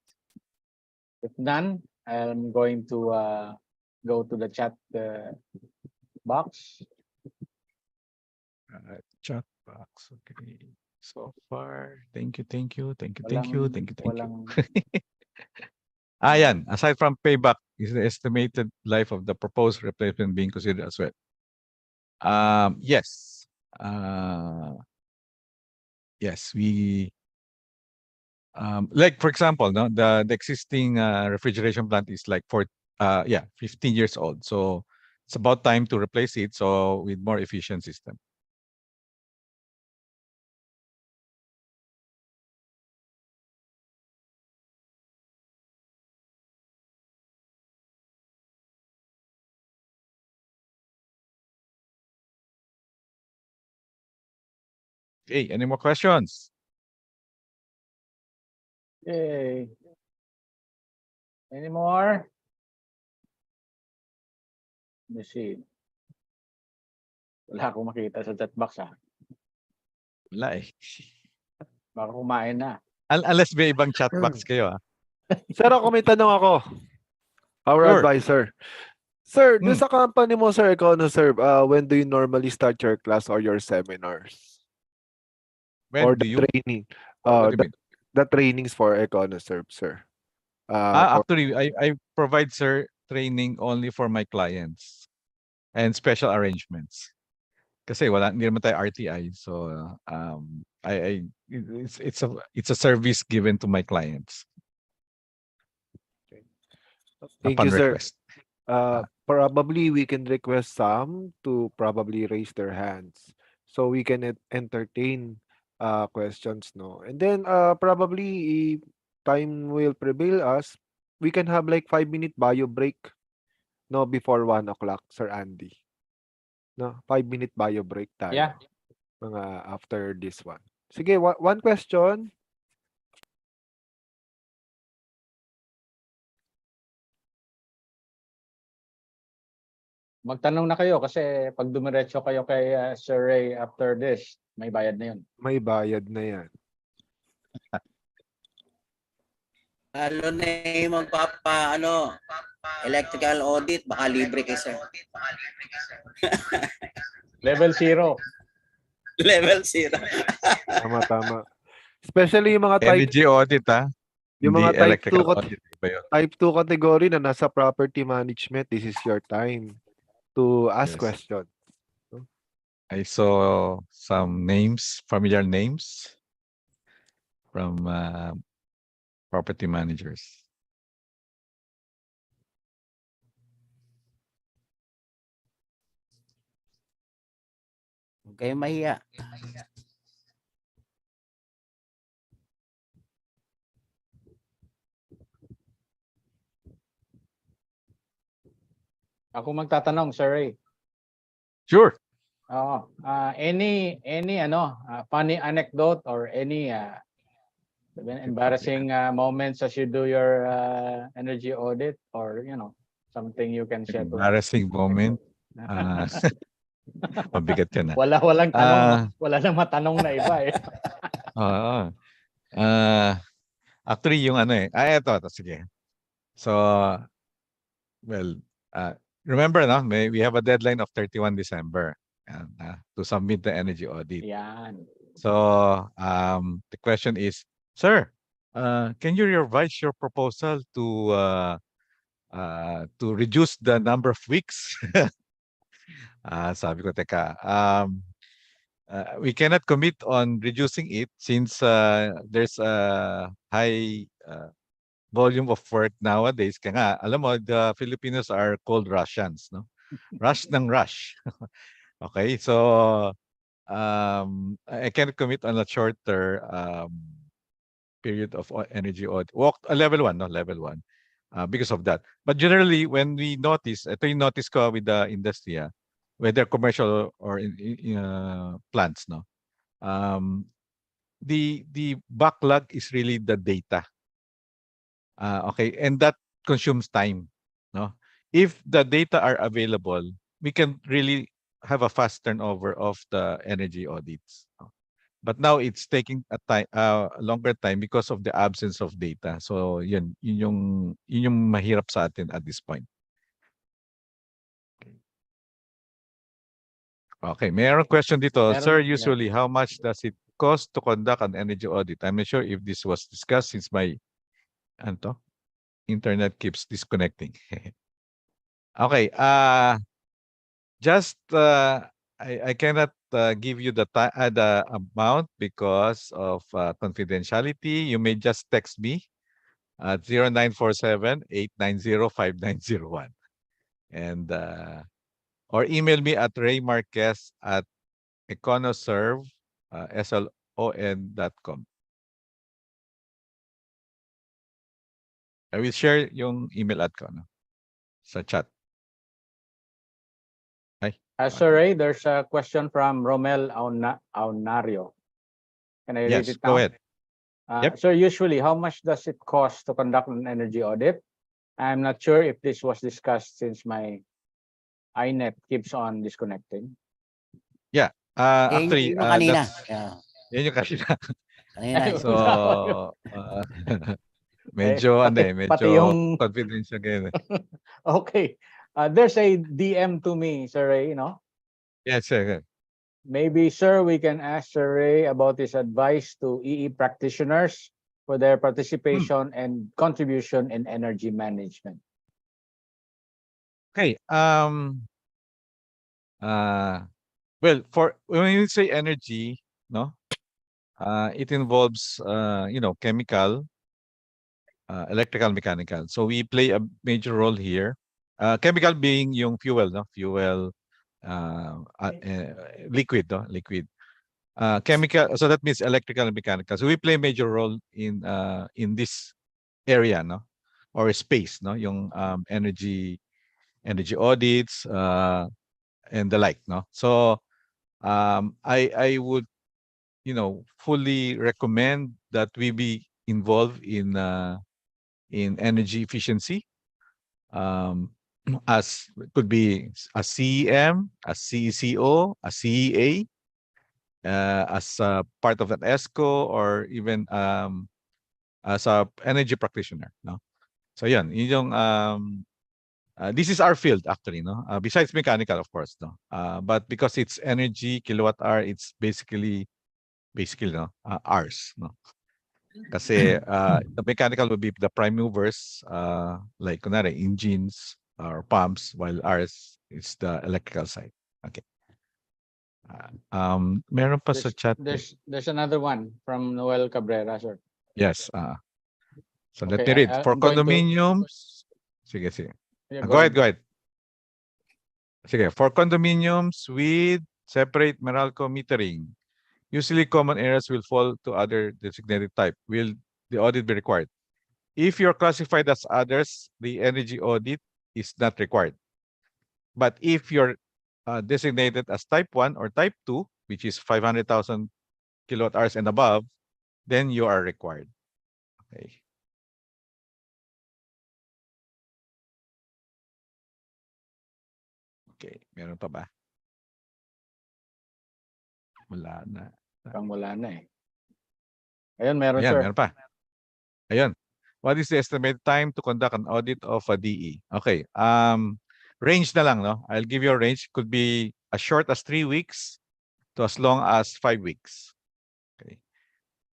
If none, I'm going to go to the chat box. Chat box. Okay. So far, thank you. Walang Ayan, aside from payback, is the estimated life of the proposed replacement being considered as well? Yes. Yes, we like for example, no, the existing refrigeration plant is like 15 years old. So it's about time to replace it. So with more efficient system. Hey, any more questions? Yay. Any more? Let me see. Wala akong makita sa chat box Wala eh. Baka kumain na. Unless may ibang chat box kayo. Sir, ako may tanong ako. Our Sure. advisor. Sir, doon sa company mo, sir, EconoServe, when do you normally start your class or your seminars? When or do the you? training? What do you mean? The trainings for EconoServe, sir. For- Actually, I provide training only for my clients and special arrangements. Kasi hindi naman tayo RTI, so it's a service given to my clients. Thank Upon you, sir. request. Probably we can request some to probably raise their hands so we can entertain questions, no? And then probably if time will prevail us, we can have like 5-minute bio break, no, before 1 o'clock, Sir Andy. No, 5-minute bio break tayo. Yeah. Mga after this one. Sige, one question. Magtanong na kayo kasi pag dumiretso kayo kay Sir Ray after this, may bayad na yun. May bayad na yan. Lalo na yung electrical audit, baka libre kay sir. Level 0. Level 0. Tama. Especially yung mga type Energy audit, yung Hindi mga type electrical 2 audit. Iba yun. type 2 category na nasa property management, this is your time to ask Yes. questions. I saw some names, familiar names from property managers. Huwag kayong mahiya. Ako magtatanong, Sir Ray. Sure. Oo. Any funny anecdote or any embarrassing moments as you do your energy audit or something you can share to us? Embarrassing moment. Mabigat yan. Walang tanong. Wala nang matanong na iba eh. Oo. Actually, yung ito, sige. So, well, remember, no? We have a deadline of 31 December to submit the energy audit. Yan. So, the question is, sir, can you revise your proposal to reduce the number of weeks? Sabi ko, teka, we cannot commit on reducing it since there's a high volume of work nowadays. Kaya nga, alam mo, the Filipinos are cold Russians, no? Rush ng rush. Okay, so I cannot commit on a shorter period of energy audit. Level 1, no? Level 1. because of that. But generally, when we notice, ito yung notice ko with the industry, whether commercial or plants, no, the backlog is really the data. Okay, and that consumes time. No, if the data are available, we can really have a fast turnover of the energy audits. But now it's taking a time, longer time because of the absence of data. So yun yung mahirap sa atin at this point. Okay, mayroong question dito. Sir, usually how much does it cost to conduct an energy audit? I'm not sure if this was discussed since my internet keeps disconnecting. Okay, just I cannot give you the amount because of confidentiality. You may just text me at 0947-890-5901 and or email me at raymarquez@econoserve.slon.com. I will share yung email ad ko sa chat. Sir Ray, there's a question from Romel Aunario. Can I read Yes, it now? go ahead. Yep. Sir, usually, how much does it cost to conduct an energy audit? I'm not sure if this was discussed since my iNet keeps on disconnecting. Yeah. Actually, Yun yung kanina. Yun yung kanina. Kanina. So, medyo pati yung confidential ngayon. Okay. There's a DM to me, Sir Ray, no? Yes, sir. Maybe, sir, we can ask Sir Ray about his advice to EE practitioners for their participation and contribution in energy management. Okay. Well, for when you say energy, no, it involves chemical, electrical, mechanical. So we play a major role here. Chemical being yung fuel, no, fuel, liquid, no, liquid. Chemical, so that means electrical and mechanical. So we play a major role in this area, no, or space, no, yung energy audits and the like, no. So I would fully recommend that we be involved in energy efficiency, as could be a CEM, a CECO, a CEA, as a part of an ESCO, or even as a energy practitioner. No, so yun yung this is our field actually, no. Besides mechanical, of course, no. But because it's energy kilowatt hour, it's basically no, ours, no. Kasi the mechanical will be the prime movers, like kunwari engines or pumps, while ours is the electrical side. Okay. Meron pa sa chat. There's another one from Noel Cabrera, sir. Yes. So let Okay, me read. For condominiums, sige. Yeah, Go ahead. Sige, for condominiums with separate Meralco metering, usually common areas will fall to other designated type. Will the audit be required? If you're classified as others, the energy audit is not required. But if you're designated as type 1 or type 2, which is 500,000 kilowatt hours and above, then you are required. Okay. Okay, meron pa ba? Wala na. Wala na eh. Ayun, meron, Ayan, sir. meron pa. Ayun. What is the estimated time to conduct an audit of a DE? Okay. Range na lang, no? I'll give you a range. Could be as short as 3 weeks to as long as 5 weeks. Okay.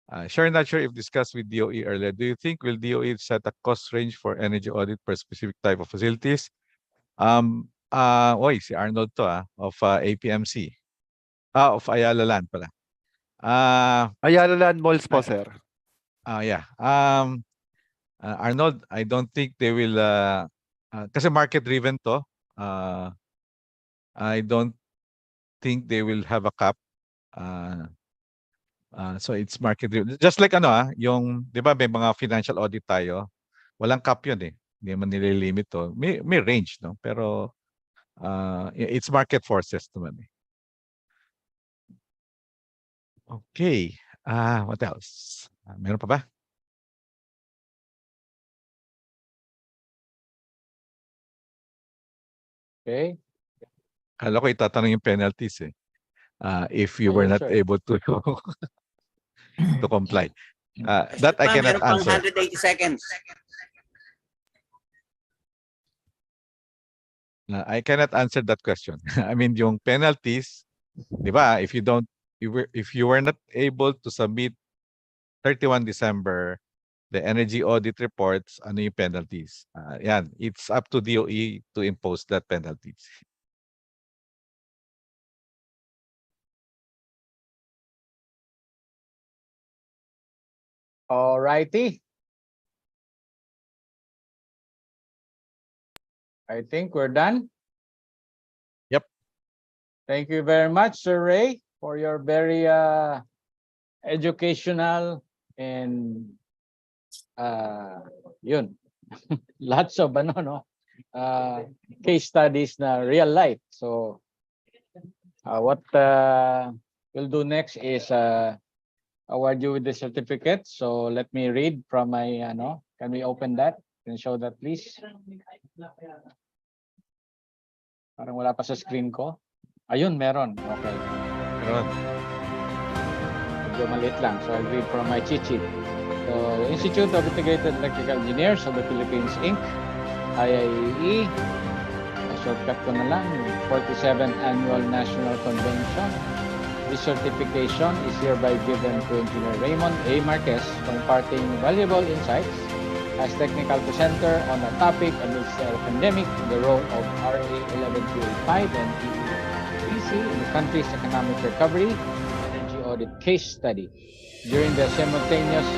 Not sure if discussed with DOE earlier. Do you think will DOE set a cost range for energy audit per specific type of facilities? Si Arnold to of APMC. Of Ayala Land pala. Ayala Land Malls po, sir. Yeah. Arnold, I don't think they will kasi market driven to. I don't think they will have a cap. So it's market driven. Just like yung 'di ba may mga financial audit tayo, walang cap 'yun eh. Hindi naman nililimit to. May range, no? Pero it's market forces naman. Okay. What else? Meron pa ba? Okay. Kala ko itatanong yung penalties eh. If you were Yes, not sir. able to to comply. That I Pa, cannot meron pang answer. 180 seconds. I cannot answer that question. I mean, yung penalties, di ba? If you were not able to submit 31 December the energy audit reports, ano yung penalties? Yan, it's up to DOE to impose that penalties. All righty. I think we're done. Yep. Thank you very much, Sir Ray, for your very educational and yun. Lots of case studies na real life. So what we'll do next is award you with the certificate. So let me read from my can we open that? Can you show that please? Parang wala pa sa screen ko. Ayun, meron. Okay. Meron. Medyo maliit lang. So I'll read from my cheat sheet. So the Institute of Integrated Electrical Engineers of the Philippines, Inc., IIEE, shortcut ko na lang, 47th Annual National Convention. This certification is hereby given to Engineer Raymond A. Marquez for imparting valuable insights as technical presenter on a topic amidst the pandemic, the role of RA 11285 and EECC in the country's economic recovery energy audit case study. During the simultaneous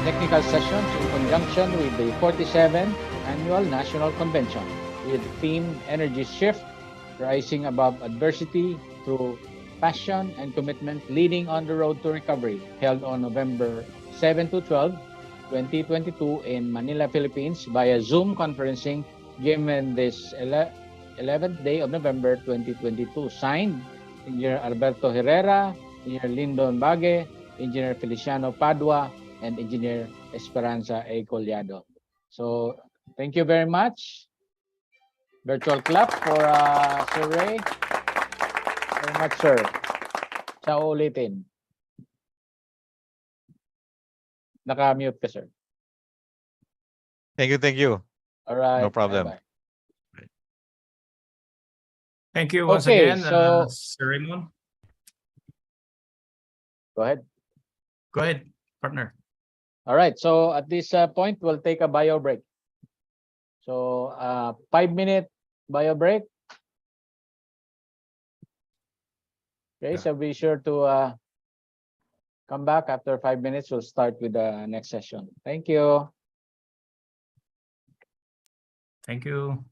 technical sessions in conjunction with the 47th Annual National Convention with theme Energy Shift, Rising Above Adversity Through Passion and Commitment Leading on the Road to Recovery, held on November 7 to 12, 2022 in Manila, Philippines via Zoom conferencing given this 11th day of November 2022. Signed, Engineer Alberto Herrera, Engineer Lyndon Bague, Engineer Feliciano Padua, and Engineer Esperanza A. Collado. So, thank you very much. Virtual clap for Sir Ray. Very much, sir. Sa ulitin. Naka-mute ka, sir. Thank you. All right. No problem. Bye-bye. Thank you once Okay, again, so- Sir Raymond. Go ahead. Go ahead, partner. All right. So at this point, we'll take a bio break. So 5-minute bio break. Okay, so be sure to come back after 5 minutes. We'll start with the next session. Thank you. Thank you.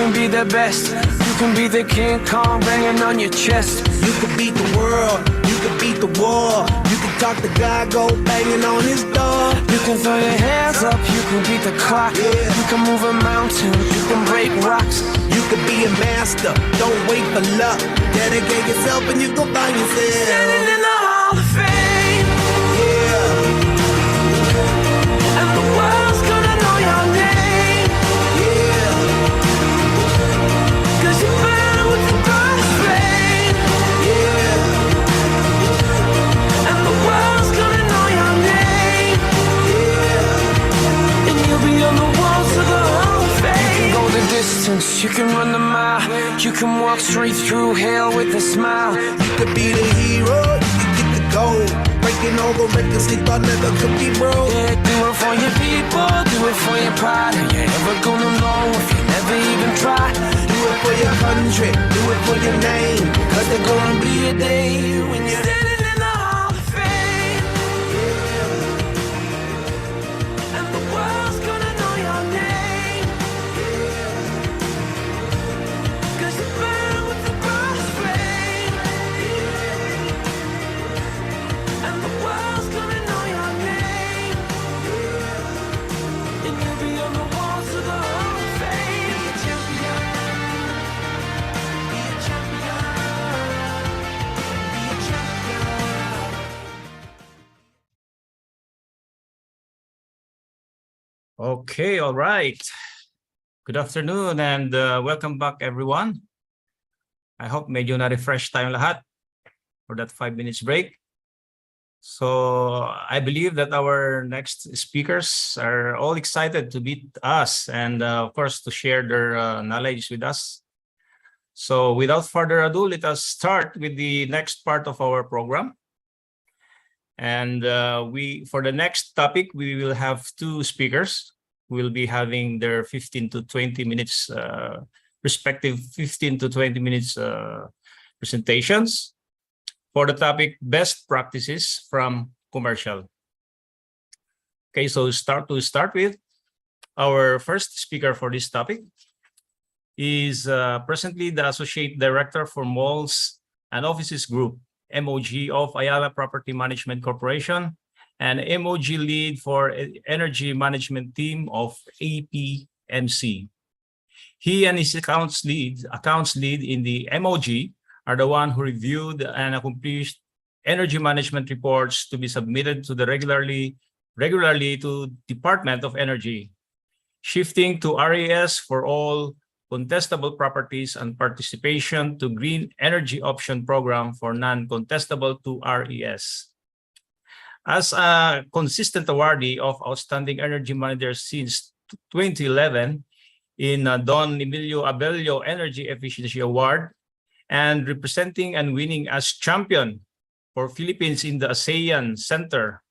can be the best. You can be the King Kong banging on your chest. You can beat the world. You can beat the war. You can talk to God, go banging on his door. You can throw your hands up. You can beat the clock. You can move a mountain. You can break rocks. You can be a master. Don't wait for luck. Dedicate yourself and you go find yourself. Standing in the Hall of Fame. Yeah. And the world's gonna know your name. Yeah. 'Cause you burn with the burst flame. Yeah. And the world's gonna know your name. Yeah. And you'll be on the walls of the Hall of Fame. You can go the distance, you can run the mile. You can walk straight through hell with a smile. You could be the hero, you can get the gold. Breaking all the records they thought never could be broke. Yeah, do it for your people, do it for your pride. And you're never gonna know if you never even try. Do it for your country, do it for your name. 'Cause there's gonna be a day when you're standing in the Hall of Fame. Yeah. And the world's gonna know your name. Yeah. 'Cause you burn with the burst flame. Yeah. And the world's gonna know your name. Yeah. And you'll be on the walls of the Hall of Fame. Be a champion. Be a champion. Be a champion. Okay, all right. Good afternoon and welcome back everyone. I hope medyo na-refresh tayong lahat for that 5 minutes break. So I believe that our next speakers are all excited to meet us and of course to share their knowledge with us. So without further ado, let us start with the next part of our program. And for the next topic, we will have two speakers who will be having their 15 to 20 minutes, respective 15 to 20 minutes presentations for the topic Best Practices from Commercial. Okay, so to start with, our first speaker for this topic is presently the Associate Director for Malls and Offices Group, MOG of Ayala Property Management Corporation, and MOG Lead for Energy Management Team of APM. MC. He and his accounts lead in the MOG are the one who reviewed and accomplished energy management reports to be submitted to the regularly to Department of Energy, shifting to RES for all contestable properties and participation to Green Energy Option Program for non-contestable to RES. As a consistent awardee of Outstanding Energy Manager since 2011 in Don Emilio Abello Energy Efficiency Award, and representing and winning as champion for Philippines in the ASEAN Center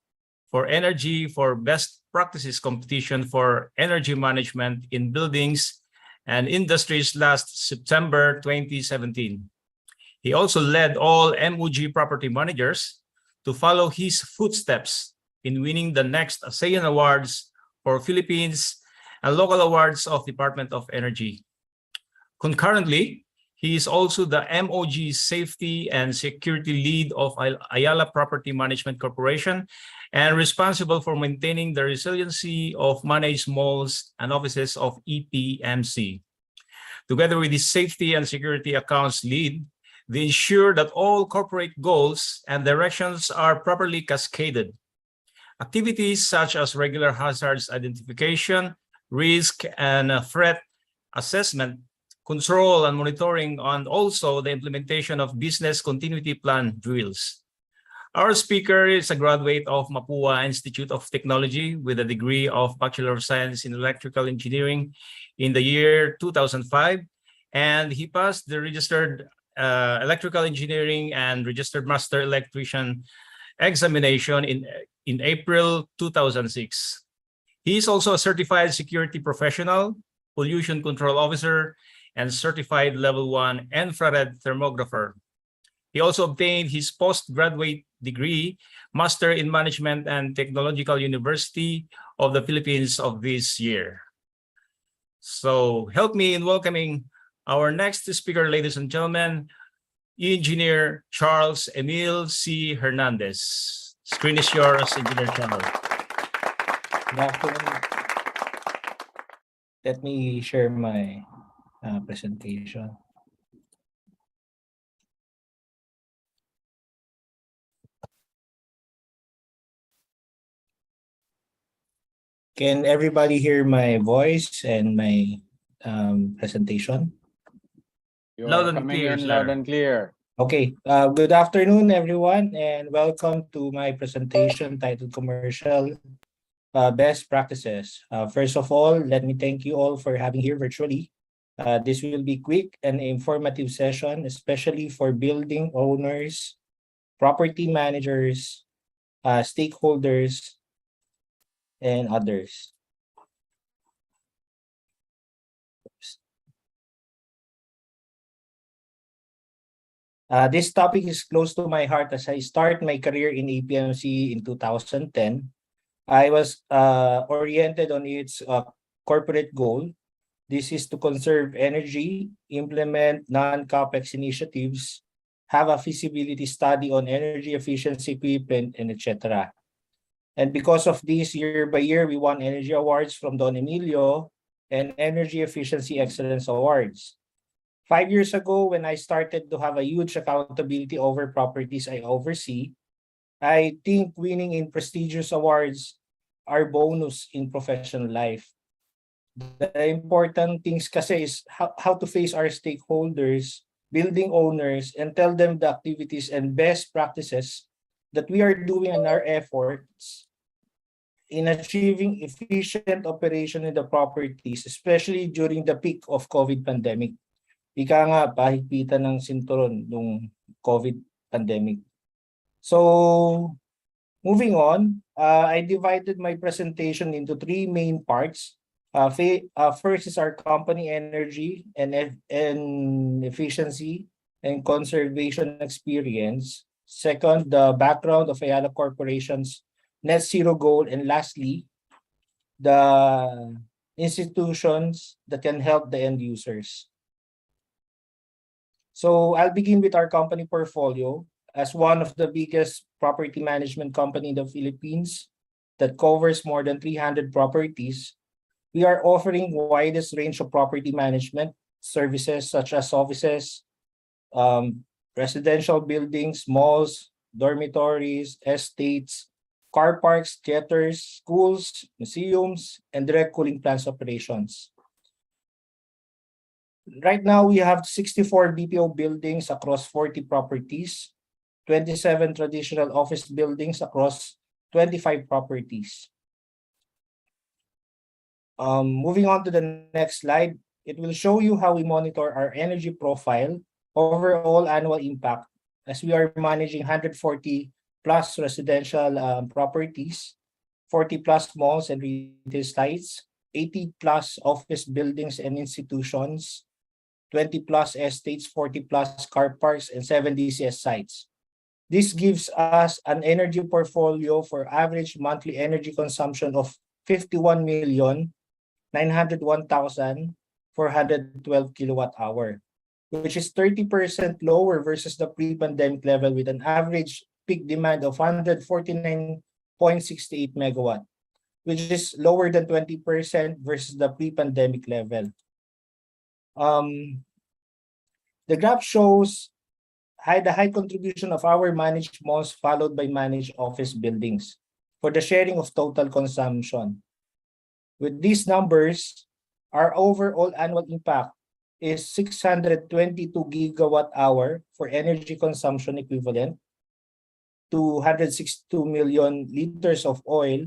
for Energy for Best Practices Competition for Energy Management in Buildings and Industries last September 2017. He also led all MOG property managers to follow his footsteps in winning the next ASEAN Awards for Philippines and local awards of Department of Energy. Concurrently, he is also the MOG Safety and Security Lead of Ayala Property Management Corporation and responsible for maintaining the resiliency of managed malls and offices of EPMC. Together with his Safety and Security Accounts Lead, they ensure that all corporate goals and directions are properly cascaded. Activities such as regular hazards identification, risk and threat assessment, control and monitoring, and also the implementation of business continuity plan drills. Our speaker is a graduate of Mapua Institute of Technology with a degree of Bachelor of Science in Electrical Engineering in the year 2005, and he passed the registered electrical engineering and registered master electrician examination in April 2006. He is also a certified security professional, pollution control officer, and certified level 1 infrared thermographer. He also obtained his postgraduate degree, Master in Management and Technological University of the Philippines of this year. So help me in welcoming our next speaker, ladies and gentlemen, Engineer Charles Emil C. Hernandez. Screen is yours, Engineer Charles. Good afternoon. Let me share my presentation. Can everybody hear my voice and my presentation? You are coming in loud and clear. Okay. Good afternoon, everyone, and welcome to my presentation titled Commercial Best Practices. First of all, let me thank you all for having here virtually. This will be quick and informative session, especially for building owners, property managers, stakeholders, and others. This topic is close to my heart as I start my career in APMC in 2010. I was oriented on its corporate goal. This is to conserve energy, implement non-capex initiatives, have a feasibility study on energy efficiency equipment, and etc. And because of this, year by year, we won energy awards from Don Emilio and Energy Efficiency Excellence Awards. 5 years ago, when I started to have a huge accountability over properties I oversee, I think winning in prestigious awards are bonus in professional life. The important things kasi is how to face our stakeholders, building owners, and tell them the activities and best practices that we are doing in our efforts in achieving efficient operation in the properties, especially during the peak of COVID pandemic. Ika nga, pahigpitan ng sinturon nung COVID pandemic. So, moving on, I divided my presentation into 3 main parts. First is our company energy and efficiency and conservation experience. Second, the background of Ayala Corporation's net zero goal. And lastly, the institutions that can help the end users. So I'll begin with our company portfolio. As one of the biggest property management company in the Philippines that covers more than 300 properties, We are offering widest range of property management services such as offices, residential buildings, malls, dormitories, estates, car parks, theaters, schools, museums, and direct cooling plants operations. Right now, we have 64 BPO buildings across 40 properties, 27 traditional office buildings across 25 properties. Moving on to the next slide, it will show you how we monitor our energy profile, overall annual impact, as we are managing 140 plus residential properties, 40 plus malls and retail sites, 80 plus office buildings and institutions, 20 plus estates, 40 plus car parks, and 7 DCS sites. This gives us an energy portfolio for average monthly energy consumption of 51,901,412 kilowatt hour, which is 30% lower versus the pre-pandemic level with an average peak demand of 149.68 megawatt, which is lower than 20% versus the pre-pandemic level. The graph shows the high contribution of our managed malls followed by managed office buildings for the sharing of total consumption. With these numbers, our overall annual impact is 622 gigawatt hour for energy consumption equivalent, 262 million liters of oil,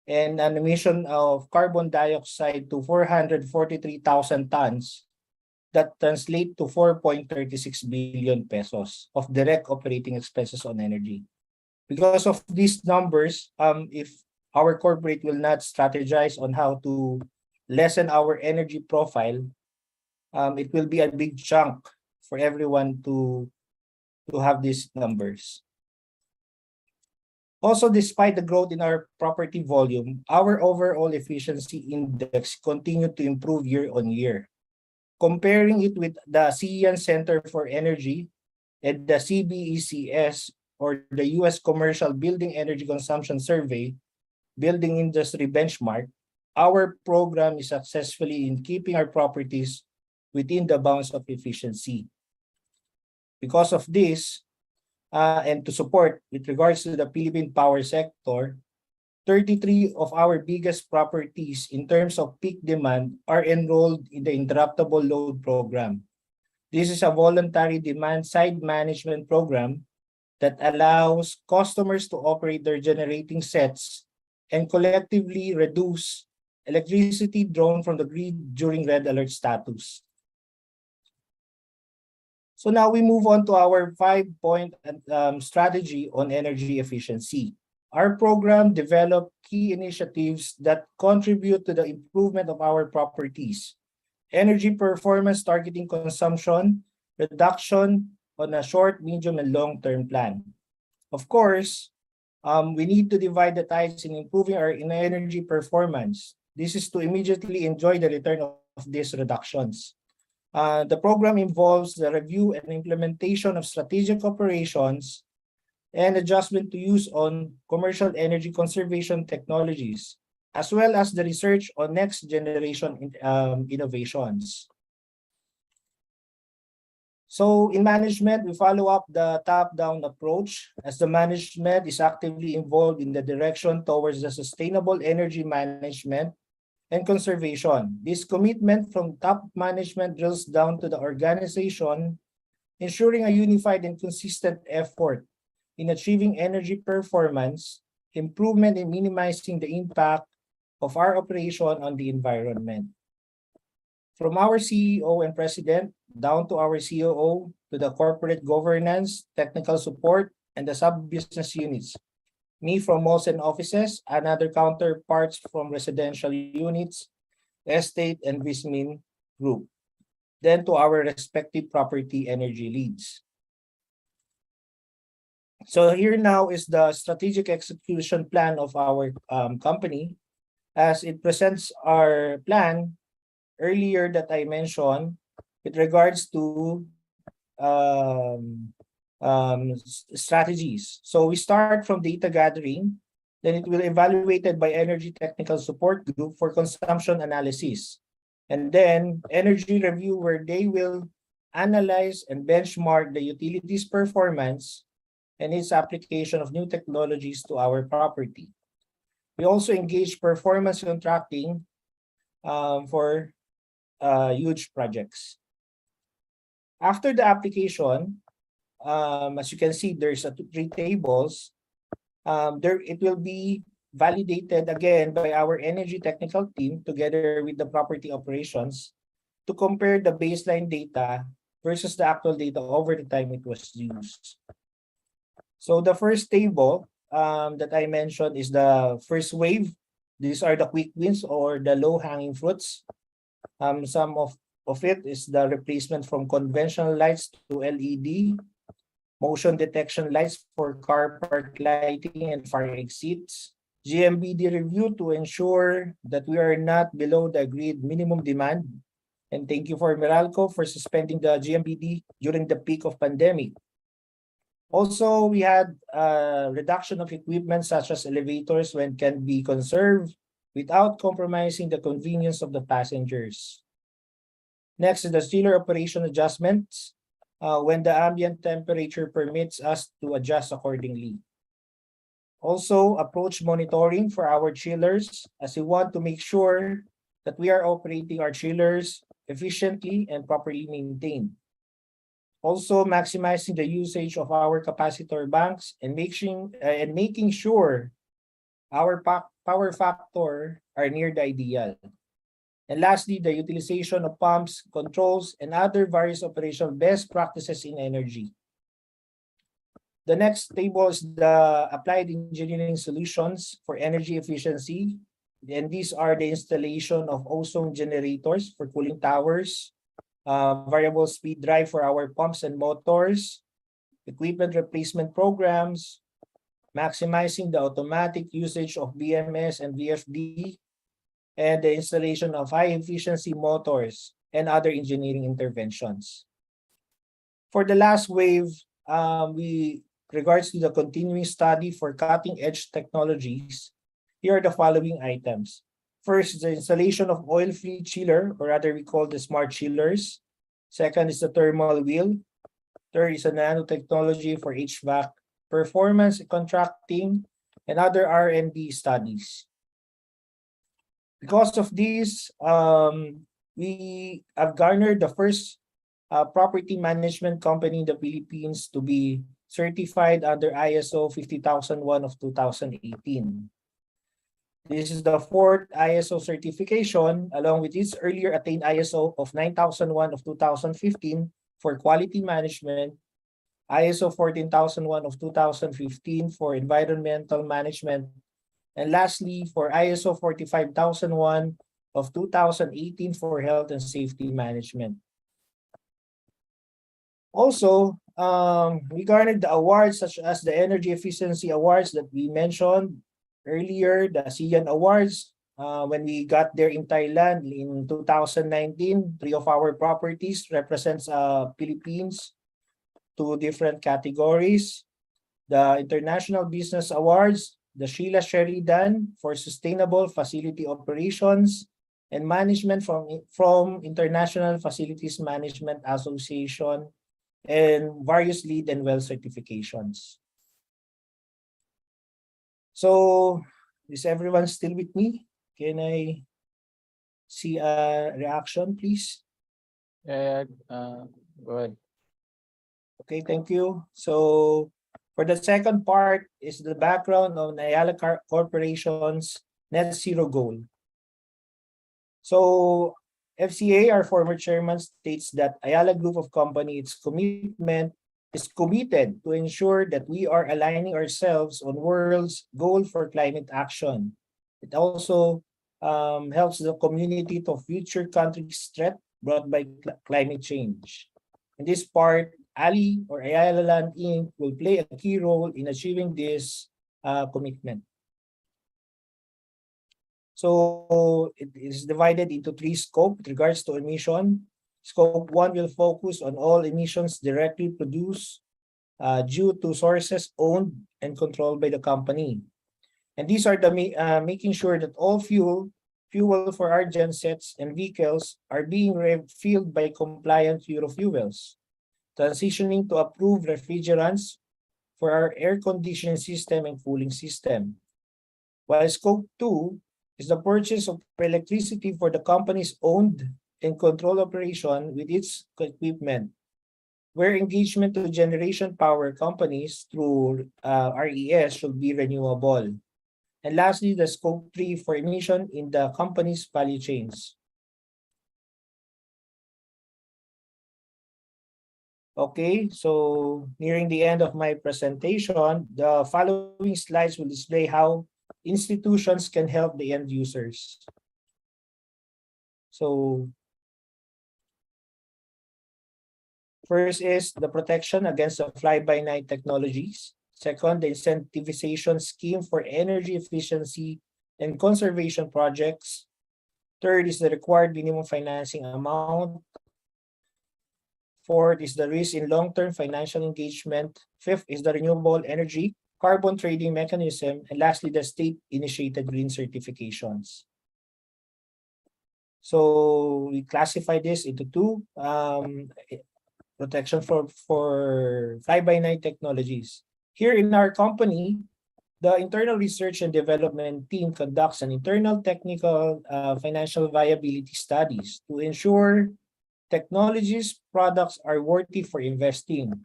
and an emission of carbon dioxide to 443,000 tons that translate to 4.36 billion pesos of direct operating expenses on energy. Because of these numbers, if our corporate will not strategize on how to lessen our energy profile, it will be a big chunk for everyone to have these numbers. Also, despite the growth in our property volume, our overall efficiency index continued to improve year on year. Comparing it with the CEN Center for Energy and the CBECS, or the US Commercial Building Energy Consumption Survey, Building Industry Benchmark, our program is successfully in keeping our properties within the bounds of efficiency. Because of this, and to support with regards to the Philippine power sector, 33 of our biggest properties in terms of peak demand are enrolled in the Interruptible Load Program. This is a voluntary demand-side management program that allows customers to operate their generating sets and collectively reduce electricity drawn from the grid during red alert status. So now we move on to our 5-point strategy on energy efficiency. Our program developed key initiatives that contribute to the improvement of our properties. Energy performance targeting consumption, reduction on a short, medium, and long-term plan. Of course, we need to divide the tides in improving our energy performance. This is to immediately enjoy the return of these reductions. The program involves the review and implementation of strategic operations and adjustment to use on commercial energy conservation technologies, as well as the research on next generation innovations. So in management, we follow up the top-down approach as the management is actively involved in the direction towards the sustainable energy management and conservation. This commitment from top management drills down to the organization, ensuring a unified and consistent effort in achieving energy performance, improvement in minimizing the impact of our operation on the environment. From our CEO and president down to our COO to the corporate governance, technical support, and the sub-business units. Me from malls and offices, and other counterparts from residential units, estate, and Vismin group. Then to our respective property energy leads. So here now is the strategic execution plan of our company, as it presents our plan earlier that I mentioned with regards to strategies. So we start from data gathering, Then it will be evaluated by Energy Technical Support Group for consumption analysis. And then energy review, where they will analyze and benchmark the utility's performance and its application of new technologies to our property. We also engage performance contracting for huge projects. After the application, as you can see, there's three tables. It will be validated again by our energy technical team together with the property operations to compare the baseline data versus the actual data over the time it was used. So the first table that I mentioned is the first wave. These are the quick wins or the low-hanging fruits. Some of it is the replacement from conventional lights to LED, motion detection lights for car park lighting and fire exits, GMBD review to ensure that we are not below the agreed minimum demand. And thank you for Meralco for suspending the GMBD during the peak of pandemic. Also, we had reduction of equipment such as elevators when can be conserved without compromising the convenience of the passengers. Next is the chiller operation adjustments when the ambient temperature permits us to adjust accordingly. Also, approach monitoring for our chillers as we want to make sure that we are operating our chillers efficiently and properly maintained. Also, maximizing the usage of our capacitor banks and making sure our power factor are near the ideal. And lastly, the utilization of pumps, controls, and other various operational best practices in energy. The next table is the applied engineering solutions for energy efficiency. And these are the installation of ozone generators for cooling towers, variable speed drive for our pumps and motors, equipment replacement programs, maximizing the automatic usage of BMS and VFD, and the installation of high-efficiency motors and other engineering interventions. For the last wave, regards to the continuing study for cutting-edge technologies, here are the following items. First, the installation of oil-free chiller, or rather we call the smart chillers. Second is the thermal wheel. Third is a nanotechnology for HVAC, performance contracting, and other R&D studies. Because of this, we have garnered the first property management company in the Philippines to be certified under ISO 50001 of 2018. This is the fourth ISO certification, along with its earlier attained ISO of 9001 of 2015 for quality management, ISO 14001 of 2015 for environmental management, and lastly, for ISO 45001 of 2018 for health and safety management. Also, we garnered the awards such as the Energy Efficiency Awards that we mentioned earlier, the ASEAN Awards, when we got there in Thailand in 2019, 3 of our properties represents Philippines, 2 different categories. The International Business Awards, the Sheila Sheridan for Sustainable Facility Operations and Management from International Facilities Management Association, and various LEED and WELL certifications. So, is everyone still with me? Can I see a reaction, please? Go ahead. Okay, thank you. So, for the second part is the background of Ayala Corporation's net zero goal. So, FCA, our former chairman, states that Ayala Group of Companies is committed to ensure that we are aligning ourselves on world's goal for climate action. It also helps the community to future countries' threat brought by climate change. In this part, ALI or Ayala Land Inc. will play a key role in achieving this commitment. So it is divided into 3 scopes with regards to emission. Scope 1 will focus on all emissions directly produced due to sources owned and controlled by the company. And these are the making sure that all fuel for our gensets and vehicles are being refilled by compliant Eurofuels, transitioning to approved refrigerants for our air conditioning system and cooling system. While Scope 2 is the purchase of electricity for the company's owned and controlled operation with its equipment, where engagement to generation power companies through RES should be renewable. And lastly, the Scope 3 for emission in the company's value chains. Okay, so nearing the end of my presentation, the following slides will display how institutions can help the end users. So first is the protection against the fly-by-night technologies. Second, the incentivization scheme for energy efficiency and conservation projects. Third is the required minimum financing amount. Fourth is the risk in long-term financial engagement. Fifth is the renewable energy carbon trading mechanism. And lastly, the state-initiated green certifications. So we classify this into two, protection for fly-by-night technologies. Here in our company, the internal research and development team conducts an internal technical financial viability studies to ensure technologies products are worthy for investing.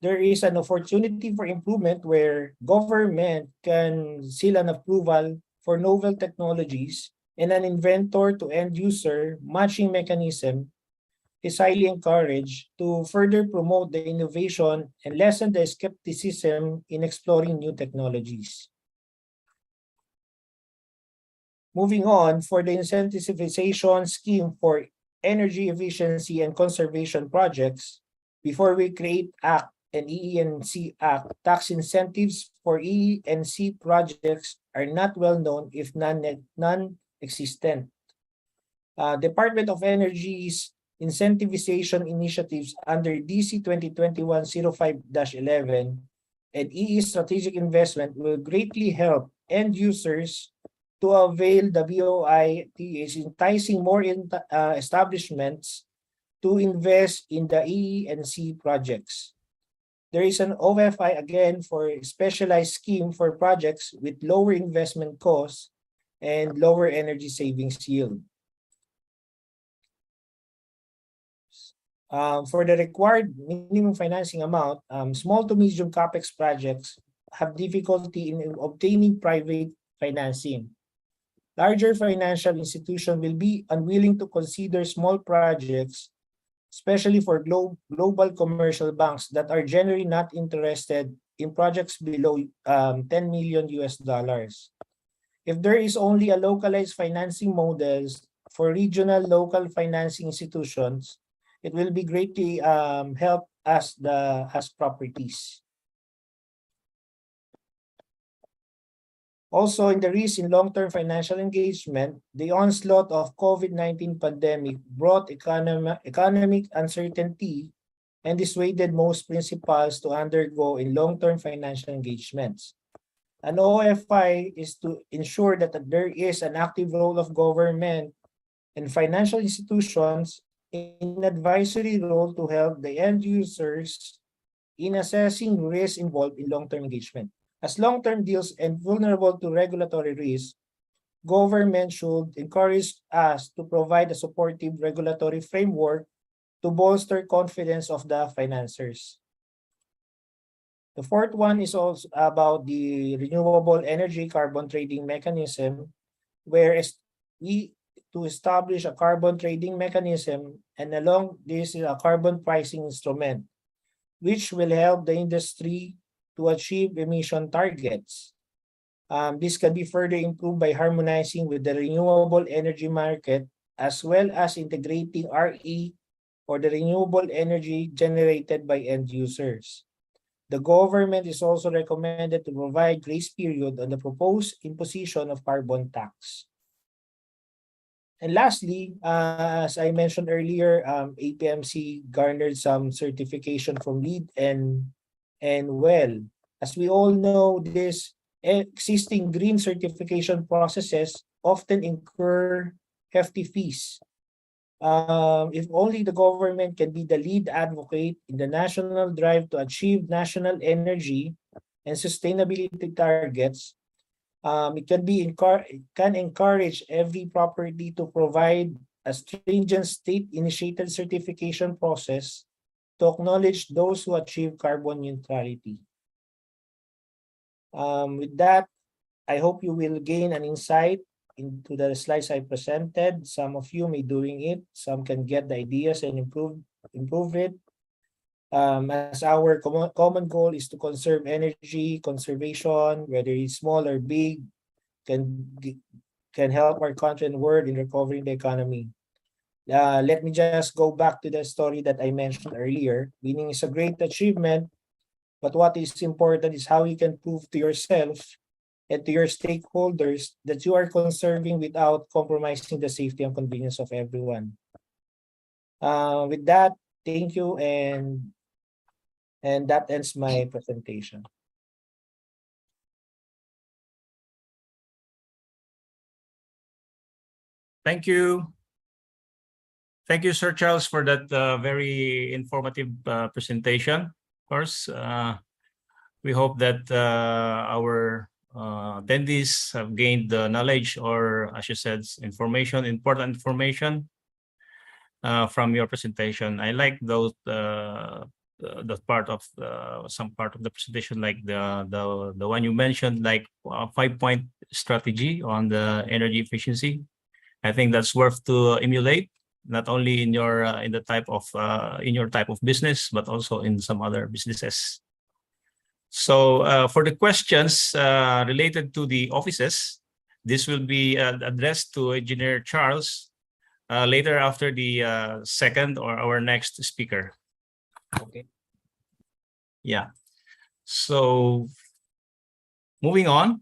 There is an opportunity for improvement where government can seal an approval for novel technologies, and an inventor to end user matching mechanism is highly encouraged to further promote the innovation and lessen the skepticism in exploring new technologies. Moving on, for the incentivization scheme for energy efficiency and conservation projects, before we create Act and EENC Act, tax incentives for EENC projects are not well known if non-existent. Department of Energy's incentivization initiatives under DC 2021-05-11 and EE strategic investment will greatly help end users to avail the BOI, enticing more establishments to invest in the EENC projects. There is an OFI again for a specialized scheme for projects with lower investment costs and lower energy savings yield. For the required minimum financing amount, small to medium capex projects have difficulty in obtaining private financing. Larger financial institutions will be unwilling to consider small projects, especially for global commercial banks that are generally not interested in projects below $10 million. If there is only a localized financing models for regional local financing institutions, it will be greatly help as properties. Also, in the risk in long-term financial engagement, the onslaught of COVID-19 pandemic brought economic uncertainty and dissuaded most principals to undergo in long-term financial engagements. An OFI is to ensure that there is an active role of government and financial institutions in advisory role to help the end users in assessing risks involved in long-term engagement. As long-term deals and vulnerable to regulatory risk, government should encourage us to provide a supportive regulatory framework to bolster confidence of the financiers. The fourth one is also about the renewable energy carbon trading mechanism, where we to establish a carbon trading mechanism, and along this is a carbon pricing instrument, which will help the industry to achieve emission targets. This can be further improved by harmonizing with the renewable energy market, as well as integrating RE or the renewable energy generated by end users. The government is also recommended to provide grace period on the proposed imposition of carbon tax. And lastly, as I mentioned earlier, APMC garnered some certification from LEED and WELL. As we all know, this existing green certification processes often incur hefty fees. If only the government can be the lead advocate in the national drive to achieve national energy and sustainability targets, it can encourage every property to provide a stringent state-initiated certification process to acknowledge those who achieve carbon neutrality. With that, I hope you will gain an insight into the slides I presented. Some of you may doing it, some can get the ideas and improve it. As our common goal is to conserve energy, conservation, whether it's small or big, can help our country and world in recovering the economy. Let me just go back to the story that I mentioned earlier. Winning is a great achievement, but what is important is how you can prove to yourself and to your stakeholders that you are conserving without compromising the safety and convenience of everyone. With that, thank you, and that ends my presentation. Thank you. Thank you, Sir Charles, for that very informative presentation. Of course, we hope that our attendees have gained the knowledge, or as you said, information, important information from your presentation. I like those the part of some part of the presentation, like the one you mentioned, like 5-point strategy on the energy efficiency. I think that's worth to emulate, not only in your in your type of business, but also in some other businesses. So for the questions related to the offices, this will be addressed to Engineer Charles later after the second or our next speaker. Okay. Yeah. So moving on,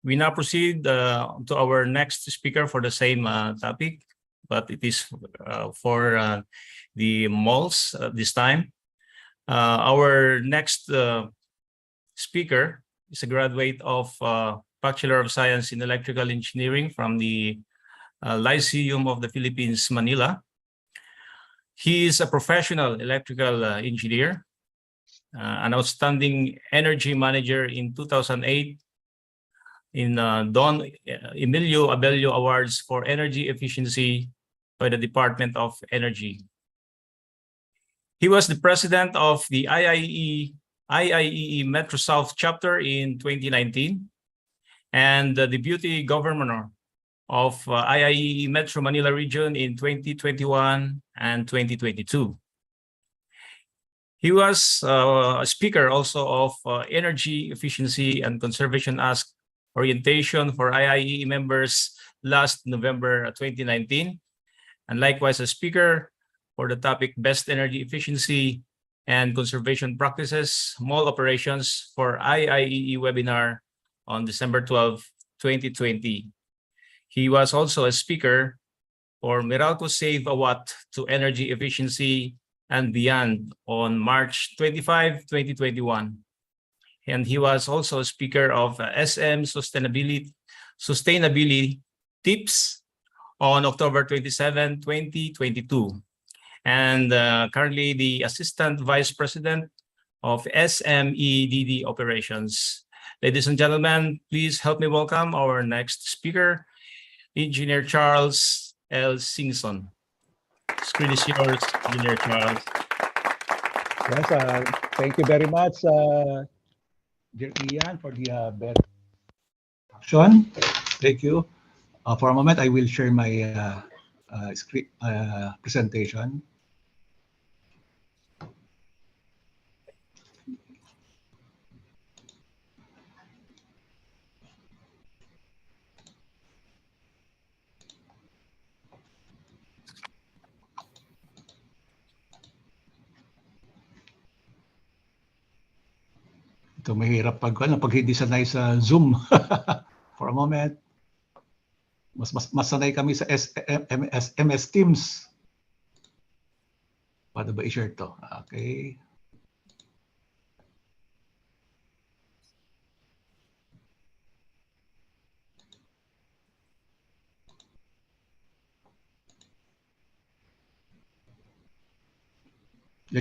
we now proceed to our next speaker for the same topic, but it is for the malls this time. Our next speaker is a graduate of Bachelor of Science in Electrical Engineering from the Lyceum of the Philippines, Manila. He is a professional electrical engineer, an outstanding energy manager in 2008 in Don Emilio Abello Awards for Energy Efficiency by the Department of Energy. He was the president of the IIEE Metro South chapter in 2019 and the deputy governor of IIEE Metro Manila region in 2021 and 2022. He was a speaker also of Energy Efficiency and Conservation Ask orientation for IIEE members last November 2019, and likewise a speaker for the topic Best Energy Efficiency and Conservation Practices, Mall Operations for IIEE webinar on December 12, 2020. He was also a speaker for Meralco Save a Watt to Energy Efficiency and Beyond on March 25, 2021. And he was also a speaker of SM Sustainability Tips on October 27, 2022. And currently the Assistant Vice President of SMEDD Operations. Ladies and gentlemen, please help me welcome our next speaker, Engineer Charles L. Singson. Screen is yours, Engineer Charles. Yes, thank you very much, dear Ian, for the better action. Thank you. For a moment, I will share my screen presentation. Ito mahirap pag hindi sanay sa Zoom. For a moment. Mas sanay kami sa MS Teams. Paano ba i-share to? Okay.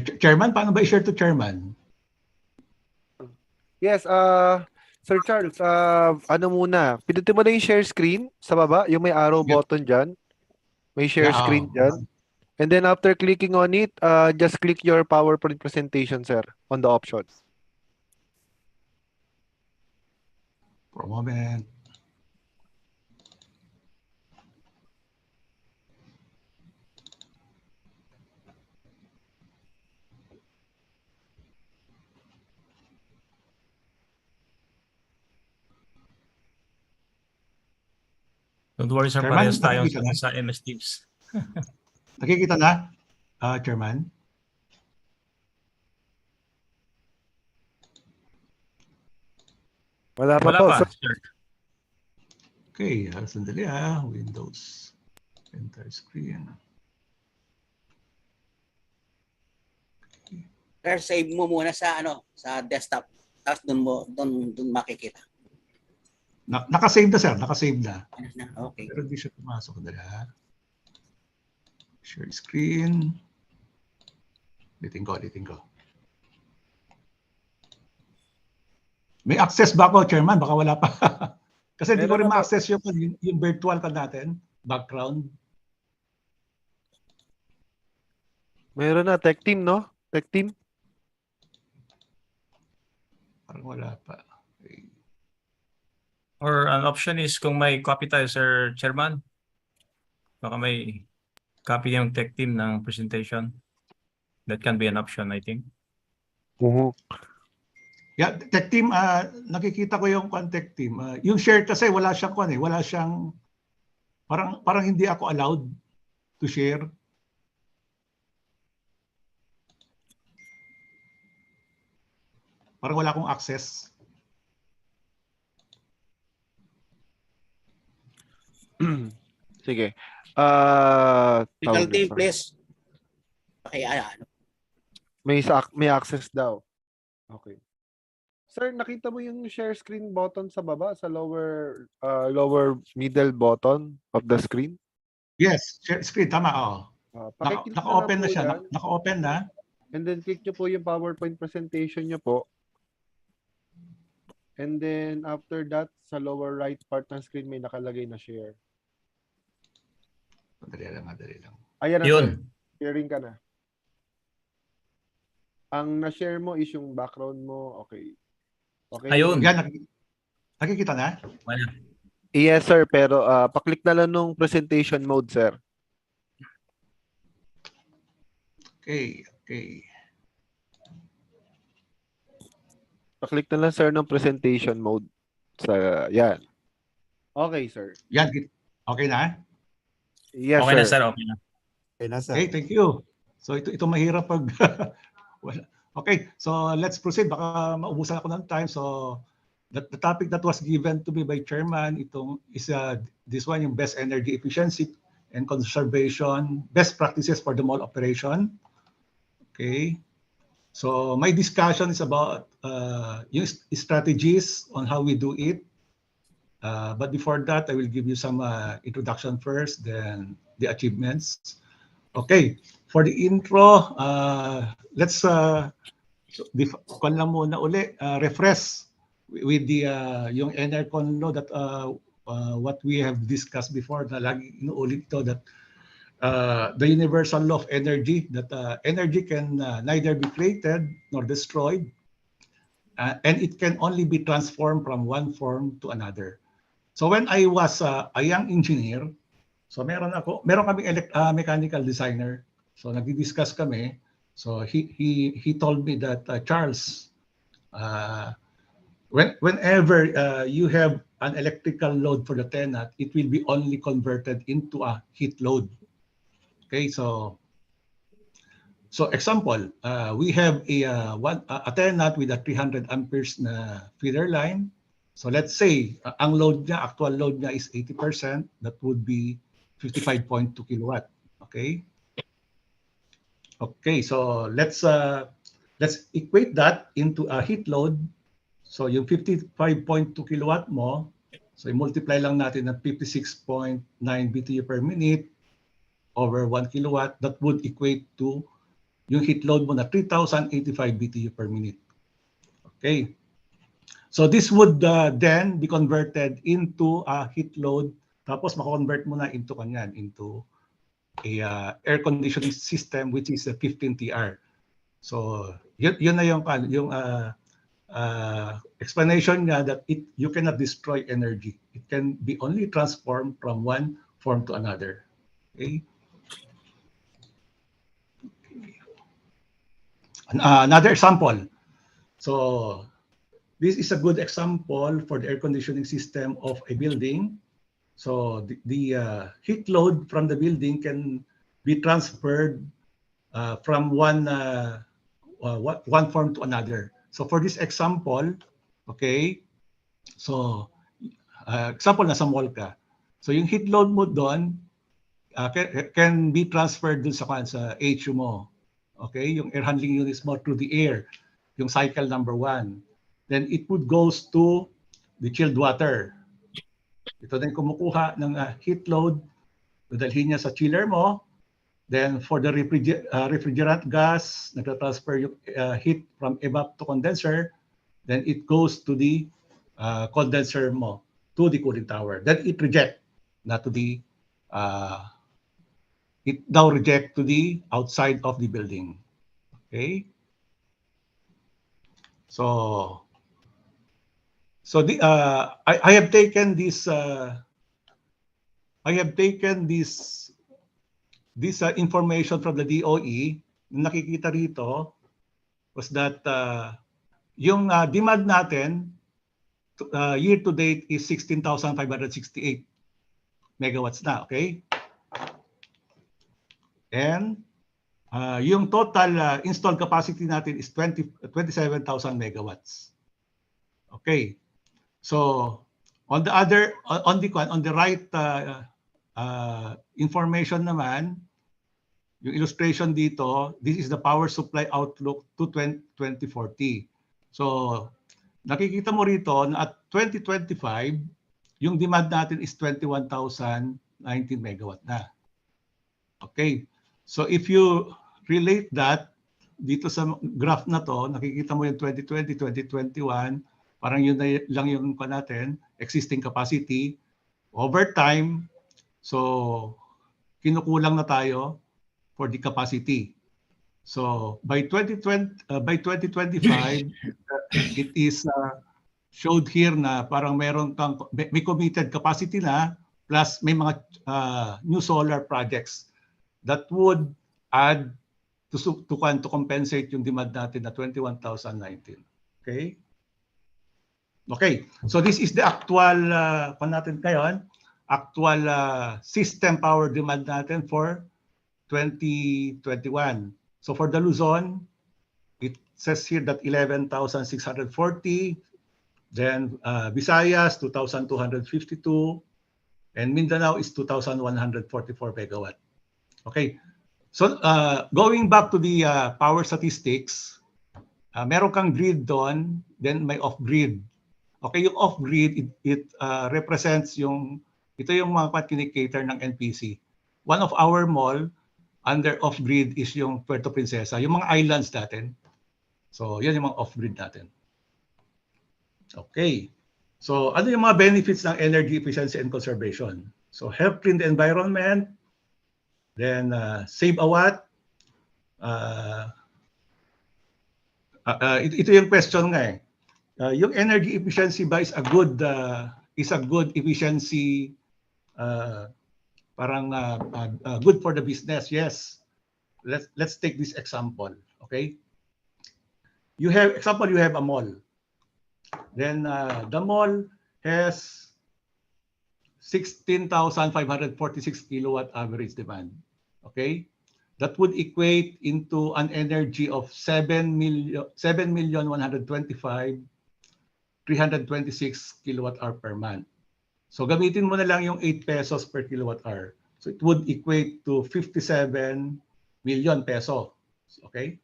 Chairman, paano ba i-share to Chairman? Yes, Sir Charles, ano muna, pindutin mo na yung share screen sa baba, yung may arrow button dyan. May share Yeah, screen dyan. And then after clicking on it, just click your PowerPoint presentation, sir, on the option. For a moment. Don't worry, sir. Chairman, Parehas tayo nakikita na? sa MS Teams. Nakikita na, Chairman? Wala pa Wala po, pa, sir. sir. Okay, sandali Windows. Entire screen. Sir, save mo muna sa sa desktop. Tapos doon makikita. Naka-save na, sir. Naka-save na. Okay. Pero hindi siya pumasok. Sandali Share screen. Ulitin ko. May access ba ako, Chairman? Baka wala pa. Kasi hindi ko rin ma-access yung virtual ka natin, background. Mayroon na, tech team, no? Tech team? Parang wala pa. Okay. Or an option is kung may copy tayo, Sir Chairman. Baka may copy yung tech team ng presentation. That can be an option, I think. Yeah, tech team, nakikita ko yung tech team. Yung share kasi wala siyang parang hindi ako allowed to share. Parang wala akong access. Sige. Technical team, please. Okay, May access daw. Okay. Sir, nakita mo yung share screen button sa baba, sa lower middle button of the screen? Yes, share screen, tama. Naka-open na siya. Naka-open na. And then click nyo po yung PowerPoint presentation nyo po. And then after that, sa lower right part ng screen may nakalagay na share. Madali lang. Ayan na, Yun. sir. Sharing ka na. Ang na-share mo is yung background mo. Okay. Ayun. Yan, nakikita na? Yes, sir. Pero paklik na lang nung presentation mode, sir. Okay. Paklik na lang, sir, ng presentation mode. Yan. Okay, sir. Yan, okay na? Yes, Okay sir. na, sir. Okay na. Okay na, sir. Okay, thank you. So ito mahirap pag Okay, so let's proceed. Baka maubusan ako ng time. So the topic that was given to me by Chairman is this one, yung best energy efficiency and conservation, best practices for the mall operation. Okay. So my discussion is about yung strategies on how we do it. But before that, I will give you some introduction first, then the achievements. Okay, for the intro, let's refresh with the yung ENERCON law that what we have discussed before, na lagi inuulit ito, that the universal law of energy, that energy can neither be created nor destroyed, and it can only be transformed from one form to another. So when I was a young engineer, so meron kaming mechanical designer. So nagdi-discuss kami. So he told me that Charles, whenever you have an electrical load for the tenant, it will be only converted into a heat load. Okay, so example, we have a tenant with a 300 amperes na feeder line. So let's say ang actual load niya is 80%. That would be 55.2 kilowatt. Okay. Okay, so let's equate that into a heat load. So yung 55.2 kilowatt mo, so i-multiply lang natin ng 56.9 BTU per minute over 1 kilowatt. That would equate to yung heat load mo na 3,085 BTU per minute. Okay. So this would then be converted into a heat load, tapos ma-convert mo na into kanyan, into a air conditioning system which is a 15 TR. So yun na yung explanation niya that you cannot destroy energy. It can be only transformed from one form to another. Okay. Another example. So this is a good example for the air conditioning system of a building. So the heat load from the building can be transferred from one form to another. So for this example, okay, so example, nasa mall ka. So yung heat load mo doon can be transferred dun sa HU mo. Okay, yung air handling units mo through the air, yung cycle number 1. Then it would goes to the chilled water. Ito din kumukuha ng heat load, dadalhin niya sa chiller mo. Then for the refrigerant gas, nagta-transfer yung heat from evap to condenser. Then it goes to the condenser mo, to the cooling tower. Then it reject, not to the it now reject to the outside of the building. Okay. So I have taken this information from the DOE. Nakikita rito was that yung demand natin year to date is 16,568 megawatts na, okay? And yung total installed capacity natin is 27,000 megawatts. Okay. So on the right information naman, yung illustration dito, this is the power supply outlook to 2040. So nakikita mo rito na at 2025, yung demand natin is 21,019 megawatt na. Okay. So if you relate that dito sa graph na to, nakikita mo yung 2020, 2021, parang yun na lang yung natin, existing capacity. Over time, so kinukulang na tayo for the capacity. So by 2025, it is showed here na parang may committed capacity na, plus may mga new solar projects that would add to compensate yung demand natin na 21,019. Okay? Okay, so this is the actual natin ngayon, actual system power demand natin for 2021. So for the Luzon, it says here that 11,640, then Visayas 2,252, and Mindanao is 2,144 megawatt. Okay, so going back to the power statistics, meron kang grid doon, then may off-grid. Okay, yung off-grid, it represents ito yung mga kinikater ng NPC. One of our mall under off-grid is yung Puerto Princesa, yung mga islands natin. So, yan yung mga off-grid natin. Okay. So, ano yung mga benefits ng energy efficiency and conservation? So, help clean the environment, then save a watt. Ito yung question nga eh. Yung energy efficiency ba is a good efficiency, parang good for the business? Yes. Let's take this example. Okay. You have a mall. Then the mall has 16,546 kilowatt average demand. Okay. That would equate into an energy of 7,125,326 kilowatt hour per month. So gamitin mo na lang yung 8 pesos per kilowatt hour. So it would equate to 57 million peso. Okay?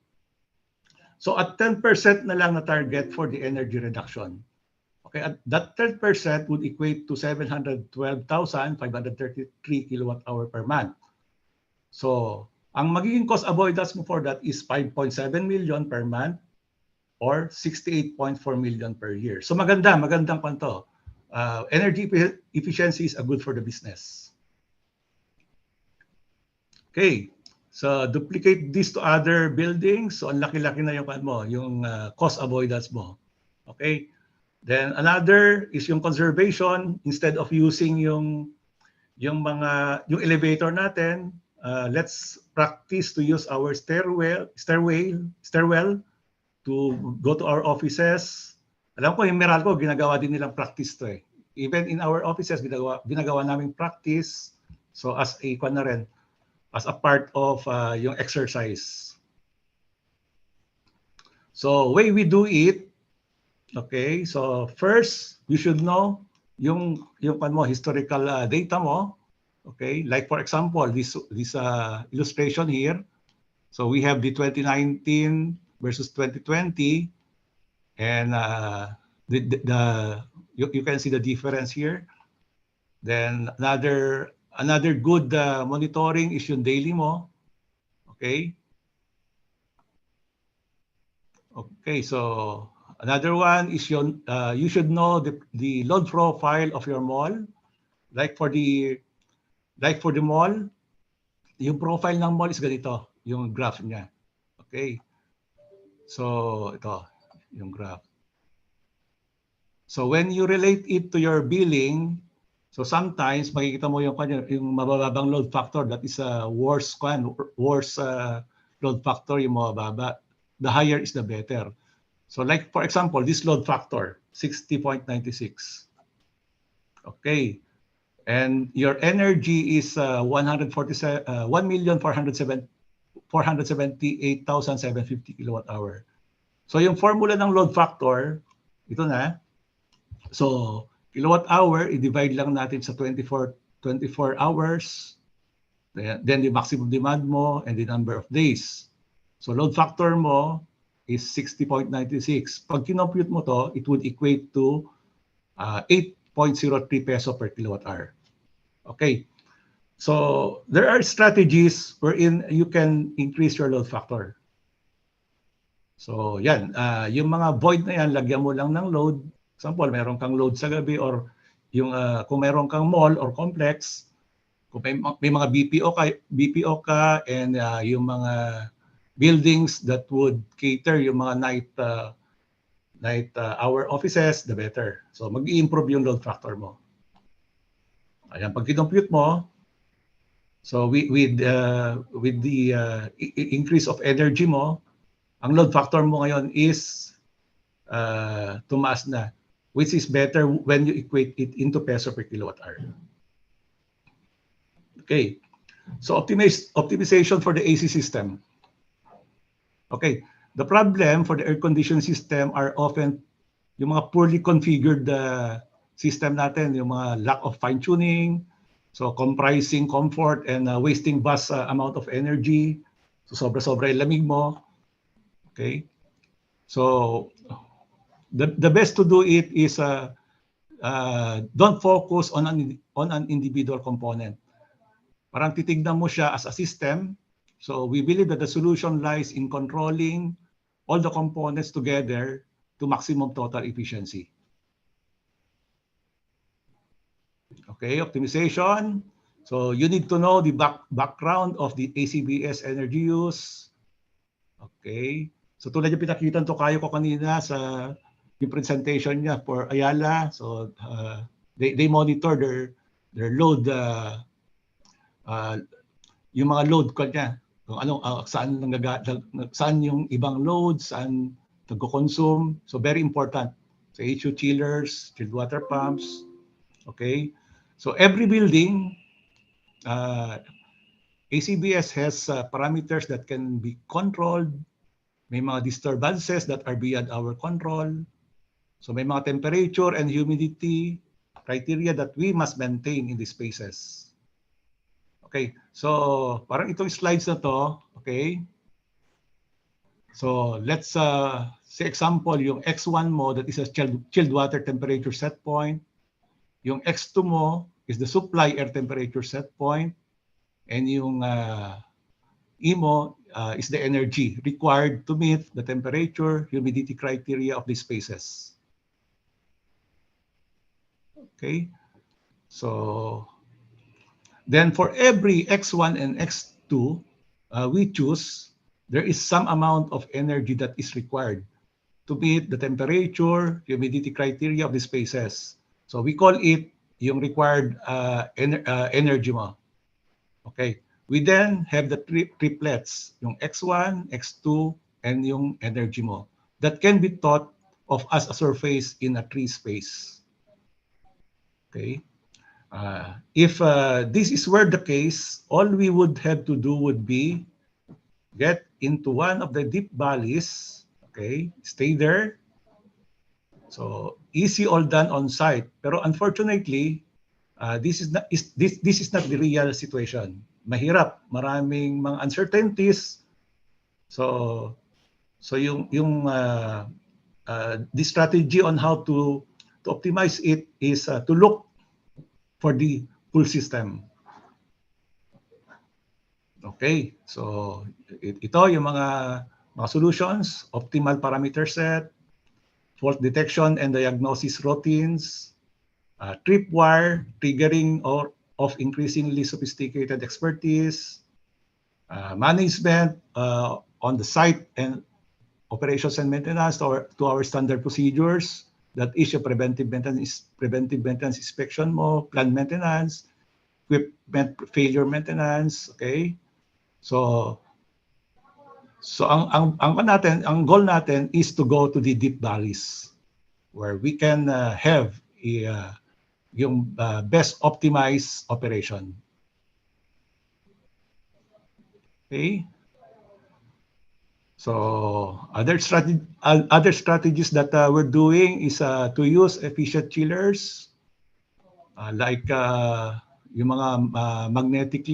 So at 10% na lang na target for the energy reduction. Okay, at that 10% would equate to 712,533 kilowatt hour per month. So Ang magiging cost avoidance mo for that is 5.7 million per month or 68.4 million per year. So magandang panto. Energy efficiency is a good for the business. Okay, so duplicate this to other buildings. So ang laki-laki na yung cost avoidance mo. Okay, then another is yung conservation. Instead of using yung elevator natin, let's practice to use our stairwell to go to our offices. Alam ko yung Meralco, ginagawa din nilang practice to eh. Even in our offices, ginagawa namin practice. So as a as a part of yung exercise. So way we do it, okay, so first, you should know yung historical data mo. Okay, like for example, this illustration here. So we have the 2019 versus 2020, and you can see the difference here. Then another good monitoring is yung daily mo. Okay. Okay, so another one is yung you should know the load profile of your mall. Like for the mall, yung profile ng mall is ganito, yung graph niya. Okay. So ito, yung graph. So when you relate it to your billing, so sometimes makikita mo yung mabababang load factor, that is a worse load factor, yung mababa. The higher is the better. So like for example, this load factor, 60.96. Okay. And your energy is 1,478,750 kilowatt hour. So yung formula ng load factor, ito na. So kilowatt hour, i-divide lang natin sa 24 hours. Then the maximum demand mo and the number of days. So load factor mo is 60.96. Pag kinompute mo to, it would equate to 8.03 peso per kilowatt hour. Okay. So there are strategies wherein you can increase your load factor. So yan, yung mga void na yan, lagyan mo lang ng load. Example, meron kang load sa gabi or yung kung meron kang mall or complex, kung may mga BPO ka and yung mga buildings that would cater yung mga night hour offices, the better. So mag-i-improve yung load factor mo. Ayan, pag kinompute mo, so with the increase of energy mo, ang load factor mo ngayon is tumaas na, which is better when you equate it into peso per kilowatt hour. Okay, so optimization for the AC system. Okay, the problem for the air conditioning system are often yung mga poorly configured system natin, yung mga lack of fine-tuning, so comprising comfort and wasting vast amount of energy. So sobra-sobra yung lamig mo. Okay, so the best to do it is don't focus on an individual component. Parang titignan mo siya as a system. So we believe that the solution lies in controlling all the components together to maximum total efficiency. Okay, optimization. So you need to know the background of the ACBS energy use. Okay. So tulad yung pinakita to kayo ko kanina sa yung presentation niya for Ayala. So they monitor their load, yung mga load ko niya. Kung ano, saan yung ibang load, saan nagko-consume. So very important. So HU chillers, chilled water pumps. Okay. So every building, ACBS has parameters that can be controlled. May mga disturbances that are beyond our control. So may mga temperature and humidity criteria that we must maintain in the spaces. Okay, so parang itong slides na to, okay? So let's say example, yung X1 mo, that is a chilled water temperature set point. Yung X2 mo is the supply air temperature set point. And yung EMO is the energy required to meet the temperature, humidity criteria of the spaces. Okay, so then for every X1 and X2 we choose, there is some amount of energy that is required to meet the temperature, humidity criteria of the spaces. So we call it yung required energy mo. Okay. We then have the triplets, yung X1, X2, and yung energy mo. That can be thought of as a surface in a tree space. Okay. If this is where the case, all we would have to do would be get into one of the deep valleys, okay, stay there. So easy all done on site. Pero unfortunately, this is not the real situation. Mahirap, maraming mga uncertainties. So the strategy on how to optimize it is to look for the full system. Okay, so ito yung mga solutions: optimal parameter set, fault detection and diagnosis routines, tripwire, triggering of increasingly sophisticated expertise, management on the site and operations and maintenance to our standard procedures. That is your preventive maintenance inspection mo, planned maintenance, equipment failure maintenance. Okay, so ang goal natin is to go to the deep valleys where we can have yung best optimized operation. Okay. So other strategies that we're doing is to use efficient chillers like yung mga magnetic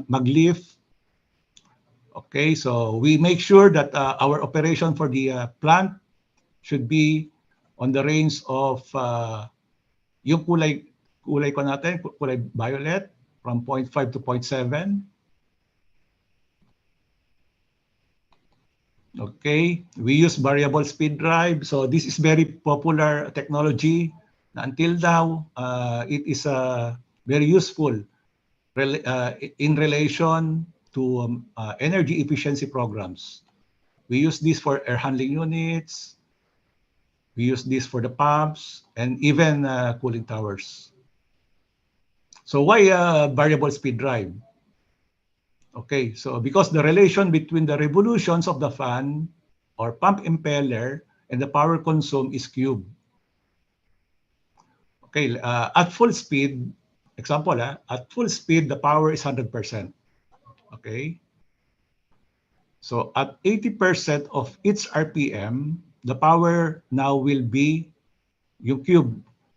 mag-lift. Okay, so we make sure that our operation for the plant should be on the range of yung kulay ko natin, kulay violet, from 0.5 to 0.7. Okay, we use variable speed drive. So this is very popular technology. Until now, it is very useful in relation to energy efficiency programs. We use this for air handling units. We use this for the pumps and even cooling towers. So why variable speed drive? Okay, so because the relation between the revolutions of the fan or pump impeller and the power consumed is cubed. Okay, at full speed, example, at full speed, the power is 100%. Okay, so at 80% of its RPM, the power now will be yung cube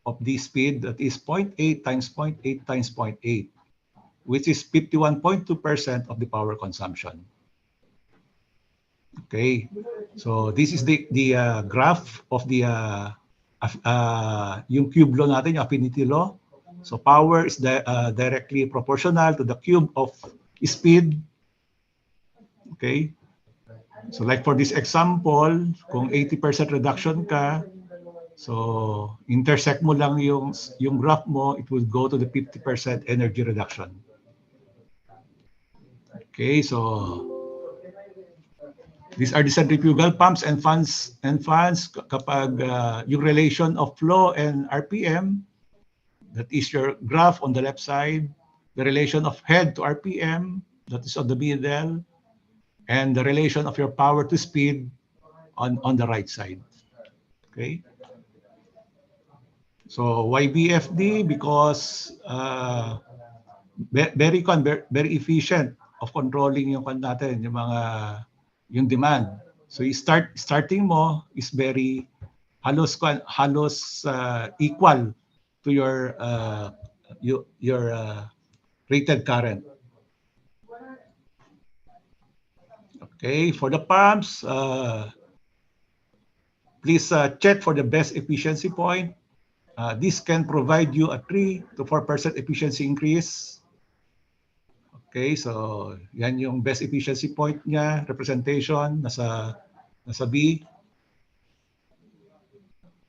of the speed, that is 0.8 times 0.8 times 0.8. Which is 51.2% of the power consumption. Okay, so this is the graph of the yung cube law natin, yung affinity law. So power is directly proportional to the cube of speed. Okay, so like for this example, kung 80% reduction ka, so intersect mo lang yung graph mo, it will go to the 50% energy reduction. Okay, so these are the centrifugal pumps and fans. Kapag yung relation of flow and RPM, that is your graph on the left side. The relation of head to RPM, that is on the middle, and the relation of your power to speed on the right side. Okay. So why BFD? Because very efficient of controlling yung natin, yung demand. So starting mo is very halos equal to your rated current. Okay, for the pumps, please check for the best efficiency point. This can provide you a 3 to 4% efficiency increase. Okay, so yan yung best efficiency point niya, representation, nasa B.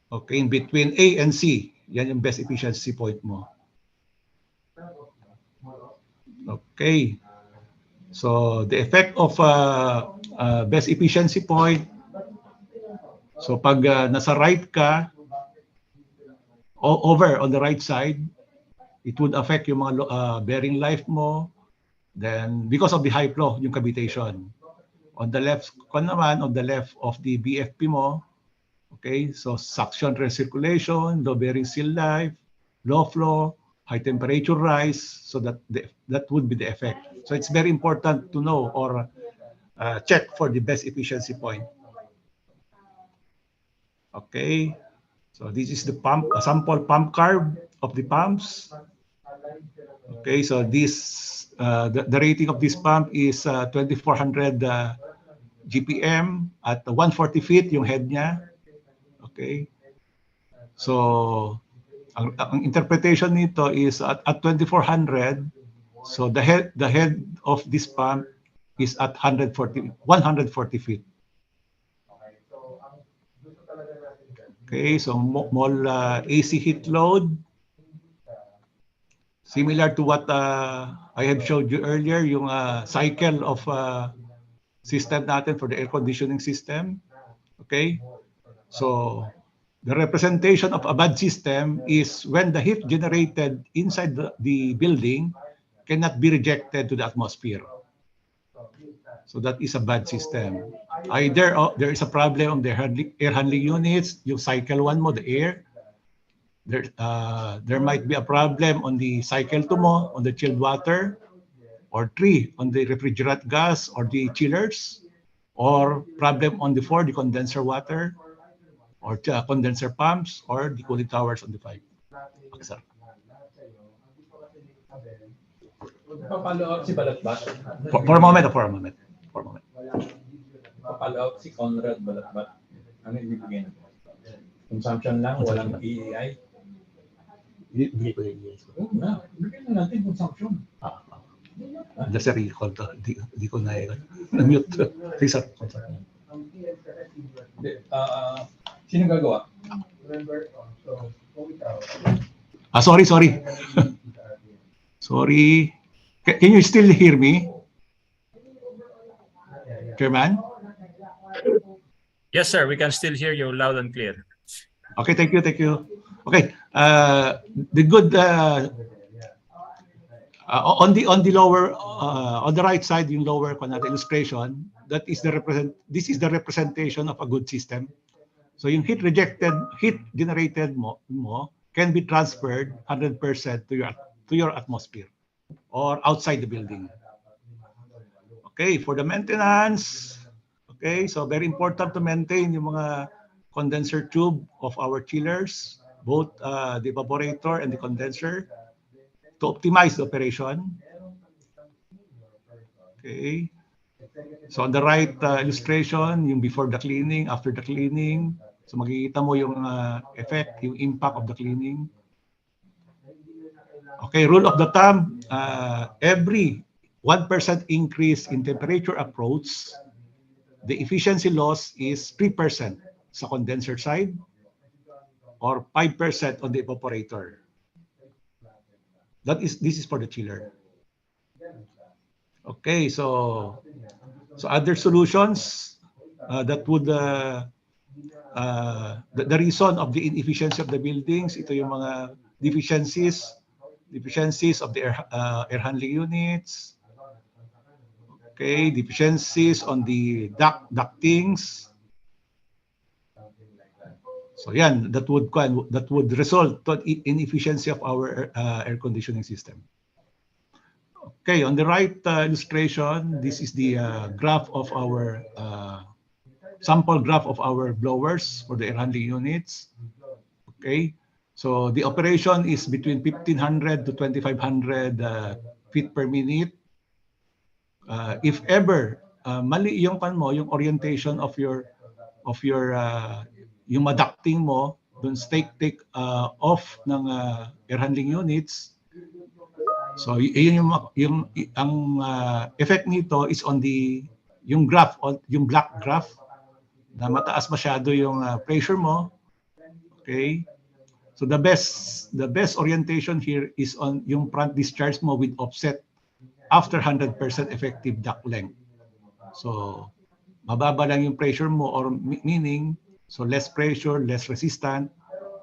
Okay, in between A and C, yan yung best efficiency point mo. Okay, so the effect of best efficiency point, so pag nasa right ka, over on the right side, it would affect yung mga bearing life mo. Then, because of the high flow, yung cavitation. On the left naman, on the left of the BFP mo, okay, so suction recirculation, low bearing seal life, low flow, high temperature rise, so that would be the effect. So it's very important to know or check for the best efficiency point. Okay, so this is the pump, a sample pump curve of the pumps. Okay, so this the rating of this pump is 2400 GPM at 140 feet yung head niya. Okay, so ang interpretation nito is at 2400, so the head of this pump is at 140 feet. Okay, so mall AC heat load, similar to what I have showed you earlier, yung cycle of system natin for the air conditioning system. Okay, so the representation of a bad system is when the heat generated inside the building cannot be rejected to the atmosphere. So that is a bad system. Either there is a problem on the air handling units, yung cycle 1 mo, the air. There might be a problem on the cycle 2 mo, on the chilled water, or 3 on the refrigerant gas or the chillers, or problem on the 4, the condenser water, or condenser pumps, or the cooling towers on the 5. Okay, sir. For a moment. Papalaot si Conrad Balatbat. Ano ibig sabihin? Consumption lang, walang EEI? Hindi ko yung bigyan na natin consumption. Just a recall to. Di ko na-mute. Please, sir. Sino gagawa? Sorry. Sorry. Can you still hear me? Chairman? Yes, sir. We can still hear you loud and clear. Okay, thank you. Okay, the good on the lower on the right side, yung lower illustration, that is this is the representation of a good system. So yung heat generated mo can be transferred 100% to your atmosphere or outside the building. Okay, for the maintenance, okay, so very important to maintain yung mga condenser tube of our chillers, both the evaporator and the condenser, to optimize the operation. Okay, so on the right illustration, yung before the cleaning, after the cleaning, so makikita mo yung effect, yung impact of the cleaning. Okay, rule of the thumb, every 1% increase in temperature approach, the efficiency loss is 3% sa condenser side or 5% on the evaporator. This is for the chiller. Okay, so other solutions that would the reason of the inefficiency of the buildings, ito yung mga deficiencies of the air handling units. Okay, deficiencies on the ductings. So yan, that would result to inefficiency of our air conditioning system. Okay, on the right illustration, this is the graph of our sample graph of our blowers for the air handling units. Okay, so the operation is between 1500 to 2500 feet per minute. If ever mali yung yung orientation of your yung ducting mo, dun take off ng air handling units, So yun ang effect nito is on yung graph, yung black graph na mataas masyado yung pressure mo. Okay? So the best orientation here is on yung front discharge mo with offset after 100% effective duct length. So mababa lang yung pressure mo, or meaning so less pressure, less resistant,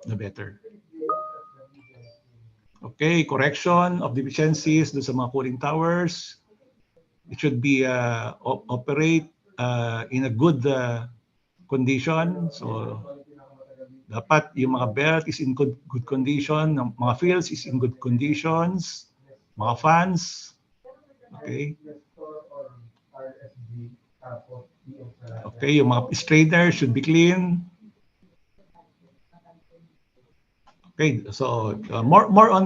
the better. Okay, correction of deficiencies do sa mga cooling towers. It should be operate in a good condition. So dapat yung mga belt is in good condition, mga fields is in good conditions, mga fans. Okay. Okay, yung mga strainer should be clean. Okay, so more on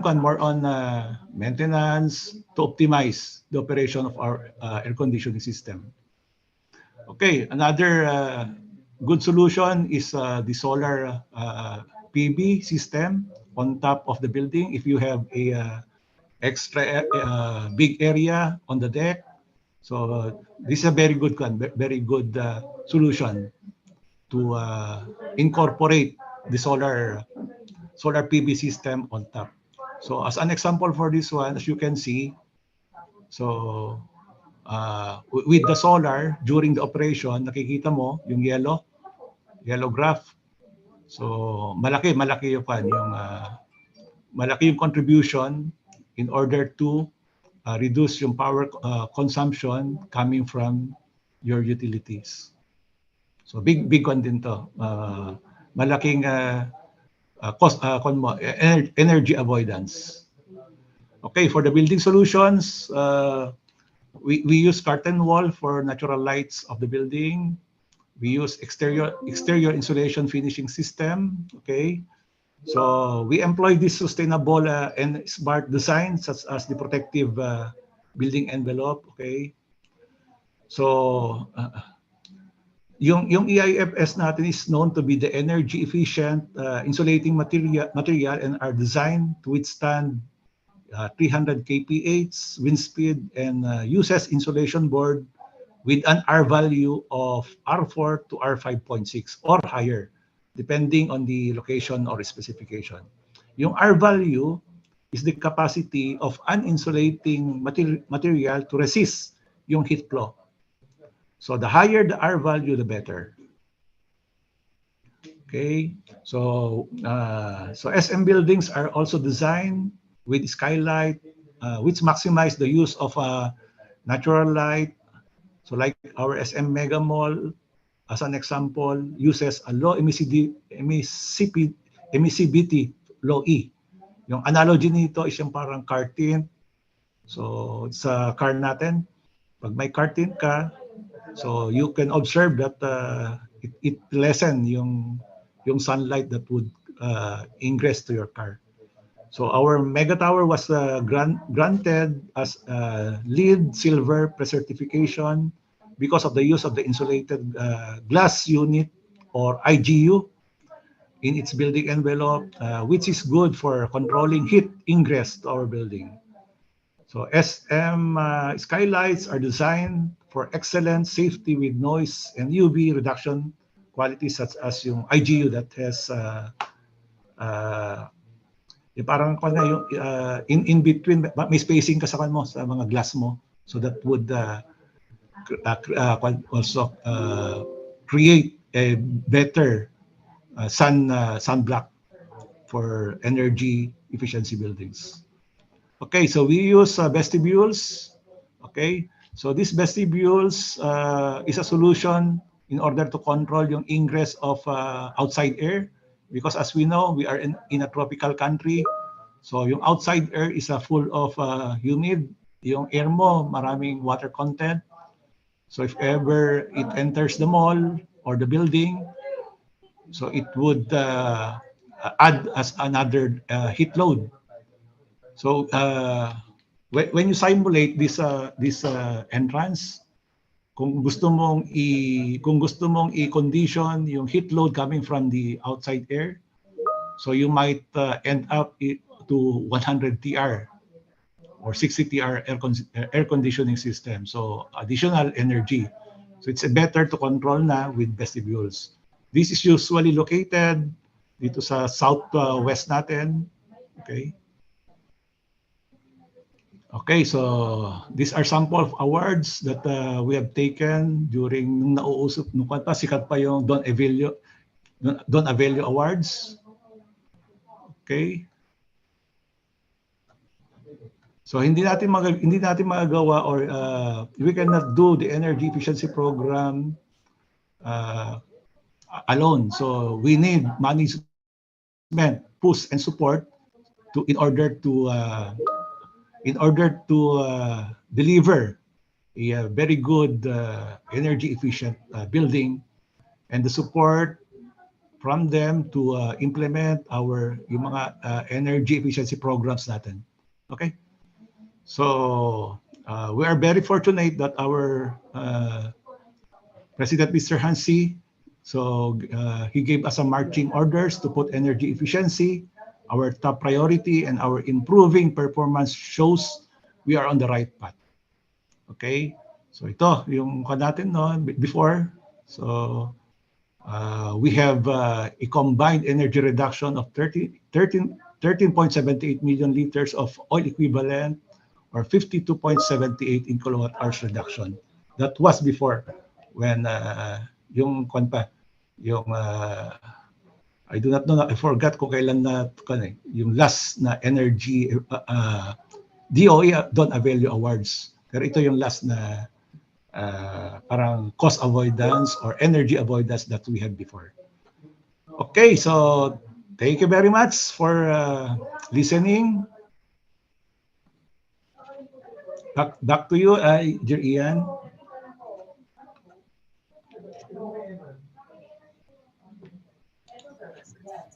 maintenance to optimize the operation of our air conditioning system. Okay, another good solution is the solar PV system on top of the building. If you have a extra big area on the deck, so this is a very good solution to incorporate the solar PV system on top. So as an example for this one, as you can see, so with the solar during the operation, nakikita mo yung yellow graph. So malaki yung malaki yung contribution in order to reduce yung power consumption coming from your utilities. So big one din to. Malaking energy avoidance. Okay, for the building solutions, we use curtain wall for natural lights of the building. We use exterior insulation finishing system. Okay, so we employ this sustainable and smart design such as the protective building envelope. Okay, so yung EIFS natin is known to be the energy efficient insulating material and are designed to withstand 300 kph wind speed and uses insulation board with an R value of R4 to R5.6 or higher, depending on the location or specification. Yung R value is the capacity of an insulating material to resist yung heat flow. So the higher the R value, the better. Okay, so SM buildings are also designed with skylight, which maximize the use of natural light. So like our SM Mega Mall, as an example, uses a low emissivity, low E. Yung analogy nito is yung parang car tint. So sa car natin, pag may car tint ka, so you can observe that it lessen yung sunlight that would ingress to your car. So our mega tower was granted as LEED Silver pre-certification because of the use of the insulated glass unit or IGU in its building envelope, which is good for controlling heat ingress to our building. So SM skylights are designed for excellent safety with noise and UV reduction qualities such as yung IGU that has parang yung in between, may spacing ka sa mga glass mo, so that would also create a better sunblock for energy efficiency buildings. Okay, so we use vestibules. Okay, so these vestibules is a solution in order to control yung ingress of outside air, because as we know, we are in a tropical country. So yung outside air is full of humid. Yung air mo, maraming water content. So if ever it enters the mall or the building, so it would add as another heat load. So when you simulate this entrance, kung gusto mong i-condition yung heat load coming from the outside air, so you might end up to 100 TR. or 60 TR air conditioning system. So additional energy. So it's better to control na with vestibules. This is usually located dito sa southwest natin. Okay. Okay, so these are sample of awards that we have taken during nung nauusap nung pa sikat pa yung Don Evelio Awards. Okay. So hindi natin magagawa or we cannot do the energy efficiency program alone. So we need management push and support in order to deliver a very good energy efficient building, and the support from them to implement yung mga energy efficiency programs natin. Okay? So we are very fortunate that our President Mr. Hansi, so he gave us some marching orders to put energy efficiency our top priority, and our improving performance shows we are on the right path. Okay? So ito, yung natin no, before. So we have a combined energy reduction of 13.78 million liters of oil equivalent, or 52.78 in kilowatt hours reduction. That was before when yung I do not know, I forgot kung kailan na yung last na energy DOE Don Evelio Awards. Pero ito yung last na parang cost avoidance or energy avoidance that we had before. Okay, so thank you very much for listening. Back to you, Dear Ian.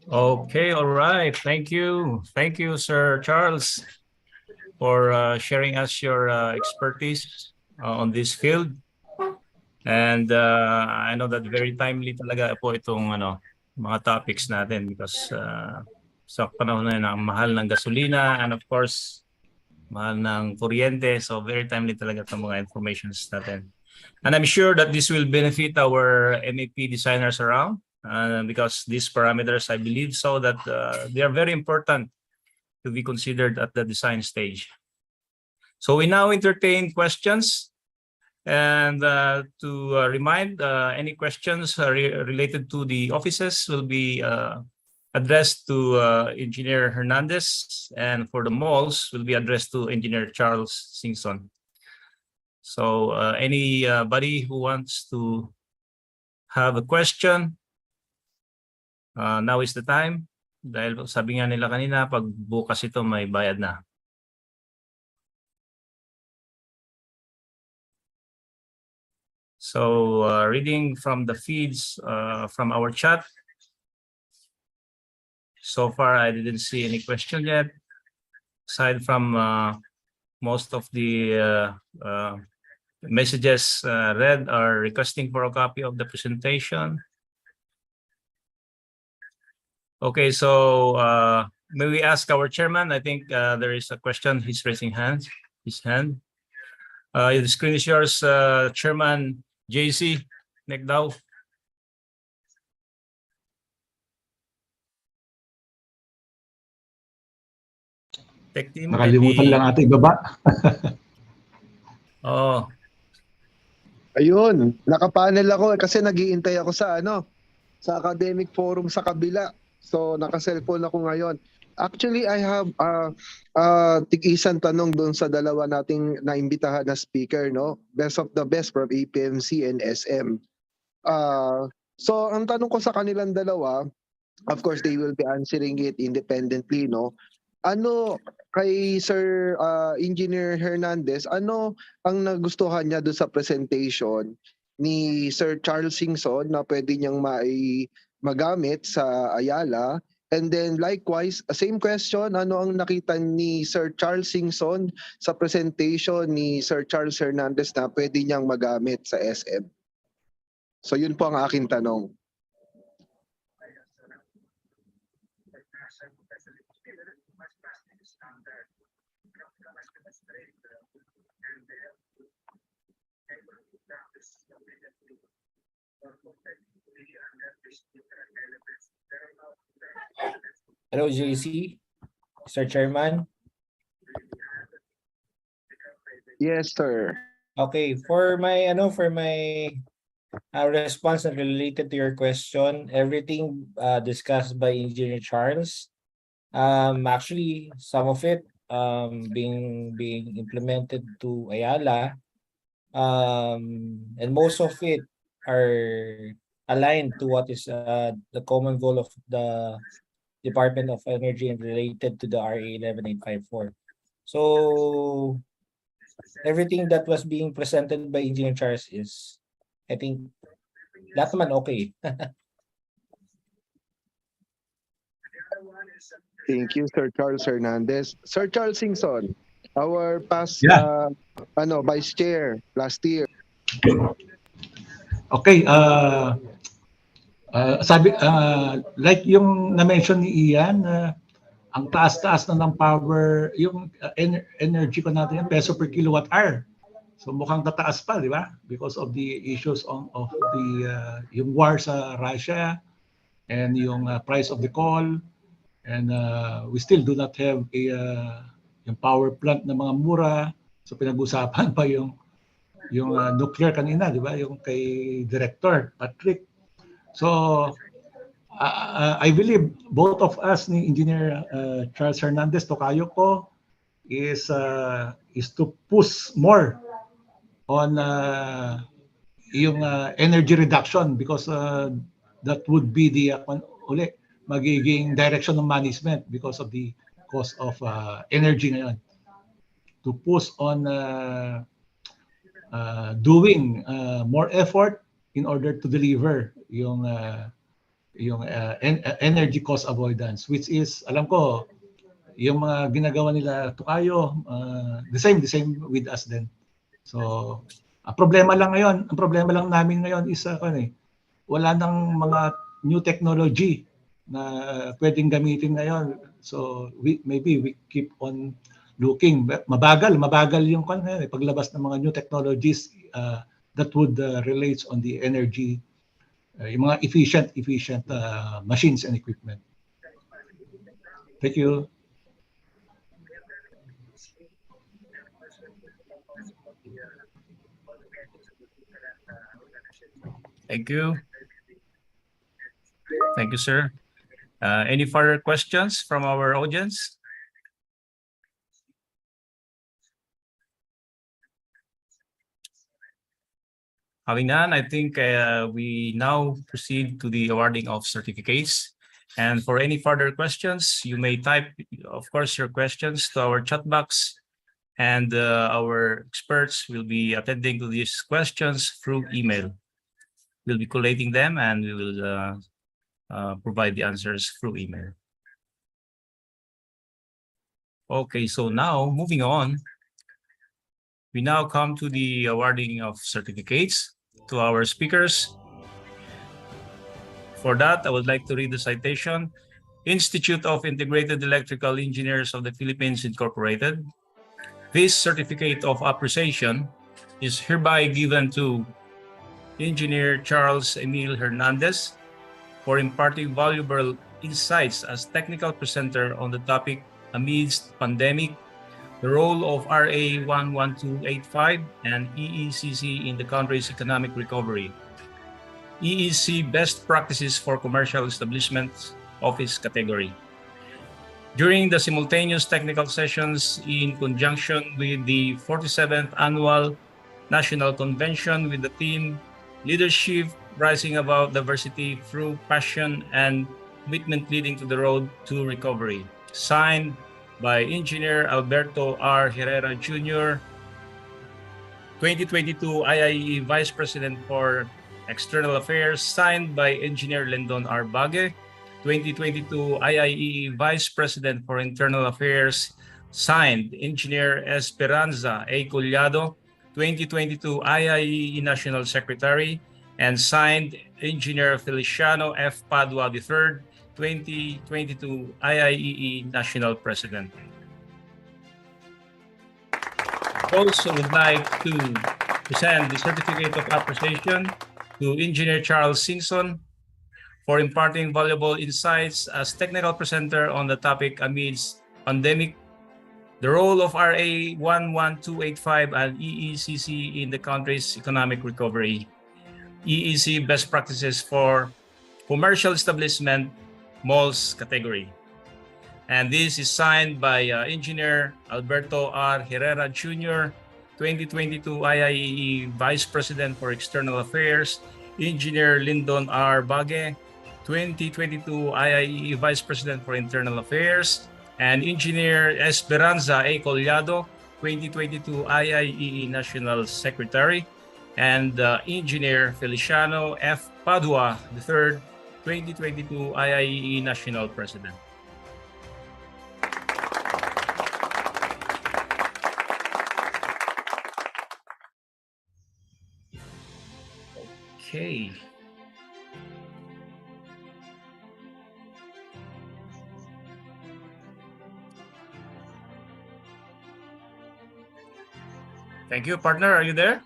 Okay, all right. Thank you. Thank you, Sir Charles, for sharing us your expertise on this field. And I know that very timely talaga po itong mga topics natin, because sa panahon na yun, ang mahal ng gasolina and of course, mahal ng kuryente. So very timely talaga itong mga informations natin. And I'm sure that this will benefit our MEP designers around. Because these parameters, I believe so, that they are very important to be considered at the design stage. So we now entertain questions, and to remind, any questions related to the offices will be addressed to Engineer Hernandez, and for the malls will be addressed to Engineer Charles Singson. So anybody who wants to have a question, now is the time. Dahil sabi nga nila kanina, pag bukas ito may bayad na. So reading from the feeds from our chat. So far, I didn't see any question yet. Aside from most of the messages read are requesting for a copy of the presentation. Okay, so may we ask our chairman? I think there is a question. He's raising his hand. The screen is yours, Chairman JC Negdaw. Nakalimutan lang ata ibaba. Oh. Ayun, nakapanel ako kasi nag-iintay ako sa sa academic forum sa kabila. So naka-cellphone ako ngayon. Actually, I have tig-isang tanong doon sa dalawa nating naimbitahan na speaker, no? Best of the best from APMC and SM. So ang tanong ko sa kanilang dalawa, of course they will be answering it independently, no? Ano kay Sir Engineer Hernandez, ano ang nagustuhan niya doon sa presentation ni Sir Charles Singson na pwede niyang magamit sa Ayala? And then likewise, same question, ano ang nakita ni Sir Charles Singson sa presentation ni Sir Charles Hernandez na pwede niyang magamit sa SM? So yun po ang aking tanong. Hello, JC, Mr. Chairman. Yes, sir. Okay, for my response related to your question, everything discussed by Engineer Charles, actually some of it being implemented to Ayala, and most of it are aligned to what is the common goal of the Department of Energy and related to the RA 11854. So everything that was being presented by Engineer Charles is, I think, lahat naman okay. Thank you, Sir Charles Hernandez. Sir Charles Singson, our past vice chair last year. Okay, sabi, like yung na-mention ni Ian, ang taas-taas na ng power, yung energy ko natin yan, peso per kilowatt hour. So mukhang tataas pa, di ba? Because of the issues of the yung war sa Russia and yung price of the coal, and we still do not have a yung power plant na mga mura. So pinag-usapan pa yung nuclear kanina, di ba? Yung kay Director Patrick. So I believe both of us ni Engineer Charles Hernandez, tokayo ko, is to push more on yung energy reduction, because that would be the magiging direction ng management because of the cost of energy ngayon. To push on doing more effort in order to deliver yung energy cost avoidance, which is, alam ko, yung mga ginagawa nila Tokayo, the same with us din. So, ang problema lang namin ngayon is wala nang mga new technology na pwedeng gamitin ngayon. So, maybe we keep on looking. Mabagal yung paglabas ng mga new technologies that would relate on the energy, yung mga efficient machines and equipment. Thank you. Thank you. Thank you, sir. Any further questions from our audience? Having none, I think we now proceed to the awarding of certificates. And for any further questions, you may type, of course, your questions to our chat box, and our experts will be attending to these questions through email. We'll be collating them, and we will provide the answers through email. Okay, so now moving on, we now come to the awarding of certificates to our speakers. For that, I would like to read the citation. Institute of Integrated Electrical Engineers of the Philippines Incorporated. This certificate of appreciation is hereby given to Engineer Charles Emil Hernandez for imparting valuable insights as technical presenter on the topic amidst pandemic, the role of RA 11285 and EECC in the country's economic recovery. EEC best practices for commercial establishments office category. During the simultaneous technical sessions in conjunction with the 47th Annual National Convention with the theme Leadership Rising Above Diversity Through Passion and Commitment Leading to the Road to Recovery, signed by Engineer Alberto R. Herrera Jr., 2022 IIE Vice President for External Affairs, signed by Engineer Lendon R. Bague, 2022 IIE Vice President for Internal Affairs, signed Engineer Esperanza A. Collado, 2022 IIE National Secretary, and signed Engineer Feliciano F. Padua III, 2022 IIE National President. Also would like to present the certificate of appreciation to Engineer Charles Singson for imparting valuable insights as technical presenter on the topic amidst pandemic, the role of RA 11285 and EECC in the country's economic recovery, EEC best practices for commercial establishment, malls category. And this is signed by Engineer Alberto R. Herrera Jr., 2022 IIEE Vice President for External Affairs, Engineer Lyndon R. Bage, 2022 IIEE Vice President for Internal Affairs, and Engineer Esperanza A. Collado, 2022 IIEE National Secretary, and Engineer Feliciano F. Padua III, 2022 IIEE National President. Okay. Thank you, partner. Are you there?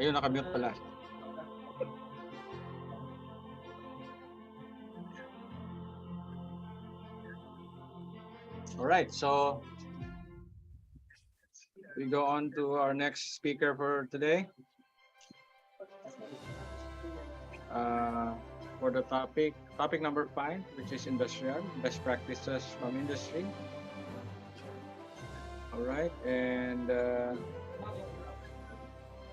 Ayun, nakamute pala. All right, so we go on to our next speaker for today. For the topic number 5, which is industrial best practices from industry. All right, and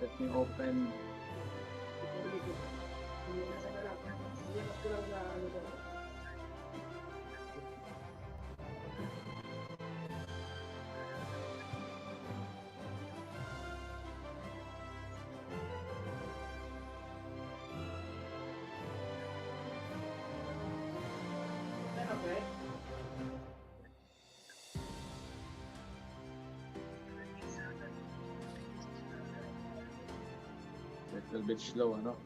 let me open. A little bit slow, ano?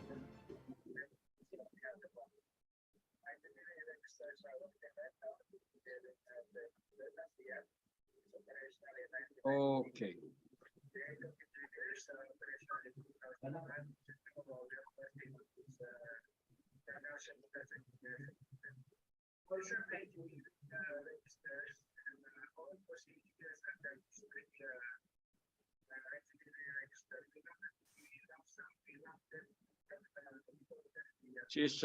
Okay. She's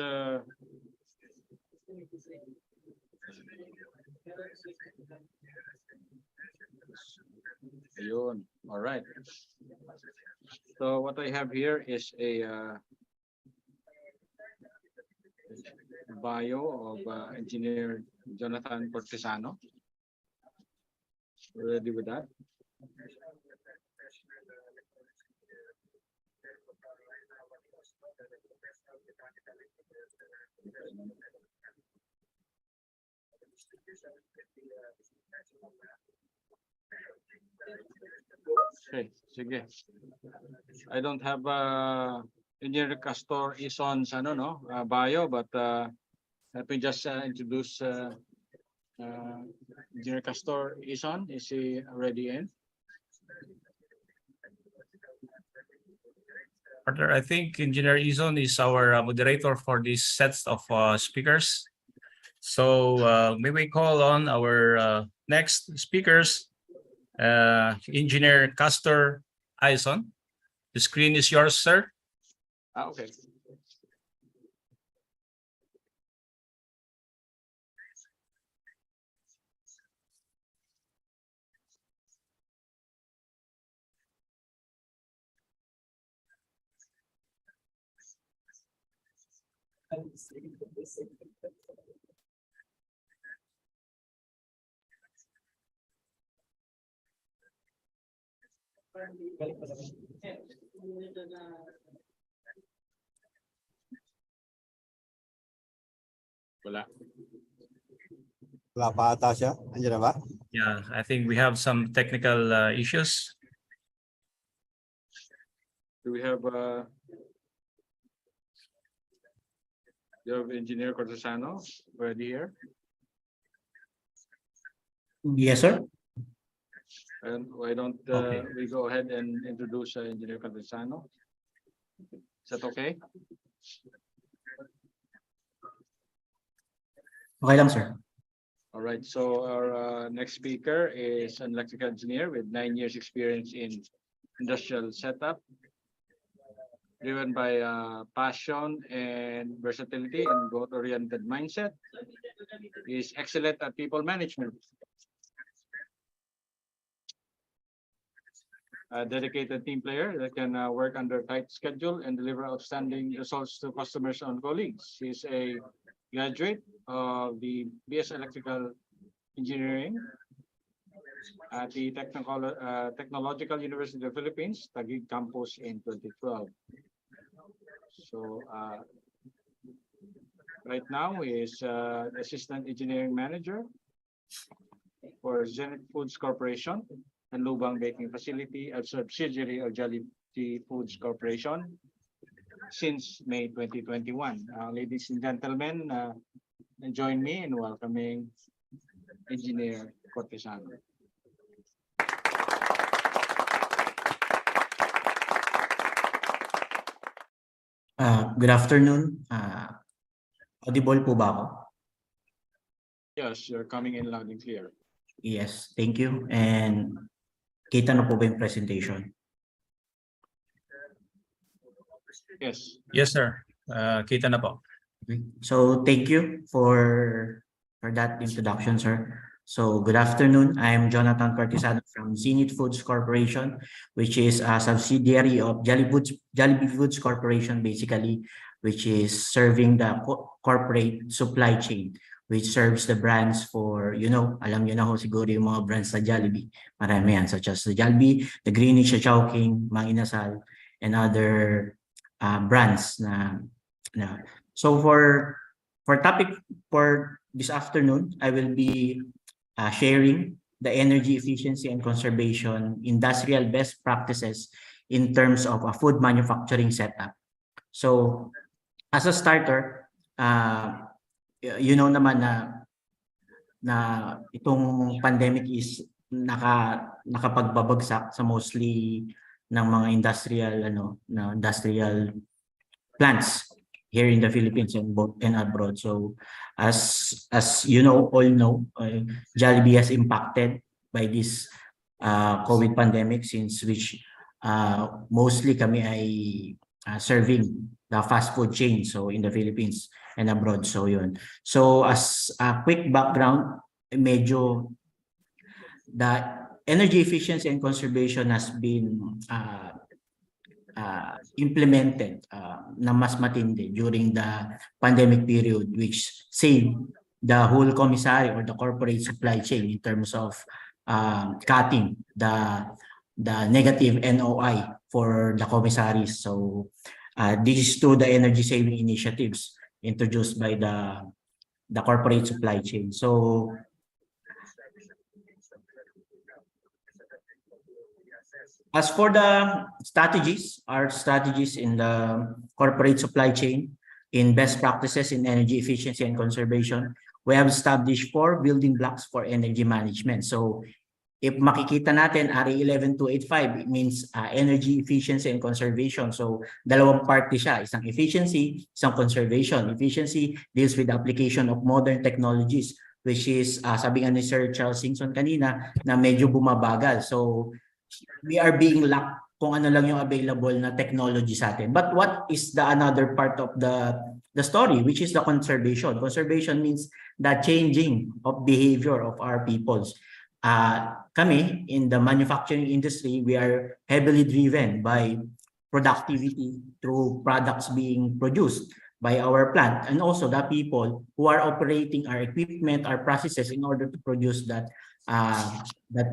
Ayun. All right. So what I have here is a bio of Engineer Jonathan Cortesano. We're ready with that. Okay, sige. I don't have Engineer Castor Ison's bio, but let me just introduce Engineer Castor Ison. Is he already in? Partner, I think Engineer Ison is our moderator for these sets of speakers. So may we call on our next speakers, Engineer Castor Ison. The screen is yours, sir. Okay. Wala. Wala pa ata siya. Andiyan na ba? Yeah, I think we have some technical issues. Do we have you have Engineer Cortesano already here? Yes, sir. And why don't Okay. we go ahead and introduce Engineer Cortesano? Is that okay? Okay lang, sir. All right, so our next speaker is an electrical engineer with 9 years experience in industrial setup, driven by passion and versatility and growth-oriented mindset. He is excellent at people management. A dedicated team player that can work under tight schedule and deliver outstanding results to customers and colleagues. He is a graduate of the BS Electrical Engineering at the Technological University of the Philippines, Taguig campus in 2012. So right now he is Assistant Engineering Manager for Zenith Foods Corporation and Lubang Baking Facility, a subsidiary of Jollibee Foods Corporation since May 2021. Ladies and gentlemen, join me in welcoming Engineer Cortesano. Good afternoon. Audible po ba ako? Yes, you're coming in loud and clear. Yes, thank you. And kita na po ba yung presentation? Yes. Yes, sir. Kita na po. Okay. So thank you for that introduction, sir. So good afternoon. I'm Jonathan Cortesano from Zenith Foods Corporation, which is a subsidiary of Jollibee Foods Corporation, basically, which is serving the corporate supply chain, which serves the brands for, alam nyo na ho siguro yung mga brands sa Jollibee. Marami yan, such as the Jollibee, the Greenwich, the Chowking, Mang Inasal, and other brands So for topic for this afternoon, I will be sharing the energy efficiency and conservation industrial best practices in terms of a food manufacturing setup. So as a starter, naman na itong pandemic is nakapagbabagsak sa mostly ng mga industrial plants here in the Philippines and abroad. So as all know, Jollibee has impacted by this COVID pandemic, since which mostly kami ay serving the fast food chain, so in the Philippines and abroad. So yun. So as a quick background, medyo the energy efficiency and conservation has been implemented na mas matindi during the pandemic period, which saved the whole commissary or the corporate supply chain in terms of cutting the negative NOI for the commissaries. So this is to the energy saving initiatives introduced by the corporate supply chain. So as for the strategies, our strategies in the corporate supply chain in best practices in energy efficiency and conservation, we have established 4 building blocks for energy management. So if makikita natin, RA 11285, it means energy efficiency and conservation. So dalawang party siya, isang efficiency, isang conservation. Efficiency deals with the application of modern technologies, which is, sabi nga ni Sir Charles Singson kanina, na medyo bumabagal. So we are being locked kung ano lang yung available na technology sa atin. But what is the another part of the story, which is the conservation? Conservation means the changing of behavior of our peoples. Kami, in the manufacturing industry, we are heavily driven by productivity through products being produced by our plant, and also the people who are operating our equipment, our processes in order to produce that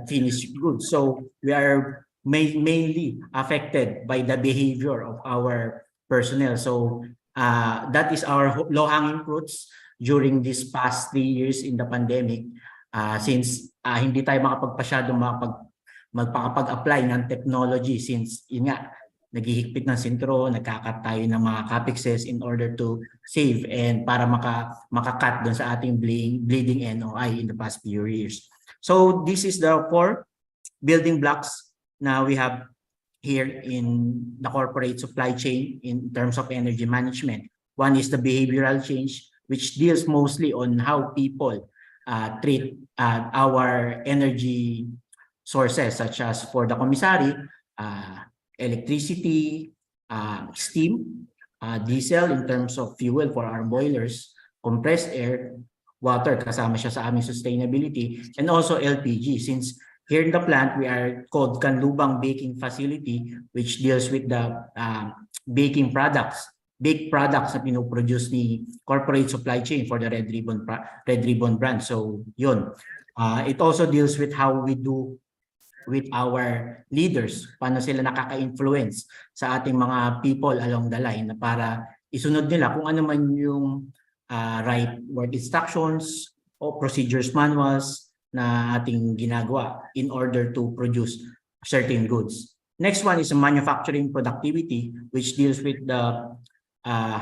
finished goods. So we are mainly affected by the behavior of our personnel. So that is our low-hanging fruits during these past 3 years in the pandemic, since hindi tayo magpakapag-apply ng technology, since yun nga, naghihigpit ng sintro, nagkakat tayo ng mga capexes in order to save and para makakat dun sa ating bleeding NOI in the past few years. So this is the 4 building blocks na we have here in the corporate supply chain in terms of energy management. One is the behavioral change, which deals mostly on how people treat our energy sources, such as for the commissary, electricity, steam, diesel in terms of fuel for our boilers, compressed air, water, kasama siya sa aming sustainability, and also LPG, since here in the plant, we are called Canlubang Baking Facility, which deals with the baking products, baked products na pinoproduce ni corporate supply chain for the Red Ribbon brand. So yun. It also deals with how we do with our leaders, paano sila nakaka-influence sa ating mga people along the line na para isunod nila kung ano man yung right word instructions o procedures manuals na ating ginagawa in order to produce certain goods. Next one is manufacturing productivity, which deals with the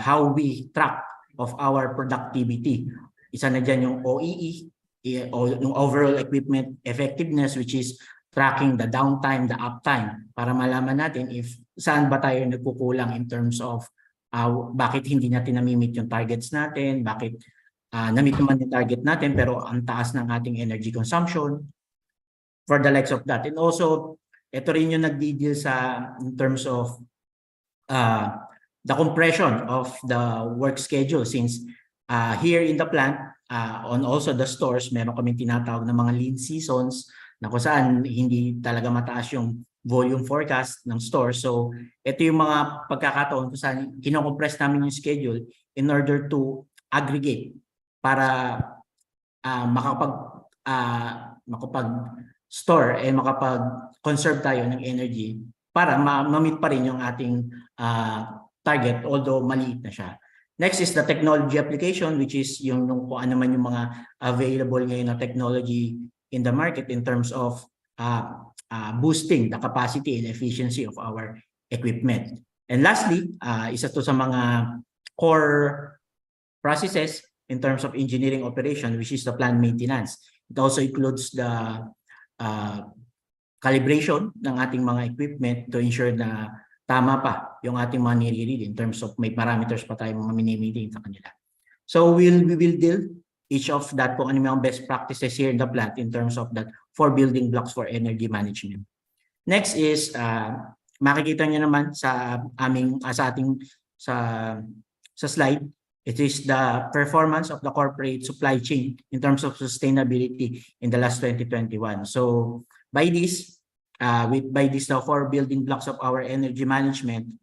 how we track of our productivity. Isa na dyan yung OEE, yung overall equipment effectiveness, which is tracking the downtime, the uptime, para malaman natin if saan ba tayo nagkukulang in terms of bakit hindi natin namimit yung targets natin, bakit na-meet naman yung target natin pero ang taas ng ating energy consumption, for the likes of that. And also, ito rin yung nagdi-deal sa in terms of the compression of the work schedule, since here in the plant, on also the stores, meron kaming tinatawag na mga lean seasons na kung saan hindi talaga mataas yung volume forecast ng store. So ito yung mga pagkakataon kung saan kinocompress namin yung schedule in order to aggregate para makapag-store and makapag-conserve tayo ng energy para ma-meet pa rin yung ating target, although maliit na siya. Next is the technology application, which is yung kung ano man yung mga available ngayon na technology in the market in terms of boosting the capacity and efficiency of our equipment. And lastly, isa to sa mga core processes in terms of engineering operation, which is the plant maintenance. It also includes the calibration ng ating mga equipment to ensure na tama pa yung ating mga nire-read in terms of may parameters pa tayo mga mini-maintain sa kanila. So we will deal each of that kung ano yung best practices here in the plant in terms of that 4 building blocks for energy management. Next is makikita niyo naman sa ating slide. It is the performance of the corporate supply chain in terms of sustainability in the last 2021. So by this, the 4 building blocks of our energy management,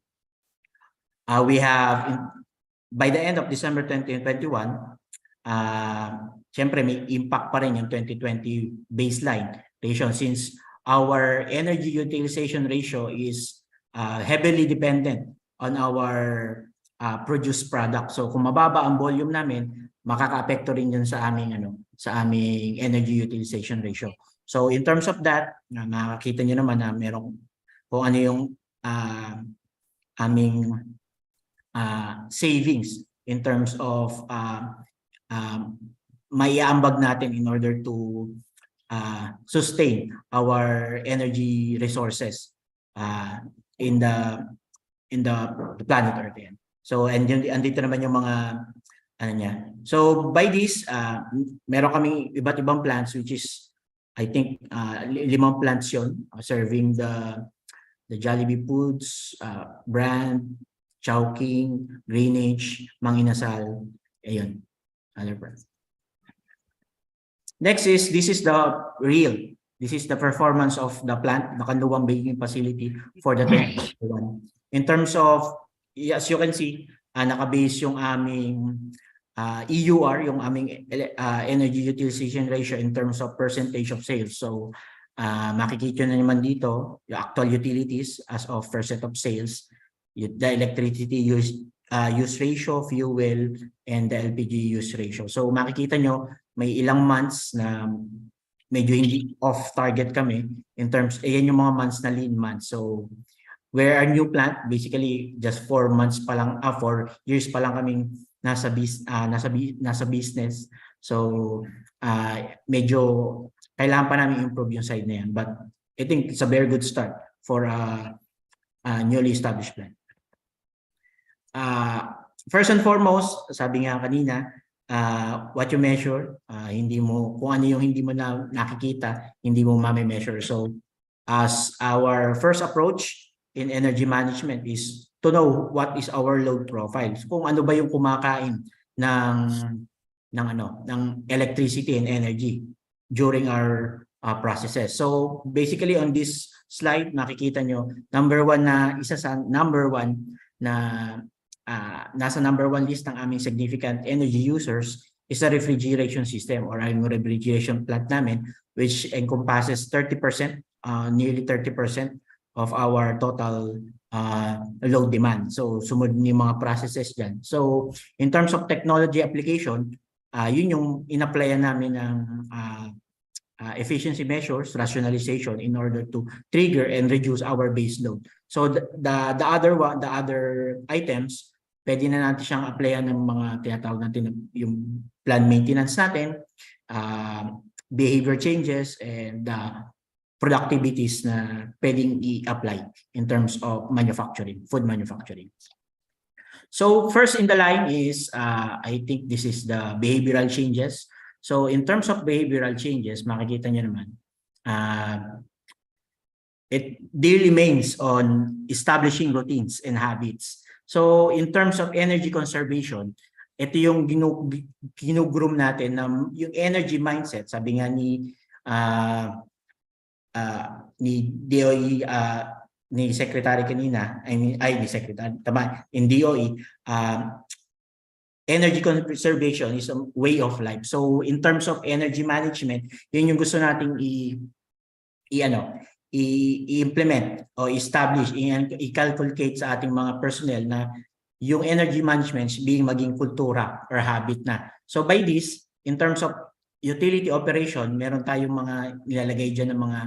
we have by the end of December 2021, siyempre may impact pa rin yung 2020 baseline ratio, since our energy utilization ratio is heavily dependent on our produced product. So kung mababa ang volume namin, makaka-apekto rin yun sa aming energy utilization ratio. So in terms of that, nakakita nyo naman na merong kung ano yung aming savings in terms of maiambag natin in order to sustain our energy resources in the planet Earth. So and andito naman yung mga ano niya. So by this, meron kaming iba't ibang plants, which is I think 5 plants yun, serving the Jollibee Foods, Brand, Chowking, Greenwich, Mang Inasal, ayun, other brands. Next is, this is the performance of the plant, the Canlubang Baking Facility for the 2021. In terms of, as you can see, naka-base yung aming EUR, yung aming energy utilization ratio in terms of percentage of sales. So makikita na naman dito yung actual utilities as of percent of sales, the electricity use ratio, fuel, and the LPG use ratio. So makikita nyo may ilang months na medyo hindi off target kami in terms, ayan yung mga months na lean months. So We're a new plant, basically just 4 months pa lang, 4 years pa lang kaming nasa business. So medyo kailangan pa namin improve yung side na yan. But I think it's a very good start for a newly established plant. First and foremost, sabi nga kanina, what you measure, hindi mo, kung ano yung hindi mo nakikita, hindi mo mame-measure. So as our first approach in energy management is to know what is our load profile. Kung ano ba yung kumakain ng electricity and energy during our processes. So basically on this slide, makikita nyo, number one na nasa number one list ng aming significant energy users is a refrigeration system or ang refrigeration plant namin, which encompasses 30%, nearly 30% of our total load demand. So sumunod yung mga processes dyan. So in terms of technology application, yun yung in-applyan namin ng efficiency measures, rationalization in order to trigger and reduce our base load. So the other items, pwede na natin siyang applyan ng mga tinatawag natin yung plan maintenance natin, behavior changes, and productivities na pwedeng i-apply in terms of manufacturing, food manufacturing. So first in the line is, I think this is the behavioral changes. So in terms of behavioral changes, makikita nyo naman, it dearly remains on establishing routines and habits. So in terms of energy conservation, ito yung ginugroom natin na yung energy mindset, sabi nga ni DOE, ni Secretary kanina, ni Secretary, tama, in DOE, energy conservation is a way of life. So in terms of energy management, yun yung gusto nating i-implement o establish, i-calculate sa ating mga personnel na yung energy management maging kultura or habit na. So by this, in terms of utility operation, meron tayong mga nilalagay dyan ng mga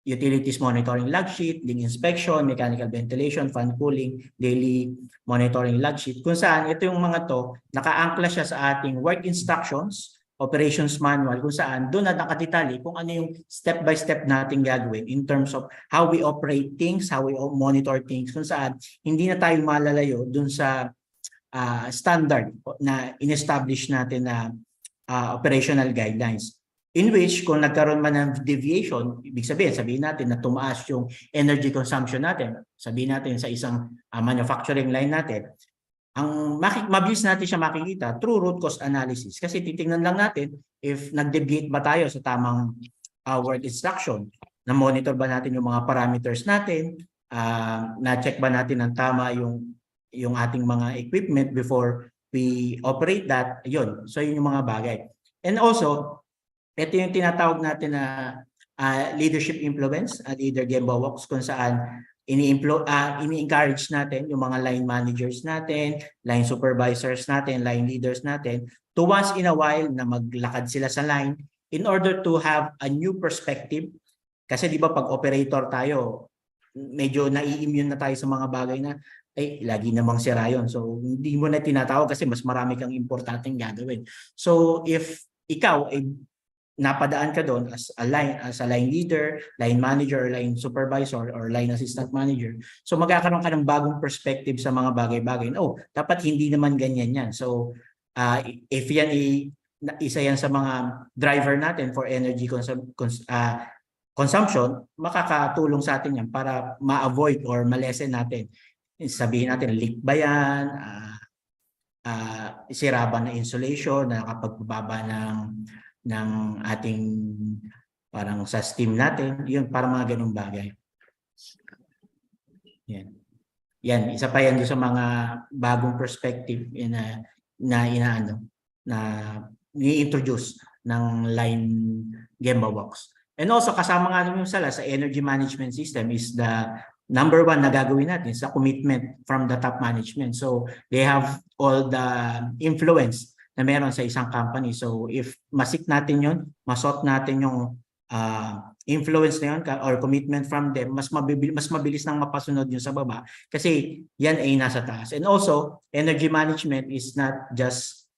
utilities monitoring log sheet, link inspection, mechanical ventilation, fan cooling, daily monitoring log sheet, kung saan ito yung mga to, naka-angkla siya sa ating work instructions, operations manual, kung saan doon na nakatitali kung ano yung step-by-step natin gagawin in terms of how we operate things, how we monitor things, kung saan hindi na tayo malalayo doon sa standard na in-establish natin na operational guidelines. In which, kung nagkaroon man ng deviation, ibig sabihin natin na tumaas yung energy consumption natin, sabihin natin sa isang manufacturing line natin, ang mabilis natin siya makikita through root cause analysis. Kasi titingnan lang natin if nag-deviate ba tayo sa tamang work instruction, na-monitor ba natin yung mga parameters natin, na-check ba natin ng tama yung ating mga equipment before we operate that, yun. So yun yung mga bagay. And also, ito yung tinatawag natin na leadership influence at leader Gemba Walks, kung saan ini-encourage natin yung mga line managers natin, line supervisors natin, line leaders natin, to once in a while na maglakad sila sa line in order to have a new perspective. Kasi di ba pag operator tayo, medyo nai-immune na tayo sa mga bagay na lagi namang sira yun. So, hindi mo na tinatawag kasi mas marami kang importanteng gagawin. So, if ikaw ay napadaan ka doon as a line leader, line manager, line supervisor, or line assistant manager, so magkakaroon ka ng bagong perspective sa mga bagay-bagay. Oh, dapat hindi naman ganyan yan. So, if yan isa yan sa mga driver natin for energy consumption, makakatulong sa atin yan para ma-avoid or ma-lessen natin. Sabihin natin, leak ba yan? Sira ba na insulation? Nakakapagbaba ng ating parang sa steam natin? Yun, para mga ganung bagay. Yan, isa pa yan sa mga bagong perspective na ni-introduce ng line Gemba Walks. And also, kasama nga namin sa energy management system is the number one na gagawin natin sa commitment from the top management. So they have all the influence na meron sa isang company. So if masik natin yun, masot natin yung influence na yun or commitment from them, mas mabilis nang mapasunod yun sa baba kasi yan ay nasa taas. And also, energy management is not just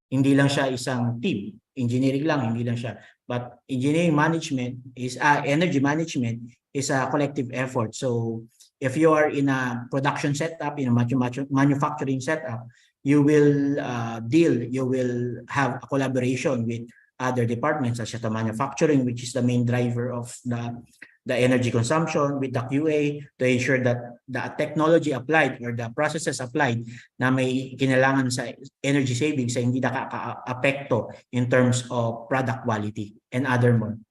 hindi lang siya isang team. Engineering lang, hindi lang siya. But engineering management is, energy management is a collective effort. So if you are in a production setup, in a manufacturing setup, you will you will have a collaboration with other departments such as the manufacturing, which is the main driver of the energy consumption, with the QA to ensure that the technology applied or the processes applied na may kinailangan sa energy savings ay hindi nakaka-apekto in terms of product quality and other more.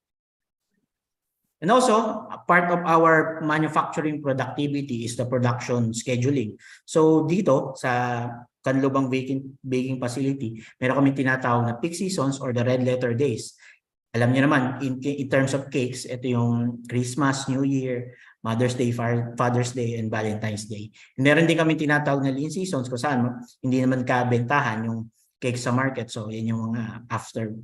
And also, part of our manufacturing productivity is the production scheduling. So dito sa Canlubang baking facility, meron kami tinatawag na peak seasons or the red letter days. Alam niyo naman, in terms of cakes, ito yung Christmas, New Year, Mother's Day, Father's Day, and Valentine's Day. And meron din kami tinatawag na lean seasons kung saan hindi naman kabentahan yung cake sa market. So yan yung mga after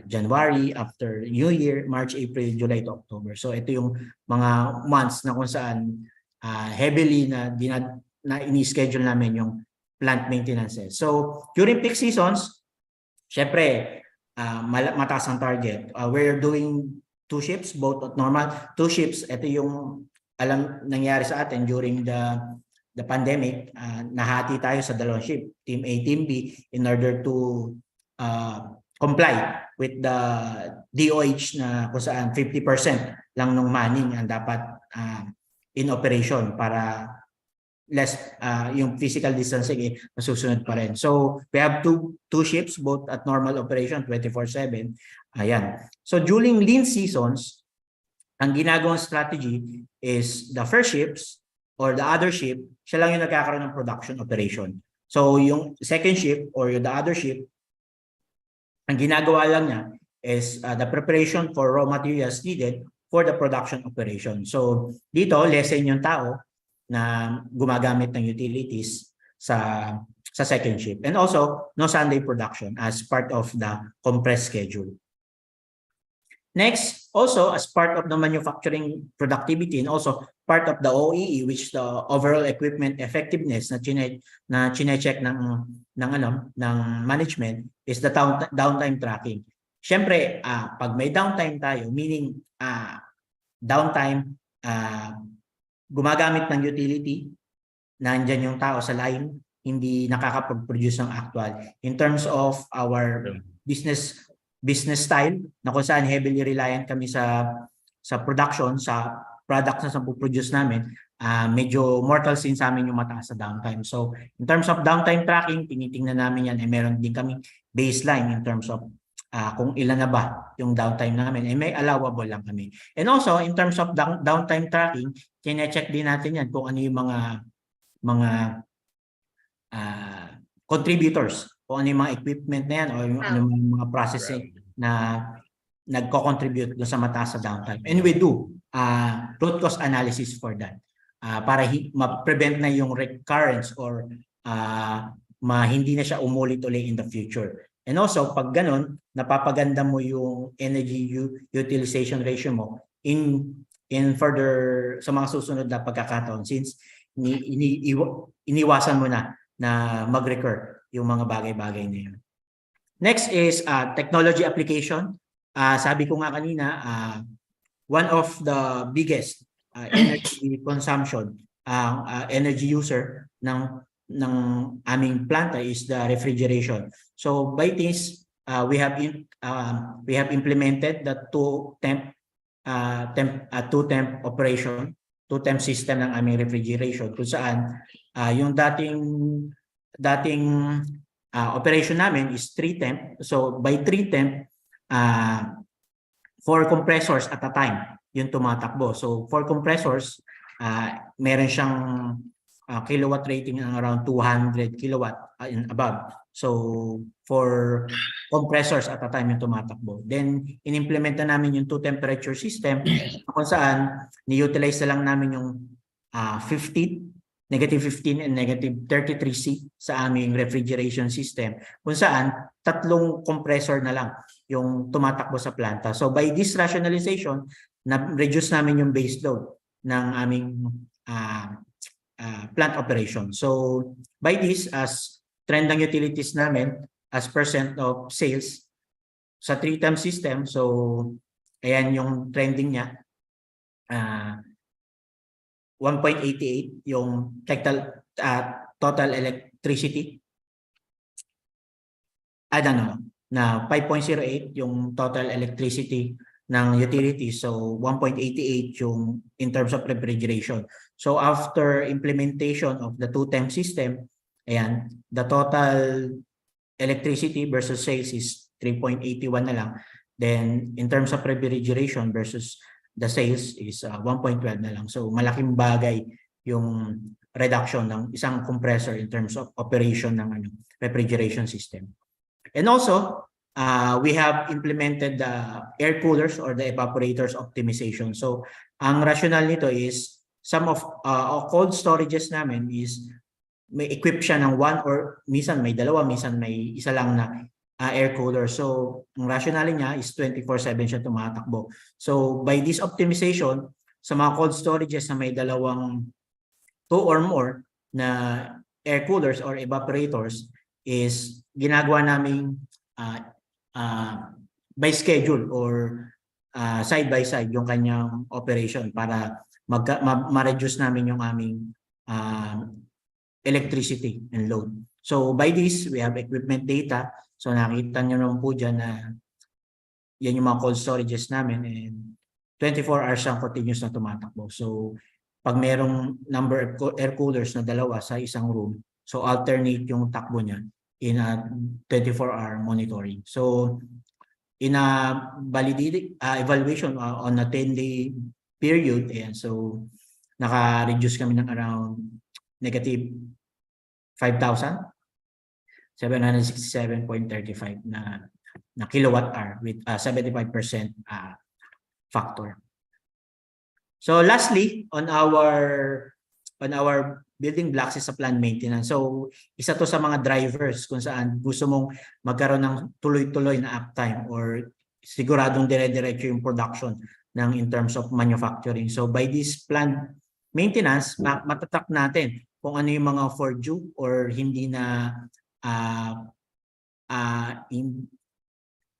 January, after New Year, March, April, July to October. So ito yung mga months na kung saan heavily na ini-schedule namin yung plant maintenance. So during peak seasons, syempre mataas ang target. We're doing 2 shifts, both normal 2 shifts. Ito yung nangyari sa atin during the pandemic. Nahati tayo sa 2 shift, Team A, Team B, in order to comply with the DOH na kung saan 50% lang ng manning ang dapat in operation para less yung physical distancing masusunod pa rin. So we have two shifts both at normal operation 24/7. Ayan. So during lean seasons, ang ginagawang strategy is the first shifts or the other shift, siya lang yung nagkakaroon ng production operation. So yung second shift or the other shift, ang ginagawa lang niya is the preparation for raw materials needed for the production operation. So dito, lessen yung tao na gumagamit ng utilities sa second shift. And also, no Sunday production as part of the compressed schedule. Next, also as part of the manufacturing productivity and also part of the OEE, which the overall equipment effectiveness na chine-check ng management is the downtime tracking. Siyempre, pag may downtime tayo, meaning downtime, gumagamit ng utility, nandyan yung tao sa line, hindi nakakapag-produce ng actual. In terms of our business style, na kung saan heavily reliant kami sa production, sa products na produce namin, medyo mortal sin sa amin yung mataas sa downtime. So, in terms of downtime tracking, tinitingnan namin yan, meron din kami baseline in terms of kung ilan na ba yung downtime namin, may allowable lang kami. And also, in terms of downtime tracking, kine-check din natin yan kung ano yung mga contributors, kung ano yung mga equipment na yan o yung ano yung mga processing na nagko-contribute doon sa mataas sa downtime. And we do root cause analysis for that para ma-prevent na yung recurrence or hindi na siya umulit-ulit in the future. And also, pag ganun, napapaganda mo yung energy utilization ratio mo in further sa mga susunod na pagkakataon since iniwasan mo na mag-recur yung mga bagay-bagay na yun. Next is technology application. Sabi ko nga kanina, one of the biggest energy consumption, energy user ng aming planta is the refrigeration. So by this, we have implemented the two-temp operation, two-temp system ng aming refrigeration kung saan yung dating operation namin is 3-temp. So by 3-temp, 4 compressors at a time yung tumatakbo. So 4 compressors, meron siyang kilowatt rating ng around 200 kilowatt and above. So for compressors at a time yung tumatakbo. Then in-implement na namin yung 2-temperature system kung saan ni-utilize na lang namin yung negative 15 and negative 33C sa aming refrigeration system kung saan 3 compressor na lang yung tumatakbo sa planta. So by this rationalization, na-reduce namin yung base load ng aming plant operation. So by this, as trend ng utilities namin as percent of sales sa 3-term system, so ayan yung trending niya. 1.88 yung total electricity. Na 5.08 yung total electricity ng utility. So 1.88 yung in terms of refrigeration. So after implementation of the 2-term system, ayan, the total electricity versus sales is 3.81 na lang. Then in terms of refrigeration versus the sales is 1.12 na lang. So malaking bagay yung reduction ng isang compressor in terms of operation ng refrigeration system. And also, we have implemented the air coolers or the evaporators optimization. So ang rationale nito is some of cold storages namin is may equip siya ng one or minsan may dalawa, minsan may isa lang na air cooler. So ang rationale niya is 24/7 siya tumatakbo. So by this optimization, sa mga cold storages na may dalawang 2 or more na air coolers or evaporators is ginagawa naming by schedule or side by side yung kanyang operation para ma-reduce namin yung aming electricity and load. So by this, we have equipment data. So nakita nyo naman po dyan na yan yung mga cold storages namin and 24 hours ang continuous na tumatakbo. So pag merong number of air coolers na dalawa sa isang room, so alternate yung takbo niya in a 24-hour monitoring. So in a validated evaluation on a 10-day period, ayan, so naka-reduce kami ng around negative 5,767.35 na kilowatt hour with 75% factor. So lastly, on our building blocks is sa plant maintenance. So isa to sa mga drivers kung saan gusto mong magkaroon ng tuloy-tuloy na uptime or siguradong dire-diretso yung production ng in terms of manufacturing. So by this plant maintenance, matatrack natin kung ano yung mga overdue or hindi na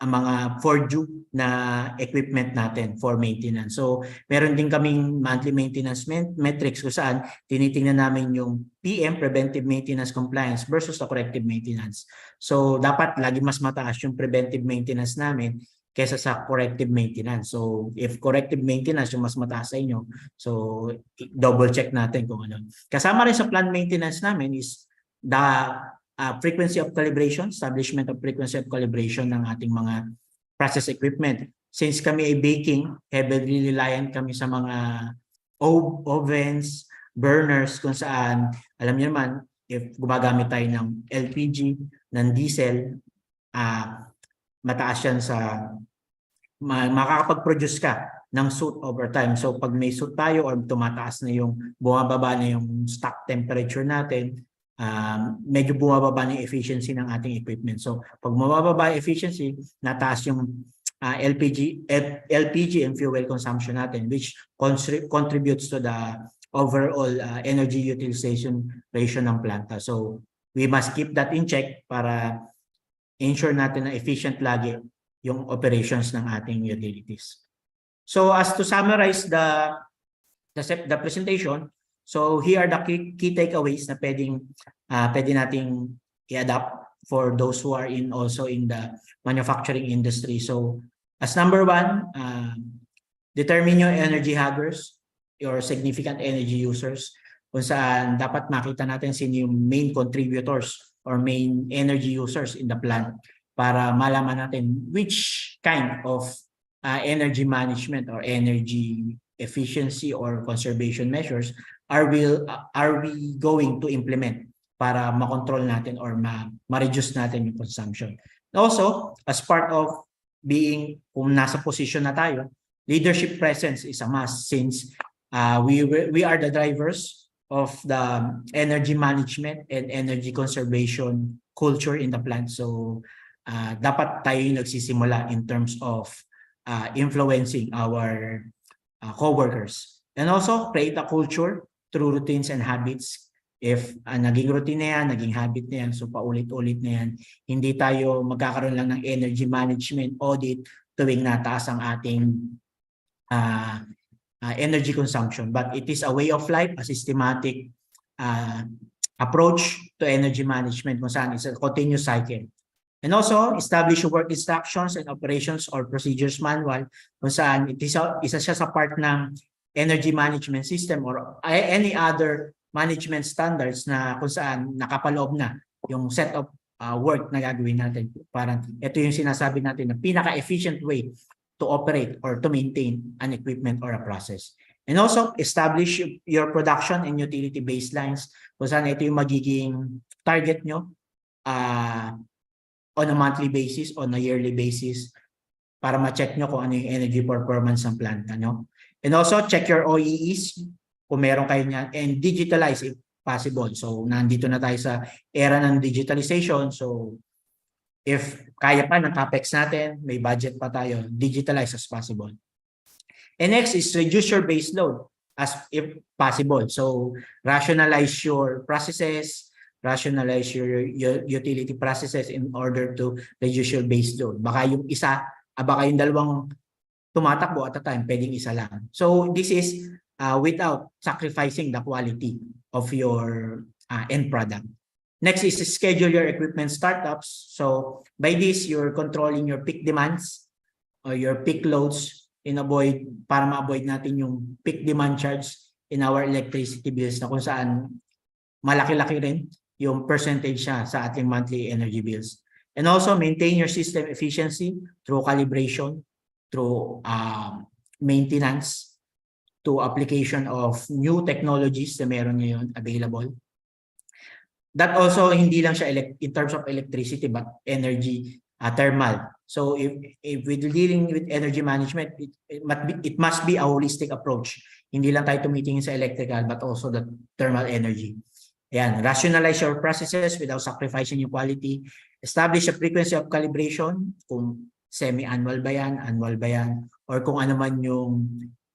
ang mga overdue na equipment natin for maintenance. So meron din kaming monthly maintenance metrics kung saan tinitingnan namin yung PM, preventive maintenance compliance versus the corrective maintenance. So dapat lagi mas mataas yung preventive maintenance namin kesa sa corrective maintenance. So if corrective maintenance yung mas mataas sa inyo, so double check natin kung ano. Kasama rin sa plant maintenance namin is the frequency of calibration, establishment of frequency of calibration ng ating mga process equipment. Since kami ay baking, heavily reliant kami sa mga ovens, burners, kung saan, alam niyo naman, if gumagamit tayo ng LPG, ng diesel, mataas yan sa makakapag-produce ka ng soot over time. So pag may soot tayo or tumataas na yung bumababa na yung stock temperature natin, medyo bumababa na yung efficiency ng ating equipment. So pag mabababa yung efficiency, nataas yung LPG and fuel consumption natin, which contributes to the overall energy utilization ratio ng planta. So we must keep that in check para ensure natin na efficient lagi yung operations ng ating utilities. So as to summarize the presentation, so here are the key takeaways na pwede nating i-adapt for those who are also in the manufacturing industry. So as number 1, determine your energy hoggers, your significant energy users, kung saan dapat makita natin sino yung main contributors or main energy users in the plant para malaman natin which kind of energy management or energy efficiency or conservation measures are we going to implement para makontrol natin or ma-reduce natin yung consumption. Also, as part of being, kung nasa position na tayo, leadership presence is a must since we are the drivers of the energy management and energy conservation culture in the plant. So dapat tayo yung nagsisimula in terms of influencing our co-workers. And also create a culture through routines and habits. If naging routine na yan, naging habit na yan, so paulit-ulit na yan, hindi tayo magkakaroon lang ng energy management audit tuwing nataas ang ating energy consumption. But it is a way of life, a systematic approach to energy management kung saan it's a continuous cycle. And also, establish work instructions and operations or procedures manual kung saan isa siya sa part ng energy management system or any other management standards na kung saan nakapaloob na yung set of work na gagawin natin. Parang ito yung sinasabi natin na pinaka-efficient way to operate or to maintain an equipment or a process. And also, establish your production and utility baselines kung saan ito yung magiging target nyo on a monthly basis, on a yearly basis, para ma-check nyo kung ano yung energy performance ng plant. And also, check your OEEs kung meron kayo niyan, and digitalize if possible. So, nandito na tayo sa era ng digitalization. So, if kaya pa ng CapEx natin, may budget pa tayo, digitalize as possible. And next is reduce your base load as if possible. So, rationalize your processes, rationalize your utility processes in order to reduce your base load. Baka yung isa, baka yung dalawang tumatakbo at a time, pwedeng isa lang. So, this is without sacrificing the quality of your end product. Next is schedule your equipment startups. So, by this, you're controlling your peak demands or your peak loads para ma-avoid natin yung peak demand charge in our electricity bills na kung saan malaki-laki rin yung percentage siya sa ating monthly energy bills. And also maintain your system efficiency through calibration, through maintenance, to application of new technologies na meron ngayon available. That also hindi lang siya in terms of electricity but energy thermal. So if we're dealing with energy management, it must be a holistic approach. Hindi lang tayo tumitingin sa electrical but also the thermal energy. Ayan, rationalize your processes without sacrificing your quality. Establish a frequency of calibration, kung semi-annual ba yan, annual ba yan, or kung ano man yung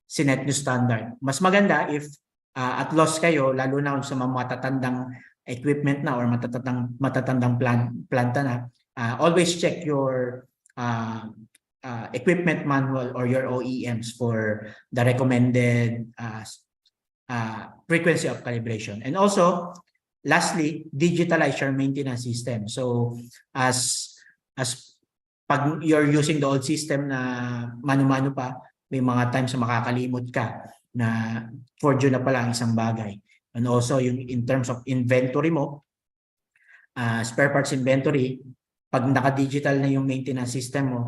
sinet nyo standard. Mas maganda if at loss kayo, lalo na sa mga matatandang equipment na or matatandang planta na, always check your equipment manual or your OEMs for the recommended frequency of calibration. And also, lastly, digitalize your maintenance system. So, as pag you're using the old system na mano-mano pa, may mga times na makakalimot ka na for na pala ang isang bagay. And also, yung in terms of inventory mo, spare parts inventory, pag naka-digital na yung maintenance system mo,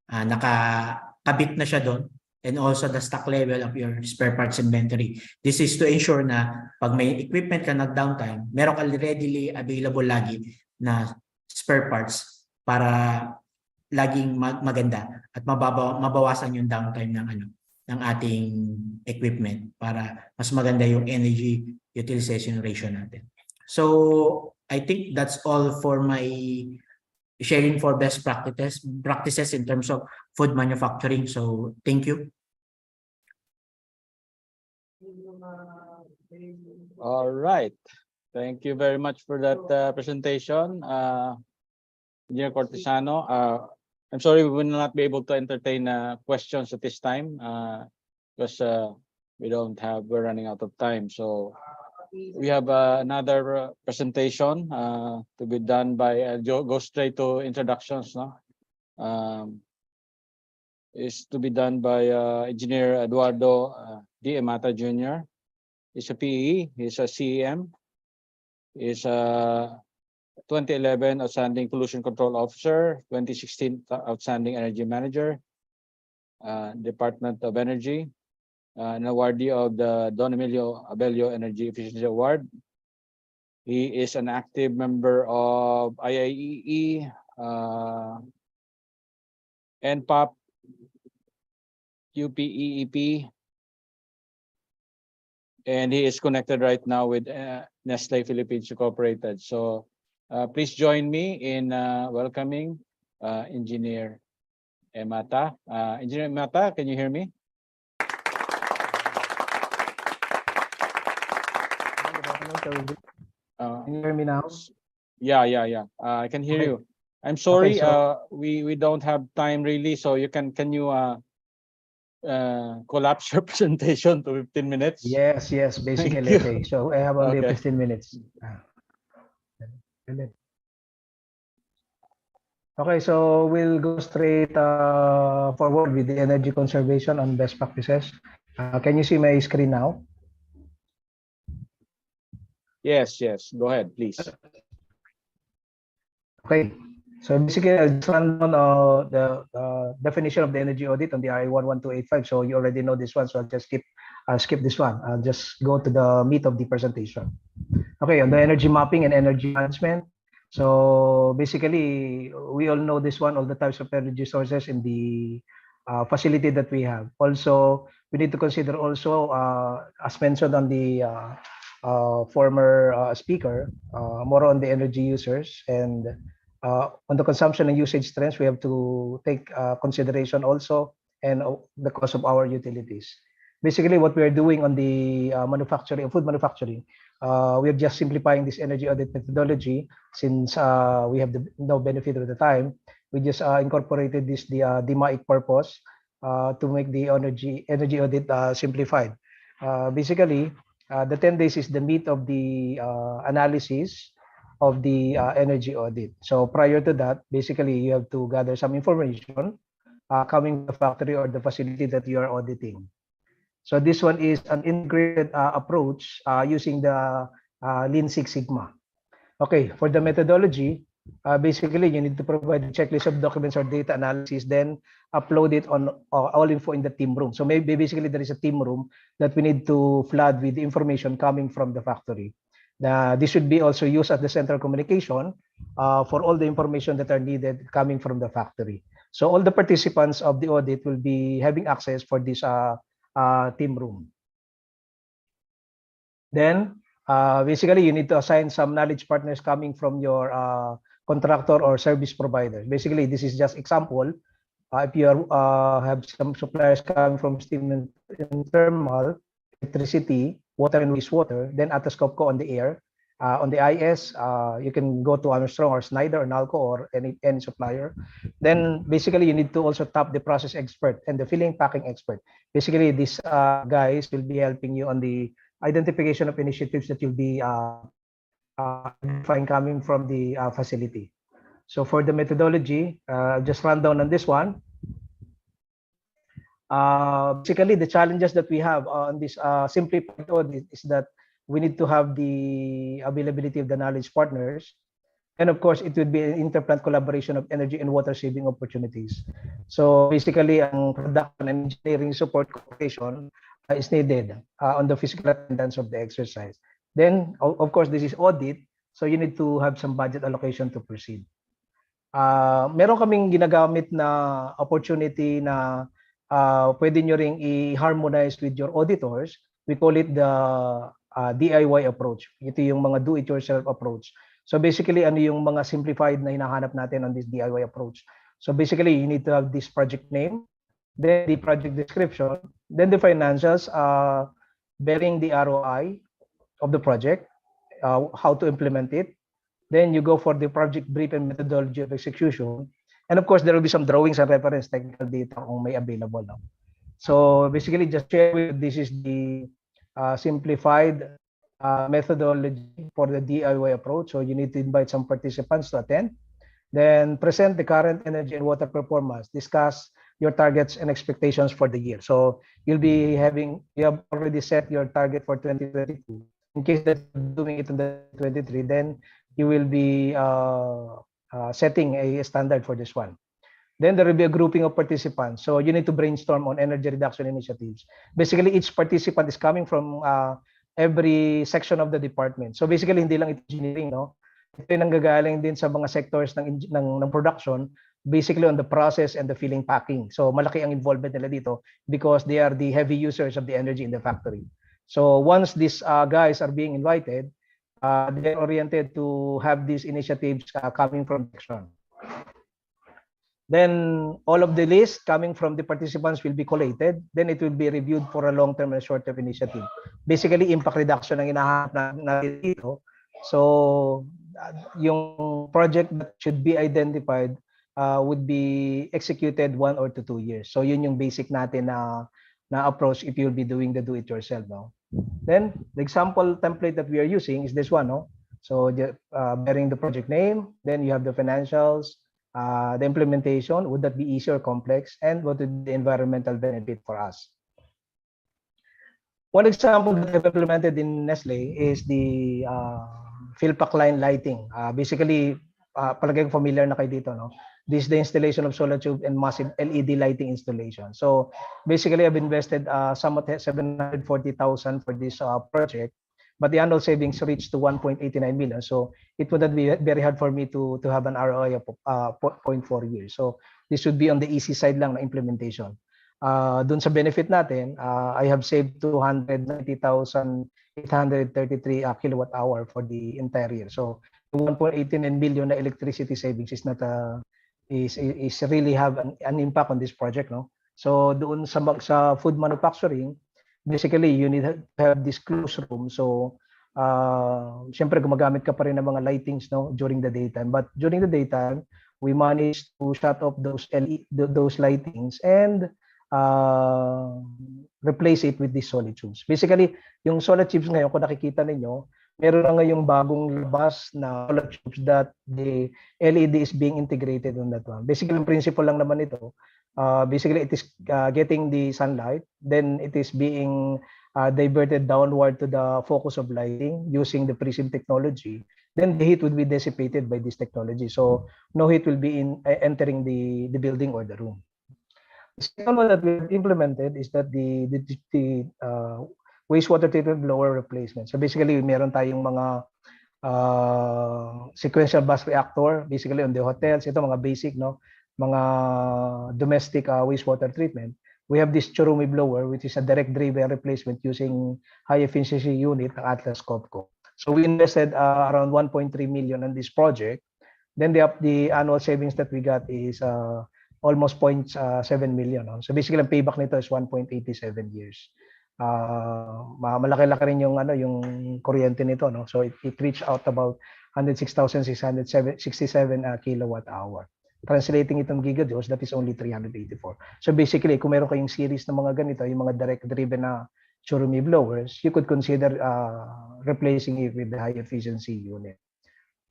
nakakabit na siya doon. And also the stock level of your spare parts inventory. This is to ensure na pag may equipment ka nag-downtime, meron ka readily available lagi na spare parts para laging maganda at mabawasan yung downtime ng ating equipment para mas maganda yung energy utilization ratio natin. So I think that's all for my sharing for best practices in terms of food manufacturing. So thank you. All right. Thank you very much for that presentation, Engineer Cortesano. I'm sorry we will not be able to entertain questions at this time because we're running out of time. So we have another presentation to be done by go straight to introductions. No, is to be done by Engineer Eduardo D. Emata Jr. He's a PE. He's a CEM. He's a 2011 Outstanding Pollution Control Officer, 2016 Outstanding Energy Manager, Department of Energy, an awardee of the Don Emilio Abello Energy Efficiency Award. He is an active member of IIEE, NPOP, UPEEP, and he is connected right now with Nestle Philippines Incorporated. So please join me in welcoming Engineer Emata. Engineer Emata, can you hear me? Can you hear me now? Yeah. I can hear Okay. you. I'm sorry. so- We don't have time really, so can you collapse your presentation to 15 minutes? Yes, Thank basically. you. Okay, so I have only Okay. 15 minutes. Okay, so we'll go straight forward with the energy conservation on best practices. Can you see my screen now? Yes. Go ahead, please. Okay, so basically I'll just run down the definition of the energy audit on the RA 11285. So you already know this one, so I'll just skip this one. I'll just go to the meat of the presentation. Okay, on the energy mapping and energy management. So basically, we all know this one, all the types of energy sources in the facility that we have. Also, we need to consider also, as mentioned on the former speaker, more on the energy users, and on the consumption and usage trends, we have to take consideration also, and the cost of our utilities. Basically, what we are doing on the manufacturing, food manufacturing, we are just simplifying this energy audit methodology since we have no benefit of the time. We just incorporated this the DMAIC purpose to make the energy audit simplified. Basically, the 10 days is the meat of the analysis of the energy audit. So prior to that, basically you have to gather some information coming from the factory or the facility that you are auditing. So this one is an integrated approach using the Lean Six Sigma. Okay, for the methodology, basically you need to provide a checklist of documents or data analysis, then upload it on all info in the team room. So maybe basically there is a team room that we need to flood with the information coming from the factory. This should be also used as the central communication for all the information that are needed coming from the factory. So all the participants of the audit will be having access for this team room. Then basically you need to assign some knowledge partners coming from your contractor or service provider. Basically, this is just example. If you have some suppliers coming from steam and thermal, electricity, water and wastewater, then Atoscope on the air. On the IS, you can go to Armstrong or Snyder or Nalco or any supplier. Then basically you need to also tap the process expert and the filling packing expert. Basically, these guys will be helping you on the identification of initiatives that you'll be identifying coming from the facility. So for the methodology, just run down on this one. Basically, the challenges that we have on this simplified audit is that we need to have the availability of the knowledge partners. And of course, it would be an interplant collaboration of energy and water saving opportunities. So basically, ang production and engineering support cooperation is needed on the physical attendance of the exercise. Then, of course, this is audit. So you need to have some budget allocation to proceed. Meron kaming ginagamit na opportunity na pwede nyo ring i-harmonize with your auditors. We call it the DIY approach. Ito yung mga do-it-yourself approach. So basically, ano yung mga simplified na hinahanap natin on this DIY approach? So basically, you need to have this project name, then the project description, then the financials bearing the ROI of the project, how to implement it. Then you go for the project brief and methodology of execution. And of course, there will be some drawings and reference technical data kung may available. No? So basically, just share with this is the simplified methodology for the DIY approach. So you need to invite some participants to attend. Then present the current energy and water performance. Discuss your targets and expectations for the year. So you have already set your target for 2022. In case that you're doing it in the 2023, then you will be setting a standard for this one. Then there will be a grouping of participants. So you need to brainstorm on energy reduction initiatives. Basically, each participant is coming from every section of the department. So basically, hindi lang engineering, no? Ito yung nanggagaling din sa mga sectors ng production, basically on the process and the filling packing. So malaki ang involvement nila dito because they are the heavy users of the energy in the factory. So once these guys are being invited, they're oriented to have these initiatives coming from section. Then all of the list coming from the participants will be collated. Then it will be reviewed for a long-term and short-term initiative. Basically, impact reduction ang hinahanap natin dito. So, yung project that should be identified would be executed 1 or 2 years. So, yun yung basic natin na approach if you'll be doing the do-it-yourself. No? Then, the example template that we are using is this one. No? So, bearing the project name, then you have the financials, the implementation, would that be easy or complex, and what would be the environmental benefit for us. One example that I've implemented in Nestle is the Philpack line lighting. Basically, palagay ko familiar na kayo dito, no? This is the installation of solar tube and massive LED lighting installation. So basically, I've invested somewhat 740,000 for this project, but the annual savings reached to 1.89 million. So it would not be very hard for me to have an ROI of 0.4 years. So this would be on the easy side lang na implementation. Dun sa benefit natin, I have saved 290,833 kilowatt hour for the entire year. So 1.89 million na electricity savings is not is really have an impact on this project, no? So doon sa food manufacturing, basically you need to have this closed room. So syempre gumagamit ka pa rin ng mga lightings, no, during the daytime, but during the daytime we managed to shut off those lightings and replace it with these solid tubes. Basically yung solid tubes ngayon, kung nakikita ninyo, meron na ngayong bagong labas na solid tubes that the LED is being integrated on that one. Basically yung principle lang naman ito, basically it is getting the sunlight, then it is being diverted downward to the focus of lighting using the prism technology. Then the heat would be dissipated by this technology. So no heat will be entering the building or the room. The second one that we've implemented is that the wastewater treatment blower replacement. So basically, meron tayong mga sequential bus reactor, basically on the hotels, ito mga basic, no, mga domestic wastewater treatment. We have this Churumi blower, which is a direct driven replacement using high efficiency unit ng Atlas Copco. So we invested around 1.3 million on this project. Then the annual savings that we got is almost 0.7 million. No? So basically, ang payback nito is 1.87 years. Malaki-laki rin yung kuryente nito, no? So it reached out about 106,667 kilowatt hour. Translating itong gigajoules, that is only 384. So basically, kung meron kayong series ng mga ganito, yung mga direct driven na Churumi blowers, you could consider replacing it with the high efficiency unit.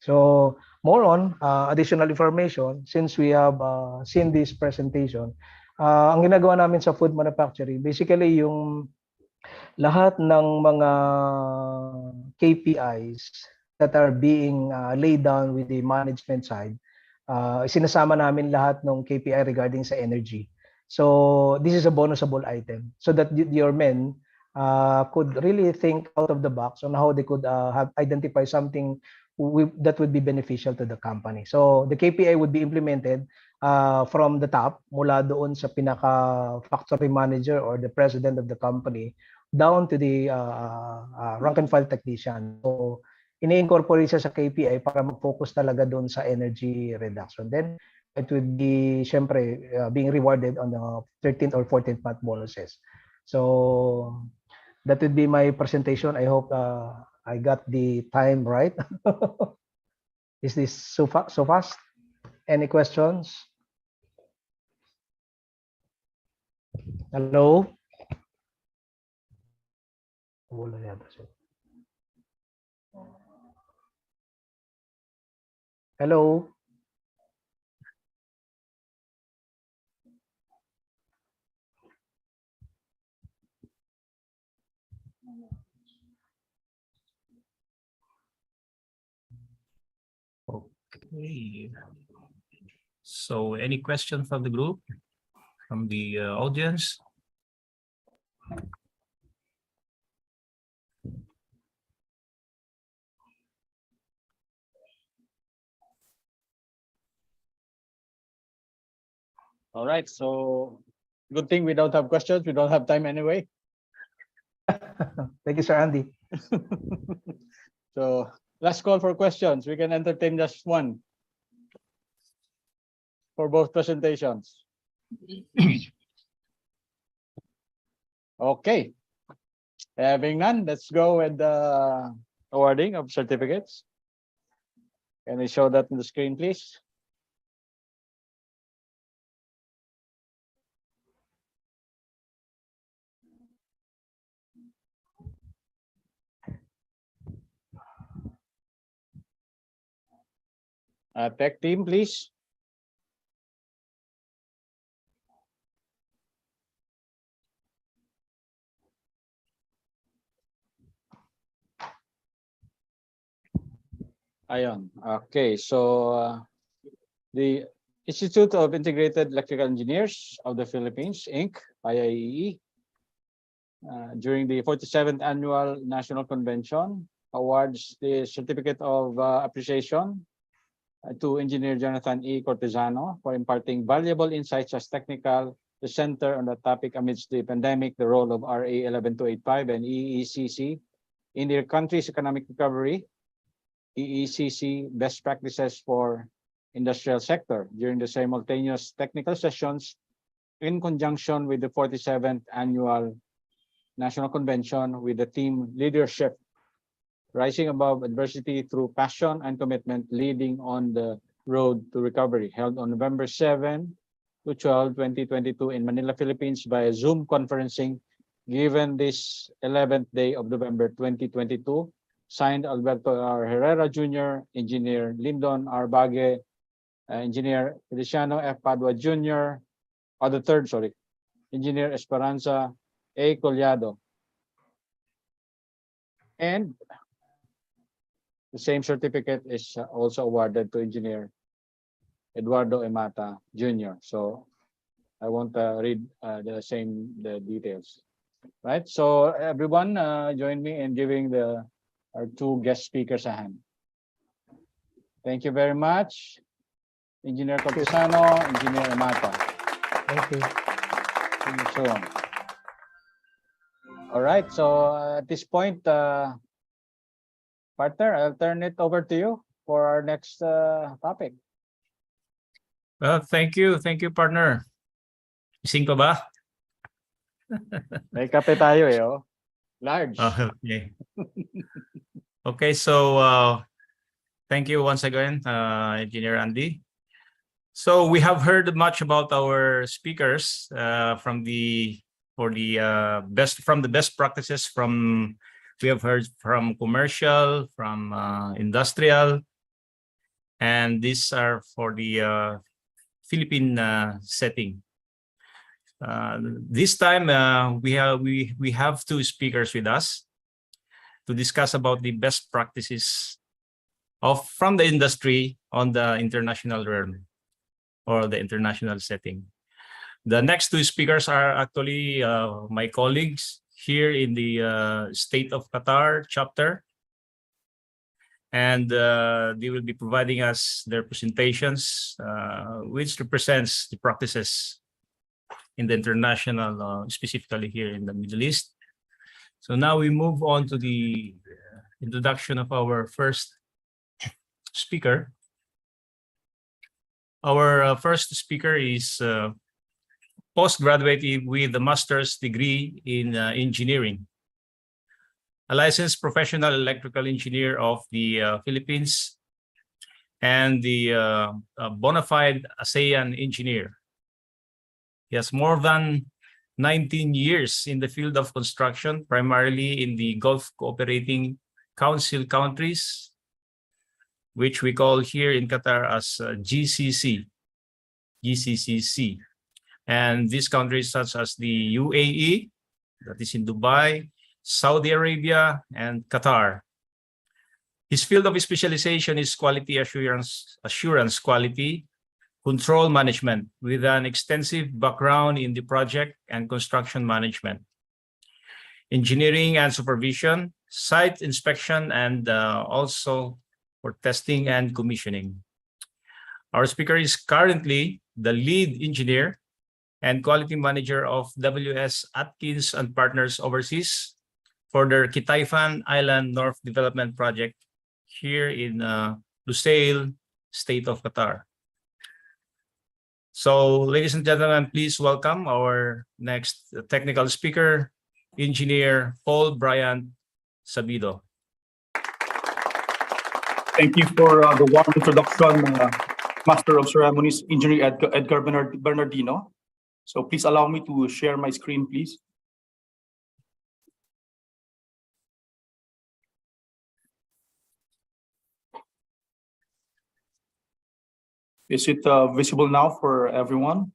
So more on additional information, since we have seen this presentation, ang ginagawa namin sa food manufacturing, basically yung lahat ng mga KPIs that are being laid down with the management side, sinasama namin lahat ng KPI regarding sa energy. So this is a bonusable item so that your men could really think out of the box on how they could have identify something that would be beneficial to the company. So the KPI would be implemented from the top, mula doon sa pinaka factory manager or the president of the company down to the rank and file technician. So ini-incorporate siya sa KPI para mag-focus talaga doon sa energy reduction. Then it would be syempre being rewarded on the 13th or 14th month bonuses. So that would be my presentation. I hope I got the time right. Is this so fast? Any questions? Hello? Hello? Okay. So any question from the group, from the audience? All right, so good thing we don't have questions. We don't have time anyway. Thank you, Sir Andy. So last call for questions. We can entertain just one. for both presentations? Okay. Having none, let's go with the awarding of certificates. Can we show that on the screen, please? Tech team, please. Ayon. Okay, so the Institute of Integrated Electrical Engineers of the Philippines, Inc., IIEE, during the 47th Annual National Convention, awards the Certificate of Appreciation to Engineer Jonathan E. Cortesano for imparting valuable insights as technical presenter on the topic amidst the pandemic, the role of RA 11285 and EECC in their country's economic recovery, EECC best practices for industrial sector during the simultaneous technical sessions in conjunction with the 47th Annual National Convention with the theme Leadership, Rising Above Adversity Through Passion and Commitment, Leading on the Road to Recovery, held on November 7 to 12, 2022 in Manila, Philippines via Zoom conferencing, given this 11th day of November 2022. Signed, Alberto R. Herrera Jr., Engineer Lyndon R. Bague, Engineer Feliciano F. Padua Jr., the third, sorry, Engineer Esperanza A. Collado. And the same certificate is also awarded to Engineer Eduardo Emata Jr. So I won't read the details. Right, so everyone join me in giving our two guest speakers a hand. Thank you very much, Engineer Cortesano, Engineer Emata. Thank you. See you soon. All right, so at this point, partner, I'll turn it over to you for our next topic. Well, thank you, partner. Ising pa ba? May kape tayo eh, oh. Large. Okay. Okay, so thank you once again, Engineer Andy. So we have heard much about our speakers from the best practices from. We have heard from commercial, from industrial, and these are for the Philippine setting. This time we have two speakers with us to discuss about the best practices from the industry on the international realm or the international setting. The next two speakers are actually my colleagues here in the State of Qatar chapter, and they will be providing us their presentations, which represents the practices in the international, specifically here in the Middle East. So now we move on to the introduction of our first speaker. Our first speaker is postgraduate with a master's degree in engineering, a licensed professional electrical engineer of the Philippines, and the bona fide ASEAN engineer. He has more than 19 years in the field of construction, primarily in the Gulf Cooperating Council countries, which we call here in Qatar as GCC. And these countries such as the UAE, that is in Dubai, Saudi Arabia, and Qatar. His field of specialization is quality assurance quality control management, with an extensive background in the project and construction management, engineering and supervision, site inspection, and also for testing and commissioning. Our speaker is currently the lead engineer and quality manager of WS Atkins and Partners Overseas for their Kitaifan Island North Development Project here in Lusail, State of Qatar. So, ladies and gentlemen, please welcome our next technical speaker, Engineer Paul Bryant Sabido. Thank you for the warm introduction, Master of Ceremonies, Engineer Edgar Bernardino. So please allow me to share my screen, please. Is it visible now for everyone?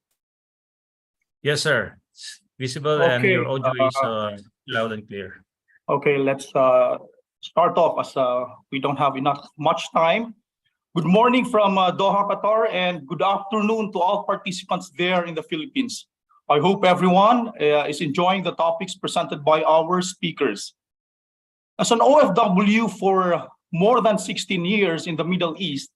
Yes, sir. It's visible and Okay, your audio is loud and clear. Okay, let's start off as we don't have much time. Good morning from Doha, Qatar, and good afternoon to all participants there in the Philippines. I hope everyone is enjoying the topics presented by our speakers. As an OFW for more than 16 years in the Middle East,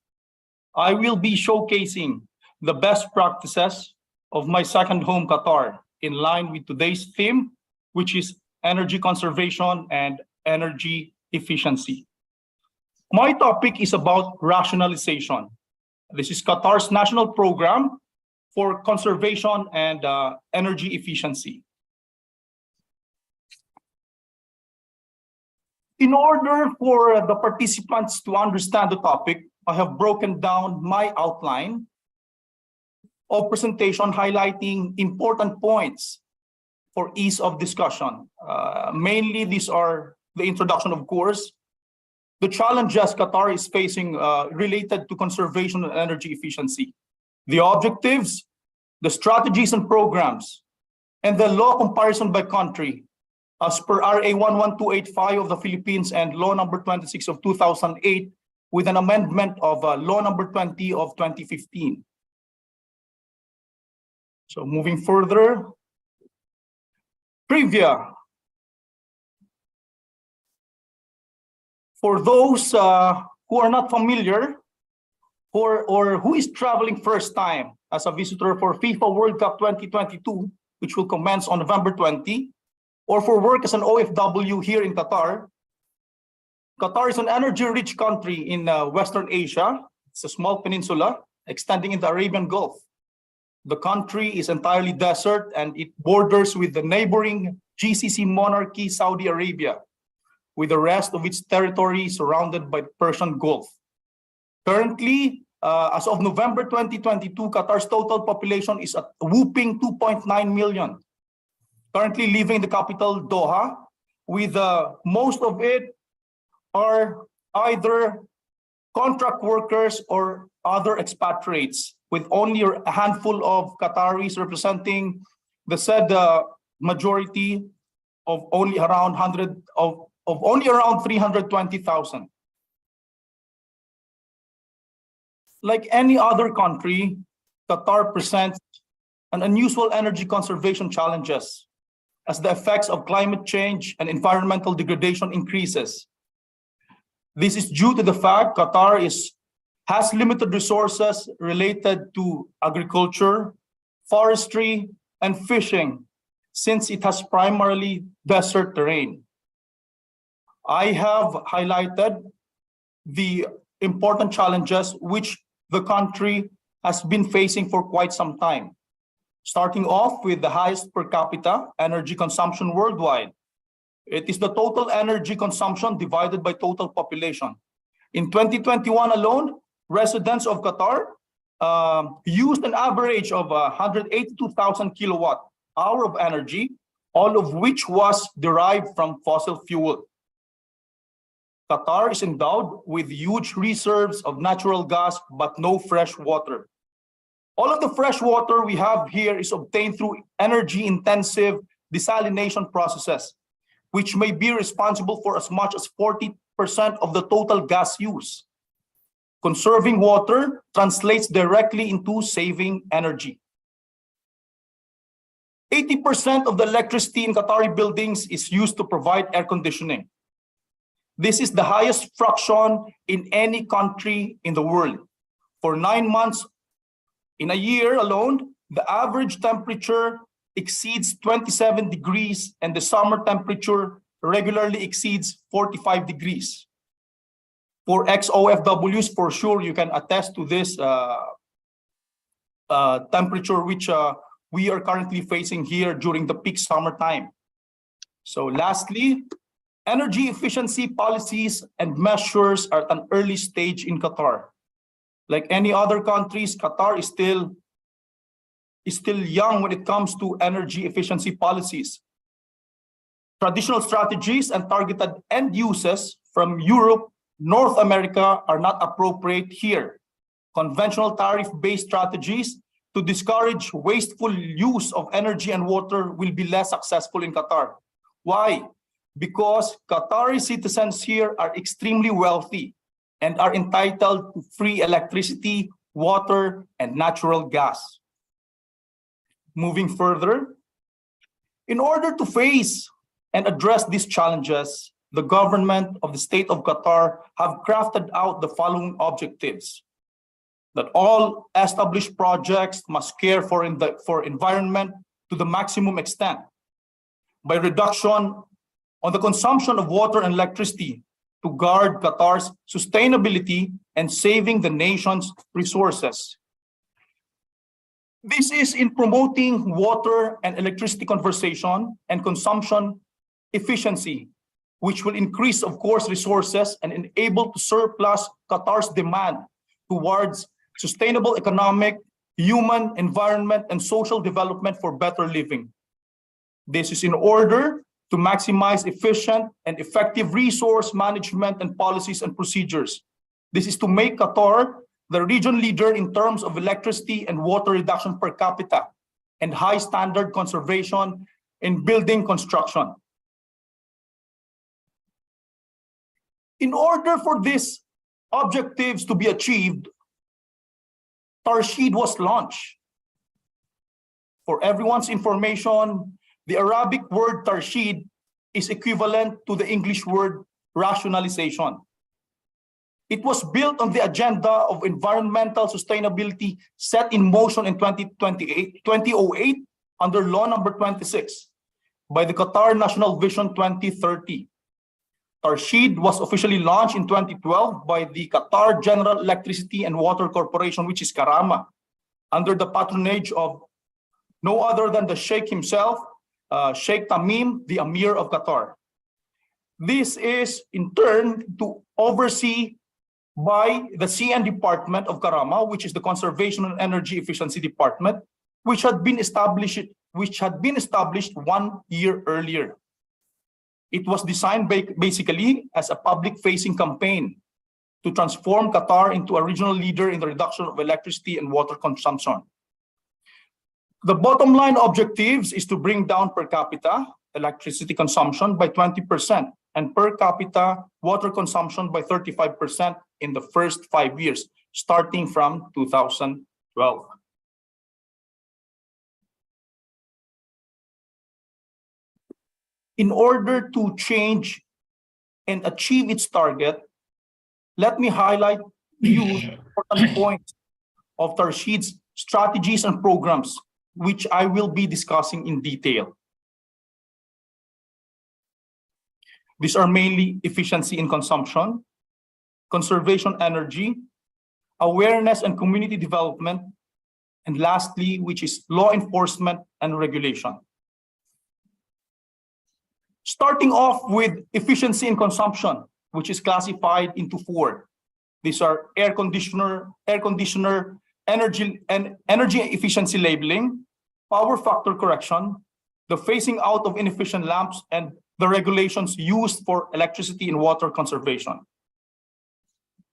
I will be showcasing the best practices of my second home, Qatar, in line with today's theme, which is energy conservation and energy efficiency. My topic is about rationalization. This is Qatar's national program for conservation and energy efficiency. In order for the participants to understand the topic, I have broken down my outline of presentation highlighting important points for ease of discussion. Mainly, these are the introduction, of course, the challenges Qatar is facing related to conservation and energy efficiency, the objectives, the strategies and programs, and the law comparison by country as per RA 11285 of the Philippines and Law number 26 of 2008 with an amendment of Law number 20 of 2015. So moving further, trivia. For those who are not familiar or who is traveling first time as a visitor for FIFA World Cup 2022, which will commence on November 20, or for work as an OFW here in Qatar, Qatar is an energy-rich country in Western Asia. It's a small peninsula extending in the Arabian Gulf. The country is entirely desert and it borders with the neighboring GCC monarchy, Saudi Arabia, with the rest of its territory surrounded by the Persian Gulf. Currently, as of November 2022, Qatar's total population is a whooping 2.9 million. Currently living in the capital, Doha, with most of it are either contract workers or other expatriates, with only a handful of Qataris representing the said majority of only around 320,000. Like any other country, Qatar presents an unusual energy conservation challenges as the effects of climate change and environmental degradation increases. This is due to the fact Qatar has limited resources related to agriculture, forestry, and fishing, since it has primarily desert terrain. I have highlighted the important challenges which the country has been facing for quite some time, starting off with the highest per capita energy consumption worldwide. It is the total energy consumption divided by total population. In 2021 alone, residents of Qatar used an average of 182,000 kilowatt hour of energy, all of which was derived from fossil fuel. Qatar is endowed with huge reserves of natural gas, but no fresh water. All of the fresh water we have here is obtained through energy-intensive desalination processes, which may be responsible for as much as 40% of the total gas use. Conserving water translates directly into saving energy. 80% of the electricity in Qatari buildings is used to provide air conditioning. This is the highest fraction in any country in the world. For 9 months in a year alone, the average temperature exceeds 27 degrees and the summer temperature regularly exceeds 45 degrees. For ex-OFWs, for sure, you can attest to this temperature which we are currently facing here during the peak summertime. So lastly, energy efficiency policies and measures are at an early stage in Qatar. Like any other countries, Qatar is still young when it comes to energy efficiency policies. Traditional strategies and targeted end uses from Europe, North America are not appropriate here. Conventional tariff-based strategies to discourage wasteful use of energy and water will be less successful in Qatar. Why? Because Qatari citizens here are extremely wealthy and are entitled to free electricity, water, and natural gas. Moving further, in order to face and address these challenges, the government of the state of Qatar have crafted out the following objectives: that all established projects must care for environment to the maximum extent by reduction on the consumption of water and electricity to guard Qatar's sustainability and saving the nation's resources. This is in promoting water and electricity conservation and consumption efficiency, which will increase, of course, resources and enable to surplus Qatar's demand towards sustainable economic, human, environment, and social development for better living. This is in order to maximize efficient and effective resource management and policies and procedures. This is to make Qatar the region leader in terms of electricity and water reduction per capita and high standard conservation in building construction. In order for these objectives to be achieved, Tarshid was launched. For everyone's information, the Arabic word Tarshid is equivalent to the English word rationalization. It was built on the agenda of environmental sustainability set in motion in 2008 under Law Number 26 by the Qatar National Vision 2030. Tarshid was officially launched in 2012 by the Qatar General Electricity and Water Corporation, which is Karama, under the patronage of no other than the Sheikh himself, Sheikh Tamim, the Amir of Qatar. This is in turn to oversee by the CN Department of Karama, which is the Conservation and Energy Efficiency Department, which had been established 1 year earlier. It was designed basically as a public-facing campaign to transform Qatar into a regional leader in the reduction of electricity and water consumption. The bottom line objectives is to bring down per capita electricity consumption by 20% and per capita water consumption by 35% in the first 5 years, starting from 2012. In order to change and achieve its target, let me highlight the important points of Tarshid's strategies and programs, which I will be discussing in detail. These are mainly efficiency in consumption, conservation energy, awareness and community development, and lastly, which is law enforcement and regulation. Starting off with efficiency in consumption, which is classified into 4. These are air conditioner, energy efficiency labeling, power factor correction, the phasing out of inefficient lamps, and the regulations used for electricity and water conservation.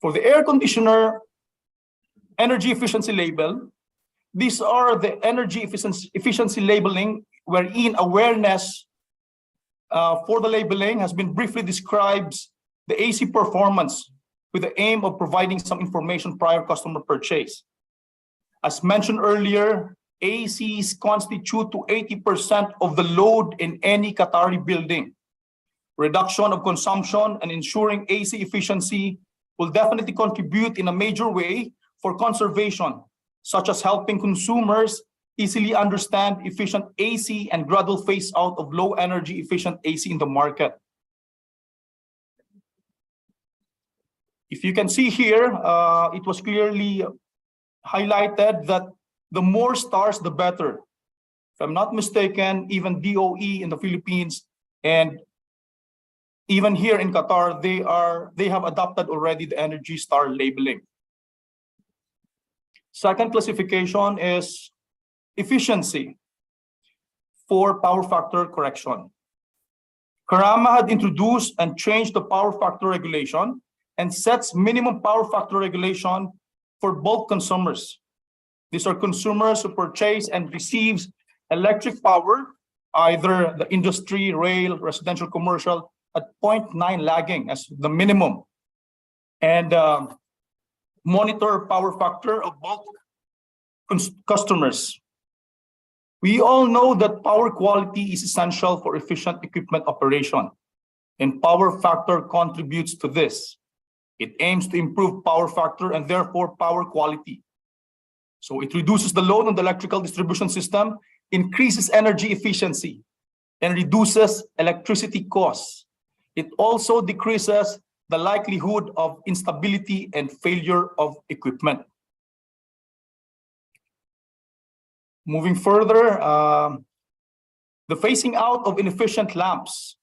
For the air conditioner energy efficiency label, these are the energy efficiency labeling wherein awareness for the labeling has been briefly describes the AC performance with the aim of providing some information prior customer purchase. As mentioned earlier, ACs constitute to 80% of the load in any Qatari building. Reduction of consumption and ensuring AC efficiency will definitely contribute in a major way for conservation, such as helping consumers easily understand efficient AC and gradual phase out of low energy efficient AC in the market. If you can see here, it was clearly highlighted that the more stars, the better. If I'm not mistaken, even DOE in the Philippines and even here in Qatar, they have adopted already the Energy Star labeling. Second classification is efficiency for power factor correction. Karama had introduced and changed the power factor regulation and sets minimum power factor regulation for bulk consumers. These are consumers who purchase and receives electric power, either the industry, rail, residential, commercial, at 0.9 lagging as the minimum, and monitor power factor of bulk customers. We all know that power quality is essential for efficient equipment operation, and power factor contributes to this. It aims to improve power factor and therefore power quality. So it reduces the load on the electrical distribution system, increases energy efficiency, and reduces electricity costs. It also decreases the likelihood of instability and failure of equipment. Moving further, the phasing out of inefficient lamps.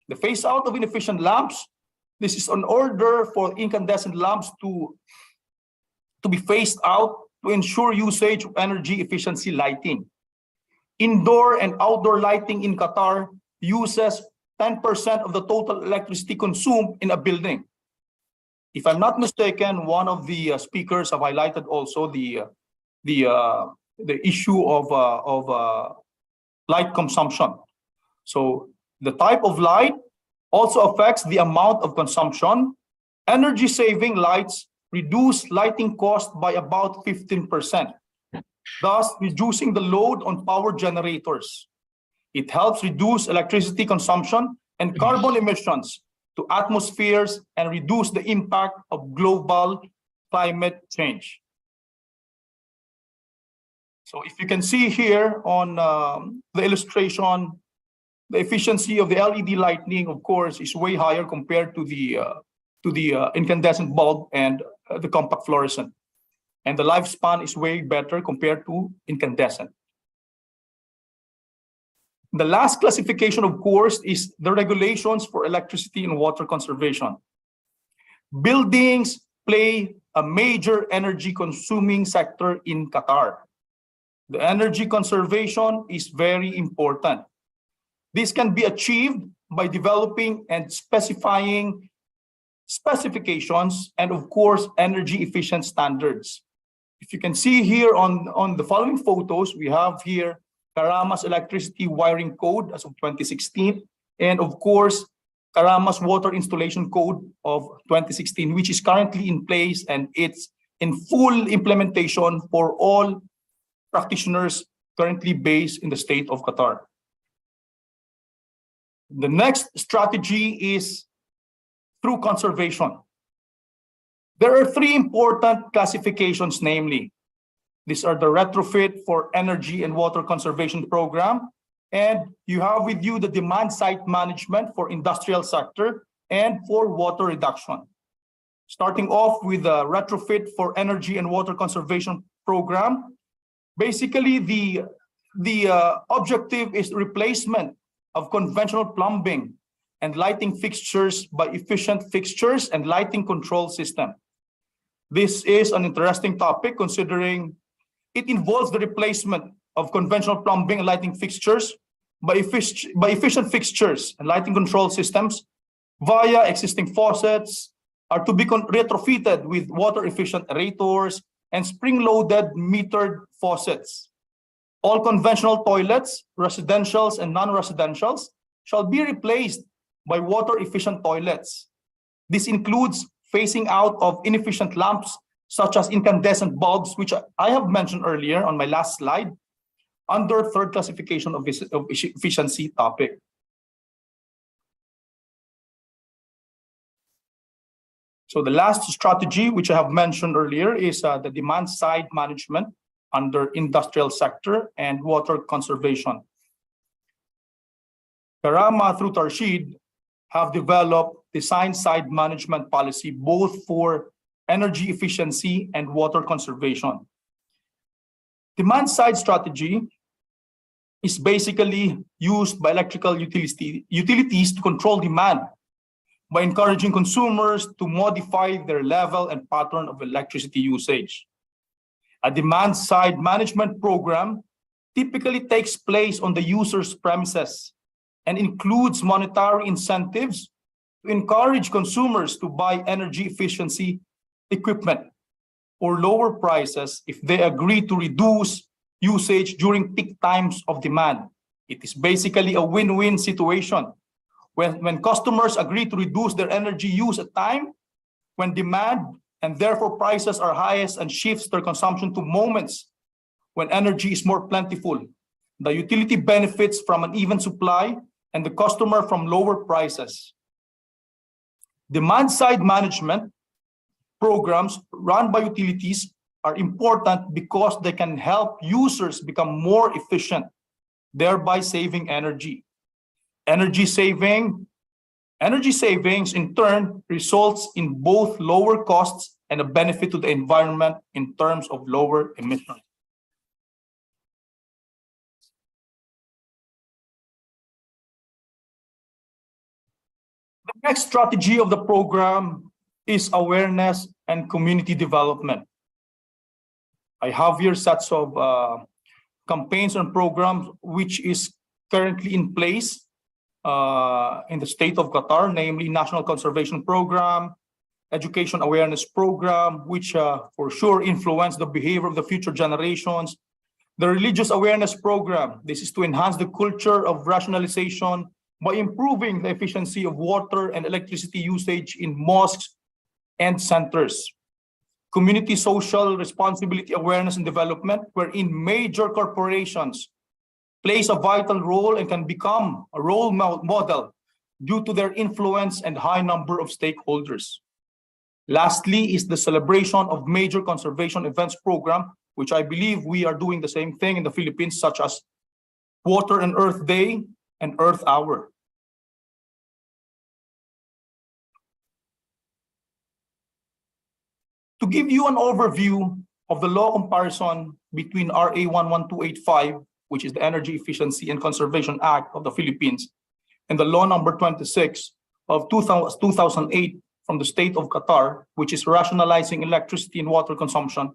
The phase out of inefficient lamps, this is an order for incandescent lamps to be phased out to ensure usage of energy efficiency lighting. Indoor and outdoor lighting in Qatar uses 10% of the total electricity consumed in a building. If I'm not mistaken, one of the speakers have highlighted also the issue of light consumption. So the type of light also affects the amount of consumption. Energy saving lights reduce lighting cost by about 15%, thus reducing the load on power generators. It helps reduce electricity consumption and carbon emissions to atmospheres and reduce the impact of global climate change. So if you can see here on the illustration, the efficiency of the LED lighting, of course, is way higher compared to the incandescent bulb and the compact fluorescent. And the lifespan is way better compared to incandescent. The last classification, of course, is the regulations for electricity and water conservation. Buildings play a major energy consuming sector in Qatar. The energy conservation is very important. This can be achieved by developing and specifying specifications and, of course, energy efficient standards. If you can see here on the following photos, we have here Karama's electricity wiring code as of 2016, and of course, Karama's water installation code of 2016, which is currently in place and it's in full implementation for all practitioners currently based in the state of Qatar. The next strategy is through conservation. There are three important classifications, namely, these are the retrofit for energy and water conservation program, and you have with you the demand side management for industrial sector and for water reduction. Starting off with the retrofit for energy and water conservation program, basically the objective is replacement of conventional plumbing and lighting fixtures by efficient fixtures and lighting control system. This is an interesting topic considering it involves the replacement of conventional plumbing and lighting fixtures by efficient fixtures and lighting control systems via existing faucets are to be retrofitted with water efficient aerators and spring-loaded metered faucets. All conventional toilets, residentials and non-residentials, shall be replaced by water-efficient toilets. This includes phasing out of inefficient lamps such as incandescent bulbs, which I have mentioned earlier on my last slide, under third classification of efficiency topic. So the last strategy, which I have mentioned earlier, is the demand side management under industrial sector and water conservation. Karama through Tarshid have developed design side management policy both for energy efficiency and water conservation. Demand side strategy is basically used by electrical utilities to control demand by encouraging consumers to modify their level and pattern of electricity usage. A demand side management program typically takes place on the user's premises and includes monetary incentives to encourage consumers to buy energy efficiency equipment or lower prices if they agree to reduce usage during peak times of demand. It is basically a win-win situation. When customers agree to reduce their energy use at time when demand and therefore prices are highest and shifts their consumption to moments when energy is more plentiful. The utility benefits from an even supply and the customer from lower prices. Demand side management programs run by utilities are important because they can help users become more efficient, thereby saving energy. Energy savings in turn results in both lower costs and a benefit to the environment in terms of lower emissions. The next strategy of the program is awareness and community development. I have here sets of campaigns and programs which is currently in place in the state of Qatar, namely National Conservation Program, Education Awareness Program, which for sure influence the behavior of the future generations. The Religious Awareness Program, this is to enhance the culture of rationalization by improving the efficiency of water and electricity usage in mosques and centers. Community Social Responsibility Awareness and Development, wherein major corporations plays a vital role and can become a role model due to their influence and high number of stakeholders. Lastly is the celebration of major conservation events program, which I believe we are doing the same thing in the Philippines, such as Water and Earth Day and Earth Hour. To give you an overview of the law comparison between RA 11285, which is the Energy Efficiency and Conservation Act of the Philippines, and the law number 26 of 2008 from the state of Qatar, which is rationalizing electricity and water consumption,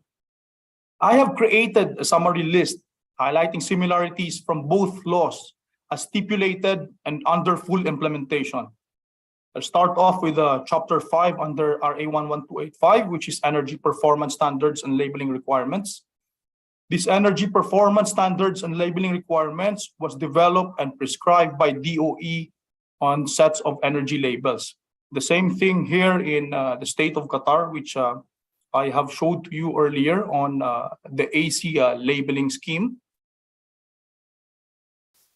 I have created a summary list highlighting similarities from both laws as stipulated and under full implementation. I'll start off with Chapter 5 under RA 11285, which is Energy Performance Standards and Labeling Requirements. These energy performance standards and labeling requirements was developed and prescribed by DOE on sets of energy labels. The same thing here in the state of Qatar, which I have showed to you earlier on the AC labeling scheme,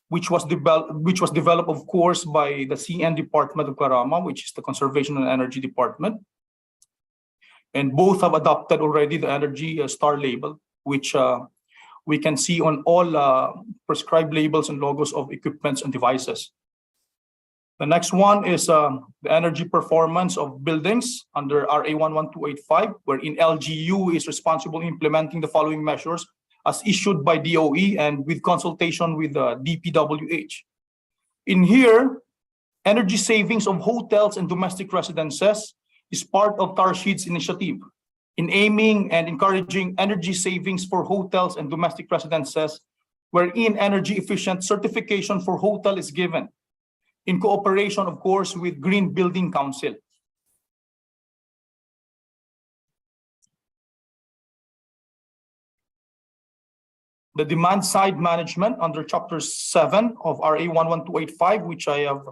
which was developed, of course, by the CN Department of Karama, which is the Conservation and Energy Department. And both have adopted already the Energy Star label, which we can see on all prescribed labels and logos of equipments and devices. The next one is the energy performance of buildings under RA 11285, wherein LGU is responsible implementing the following measures as issued by DOE and with consultation with the DPWH. In here, energy savings of hotels and domestic residences is part of Tarshid's initiative in aiming and encouraging energy savings for hotels and domestic residences, wherein energy efficient certification for hotel is given, in cooperation, of course, with Green Building Council. The demand side management under Chapter 7 of RA 11285, which I have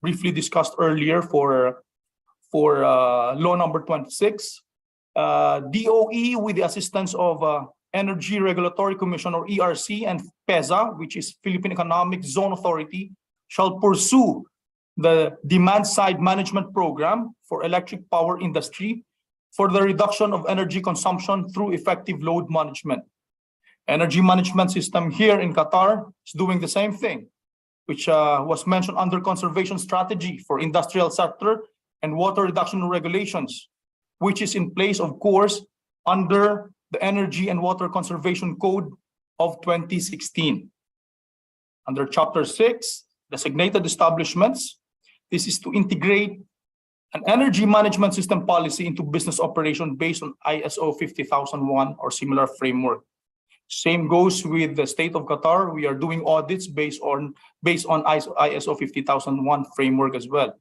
briefly discussed earlier for law number 26. DOE, with the assistance of Energy Regulatory Commission or ERC and PEZA, which is Philippine Economic Zone Authority, shall pursue the demand side management program for electric power industry for the reduction of energy consumption through effective load management. Energy management system here in Qatar is doing the same thing, which was mentioned under conservation strategy for industrial sector and water reduction regulations, which is in place, of course, under the Energy and Water Conservation Code of 2016. Under Chapter 6, designated establishments, this is to integrate an energy management system policy into business operation based on ISO 50001 or similar framework. Same goes with the state of Qatar. We are doing audits based on ISO 50001 framework as well.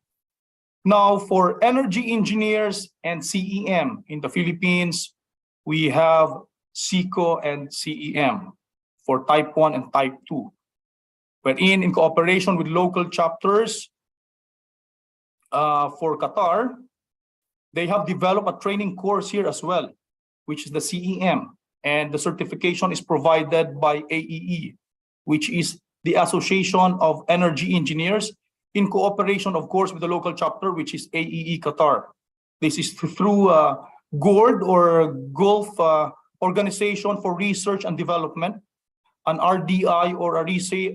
Now, for energy engineers and CEM in the Philippines, we have SECO and CEM for Type 1 and Type 2. Wherein, in cooperation with local chapters for Qatar, they have developed a training course here as well, which is the CEM. And the certification is provided by AEE, which is the Association of Energy Engineers, in cooperation, of course, with the local chapter, which is AEE Qatar. This is through GORD, or Gulf Organization for Research and Development, an RDI, or a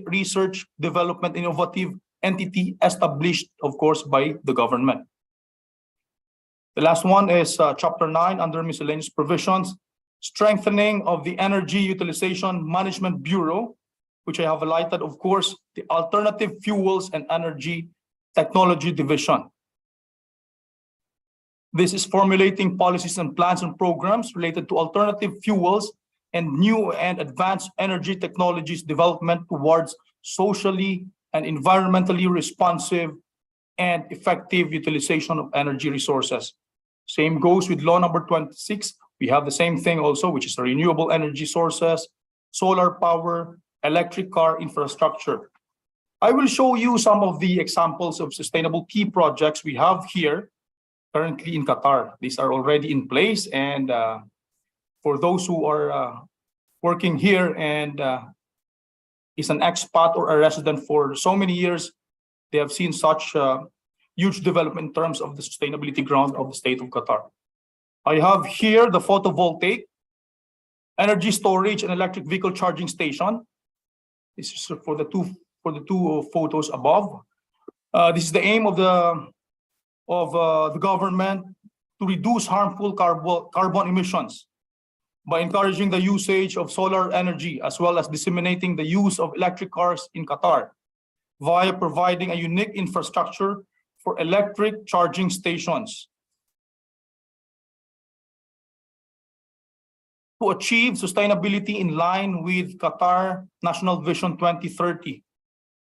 research development innovative entity established, of course, by the government. The last one is Chapter 9 under miscellaneous provisions, strengthening of the Energy Utilization Management Bureau, which I have highlighted, of course, the Alternative Fuels and Energy Technology Division. This is formulating policies and plans and programs related to alternative fuels and new and advanced energy technologies development towards socially and environmentally responsive and effective utilization of energy resources. Same goes with law number 26. We have the same thing also, which is renewable energy sources, solar power, electric car infrastructure. I will show you some of the examples of sustainable key projects we have here currently in Qatar. These are already in place, and for those who are working here and is an expat or a resident for so many years, they have seen such huge development in terms of the sustainability ground of the state of Qatar. I have here the photovoltaic, energy storage, and electric vehicle charging station. This is for the two photos above. This is the aim of the government to reduce harmful carbon emissions by encouraging the usage of solar energy, as well as disseminating the use of electric cars in Qatar via providing a unique infrastructure for electric charging stations. To achieve sustainability in line with Qatar National Vision 2030,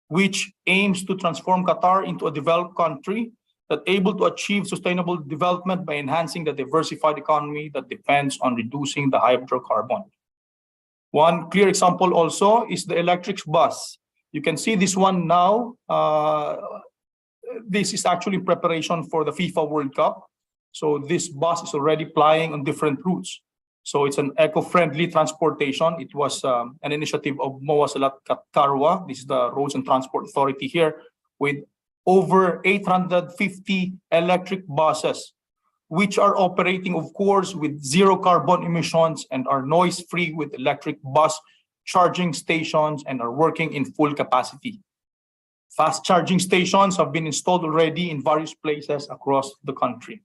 which aims to transform Qatar into a developed country that able to achieve sustainable development by enhancing the diversified economy that depends on reducing the hydrocarbon. One clear example also is the electric bus. You can see this one now. This is actually preparation for the FIFA World Cup. So this bus is already plying on different routes. So it's an eco-friendly transportation. It was an initiative of Mawasalat Karwa. This is the Roads and Transport Authority here, with over 850 electric buses, which are operating, of course, with zero carbon emissions and are noise-free with electric bus charging stations and are working in full capacity. Fast charging stations have been installed already in various places across the country.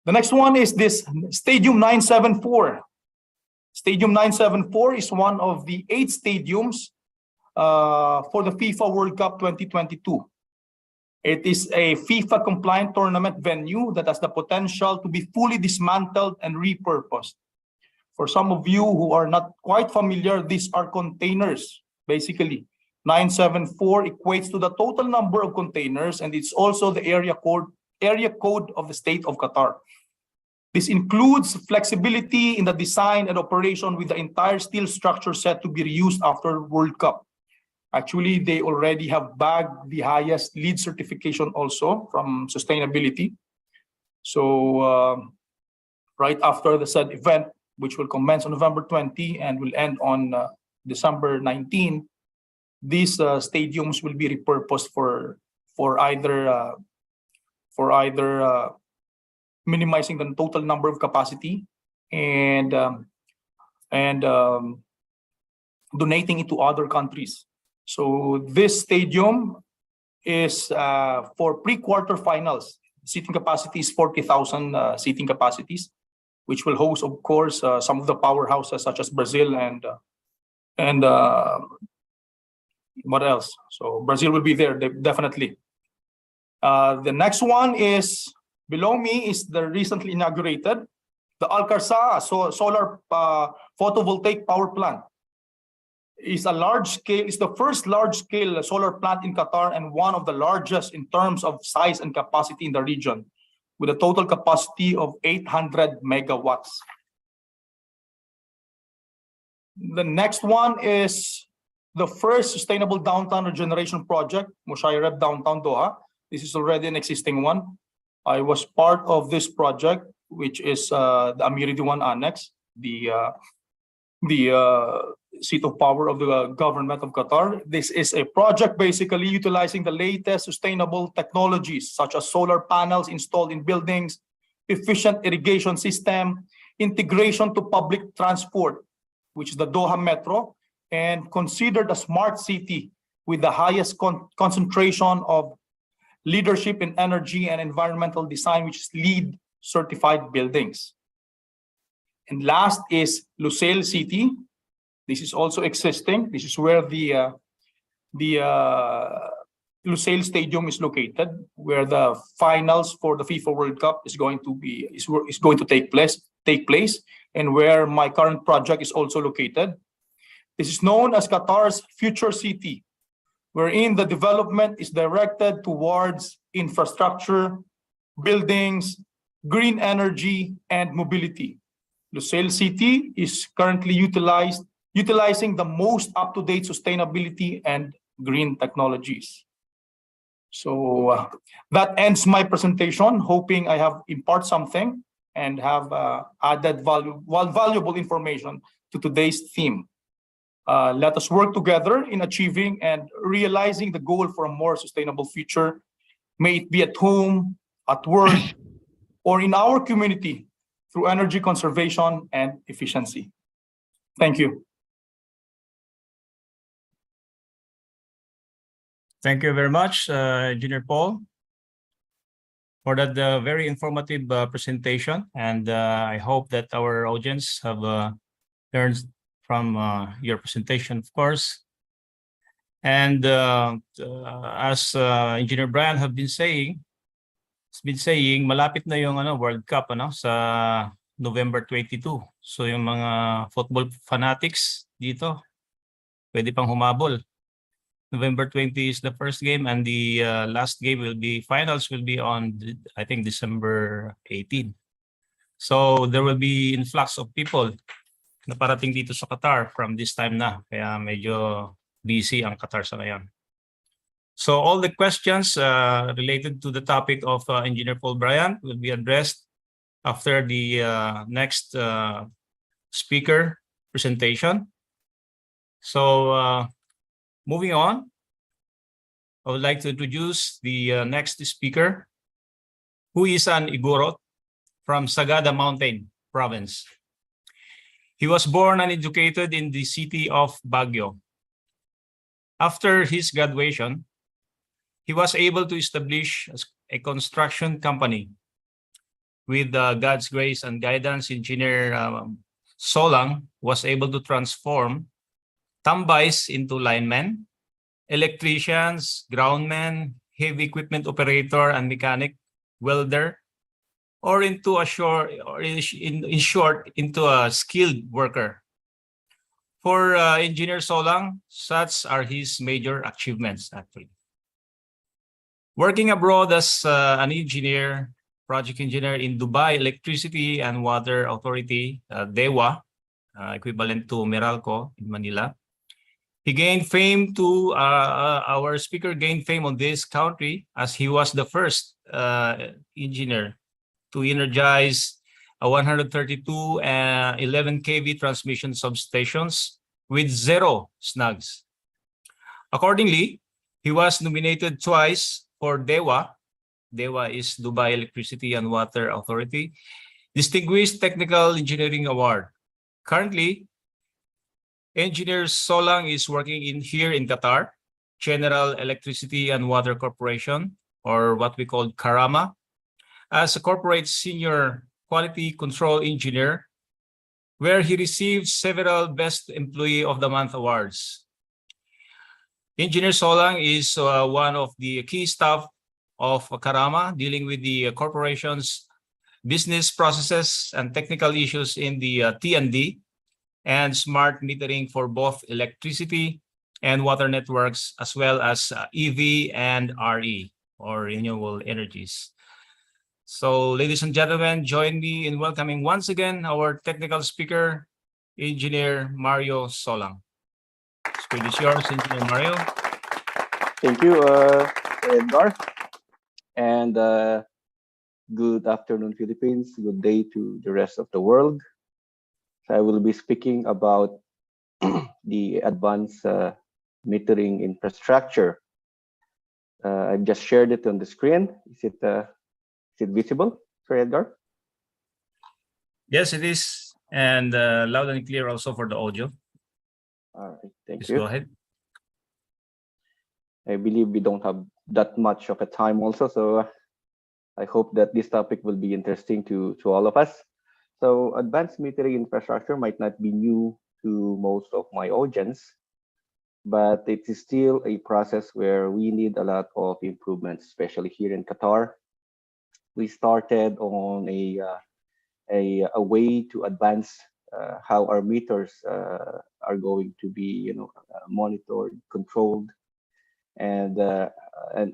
The next one is this Stadium 974. Stadium 974 is one of the 8 stadiums for the FIFA World Cup 2022. It is a FIFA compliant tournament venue that has the potential to be fully dismantled and repurposed. For some of you who are not quite familiar, these are containers, basically. 974 equates to the total number of containers, and it's also the area code of the state of Qatar. This includes flexibility in the design and operation with the entire steel structure set to be reused after World Cup. Actually, they already have bagged the highest LEED certification also from sustainability. So right after the said event, which will commence on November 20 and will end on December 19, these stadiums will be repurposed for either minimizing the total number of capacity and donating it to other countries. So this stadium is for pre-quarter finals. Seating capacity is 40,000 seating capacities, which will host, of course, some of the powerhouses such as Brazil and what else? So Brazil will be there definitely. The next one is below me is the recently inaugurated the Alcarsa solar photovoltaic power plant. Is the first large-scale solar plant in Qatar and one of the largest in terms of size and capacity in the region, with a total capacity of 800 megawatts. The next one is the first sustainable downtown regeneration project, Mushaireb Downtown Doha. This is already an existing one. I was part of this project, which is the AMIDST 1 Annex, the seat of power of the government of Qatar. This is a project basically utilizing the latest sustainable technologies such as solar panels installed in buildings, efficient irrigation system, integration to public transport, which is the Doha Metro, and considered a smart city with the highest concentration of leadership in energy and environmental design, which is LEED certified buildings. And last is Lusail City. This is also existing. This is where the Lusail Stadium is located, where the finals for the FIFA World Cup is going to take place, and where my current project is also located. This is known as Qatar's future city, wherein the development is directed towards infrastructure, buildings, green energy, and mobility. Lusail City is currently utilizing the most up-to-date sustainability and green technologies. So that ends my presentation, hoping I have impart something and have added valuable information to today's theme. Let us work together in achieving and realizing the goal for a more sustainable future, may it be at home, at work, or in our community through energy conservation and efficiency. Thank you. Thank you very much, Engineer Paul, for that very informative presentation. And I hope that our audience have learned from your presentation, of course. And as Engineer Brian has been saying, malapit na yung World Cup sa November 22. So yung mga football fanatics dito, pwede pang humabol. November 20 is the first game, and the last game finals will be on, I think, December 18. So there will be influx of people na parating dito sa Qatar from this time na. Kaya medyo busy ang Qatar sa ngayon. So all the questions related to the topic of Engineer Paul Bryant will be addressed after the next speaker presentation. So moving on, I would like to introduce the next speaker, who is an Igorot from Sagada Mountain Province. He was born and educated in the city of Baguio. After his graduation, he was able to establish a construction company. With God's grace and guidance, Engineer Solang was able to transform tambays into linemen, electricians, groundmen, heavy equipment operator, and mechanic, welder, or in short, into a skilled worker. For Engineer Solang, such are his major achievements, actually. Working abroad as an engineer, project engineer in Dubai Electricity and Water Authority, DEWA, equivalent to Meralco in Manila. He gained fame our speaker gained fame on this country as he was the first engineer to energize a 132 11 kV transmission substations with 0 snags. Accordingly, he was nominated twice for DEWA. DEWA is Dubai Electricity and Water Authority Distinguished Technical Engineering Award. Currently, Engineer Solang is working here in Qatar, General Electricity and Water Corporation, or what we call Karama, as a corporate senior Quality Control Engineer, where he received several Best Employee of the Month awards. Engineer Solang is one of the key staff of Karama, dealing with the corporation's business processes and technical issues in the T&D and smart metering for both electricity and water networks, as well as EV and RE, or renewable energies. So, ladies and gentlemen, join me in welcoming once again our technical speaker, Engineer Mario Solang. Stage is yours, Engineer Mario. Thank you, Edgar. And good afternoon, Philippines. Good day to the rest of the world. So I will be speaking about the advanced metering infrastructure. I've just shared it on the screen. Is it visible, Sir Edgar? Yes, it is, and loud and clear also for the audio. All right, thank Please you. go ahead. I believe we don't have that much of a time also, so I hope that this topic will be interesting to all of us. So advanced metering infrastructure might not be new to most of my audience, but it is still a process where we need a lot of improvements, especially here in Qatar. We started on a way to advance how our meters are going to be, monitored, controlled, and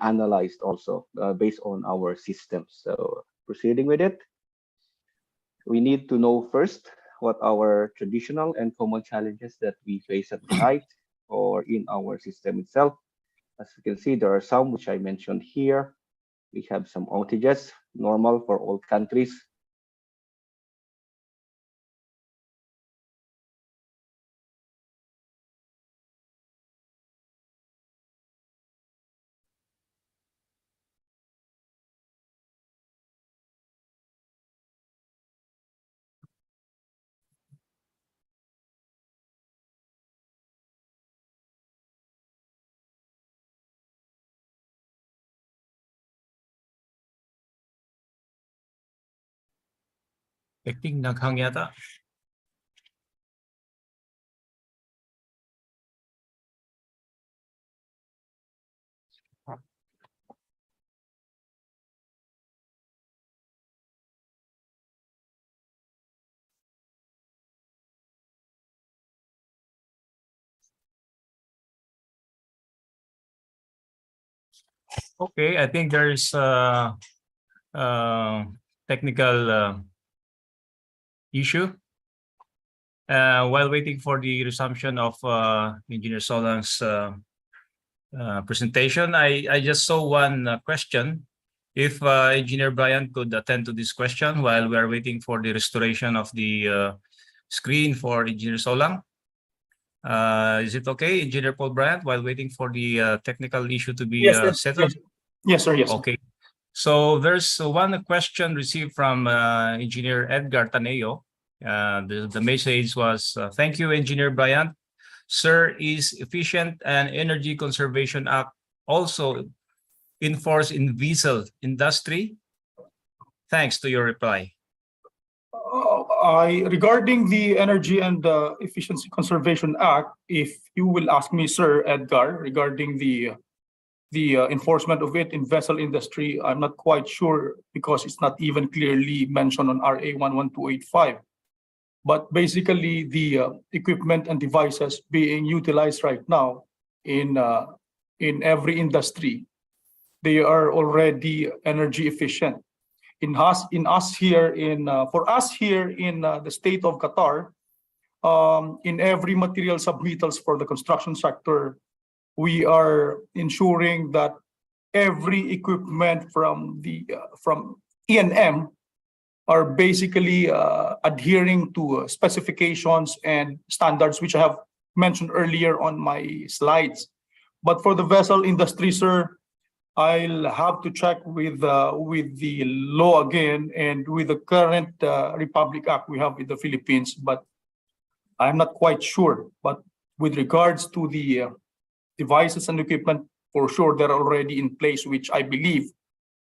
analyzed also based on our systems. So proceeding with it, we need to know first what our traditional and common challenges that we face at the site or in our system itself. As you can see, there are some which I mentioned here. We have some outages, normal for all countries. Acting naghang yata. Okay, I think there's technical issue. While waiting for the resumption of Engineer Solang's presentation, I just saw one question. If Engineer Brian could attend to this question while we are waiting for the restoration of the screen for Engineer Solang. Is it okay, Engineer Paul Bryant, while waiting for the technical issue to be settled? Yes, sir. Yes. Okay. So there's one question received from Engineer Edgar Taneo. The message was, thank you, Engineer Bryant. Sir, is Efficient and Energy Conservation Act also enforced in vessel industry? Thanks to your reply. Regarding the Energy and Efficiency Conservation Act, if you will ask me, Sir Edgar, regarding the enforcement of it in vessel industry, I'm not quite sure because it's not even clearly mentioned on RA 11285. But basically, the equipment and devices being utilized right now in every industry, they are already energy efficient. For us here in the state of Qatar, in every material submittals for the construction sector, we are ensuring that every equipment from E&M are basically adhering to specifications and standards, which I have mentioned earlier on my slides. But for the vessel industry, sir, I'll have to check with the law again and with the current Republic Act we have in the Philippines, but I'm not quite sure. But with regards to the devices and equipment, for sure they're already in place, which I believe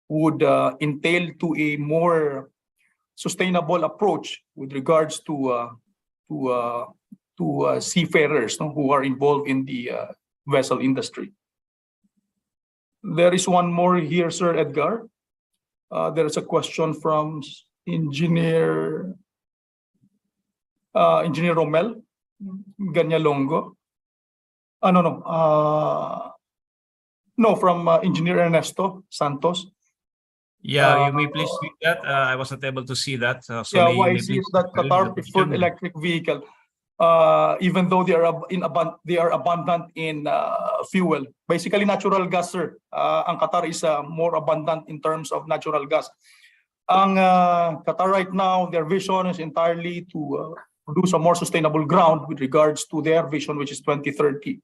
would entail to a more sustainable approach with regards to seafarers, no, who are involved in the vessel industry. There is one more here, Sir Edgar. There is a question from Engineer Romel Ganyalongo. No, from Engineer Ernesto Santos. Yeah, you may please read that. I was not able to see that. So Yeah, may you why may is please it that read Qatar the preferred question. electric vehicle, even though they are abundant in fuel? Basically, natural gas, sir. Ang Qatar is more abundant in terms of natural gas. Ang Qatar right now, their vision is entirely to produce a more sustainable ground with regards to their vision, which is 2030.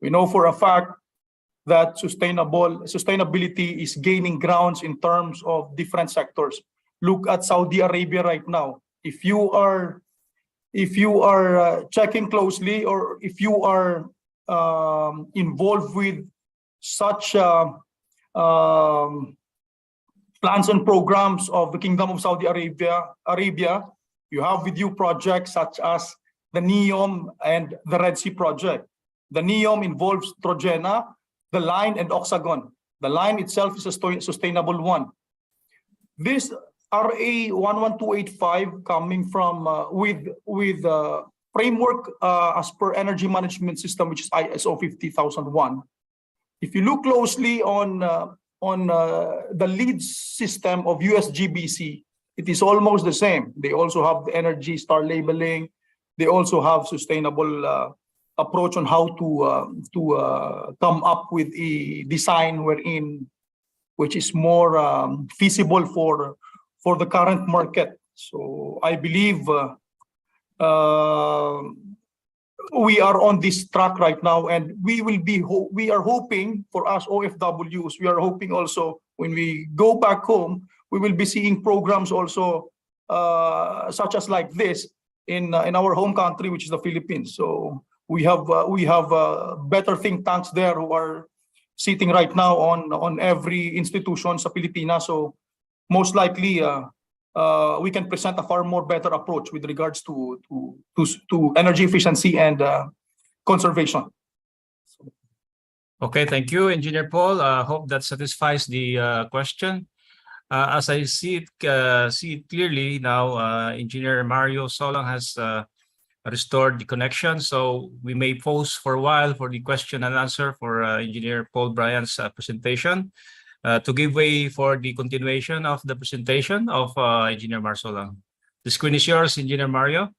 We know for a fact that sustainability is gaining grounds in terms of different sectors. Look at Saudi Arabia right now. If you are checking closely, or if you are involved with such plans and programs of the Kingdom of Saudi Arabia, you have with you projects such as the NEOM and the Red Sea project. The NEOM involves Trojena, the line, and Oxagon. The line itself is a sustainable one. This RA 11285 coming from with framework as per energy management system, which is ISO 50001. If you look closely on the lead system of USGBC, it is almost the same. They also have the Energy Star labeling. They also have sustainable approach on how to come up with a design which is more feasible for the current market. So I believe we are on this track right now, and we are hoping for us OFWs. We are hoping also when we go back home, we will be seeing programs also such as like this in our home country, which is the Philippines. So we have better think tanks there who are sitting right now on every institution sa Pilipinas. So most likely we can present a far more better approach with regards to energy efficiency and conservation. Okay, thank you, Engineer Paul. Hope that satisfies the question. As I see it clearly now, Engineer Mario Solang has restored the connection, so we may pause for a while for the question and answer for Engineer Paul Bryan's presentation to give way for the continuation of the presentation of Engineer Mar Solang. The screen is yours, Engineer Mario.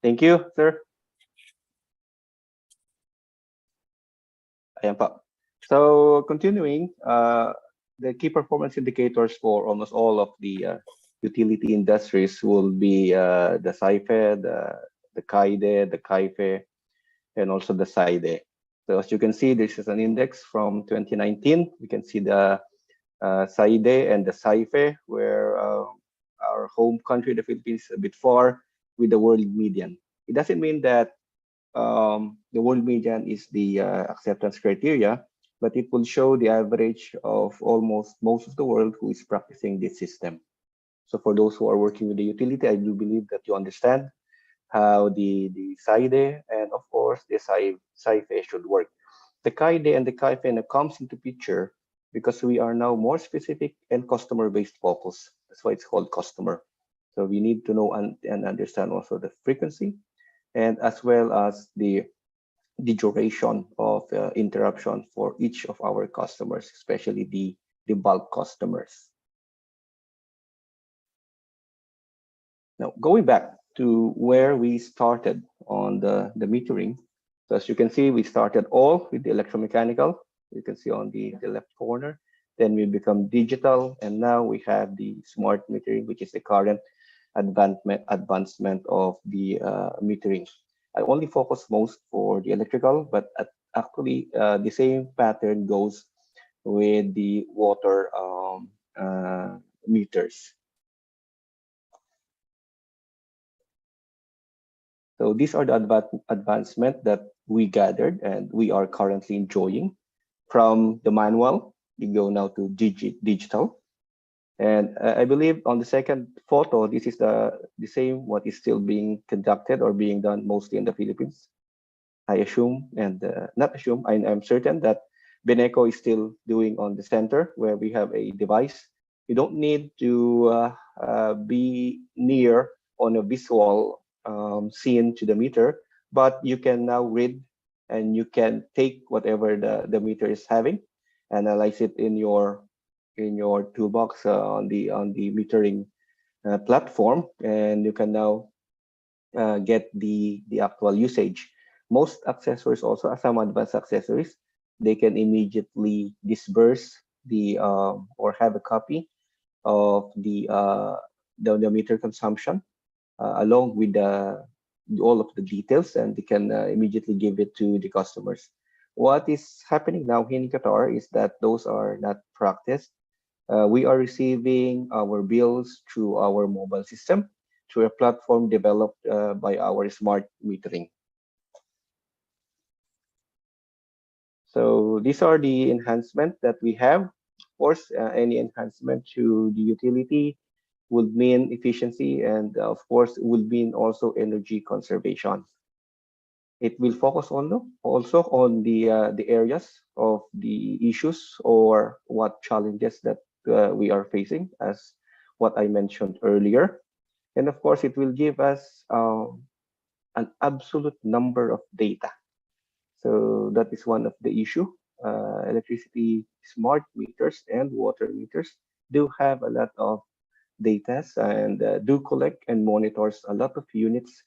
Thank you, sir. Ayan pa. So continuing, the key performance indicators for almost all of the utility industries will be the SAIFE, the CAIDE, the CAIFE, and also the SAIDE. So as you can see, this is an index from 2019. We can see the SAIDE and the SAIFE, where our home country, the Philippines, is a bit far with the world median. It doesn't mean that the world median is the acceptance criteria, but it will show the average of almost most of the world who is practicing this system. So for those who are working with the utility, I do believe that you understand how the SAIDE and of course the SAIFE should work. The CAIDE and the CAIFE comes into picture because we are now more specific and customer-based focus. That's why it's called customer. So we need to know and understand also the frequency, and as well as the duration of interruption for each of our customers, especially the bulk customers. Now, going back to where we started on the metering. So as you can see, we started all with the electromechanical. You can see on the left corner. Then we become digital, and now we have the smart metering, which is the current advancement of the metering. I only focus most for the electrical, but actually the same pattern goes with the water meters. So these are the advancement that we gathered and we are currently enjoying. From the manual, we go now to digital. And I believe on the second photo, this is the same what is still being conducted or being done mostly in the Philippines. I assume, and not assume, I'm certain that Beneco is still doing on the center where we have a device. You don't need to be near on a visual scene to the meter, but you can now read and you can take whatever the meter is having, analyze it in your toolbox on the metering platform, and you can now get the actual usage. Most accessories also, some advanced accessories, they can immediately disperse the or have a copy of the meter consumption along with all of the details, and they can immediately give it to the customers. What is happening now in Qatar is that those are not practiced. We are receiving our bills through our mobile system, through a platform developed by our smart metering. So these are the enhancements that we have. Of course, any enhancement to the utility would mean efficiency, and of course would mean also energy conservation. It will focus on also on the areas of the issues or what challenges that we are facing, as what I mentioned earlier. And of course, it will give us an absolute number of data. So that is one of the issue. Electricity smart meters and water meters do have a lot of data and do collect and monitors a lot of units.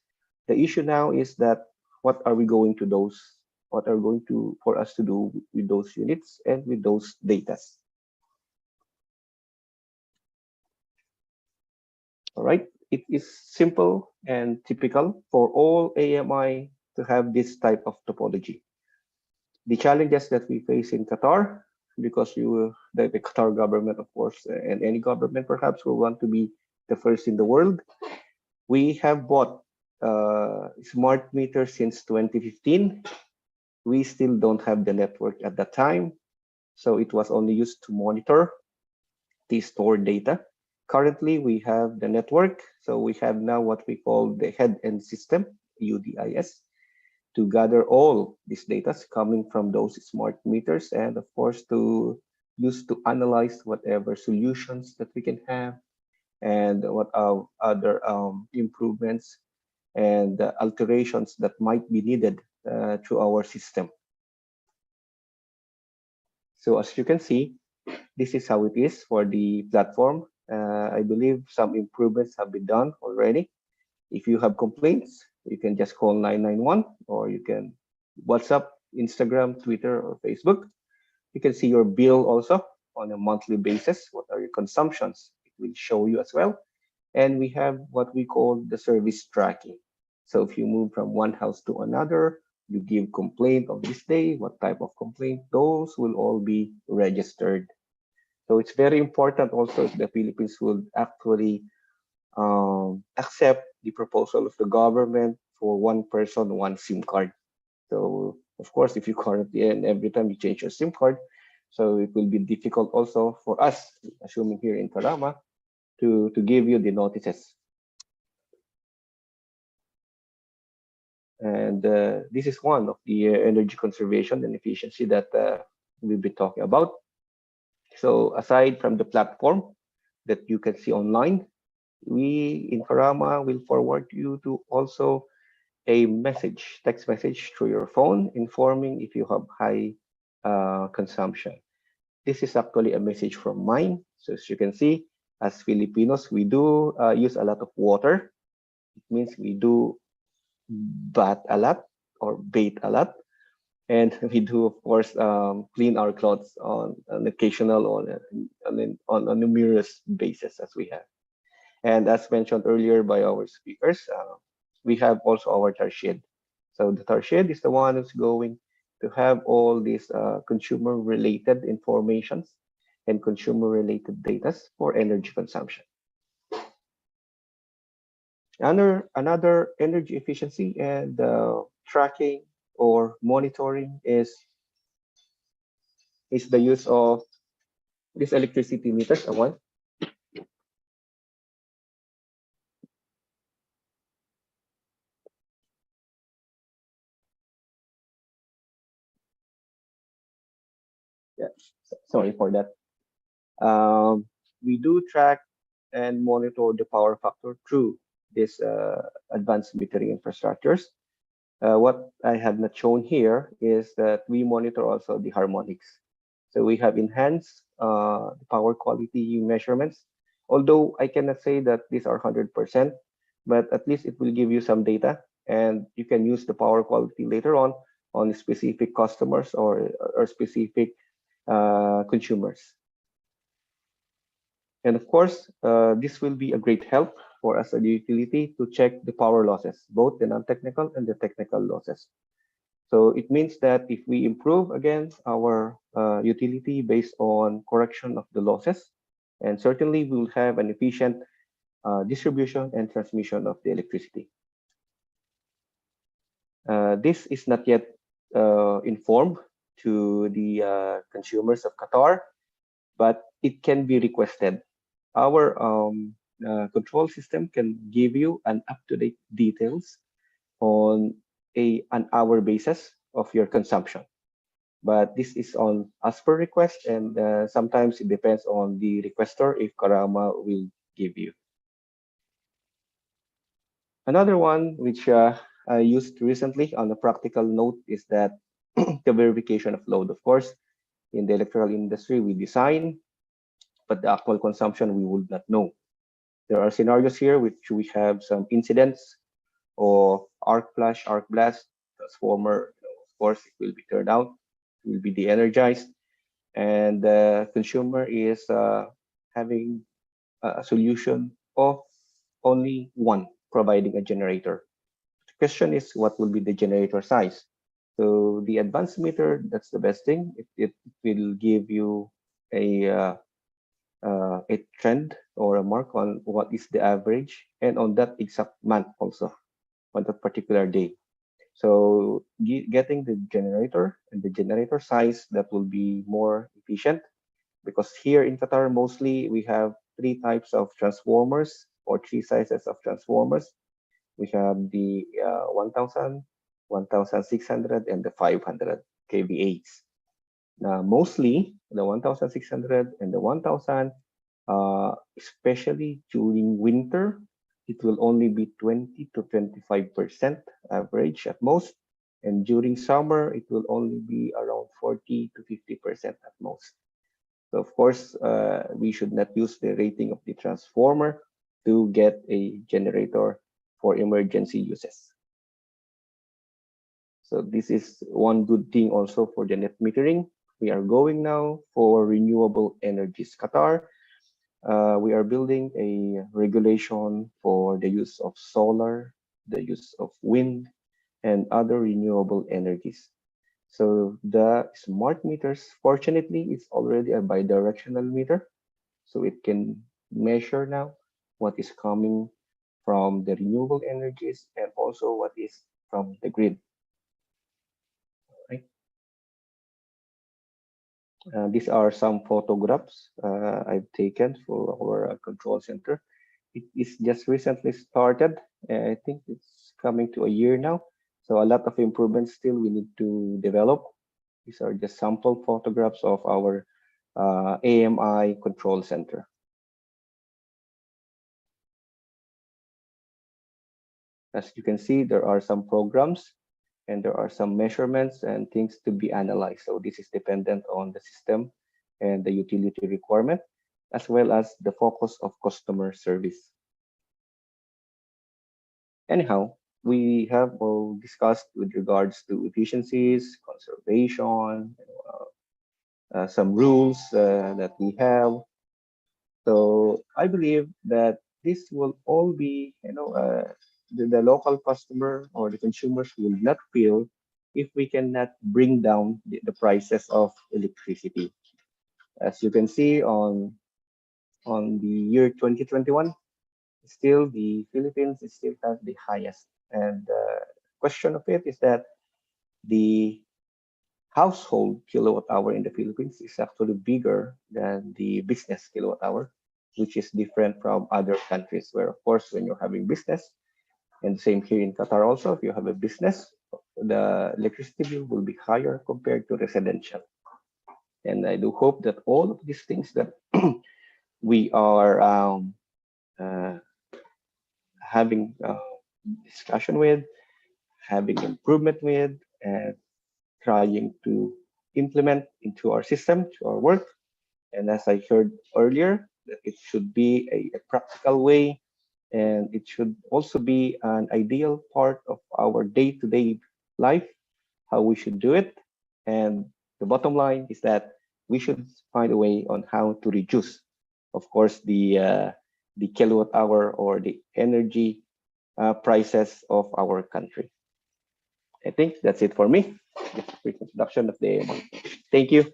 The issue now is that what are we going to those? What are going to for us to do with those units and with those data? All right, it is simple and typical for all AMI to have this type of topology. The challenges that we face in Qatar, because the Qatar government, of course, and any government perhaps will want to be the first in the world. We have bought smart meters since 2015. We still don't have the network at that time, so it was only used to monitor the stored data. Currently, we have the network, so we have now what we call the head-end system, UDIS, to gather all these data coming from those smart meters, and of course to use to analyze whatever solutions that we can have, and what are other improvements and alterations that might be needed to our system. So as you can see, this is how it is for the platform. I believe some improvements have been done already. If you have complaints, you can just call 991, or you can WhatsApp, Instagram, Twitter, or Facebook. You can see your bill also on a monthly basis. What are your consumptions? It will show you as well. And we have what we call the service tracking. So if you move from one house to another, you give complaint of this day, what type of complaint, those will all be registered. So it's very important also if the Philippines will actually accept the proposal of the government for one person, one SIM card. So of course, if you currently and every time you change your SIM card, so it will be difficult also for us, assuming here in Karama, to give you the notices. And this is one of the energy conservation and efficiency that we'll be talking about. So aside from the platform that you can see online, we in Karama will forward you to also a message, text message through your phone, informing if you have high consumption. This is actually a message from mine. So as you can see, as Filipinos, we do use a lot of water. It means we do bath a lot or bathe a lot. And we do, of course, clean our clothes on an occasional or on a numerous basis as we have. And as mentioned earlier by our speakers, we have also our Tarshed. So the Tarshed is the one who's going to have all these consumer-related informations and consumer-related data for energy consumption. Another energy efficiency and tracking or monitoring is the use of these electricity meters. Sorry for that. We do track and monitor the power factor through this advanced metering infrastructures. What I have not shown here is that we monitor also the harmonics. So we have enhanced the power quality measurements. Although I cannot say that these are 100%, but at least it will give you some data, and you can use the power quality later on specific customers or specific consumers. And of course, this will be a great help for us as a utility to check the power losses, both the non-technical and the technical losses. So it means that if we improve again our utility based on correction of the losses, and certainly we will have an efficient distribution and transmission of the electricity. This is not yet informed to the consumers of Qatar, but it can be requested. Our control system can give you an up-to-date details on an hour basis of your consumption. But this is on as per request, and sometimes it depends on the requester if Karama will give you. Another one which I used recently on a practical note is that the verification of load. Of course, in the electrical industry, we design, but the actual consumption we would not know. There are scenarios here which we have some incidents or arc flash, arc blast, transformer, of course, it will be turned out, it will be de-energized, and the consumer is having a solution of only one, providing a generator. The question is, what will be the generator size? So the advanced meter, that's the best thing. It will give you a trend or a mark on what is the average, and on that exact month also, on that particular day. So getting the generator and the generator size, that will be more efficient, because here in Qatar mostly we have three types of transformers or three sizes of transformers. We have the 1000, 1600, and the 500 kVAs. Now, mostly the 1600 and the 1000, especially during winter, it will only be 20 to 25% average at most. And during summer, it will only be around 40 to 50% at most. So of course, we should not use the rating of the transformer to get a generator for emergency uses. So this is one good thing also for the net metering. We are going now for renewable energies. Qatar, we are building a regulation for the use of solar, the use of wind, and other renewable energies. So the smart meters, fortunately, it's already a bidirectional meter. So it can measure now what is coming from the renewable energies and also what is from the grid. Right. These are some photographs I've taken for our control center. It is just recently started. I think it's coming to a year now. So a lot of improvements still we need to develop. These are just sample photographs of our AMI control center. As you can see, there are some programs and there are some measurements and things to be analyzed. So this is dependent on the system and the utility requirement, as well as the focus of customer service. Anyhow, we have all discussed with regards to efficiencies, conservation, some rules that we have. So I believe that this will all be, the local customer or the consumers will not feel if we cannot bring down the prices of electricity. As you can see on the year 2021, still the Philippines still has the highest. And the question of it is that the household kilowatt hour in the Philippines is actually bigger than the business kilowatt hour, which is different from other countries where, of course, when you're having business, and same here in Qatar also, if you have a business, the electricity bill will be higher compared to residential. And I do hope that all of these things that we are having discussion with, having improvement with, and trying to implement into our system, to our work. And as I heard earlier, that it should be a practical way, and it should also be an ideal part of our day-to-day life, how we should do it. And the bottom line is that we should find a way on how to reduce, of course, the kilowatt hour or the energy prices of our country. I think that's it for me. Just a quick introduction of the AMI. Thank you.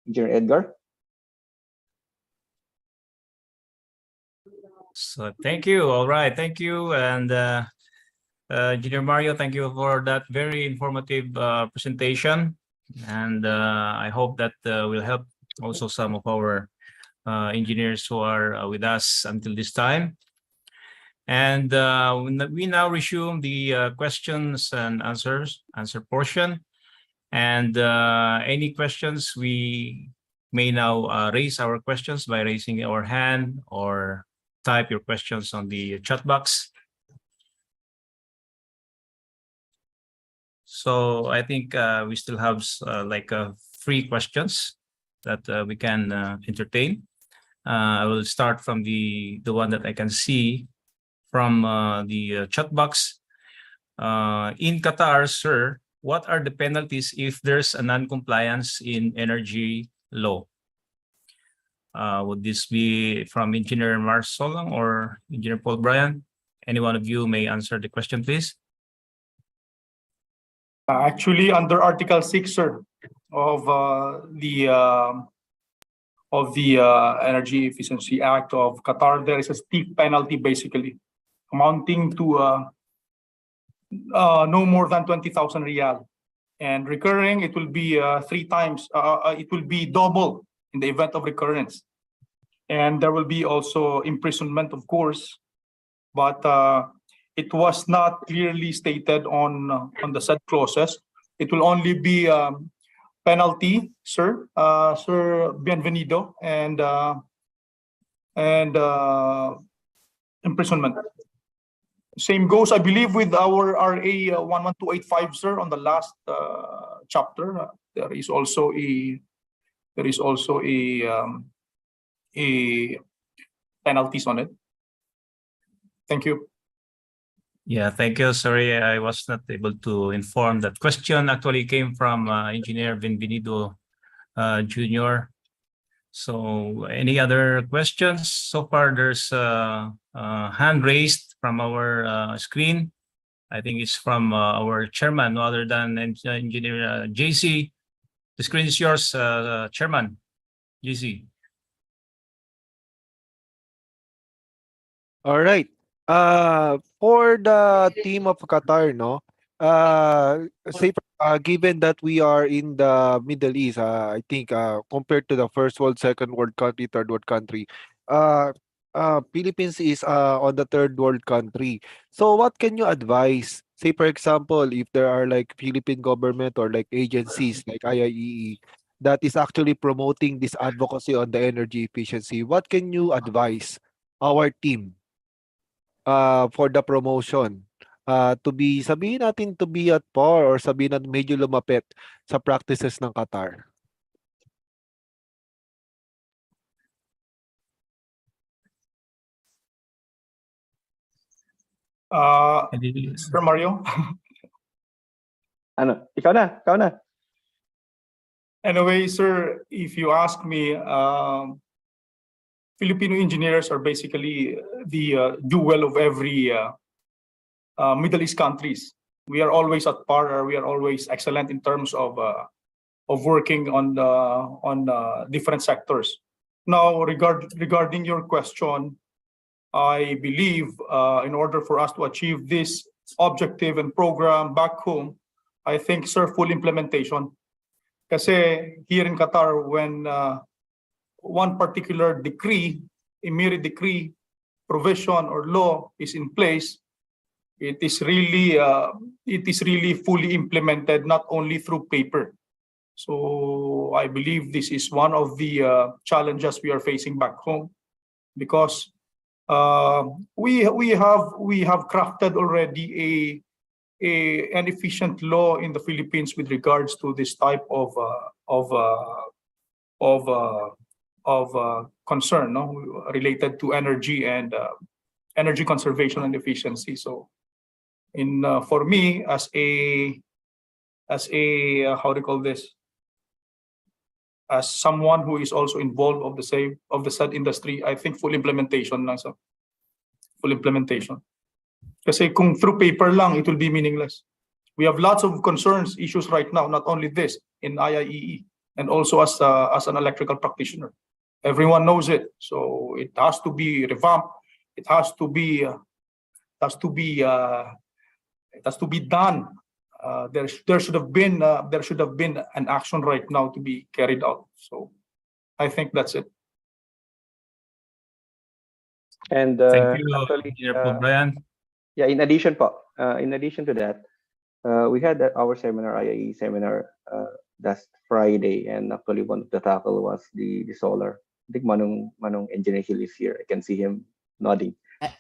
Engineer Edgar. So thank you. All right, thank you. And Engineer Mario, thank you for that very informative presentation. And I hope that will help also some of our engineers who are with us until this time. And we now resume the questions and answer portion. And any questions, we may now raise our questions by raising our hand or type your questions on the chat box. So I think we still have like 3 questions that we can entertain. I will start from the one that I can see from the chat box. In Qatar, sir, what are the penalties if there's a non-compliance in energy law? Would this be from Engineer Mars Solong or Engineer Paul Bryan? Any one of you may answer the question, please. Actually, under Article 6, sir, of the Energy Efficiency Act of Qatar, there is a steep penalty, basically, amounting to no more than 20,000 riyal. And recurring, it will be 3 times, it will be double in the event of recurrence. And there will be also imprisonment, of course, but it was not clearly stated on the said clauses. It will only be penalty, sir, Sir Bienvenido, and imprisonment. Same goes, I believe, with our RA 11285, sir, on the last chapter. There is also a penalties on it. Thank you. Yeah, thank you. Sorry, I was not able to inform that question actually came from Engineer Bienvenido Jr. So any other questions? So far, there's a hand raised from our screen. I think it's from our chairman, no other than Engineer JC. The screen is yours, Chairman JC. All right. For the team of Qatar, no, say given that we are in the Middle East, I think compared to the first world, second world country, third world country, Philippines is on the third world country. So what can you advise? Say for example, if there are like Philippine government or like agencies like IIEE that is actually promoting this advocacy on the energy efficiency, what can you advise our team for the promotion? To be, sabihin natin to be at par or sabihin natin medyo lumapit sa practices ng Qatar. Sir Mario? Ano? Ikaw na. Anyway, sir, if you ask me, Filipino engineers are basically the jewel of every Middle East countries. We are always at par. We are always excellent in terms of working on different sectors. Now, regarding your question, I believe in order for us to achieve this objective and program back home, I think, sir, full implementation. Kasi here in Qatar, when one particular decree, immediate decree, provision or law is in place, it is really fully implemented, not only through paper. So I believe this is one of the challenges we are facing back home, because we have crafted already an efficient law in the Philippines with regards to this type of concern, no, related to energy and energy conservation and efficiency. So, for me, as a how do you call this? As someone who is also involved of the said industry, I think full implementation lang, so full implementation. Kasi kung through paper lang, it will be meaningless. We have lots of concerns, issues right now, not only this in IIEE, and also as an electrical practitioner. Everyone knows it, so it has to be revamped. It has to be done. There should have been an action right now to be carried out. So I think that's it. And Thank you, actually, Engineer Brian. yeah, in addition to that, we had our seminar, IIE seminar, last Friday, and actually one of the tackle was the solar. I think Manong Engineer Hill is here. I can see him nodding.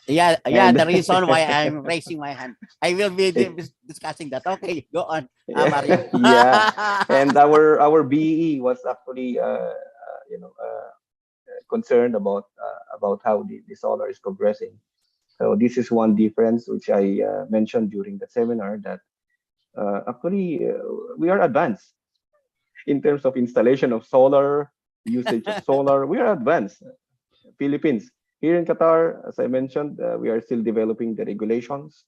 Yeah, And- the reason why I'm raising my hand. I will be discussing that. Okay, go on, Mario. Yeah, and our BE was actually concerned about how the solar is progressing. So this is one difference which I mentioned during the seminar, that actually we are advanced in terms of installation of solar, usage of solar. We are advanced. Philippines. Here in Qatar, as I mentioned, we are still developing the regulations.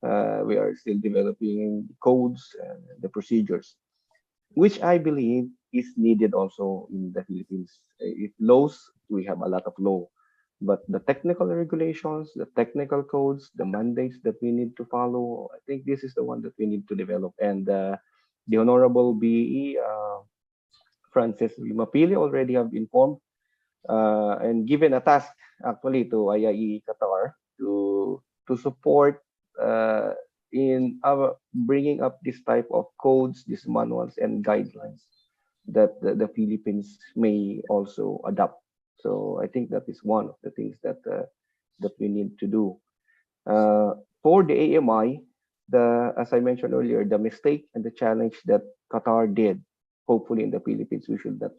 We are still developing codes and the procedures, which I believe is needed also in the Philippines. If laws, we have a lot of law, but the technical regulations, the technical codes, the mandates that we need to follow, I think this is the one that we need to develop. And the Honorable BE, Francis Limapili, already have informed and given a task actually to IIE Qatar to support in our bringing up this type of codes, these manuals and guidelines that the Philippines may also adopt. So I think that is one of the things that we need to do. For the AMI, as I mentioned earlier, the mistake and the challenge that Qatar did, hopefully in the Philippines we should not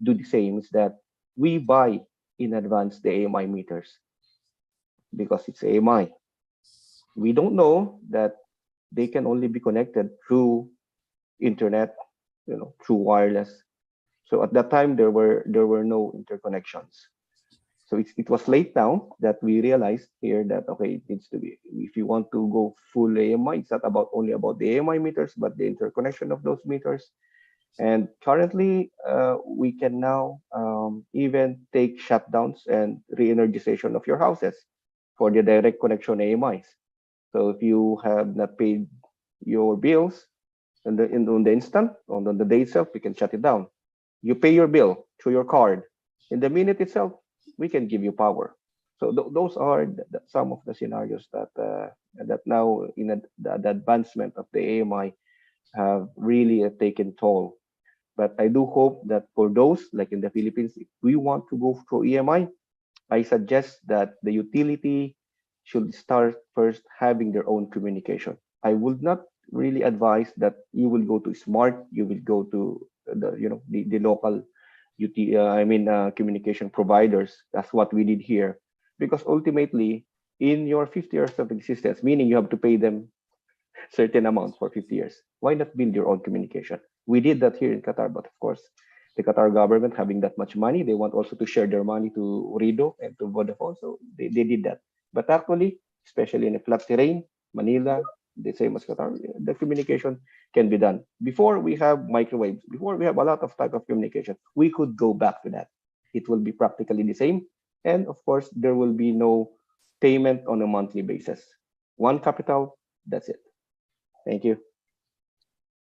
do the same, is that we buy in advance the AMI meters because it's AMI. We don't know that they can only be connected through internet, through wireless. So at that time there were no interconnections. So it was late now that we realized here that okay, it needs to be, if you want to go full AMI, it's not only about the AMI meters, but the interconnection of those meters. And currently, we can now even take shutdowns and re-energization of your houses for the direct connection AMIs. So if you have not paid your bills on the instant, on the day itself, you can shut it down. You pay your bill through your card. In the minute itself, we can give you power. So those are some of the scenarios that now in the advancement of the AMI have really taken toll. But I do hope that for those, like in the Philippines, if we want to go through EMI, I suggest that the utility should start first having their own communication. I would not really advise that you will go to Smart, you will go to the local communication providers. That's what we did here, because ultimately in your 50 years of existence, meaning you have to pay them certain amounts for 50 years. Why not build your own communication? We did that here in Qatar, but of course, the Qatar government having that much money, they want also to share their money to Rido and to Vodafone, so they did that. But actually, especially in a flat terrain, Manila, the same as Qatar, the communication can be done. Before we have microwaves, before we have a lot of type of communication, we could go back to that. It will be practically the same. And of course, there will be no payment on a monthly basis. One capital, that's it. Thank you.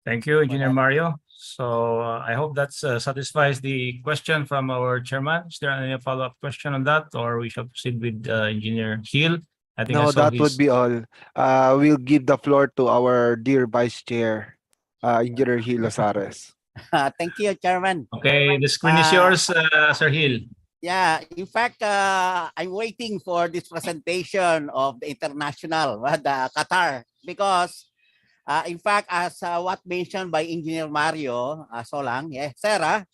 Thank you, Engineer Mario. So I hope that satisfies the question from our chairman. Is there any follow-up question on that, or we shall proceed with Engineer Hill I think I No, saw that would his. be all. We'll give the floor to our dear Vice Chair, Engineer Hilo Sares. Thank you, Chairman. Okay, the screen is yours, Sir Hill. Yeah, in fact, I'm waiting for this presentation of the international, the Qatar, because in fact, as what mentioned by Engineer Mario Solang, yeah, Sarah,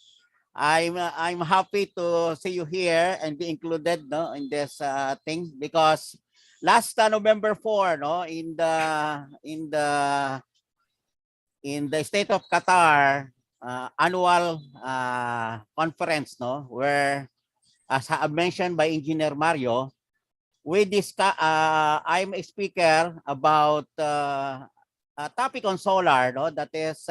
I'm happy to see you here and be included, no, in this thing, because last November 4, no, in the state of Qatar annual conference, no, where, as mentioned by Engineer Mario, we discuss. I'm a speaker about a topic on solar, no, that is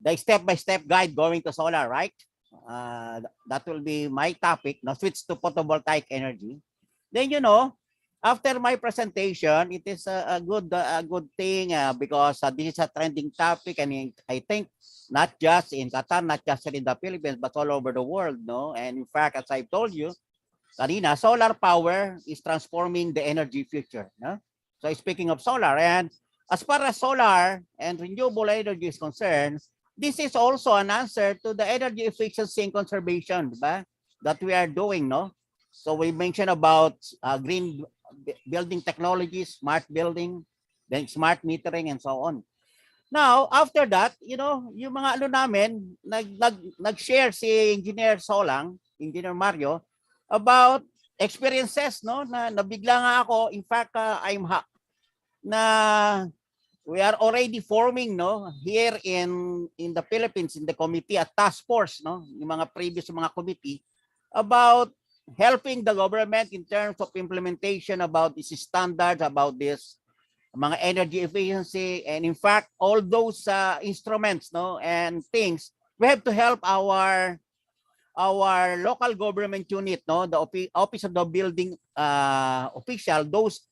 the step-by-step guide going to solar, right? That will be my topic. Now switch to photovoltaic energy. Then, you know, after my presentation, it is a good thing because this is a trending topic, and I think not just in Qatar, not just in the Philippines, but all over the world, no. And in fact, as I've told you, kanina, solar power is transforming the energy future, no? So speaking of solar, and as far as solar and renewable energy is concerned, this is also an answer to the energy efficiency and conservation, diba, that we are doing, no? So we mentioned about green building technologies, smart building, then smart metering, and so on. Now, after that, you know, yung mga ano namin, nag-share si Engineer Solang, Engineer Mario, about experiences, no, na nabigla nga ako. In fact, na we are already forming, no, here in the Philippines, in the committee, a task force, no, yung mga previous mga committee, about helping the government in terms of implementation about these standards, about this mga energy efficiency, and in fact, all those instruments, no, and things, we have to help our local government unit, no, the office of the building official, those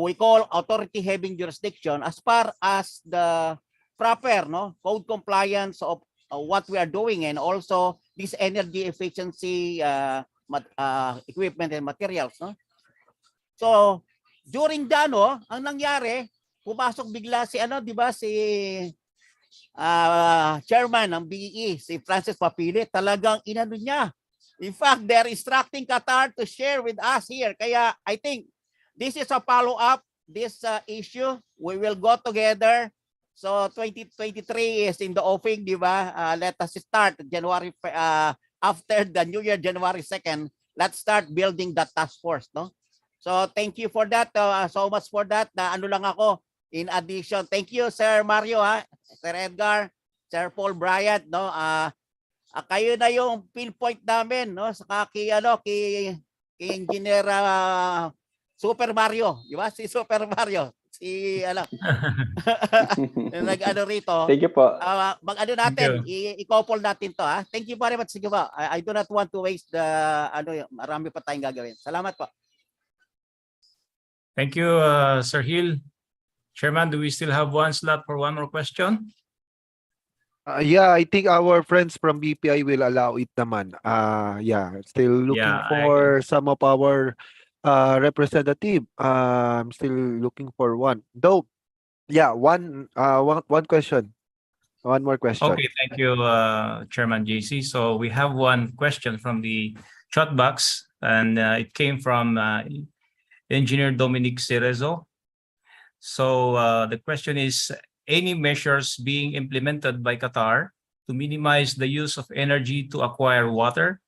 we call authority having jurisdiction, as far as the proper, no, code compliance of what we are doing, and also this energy efficiency equipment and materials, no. So during the ang nangyari, pumasok bigla si di ba, si chairman ng BEE, si Francis Papili, talagang inano niya. In fact, they're instructing Qatar to share with us here. Kaya I think this is a follow-up, this issue. We will go together. So 2023 is in the offing, di ba? Let us start January after the New Year, January 2nd. Let's start building that task force, no? So thank you for that, so much for that. Na ano lang ako, in addition, thank you Sir Mario, Sir Edgar, Sir Paul Bryant, no. Kayo na yung pinpoint namin, no, sa kay Engineer Super Mario, di ba? Si Super Mario, si nag-ano rito. Thank you po. Mag-ano natin, i-couple natin to, ha. Thank you very much. Sige po. I do not want to waste the marami pa tayong gagawin. Salamat po. Thank you, Sir Hill. Chairman, do we still have one slot for one more question? Yeah, I think our friends from BPI will allow it naman. Yeah, still looking for some of our representative. I'm still looking for one. Though, yeah, one question. One more question. Okay, thank you, Chairman JC. So we have one question from the chat box, and it came from Engineer Dominic Cerezo. So the question is, any measures being implemented by Qatar to minimize the use of energy to acquire water?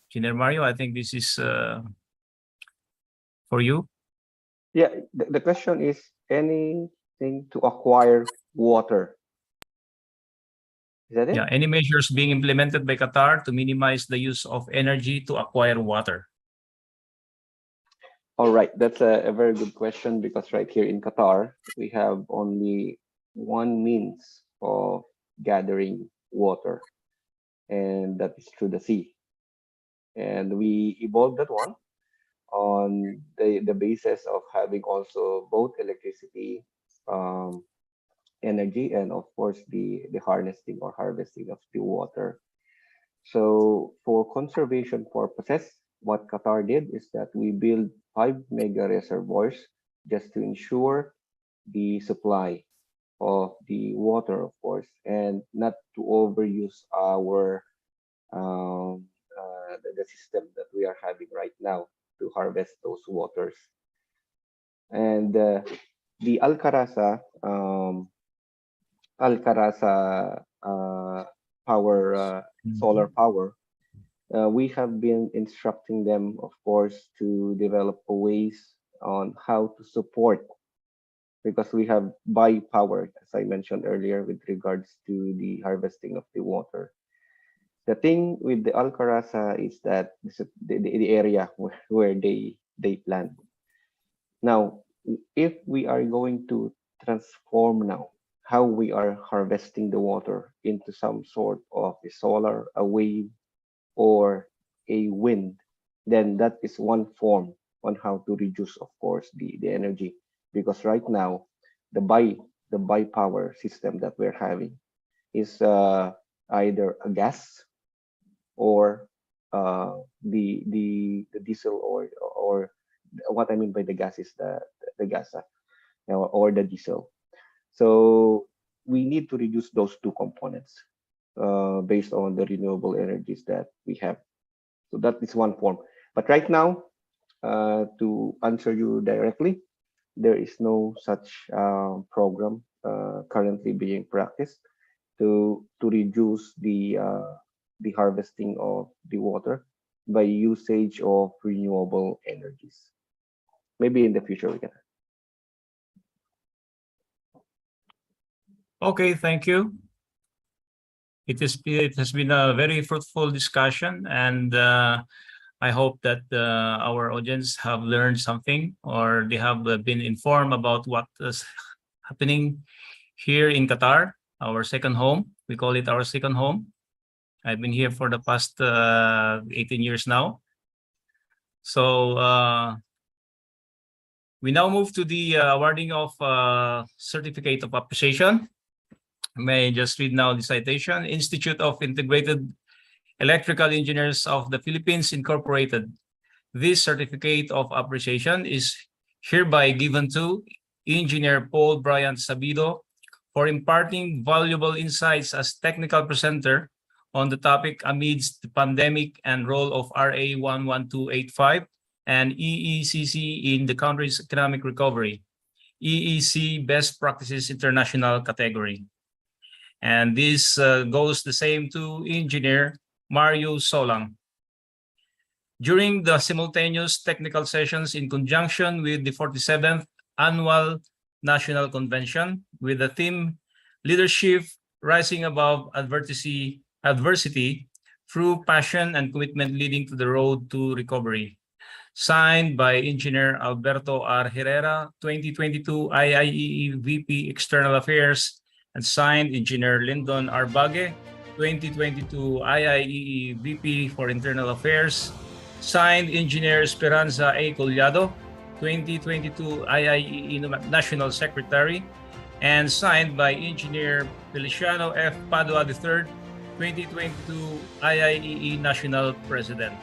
Engineer Mario, I think this is for you. Yeah, the question is anything to acquire water. Is that it? Yeah, any measures being implemented by Qatar to minimize the use of energy to acquire water? All right, that's a very good question, because right here in Qatar, we have only one means of gathering water, and that is through the sea. And we evolved that one on the basis of having also both electricity, energy, and of course the harnessing or harvesting of the water. So for conservation purposes, what Qatar did is that we built 5 mega reservoirs just to ensure the supply of the water, of course, and not to overuse our the system that we are having right now to harvest those waters. And the Alcaraza power, solar power, we have been instructing them, of course, to develop ways on how to support, because we have buy power, as I mentioned earlier, with regards to the harvesting of the water. The thing with the Alcaraza is that this is the area where they plant. Now, if we are going to transform now how we are harvesting the water into some sort of a solar, a wave, or a wind, then that is one form on how to reduce, of course, the energy. Because right now, the buy power system that we're having is either a gas or the diesel, or what I mean by the gas is the gas or the diesel. So we need to reduce those two components based on the renewable energies that we have. So that is one form. But right now, to answer you directly, there is no such program currently being practiced to reduce the harvesting of the water by usage of renewable energies. Maybe in the future we can. Okay, thank you. It has been a very fruitful discussion, and I hope that our audience have learned something, or they have been informed about what is happening here in Qatar, our second home. We call it our second home. I've been here for the past 18 years now. So we now move to the awarding of Certificate of Appreciation. May I just read now the citation. Institute of Integrated Electrical Engineers of the Philippines Incorporated. This certificate of appreciation is hereby given to Engineer Paul Bryant Sabido for imparting valuable insights as technical presenter on the topic amidst the pandemic and role of RA 11285 and EECC in the country's economic recovery, EEC Best Practices International category. And this goes the same to Engineer Mario Solang. During the simultaneous technical sessions in conjunction with the 47th Annual National Convention with the theme Leadership Rising Above Adversity Through Passion and Commitment Leading to the Road to Recovery. Signed by Engineer Alberto R. Herrera, 2022 IIEE VP External Affairs, and signed Engineer Lyndon R. Bague, 2022 IIEE VP for Internal Affairs, signed Engineer Esperanza A. Collado, 2022 IIEE National Secretary, and signed by Engineer Feliciano F. Padua III, 2022 IIEE National President.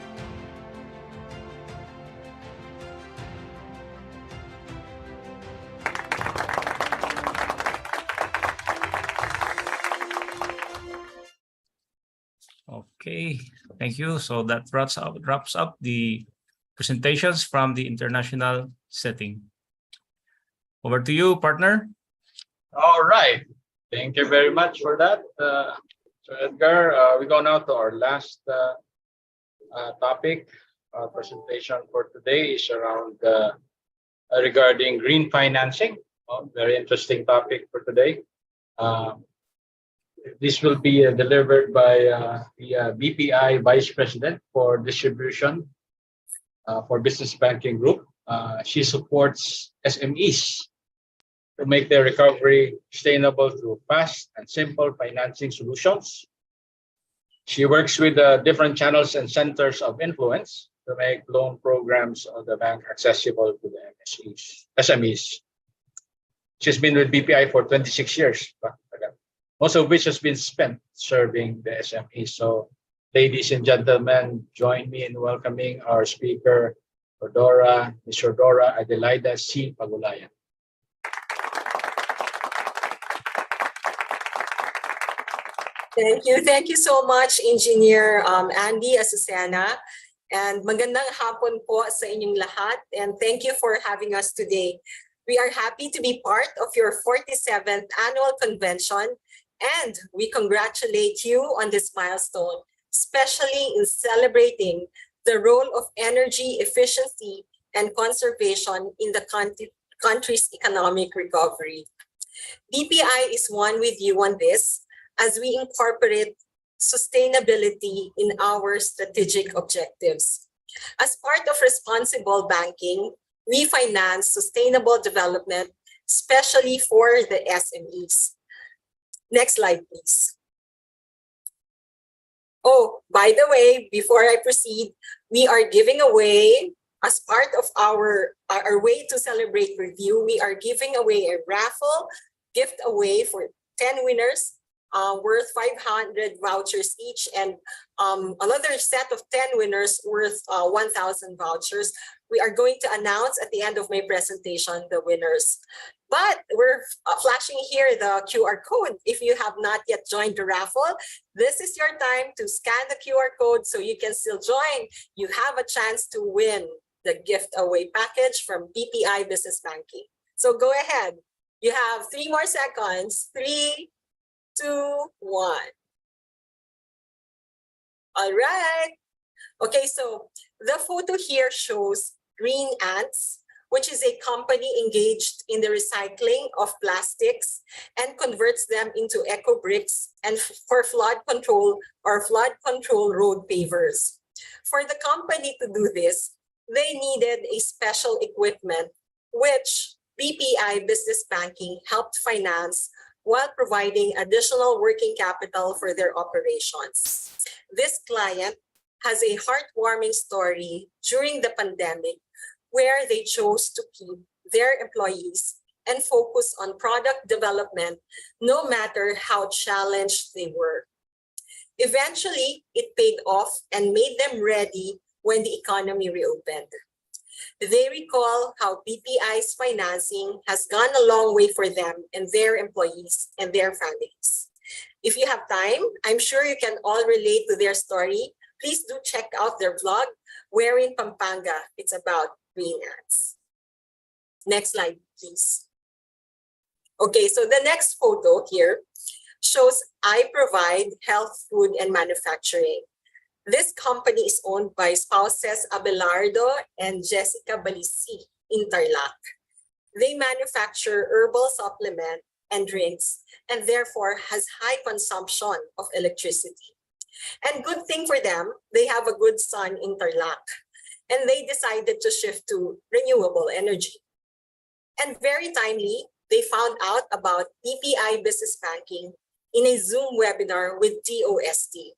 Okay, thank you. So that wraps up the presentations from the international setting. Over to you, partner. All right. Thank you very much for that. So Edgar, we go now to our last topic. Presentation for today is around regarding green financing. Very interesting topic for today. This will be delivered by the BPI Vice President for Distribution for Business Banking Group. She supports SMEs to make their recovery sustainable through fast and simple financing solutions. She works with different channels and centers of influence to make loan programs of the bank accessible to the SMEs. She's been with BPI for 26 years, most of which has been spent serving the SMEs. So Ladies and gentlemen, join me in welcoming our speaker, Ms. Rodora Adelaida C. Pagulayan. Thank you so much, Engineer Andy Azucena. And magandang hapon po sa inyong lahat. And thank you for having us today. We are happy to be part of your 47th annual convention, and we congratulate you on this milestone, especially in celebrating the role of energy efficiency and conservation in the country's economic recovery. BPI is one with you on this, as we incorporate sustainability in our strategic objectives. As part of responsible banking, we finance sustainable development, especially for the SMEs. Next slide, please. Oh, by the way, before I proceed, we are giving away, as part of our way to celebrate review, we are giving away a raffle gift away for 10 winners worth 500 vouchers each, and another set of 10 winners worth 1,000 vouchers. We are going to announce at the end of my presentation the winners. But we're flashing here the QR code. If you have not yet joined the raffle, this is your time to scan the QR code so you can still join. You have a chance to win the gift away package from BPI Business Banking. So go ahead. You have 3 more seconds. 3, 2, 1. All right. Okay, so the photo here shows Green Ants, which is a company engaged in the recycling of plastics and converts them into eco bricks and for flood control or flood control road pavers. For the company to do this, they needed a special equipment, which BPI Business Banking helped finance while providing additional working capital for their operations. This client has a heartwarming story during the pandemic where they chose to keep their employees and focus on product development no matter how challenged they were. Eventually, it paid off and made them ready when the economy reopened. They recall how BPI's financing has gone a long way for them and their employees and their families. If you have time, I'm sure you can all relate to their story. Please do check out their vlog, Where in Pampanga. It's about green ants. Next slide, please. Okay, so the next photo here shows I Provide Health, Food, and Manufacturing. This company is owned by spouses Abelardo and Jessica Balisi in Tarlac. They manufacture herbal supplement and drinks and therefore has high consumption of electricity. And good thing for them, they have a good sun in Tarlac and they decided to shift to renewable energy. And very timely, they found out about BPI Business Banking in a Zoom webinar with DOST.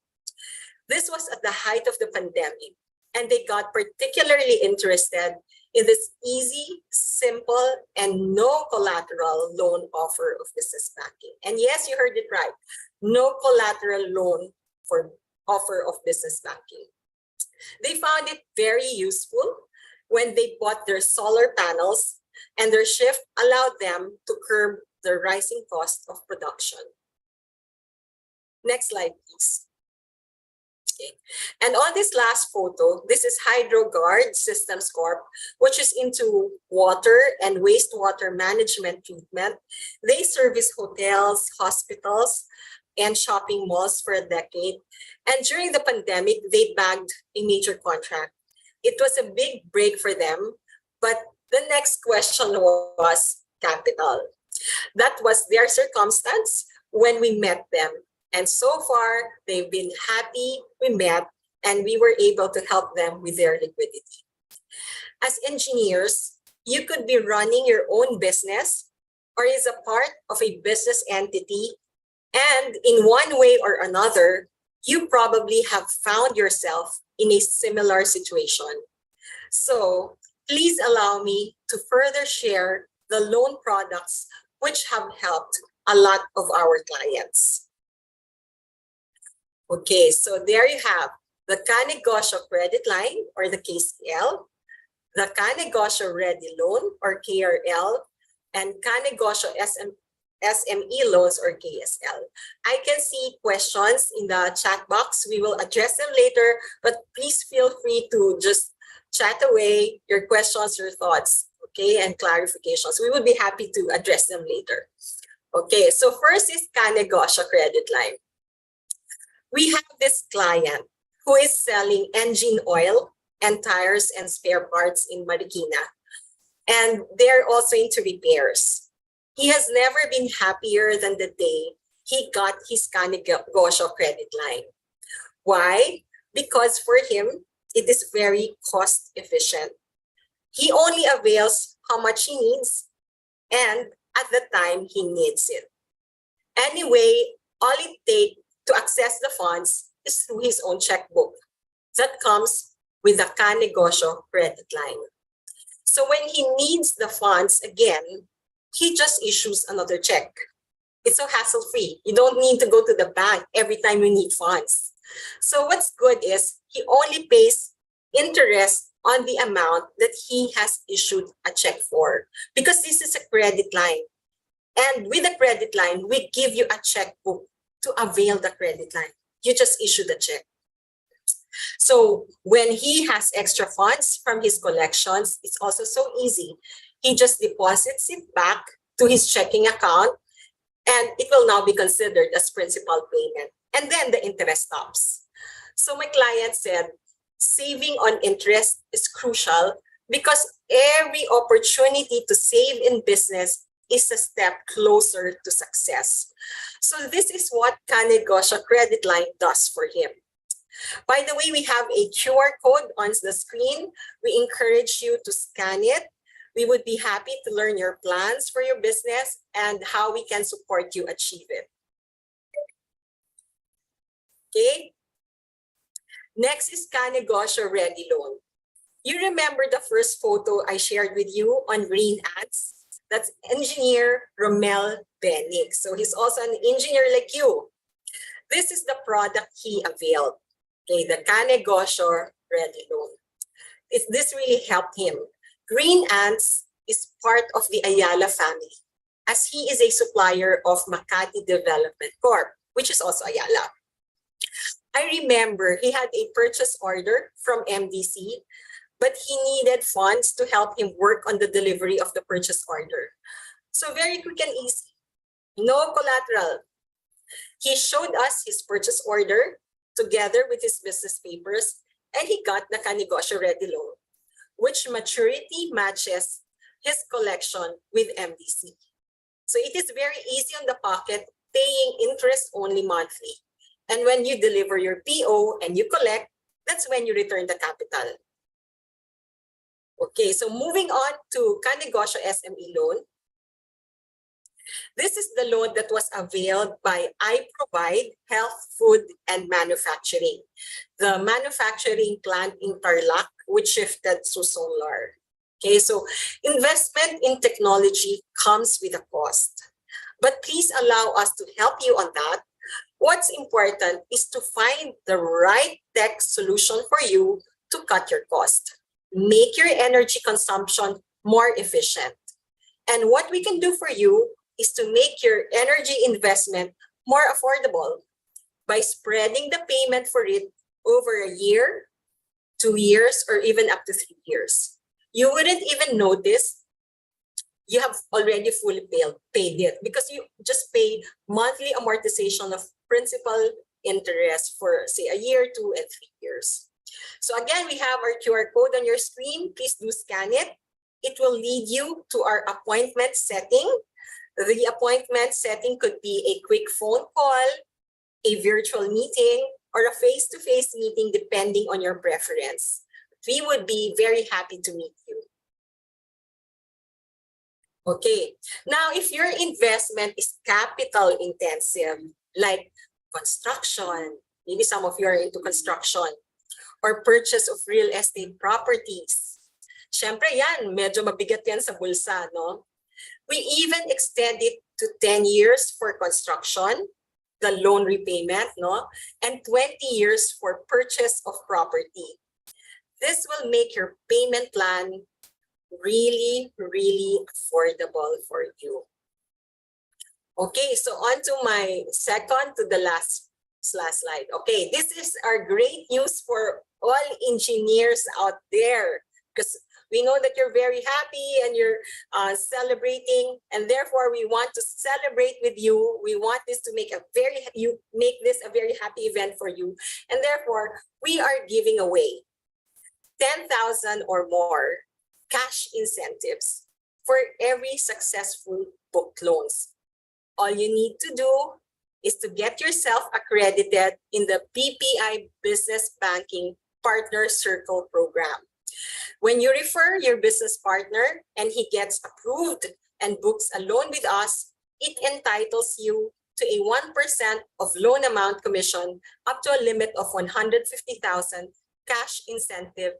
This was at the height of the pandemic, and they got particularly interested in this easy, simple, and no collateral loan offer of business banking. And yes, you heard it right, no collateral loan for offer of business banking. They found it very useful when they bought their solar panels, and their shift allowed them to curb the rising cost of production. Next slide, please. Okay. And on this last photo, this is HydroGuard Systems Corp, which is into water and wastewater management treatment. They service hotels, hospitals, and shopping malls for a decade. And during the pandemic, they bagged a major contract. It was a big break for them, but the next question was capital. That was their circumstance when we met them. And so far, they've been happy we met and we were able to help them with their liquidity. As engineers, you could be running your own business or is a part of a business entity. And in one way or another, you probably have found yourself in a similar situation. So please allow me to further share the loan products which have helped a lot of our clients. Okay, so there you have the Ka-Negosyo Credit Line or the KCL, the Ka-Negosyo Ready Loan or KRL, and Ka-Negosyo SME Loans or KSL. I can see questions in the chat box. We will address them later, but please feel free to just chat away your questions, your thoughts, okay, and clarifications. We will be happy to address them later. Okay, so first is Ka-Negosyo Credit Line. We have this client who is selling engine oil and tires and spare parts in Marikina. And they're also into repairs. He has never been happier than the day he got his Ka-Negosyo Credit Line. Why? Because for him, it is very cost efficient. He only avails how much he needs and at the time he needs it. Anyway, all it takes to access the funds is through his own checkbook that comes with the Ka-Negosyo Credit Line. So when he needs the funds again, he just issues another check. It's so hassle-free. You don't need to go to the bank every time you need funds. So what's good is he only pays interest on the amount that he has issued a check for, because this is a credit line. And with a credit line, we give you a checkbook to avail the credit line. You just issue the check. So when he has extra funds from his collections, it's also so easy. He just deposits it back to his checking account and it will now be considered as principal payment. And then the interest stops. So my client said, saving on interest is crucial because every opportunity to save in business is a step closer to success. So this is what Ka-Negosyo Credit Line does for him. By the way, we have a QR code on the screen. We encourage you to scan it. We would be happy to learn your plans for your business and how we can support you achieve it. Okay. Next is Ka-Negosyo Ready Loan. You remember the first photo I shared with you on green ants? That's engineer Romel Benig. So he's also an engineer like you. This is the product he availed. Okay, the Ka-Negosyo Ready Loan. This really helped him. Green Ants is part of the Ayala family, as he is a supplier of Makati Development Corp, which is also Ayala. I remember he had a purchase order from MDC, but he needed funds to help him work on the delivery of the purchase order. So very quick and easy, no collateral. He showed us his purchase order together with his business papers, and he got the Ka-Negosyo Ready Loan, which maturity matches his collection with MDC. So it is very easy on the pocket, paying interest only monthly. And when you deliver your PO and you collect, that's when you return the capital. Okay, so moving on to Ka-Negosyo SME Loan. This is the loan that was availed by I Provide Health, Food, and Manufacturing, the manufacturing plant in Tarlac, which shifted to solar. Okay, so investment in technology comes with a cost, but please allow us to help you on that. What's important is to find the right tech solution for you to cut your cost, make your energy consumption more efficient. And what we can do for you is to make your energy investment more affordable by spreading the payment for it over a year, 2 years, or even up to 3 years. You wouldn't even notice you have already fully paid it because you just pay monthly amortization of principal interest for, say, a year, 2, and 3 years. So again, we have our QR code on your screen. Please do scan it. It will lead you to our appointment setting. The appointment setting could be a quick phone call, a virtual meeting, or a face-to-face meeting depending on your preference. We would be very happy to meet you. Okay, now if your investment is capital intensive, like construction, maybe some of you are into construction, or purchase of real estate properties. Syempre yan, medyo mabigat yan sa bulsa, no? We even extend it to 10 years for construction, the loan repayment, no? And 20 years for purchase of property. This will make your payment plan really, really affordable for you. Okay, so on to my second to the last slide. Okay, this is our great news for all engineers out there, because we know that you're very happy and you're celebrating, and therefore we want to celebrate with you. We want this to make this a very happy event for you, and therefore we are giving away 10,000 or more cash incentives for every successful booked loans. All you need to do is to get yourself accredited in the BPI Business Banking Partner Circle program. When you refer your business partner and he gets approved and books a loan with us, it entitles you to a 1% of loan amount commission up to a limit of 150,000 cash incentive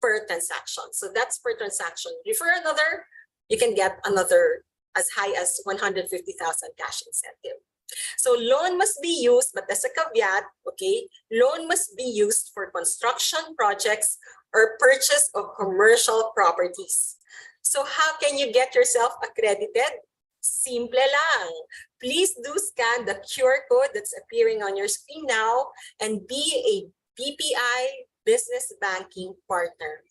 per transaction. So that's per transaction. Refer another, you can get another as high as 150,000 cash incentive. So loan must be used, but as a caveat, okay, loan must be used for construction projects or purchase of commercial properties. So how can you get yourself accredited? Simple lang. Please do scan the QR code that's appearing on your screen now and be a BPI Business Banking Partner.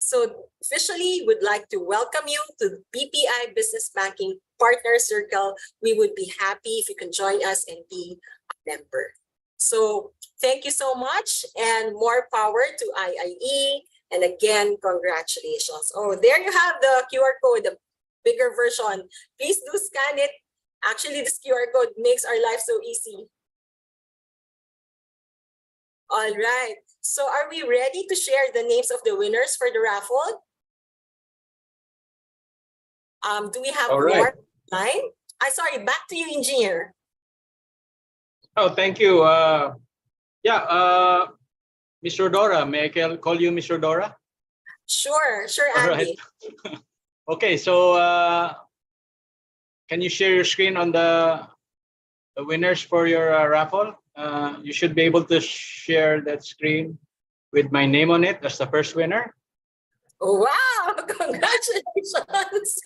So officially, would like to welcome you to the BPI Business Banking Partner Circle. We would be happy if you can join us and be a member. So thank you so much, and more power to IIE. And again, congratulations. Oh, there you have the QR code, the bigger version. Please do scan it. Actually, this QR code makes our life so easy. All right. So are we ready to share the names of the winners for the raffle? Do we have more line? Sorry, back to you, engineer. Oh, thank you. Ms. Rodora, may I call you Ms. Rodora? Sure, All Andy. right. Okay, so can you share your screen on the winners for your raffle? You should be able to share that screen with my name on it as the first winner. Wow, congratulations.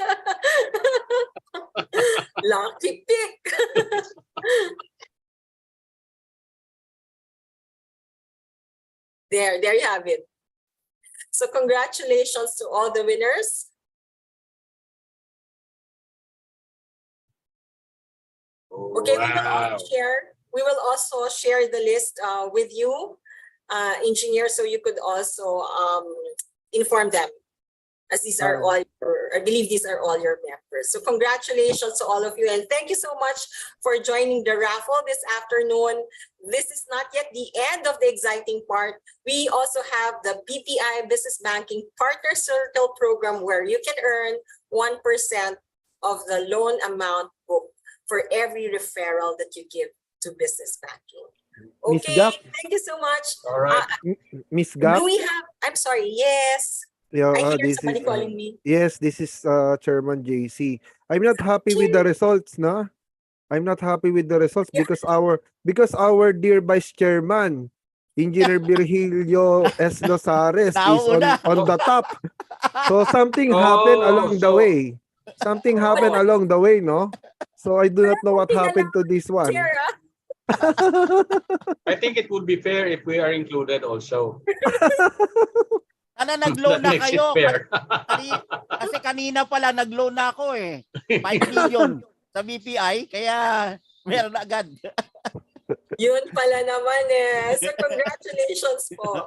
Lucky pick. There you have it. So congratulations to all the winners. Okay, Wow. we will also share the list with you, engineer, so you could also inform them, as these are all I believe these are all your members. So congratulations to all of you, and thank you so much for joining the raffle this afternoon. This is not yet the end of the exciting part. We also have the BPI Business Banking Partner Circle program, where you can earn 1% of the loan amount booked for every referral that you give to business banking. Miss Okay, Gap. thank you so much. All right. Miss Gap. Do we have, I'm sorry, yes. Yeah, I hear this somebody is calling me. yes, this is Chairman JC. I'm not happy with the results, no? I'm not happy with the results because our dear Vice Chairman, Engineer Virgilio S. Lozares, is on the top. So something happened along the way. Something happened along the way, no? So I do not know what happened to this one. I think it would be fair if we are included also. Sana nag-loan That na makes it kayo. fair. Kasi kanina pala nag-loan na ako eh. 5 million sa BPI, kaya meron na agad. Yun pala naman eh. So congratulations po.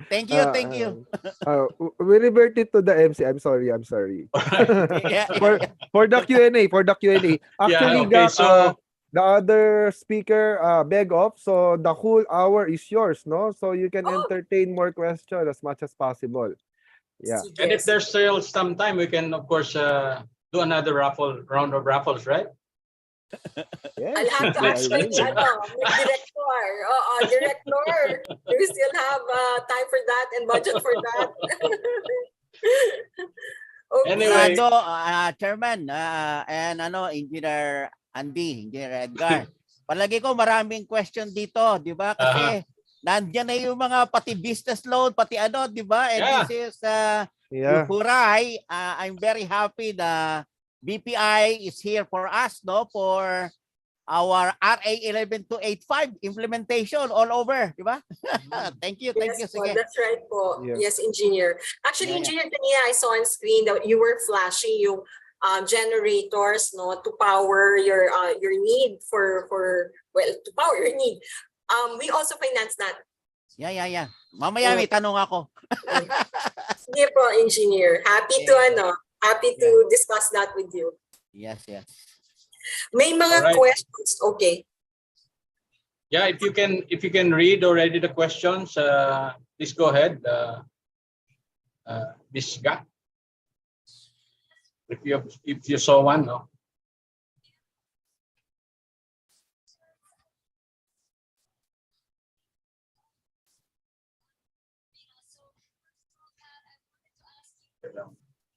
Thank you. We reverted to the MC. I'm sorry. For the Q&A. Actually, okay, so the other speaker beg off, so the whole hour is yours, no? So you can entertain more questions as much as possible. Yeah. And if there's still some time, we can of course do another round of raffles, right? Yes, I'll have to actually, director. Director. Do we still have time for that and budget for that? Okay. Anyway, Chairman and Engineer Andy, Engineer Edgar. palagi ko maraming question dito, di ba? Kasi nandiyan na yung mga pati business loan, pati ano, di ba? And this is Huray. I'm very happy na BPI is here for us, no? For our RA 11285 implementation all over, di ba? Thank you, thank you. Po, Sige. that's right po. Yeah. Yes, engineer. Actually, Yeah, engineer, kanina I saw on screen that you were flashing yung generators, no, to power your need for to power your need. We also finance that. Yeah. Mamaya may tanong ako. Sige po, engineer. Happy to discuss that with you. Yes. May mga Alright. questions. Okay. Yeah, if you can read already the questions, please go ahead. Ms. Ga, if you saw one, no?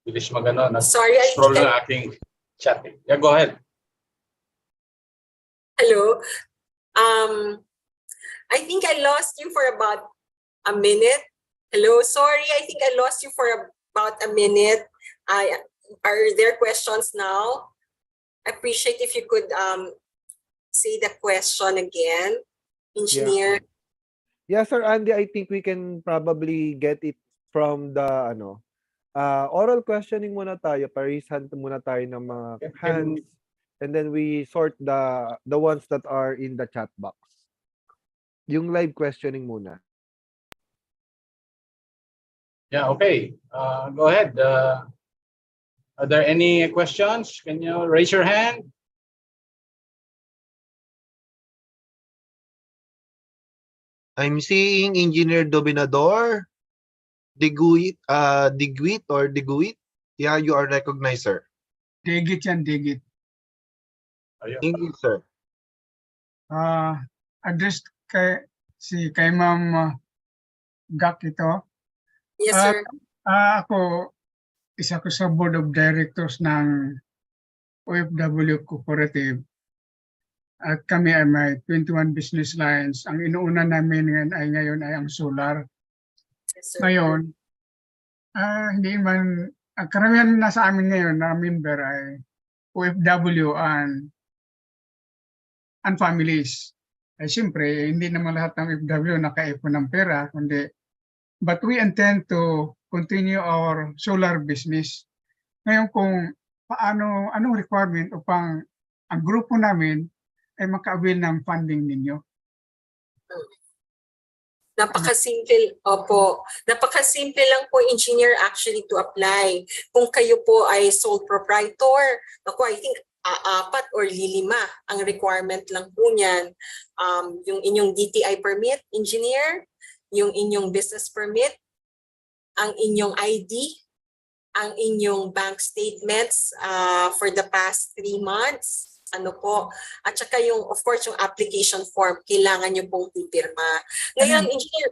Bilis magano, Sorry, I scroll think ng aking chat. Yeah, go ahead. Hello. I think I lost you for about a minute. Hello, sorry, I think I lost you for about a minute. Are there questions now? I appreciate if you could say the question again, engineer. Yeah, Sir Andy, I think we can probably get it from the oral questioning muna tayo. Parisan muna tayo ng mga hands. And then we sort the ones that are in the chat box. Yung live questioning muna. Yeah, okay. Go ahead. Are there any questions? Can you raise your hand? I'm seeing Engineer Dominador, Diguit. Yeah, you are recognized, sir. Digit yan, digit. Thank you, sir. Address kay Ma'am Gak ito. Yes, sir. Ako, isa ko sa board of directors ng OFW Cooperative. At kami ay may 21 business lines. Ang inuuna namin ngayon ay ang solar. Yes, sir. Ngayon, hindi man, ang karamihan na sa amin ngayon na member ay OFW and families. Ay siyempre, hindi naman lahat ng OFW nakaipon ng pera, kundi but we intend to continue our solar business. Ngayon kung anong requirement upang ang grupo namin ay maka-avail ng funding ninyo? Napakasimple, opo. Napakasimple lang po, engineer, actually to apply. Kung kayo po ay sole proprietor, ako, I think 4 or 5 ang requirement lang po niyan. Yung inyong DTI permit, engineer, yung inyong business permit, ang inyong ID, ang inyong bank statements for the past 3 months, at saka yung, of course, yung application form, kailangan nyo pong pipirma. Ngayon, engineer,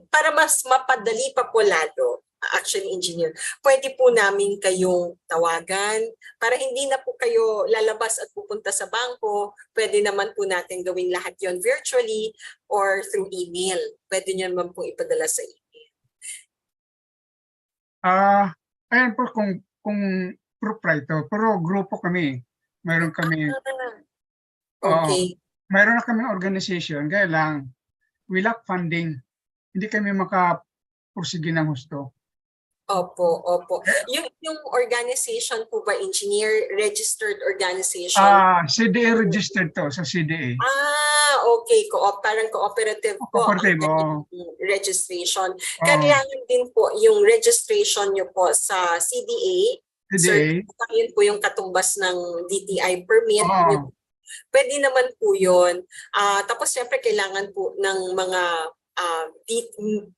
para mas mapadali pa po lalo, actually, engineer, pwede po namin kayong tawagan para hindi na po kayo lalabas at pupunta sa bangko. Pwede naman po natin gawin lahat yon virtually or through email. Pwede nyo naman po ipadala sa email. Ayan po kung proprietor, pero grupo kami. Mayroon kami, okay. Mayroon na kami organization, kaya lang, we lack funding. Hindi kami makapursige ng husto. Opo. Yung organization po ba, engineer, registered organization? CDA registered to sa CDA. Okay. Parang cooperative po. Cooperative, registration. Kailangan din po yung registration nyo po sa CDA. Sir, yun po yung katumbas ng DTI permit. Pwede naman po yun. Tapos syempre kailangan po ng mga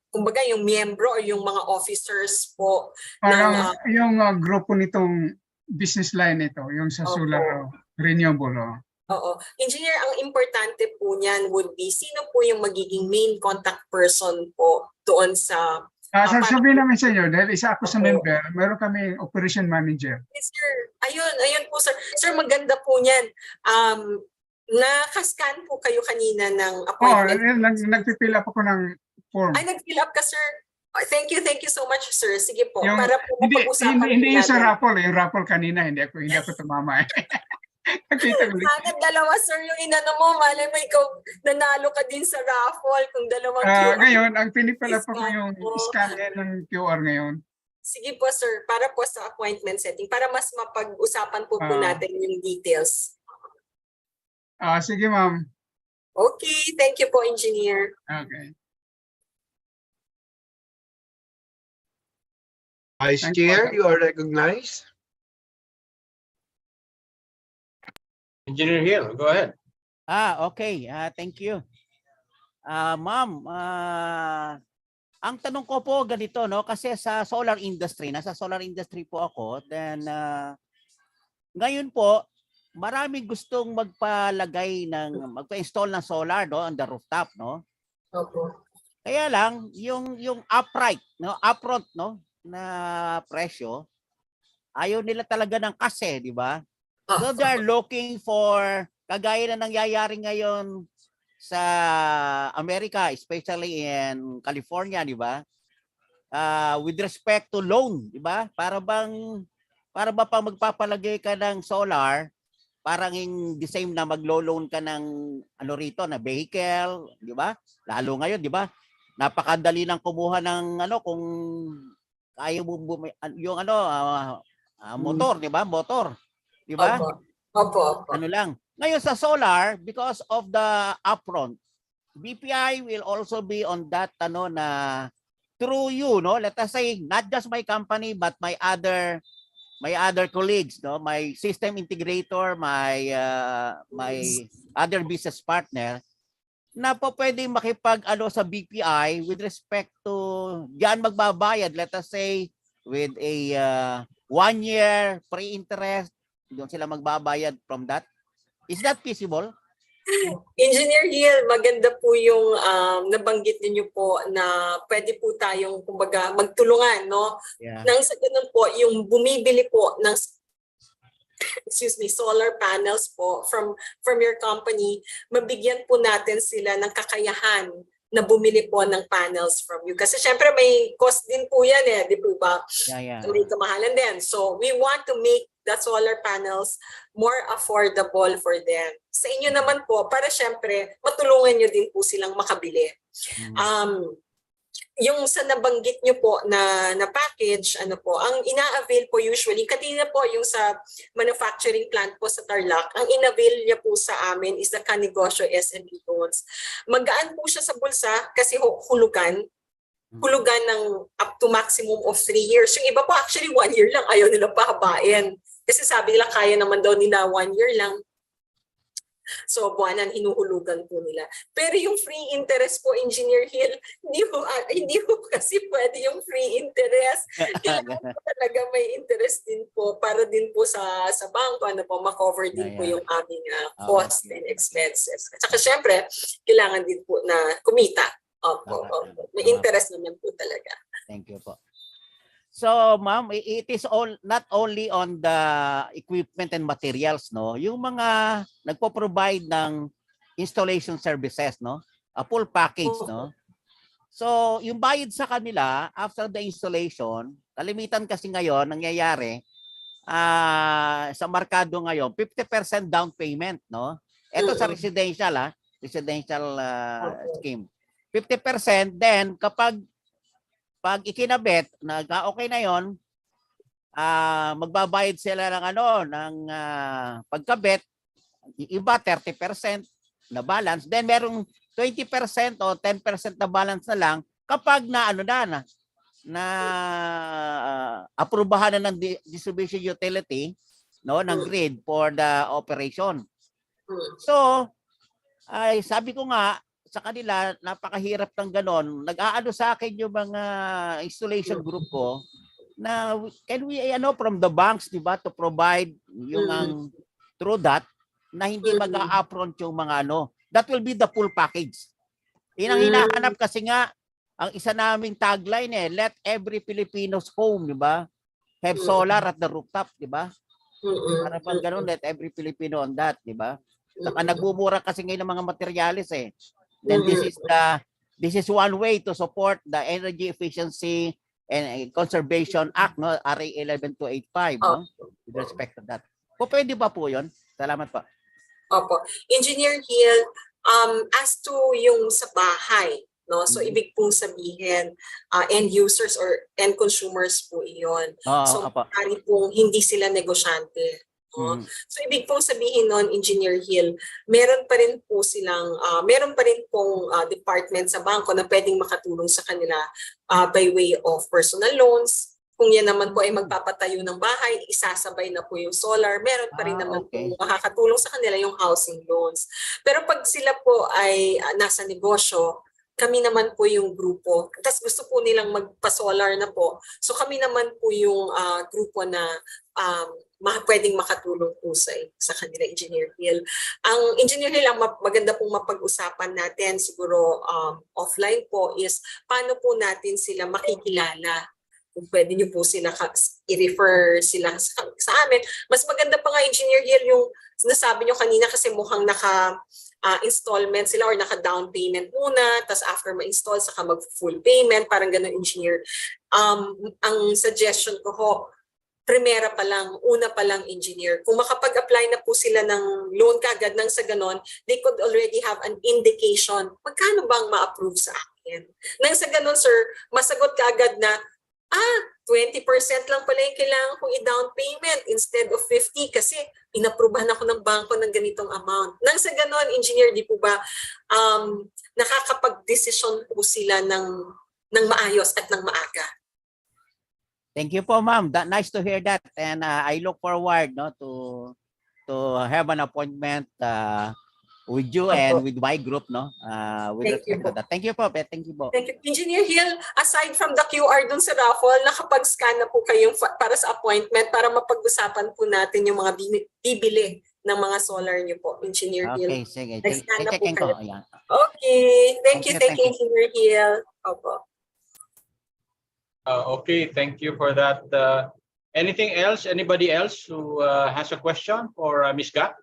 kumbaga yung miyembro o yung mga officers po. Parang yung grupo nitong business line ito, yung sa solar renewable. Oo. Engineer, ang importante po niyan would be sino po yung magiging main contact person po doon sa sasabihin namin sa inyo, dahil isa ako sa member, meron kami operation manager. Yes, sir. Ayun po, sir. Sir, maganda po niyan. Nakascan po kayo kanina ng Oh, appointment. nagpipill up ako ng form. Ay, nag-fill up ka, sir. Oh, thank you so much, sir. Sige po, Yung, para po hindi, mapag-usapan hindi yung sa natin. raffle, yung raffle kanina, hindi ako tumama. Nakita ko. Sana dalawa, sir, yung inano mo. Malay mo, ikaw nanalo ka din sa raffle kung dalawang QR. Ngayon, ang pinipil up ako yung scan ng QR ngayon. Sige po, sir, para po sa appointment setting, para mas mapag-usapan po natin yung details. Sige, ma'am. Okay, thank you po, engineer. Okay. Vice Chair, you are recognized. Engineer Hill, go ahead. Okay. Thank you. Ma'am, ang tanong ko po ganito, no? Kasi sa solar industry, nasa solar industry po ako. Then, ngayon po, maraming gustong magpa-install ng solar, no? On the rooftop, no? Opo. Kaya lang, yung upright, no? Upfront, no? Na presyo, ayaw nila talaga ng kasi, di ba? So they're looking for, kagaya na nangyayari ngayon sa Amerika, especially in California, di ba? With respect to loan, di ba? Para ba pang magpapalagay ka ng solar, parang the same na maglo-loan ka ng ano rito na vehicle, di ba? Lalo ngayon, di ba? Napakadali nang kumuha ng ano kung kaya mo yung ano motor, di ba? Motor. Di ba? Opo. Ano lang. Ngayon sa solar, because of the upfront, BPI will also be on that ano na through you, no? Let us say not just my company but my other colleagues, no? My system integrator, my other business partner na po pwedeng makipag ano sa BPI with respect to diyan magbabayad, let us say with a 1 year pre-interest, doon sila magbabayad from that. Is that feasible? Engineer Hill, maganda po yung nabanggit niyo po na pwede po tayong kumbaga magtulungan, no? Yeah. Nang sa ganun po, yung bumibili po ng solar panels po from your company, mabigyan po natin sila ng kakayahan na bumili po ng panels from you. Kasi syempre may cost din po yan di po ba? Yeah. May kamahalan din. So we want to make the solar panels more affordable for them. Sa inyo naman po, para syempre matulungan nyo din po silang makabili. Yung sa nabanggit nyo po na package, ano po, ang ina-avail po usually, kanina po yung sa manufacturing plant po sa Tarlac, ang ina-avail niya po sa amin is the Kanegosyo SME loans. Magaan po siya sa bulsa kasi hulugan ng up to maximum of 3 years. Yung iba po actually 1 year lang, ayaw nila pahabain. Kasi sabi nila kaya naman daw nila 1 year lang. So buwanan hinuhulugan po nila. Pero yung free interest po, Engineer Hill, hindi po kasi pwede yung free interest. Kailangan po talaga may interest din po para din po sa bangko, ano po, makover din po yung aming cost and expenses. At saka syempre, kailangan din po na kumita. Opo. May interest naman po talaga. Thank you po. So, ma'am, it is not only on the equipment and materials, no? Yung mga nagpo-provide ng installation services, no? A full package, no? So, yung bayad sa kanila after the installation, kalimitan kasi ngayon nangyayari sa merkado ngayon, 50% down payment, no? Ito sa residential, residential scheme. 50%, then pag ikinabit, okay na yon, magbabayad sila ng pagkabit, iba 30% na balance, then merong 20% o 10% na balance na lang kapag na aprubahan na ng distribution utility, no, ng grid for the operation. So, sabi ko nga sa kanila, napakahirap ng ganon. Nag-aano sa akin yung mga installation group ko na can we from the banks, di ba, to provide yung through that na hindi mag-a-upfront yung mga that will be the full package. Yun ang hinahanap kasi nga ang isa naming tagline let every Filipino's home, di ba, have solar at the rooftop, di ba? Para pag ganon, let every Filipino on that, di ba? Saka nagbubura kasi ngayon ng mga materyales eh. Then this is one way to support the Energy Efficiency and Conservation Act, no, RA 11285, no, with respect to that. Po, pwede ba po yun? Salamat po. Opo. Engineer Hill, as to yung sa bahay, no, so ibig pong sabihin end users or end consumers po iyon. So maaari pong hindi sila negosyante. No? So ibig pong sabihin nun, Engineer Hill, meron pa rin pong department sa bangko na pwedeng makatulong sa kanila by way of personal loans. Kung yan naman po ay magpapatayo ng bahay, isasabay na po yung solar, meron pa rin naman po makakatulong sa kanila yung housing loans. Pero pag sila po ay nasa negosyo, kami naman po yung grupo. Tapos gusto po nilang magpa-solar na po. So kami naman po yung grupo na pwedeng makatulong po sa kanila, Engineer Hill. Ang Engineer Hill, ang maganda pong mapag-usapan natin siguro offline po is paano po natin sila makikilala. Kung pwede nyo po sila i-refer sila sa amin. Mas maganda pa nga, Engineer Hill, yung sinasabi nyo kanina kasi mukhang installment sila or naka-down payment muna, tapos after ma-install, saka mag-full payment, parang ganun, Engineer. Ang suggestion ko ho, primera pa lang, una pa lang, Engineer. Kung makapag-apply na po sila ng loan kagad nang sa ganon, they could already have an indication, magkano bang ma-approve sa akin? Nang sa ganon, sir, masagot kagad na, 20% lang pala yung kailangan kong i-down payment instead of 50 kasi inaprubahan ako ng bangko ng ganitong amount. Nang sa ganon, Engineer, di po ba nakakapag-desisyon po sila ng maayos at ng maaga? Thank you po, ma'am. Nice to hear that, and I look forward, no, to have an appointment with you and with my group, no, with respect to that. Thank you po, thank you po. Thank you. Engineer Hill, aside from the QR dun sa raffle, nakapag-scan na po kayong para sa appointment para mapag-usapan po natin yung mga bibili ng mga solar niyo po, Engineer Hill. Okay, sige. Nag-scan na po Checking kayo. ko. Ayan. Okay. Thank you, Engineer Hill. Opo. Okay, thank you for that. Anything else? Anybody else who has a question for Ms. Gak?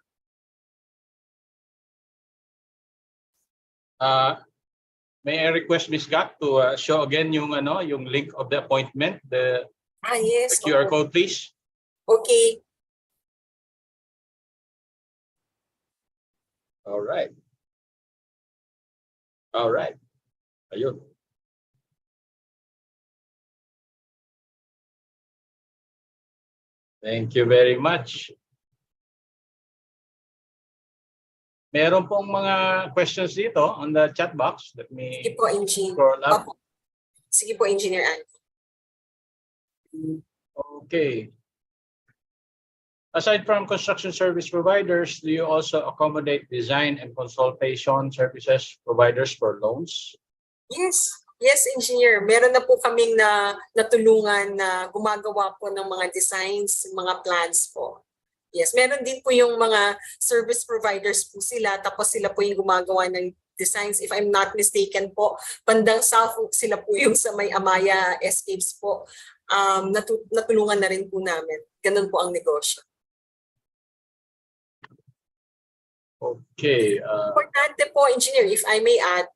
May I request Ms. Gak to show again yung link of the appointment, the QR code, please. Okay. All right. All right. Ayun. Thank you very much. Meron pong mga questions dito on the chat box. Let me scroll up. Sige po, Engineer Andy. Okay. Aside from construction service providers, do you also accommodate design and consultation services providers for loans? Yes, Engineer. Meron na po kaming natulungan na gumagawa po ng mga designs, mga plans po. Yes, meron din po yung mga service providers po sila, tapos sila po yung gumagawa ng designs. If I'm not mistaken po, bandang south sila po yung sa may Amaya Escapes po. Natulungan na rin po namin. Ganun po ang negosyo. Okay. Importante po, Engineer, if I may add,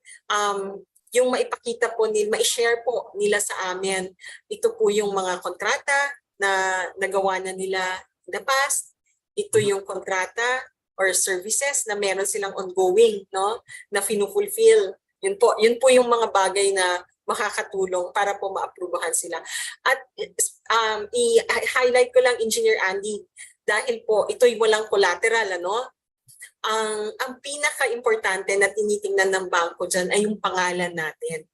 yung maipakita po nila, ma-share po nila sa amin. Ito po yung mga kontrata na nagawa na nila in the past. Ito yung kontrata or services na meron silang ongoing, no, na finu-fulfill. Yun po yung mga bagay na makakatulong para po maaprubahan sila. At i-highlight ko lang, Engineer Andy, dahil po ito'y walang collateral, ano? Ang pinaka-importante na tinitingnan ng bangko dyan ay yung pangalan natin.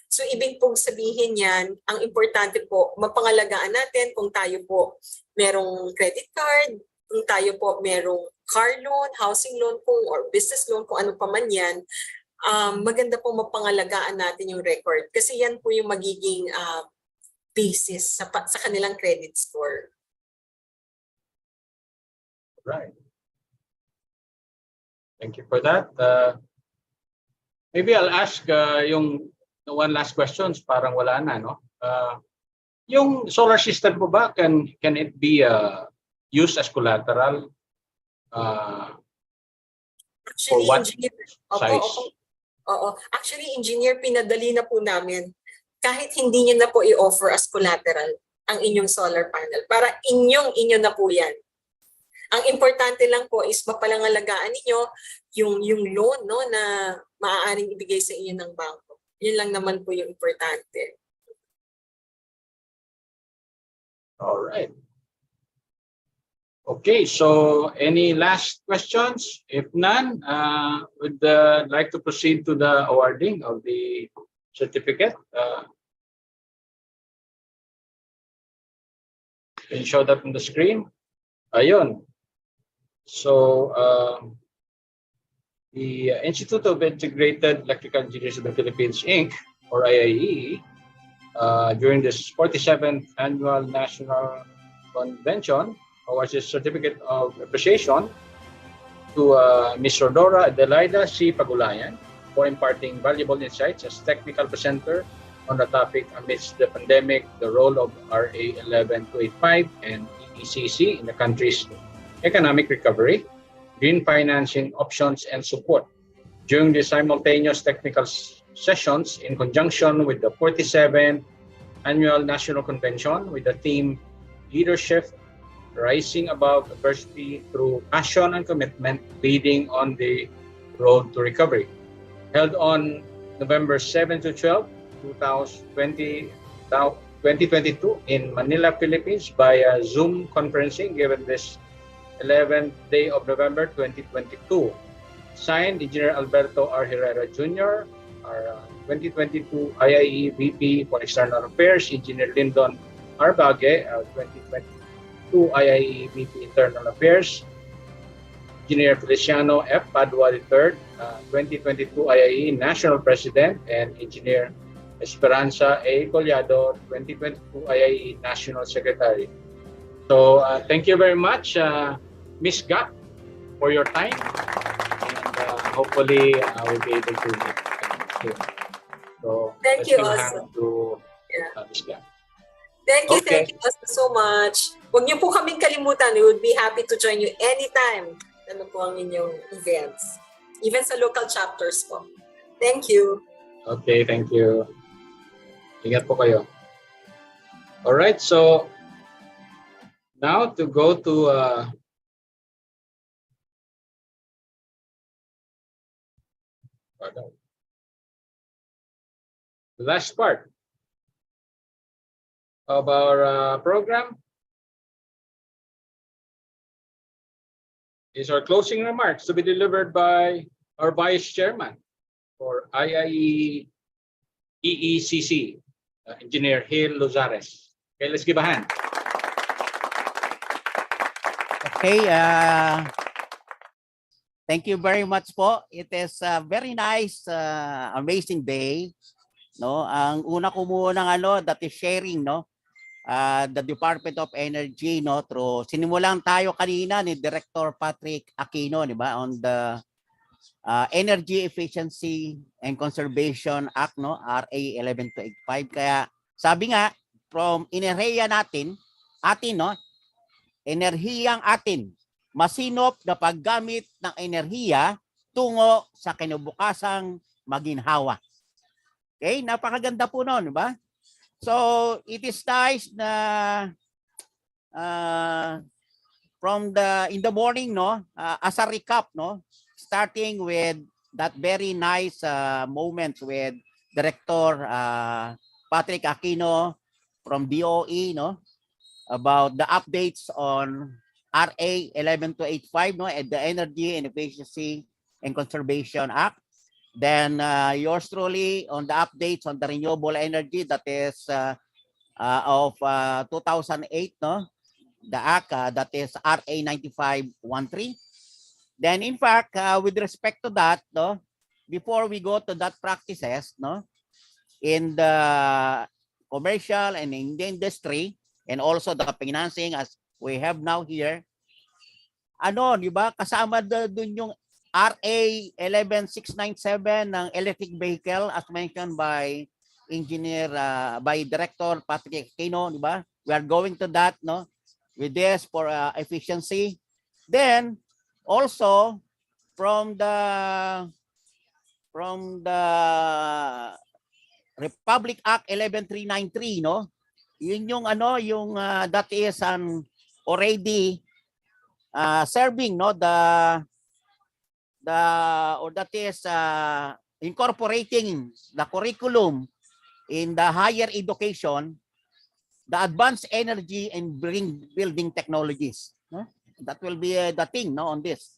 So ibig pong sabihin yan, ang importante po, mapangalagaan natin kung tayo po merong credit card, kung tayo po merong car loan, housing loan po, or business loan, kung ano pa man yan, maganda po mapangalagaan natin yung record. Kasi yan po yung magiging basis sa kanilang credit score. Right. Thank you for that. Maybe I'll ask yung one last questions, parang wala na, no? Yung solar system po ba, can it be used as collateral Actually, what engineer, size? Oo. Actually, engineer, pinadali na po namin. Kahit hindi niyo na po i-offer as collateral ang inyong solar panel. Para inyo na po yan. Ang importante lang po is mapalangalagaan ninyo yung loan, no, na maaaring ibigay sa inyo ng bangko. Yun lang naman po yung importante. All right. Okay, so any last questions? If none, would like to proceed to the awarding of the certificate. Can you show that on the screen? Ayun. So, the Institute of Integrated Electrical Engineers of the Philippines, Inc., or IIE, during this 47th Annual National Convention, awards a certificate of appreciation to Ms. Rodora Adelaida C. Pagulayan for imparting valuable insights as technical presenter on the topic amidst the pandemic, the role of RA 11285 and EECC in the country's economic recovery, green financing options, and support. During the simultaneous technical sessions in conjunction with the 47th Annual National Convention with the theme Leadership Rising Above Adversity Through Passion and Commitment, Leading on the Road to Recovery, held on November 7 to 12, 2022 in Manila, Philippines via Zoom conferencing given this 11th day of November 2022. Signed, Engineer Alberto R. Herrera Jr., our 2022 IIE VP for External Affairs, Engineer Lyndon R. Bagge, our 2022 IIE VP Internal Affairs, Engineer Feliciano F. Padua III, 2022 IIE National President, and Engineer Esperanza A. Collado, 2022 IIE National Secretary. So thank you very much, Ms. Gat, for your time, and hopefully we'll be able to meet soon. So Thank you also. To Ms. Gat. Thank you, Okay. thank you also so much. Huwag niyo po kaming kalimutan. We would be happy to join you anytime. Ano po ang inyong events. Even sa local chapters po. Thank you. Okay, thank you. Ingat po kayo. All right, so now to go to the last part of our program is our closing remarks to be delivered by our Vice Chairman for IIE EECC, Engineer Gil Lozares. Okay, let's give a hand. Okay, thank you very much po. It is a very nice, amazing day. No, ang una ko muna that is sharing, no, the Department of Energy, no, through sinimulan tayo kanina ni Director Patrick Aquino, di ba, on the Energy Efficiency and Conservation Act, no, RA 11285. Kaya sabi nga from enerhiya natin, no, enerhiyang atin, masinop na paggamit ng enerhiya tungo sa kinabukasang maginhawa. Okay, napakaganda po noon, di ba? So, it is nice na in the morning, no, as a recap, no, starting with that very nice moment with Director Patrick Aquino from DOE, no, about the updates on RA 11285, no, and the Energy and Efficiency and Conservation Act. Then yours truly on the updates on the renewable energy that is of 2008, no, the act that is RA 9513. Then in fact, with respect to that, no, before we go to that practices, no, in the commercial and in the industry and also the financing as we have now here, ano, di ba, kasama doon yung RA 11697 ng electric vehicle as mentioned by Engineer, by Director Patrick Aquino, di ba? We are going to that, no, with this for efficiency. Then also from the Republic Act 11393, no? Yun yung ano, yung that is already serving, no, or that is incorporating the curriculum in the higher education, the advanced energy and building technologies. No? That will be the thing, no, on this.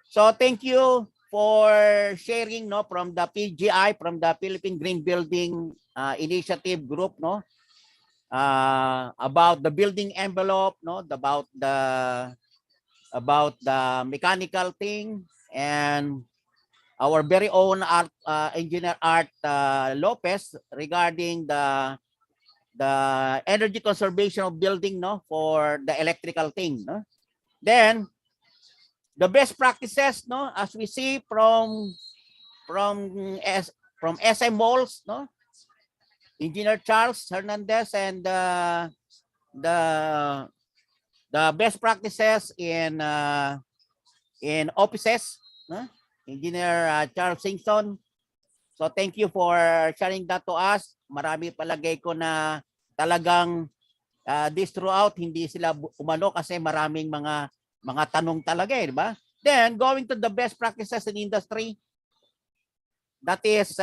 So thank you for sharing, no, from the PGI, from the Philippine Green Building Initiative Group, no, about the building envelope, no, about the mechanical thing, and our very own engineer Art Lopez regarding the energy conservation of building, no, for the electrical thing, no. Then the best practices, no, as we see from SM Malls, no, Engineer Charles Hernandez, and the best practices in offices, no? Engineer Charles Singson. So thank you for sharing that to us. Marami palagay ko na talagang this throughout hindi sila umano kasi maraming mga tanong talaga, di ba? Then going to the best practices in industry, that is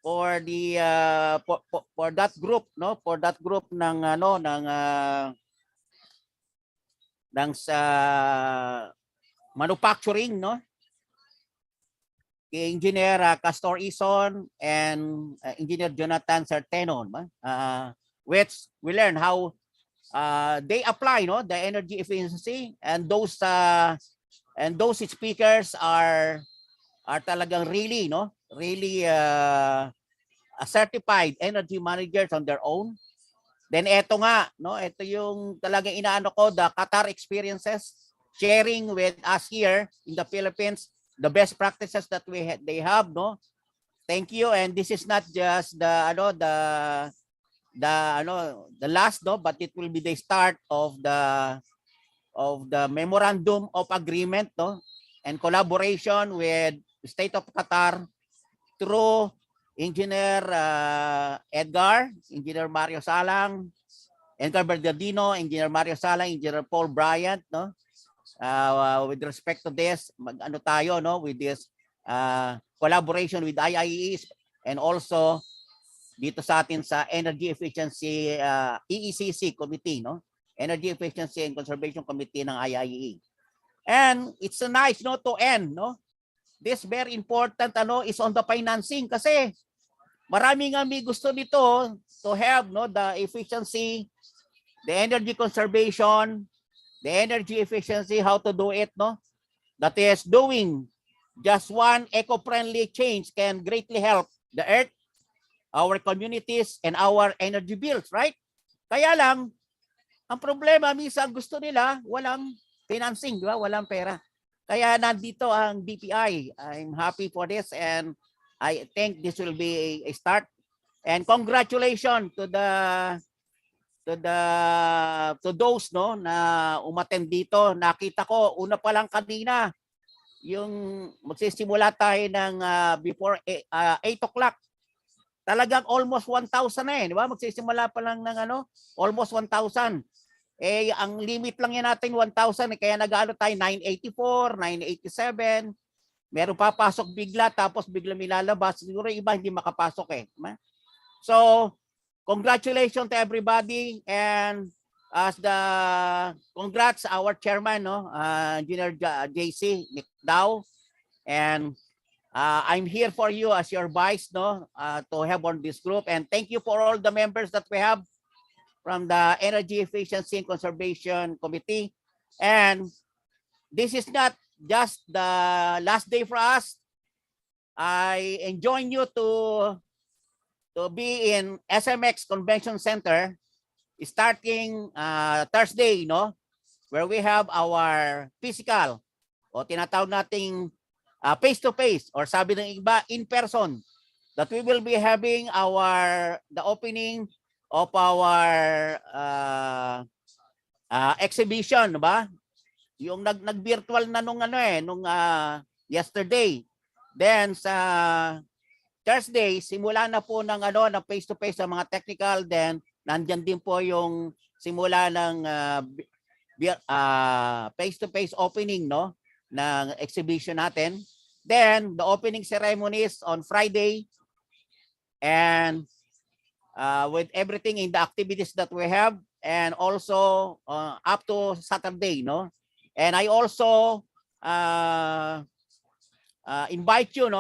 for the for that group, no, for that group ng ano ng sa manufacturing, no, Engineer Castor Ison and Engineer Jonathan Serteno, which we learn how they apply, no, the energy efficiency, and those speakers are talagang really, no, really certified energy managers on their own. Then eto nga, no, ito yung talagang inaano ko, the Qatar experiences, sharing with us here in the Philippines the best practices that they have, no. Thank you, and this is not just the last, no, but it will be the start of the memorandum of agreement, no, and collaboration with the state of Qatar through Engineer Edgar, Engineer Mario Salang, Edgar Bernardino, Engineer Mario Salang, Engineer Paul Bryant, no. With respect to this, ano tayo, no, with this collaboration with IIEs, and also dito sa atin sa Energy Efficiency EECC Committee, no, Energy Efficiency and Conservation Committee ng IIE. And it's a nice, no, to end, no, this very important ano is on the financing, kasi marami nga may gusto nito to have, no, the efficiency, the energy conservation, the energy efficiency, how to do it, no? That is doing just one eco-friendly change can greatly help the earth, our communities, and our energy bills, right? Kaya lang, ang problema, minsan gusto nila, walang financing, di ba? Walang pera. Kaya nandito ang BPI. I'm happy for this, and I think this will be a start. And congratulations to those, no, na umattend dito. Nakita ko una pa lang kanina yung magsisimula tayo ng before 8 o'clock. Talagang almost 1,000 na eh, di ba? Magsisimula pa lang ng ano, almost 1,000. Eh ang limit lang yan natin 1,000, eh, kaya nag-ano tayo 984, 987. Meron papasok bigla, tapos bigla milalabas. Siguro iba hindi makapasok eh. So congratulations to everybody, and as the congrats our chairman, no, Engineer JC Nicdao, and I'm here for you as your vice, no, to have on this group, and thank you for all the members that we have from the Energy Efficiency and Conservation Committee. And this is not just the last day for us. I enjoin you to be in SMX Convention Center starting Thursday, no, where we have our physical o tinatawag nating face-to-face, or sabi ng iba, in person, that we will be having the opening of our exhibition, ba? yung nag-virtual na nung yesterday. Then sa Thursday, simula na po ng ng face-to-face sa mga technical. Then nandyan din po yung simula ng face-to-face opening ng exhibition natin. Then the opening ceremonies on Friday, and with everything in the activities that we have, and also up to Saturday, and I also invite you,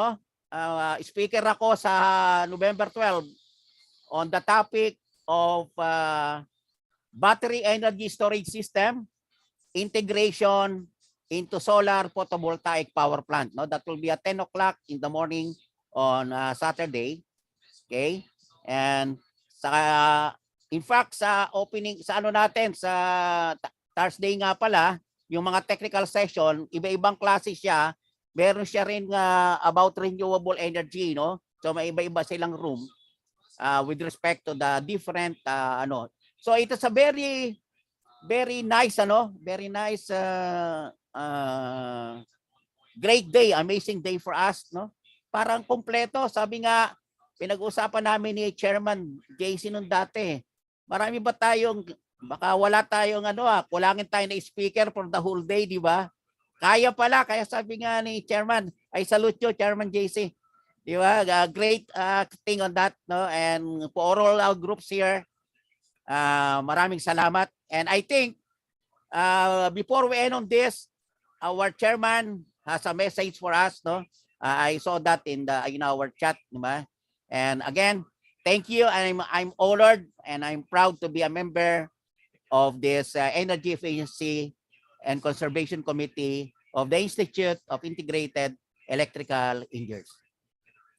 speaker ako sa November 12 on the topic of battery energy storage system integration into solar photovoltaic power plant. That will be at 10 o'clock in the morning on Saturday. Okay? And in fact, sa opening, sa natin, sa Thursday nga pala, yung mga technical session, iba-ibang klase siya. Meron siya rin about renewable energy, So may iba-iba silang room with respect to the different So it is a very nice very nice great day, amazing day for us, Parang kompleto. Sabi nga, pinag-usapan namin ni Chairman JC nung dati. Marami ba tayong, baka wala tayong kulangin tayo na speaker for the whole day, di ba? Kaya pala, kaya sabi nga ni Chairman, I salute you, Chairman JC. Di ba? Great thing on that, And for all our groups here, maraming salamat. And I think, before we end on this, our chairman has a message for us, I saw that in our chat, and again, thank you. I'm honored and I'm proud to be a member of this Energy Efficiency and Conservation Committee of the Institute of Integrated Electrical Engineers.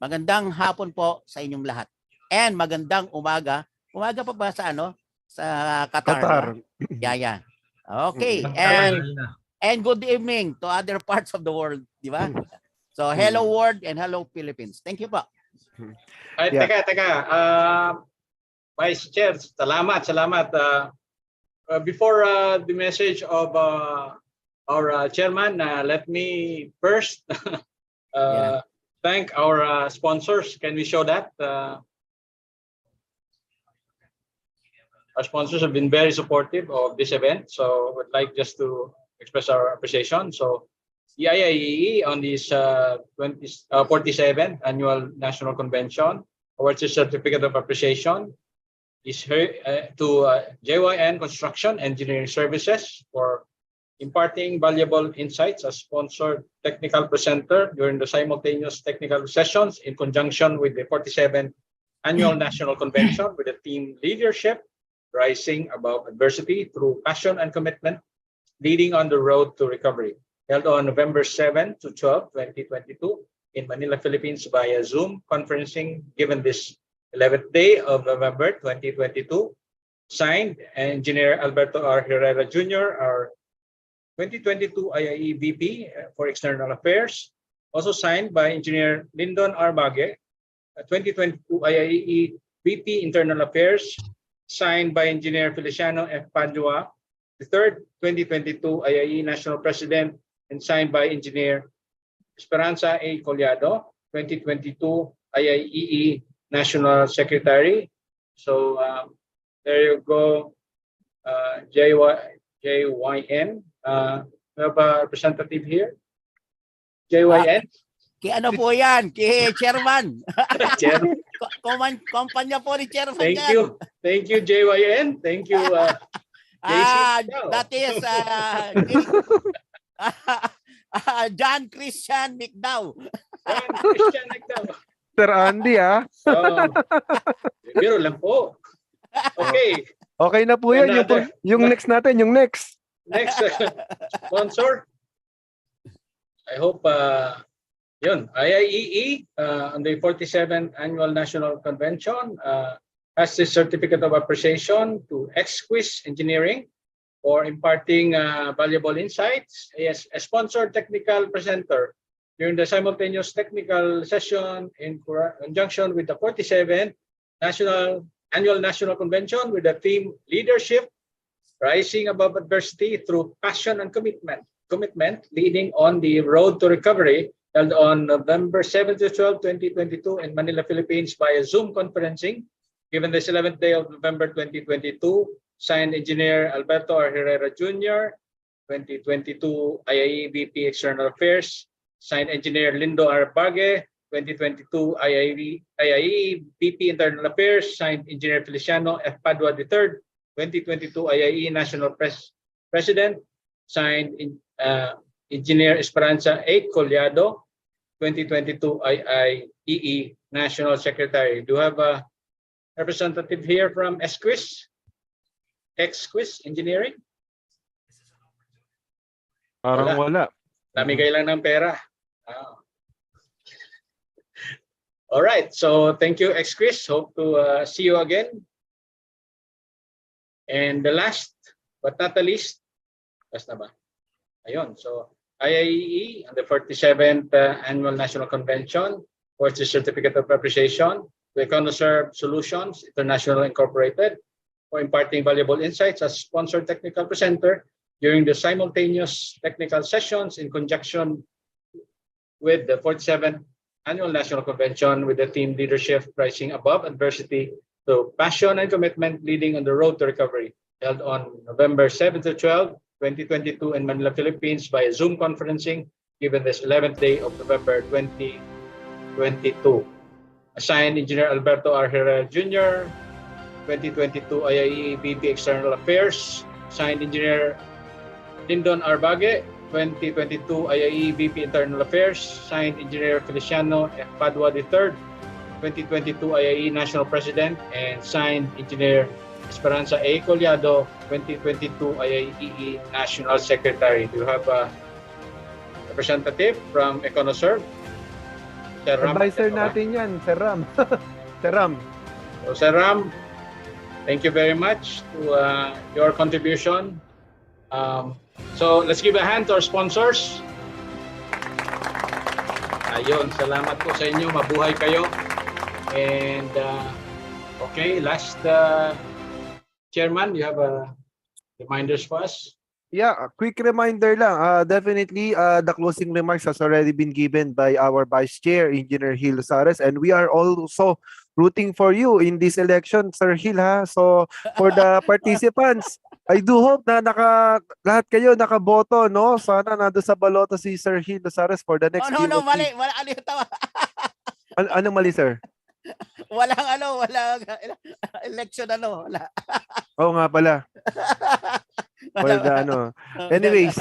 Magandang hapon po sa inyong lahat, and magandang umaga. Umaga pa ba sa sa Qatar? Yeah. Okay, and good evening to other parts of the world, di ba? So hello world and hello Philippines. Thank you po. Ay, teka. Vice Chair, salamat. Before the message of our chairman, let me first thank our sponsors. Can we show that? Our sponsors have been very supportive of this event, so would like just to express our appreciation. So EIIE on this 47th Annual National Convention awards a certificate of appreciation is to JYN Construction Engineering Services for imparting valuable insights as sponsored technical presenter during the simultaneous technical sessions in conjunction with the 47th Annual National Convention with the theme Leadership, Rising Above Adversity Through Passion and Commitment, Leading on the Road to Recovery, held on November 7 to 12, 2022 in Manila, Philippines via Zoom conferencing, given this 11th day of November 2022. Signed, Engineer Alberto R. Herrera Jr., our 2022 IIE VP for External Affairs. Also signed by Engineer Lyndon R. Bage, 2022 IIE VP Internal Affairs. Signed by Engineer Feliciano F. Padua, the third 2022 IIE National President, and signed by Engineer Esperanza A. Collado, 2022 IIEE National Secretary. So there you go, JYN. We have a representative here. JYN. Po yan? Kay Chairman. Chairman. Kumpanya po ni Chairman. Thank you. Thank you, JYN. Thank you, that is John Christian Nicdaw. Sir Andy, Biro lang po. Okay. Okay na po yan. Yung next natin, yung next. Next sponsor. I hope IIEE on the 47th Annual National Convention has this certificate of appreciation to Exquis Engineering for imparting valuable insights as a sponsored technical presenter during the simultaneous technical session in conjunction with the 47th Annual National Convention with the theme Leadership, Rising Above Adversity Through Passion and Commitment, Leading on the Road to Recovery, held on November 7 to 12, 2022 in Manila, Philippines via Zoom conferencing, given this 11th day of November 2022, signed Engineer Alberto R. Herrera Jr., 2022 IAE VP External Affairs, signed Engineer Lindo R. Bague, 2022 IAE VP Internal Affairs, signed Engineer Feliciano F. Padua III, 2022 IAE National President, signed Engineer Esperanza A. Collado, 2022 IIEE National Secretary. Do you have a representative here from SQuiz? Exquis Engineering? Parang wala. Namigay lang ng pera. All right, so thank you, Exquis. Hope to see you again. And the last but not the least, last na ba? Ayun, so IIEE and the 47th Annual National Convention for the Certificate of Appreciation to EconoServe Solutions International Incorporated for imparting valuable insights as sponsored technical presenter during the simultaneous technical sessions in conjunction with the 47th Annual National Convention with the theme Leadership Rising Above Adversity Through Passion and Commitment Leading on the Road to Recovery, held on November 7 to 12, 2022 in Manila, Philippines via Zoom conferencing, given this 11th day of November 2022. Assigned Engineer Alberto R. Herrera Jr., 2022 IAE VP External Affairs, signed Engineer Lyndon R. Bague, 2022 IAE VP Internal Affairs, signed Engineer Feliciano F. Padua III, 2022 IAE National President, and signed Engineer Esperanza A. Collado, 2022 IAEE National Secretary. Do you have a representative from EconoServe? Sir Ram. Advisor natin yan, Sir Ram. Sir Ram. So, Sir Ram, thank you very much to your contribution. So let's give a hand to our sponsors. Ayun, salamat po sa inyo. Mabuhay kayo. And okay, last Chairman, you have a reminders for us? Yeah, a quick reminder lang. Definitely, the closing remarks has already been given by our Vice Chair, Engineer Gil Sares, and we are also rooting for you in this election, Sir Gil, ha? So, for the participants, I do hope na lahat kayo nakaboto, no? Sana nando sa balota si Sir Gil Sares for the next No, BOT. mali. Wala, ano yung tawa? Anong mali, sir? Walang election, wala. Oo nga pala. For the anyways,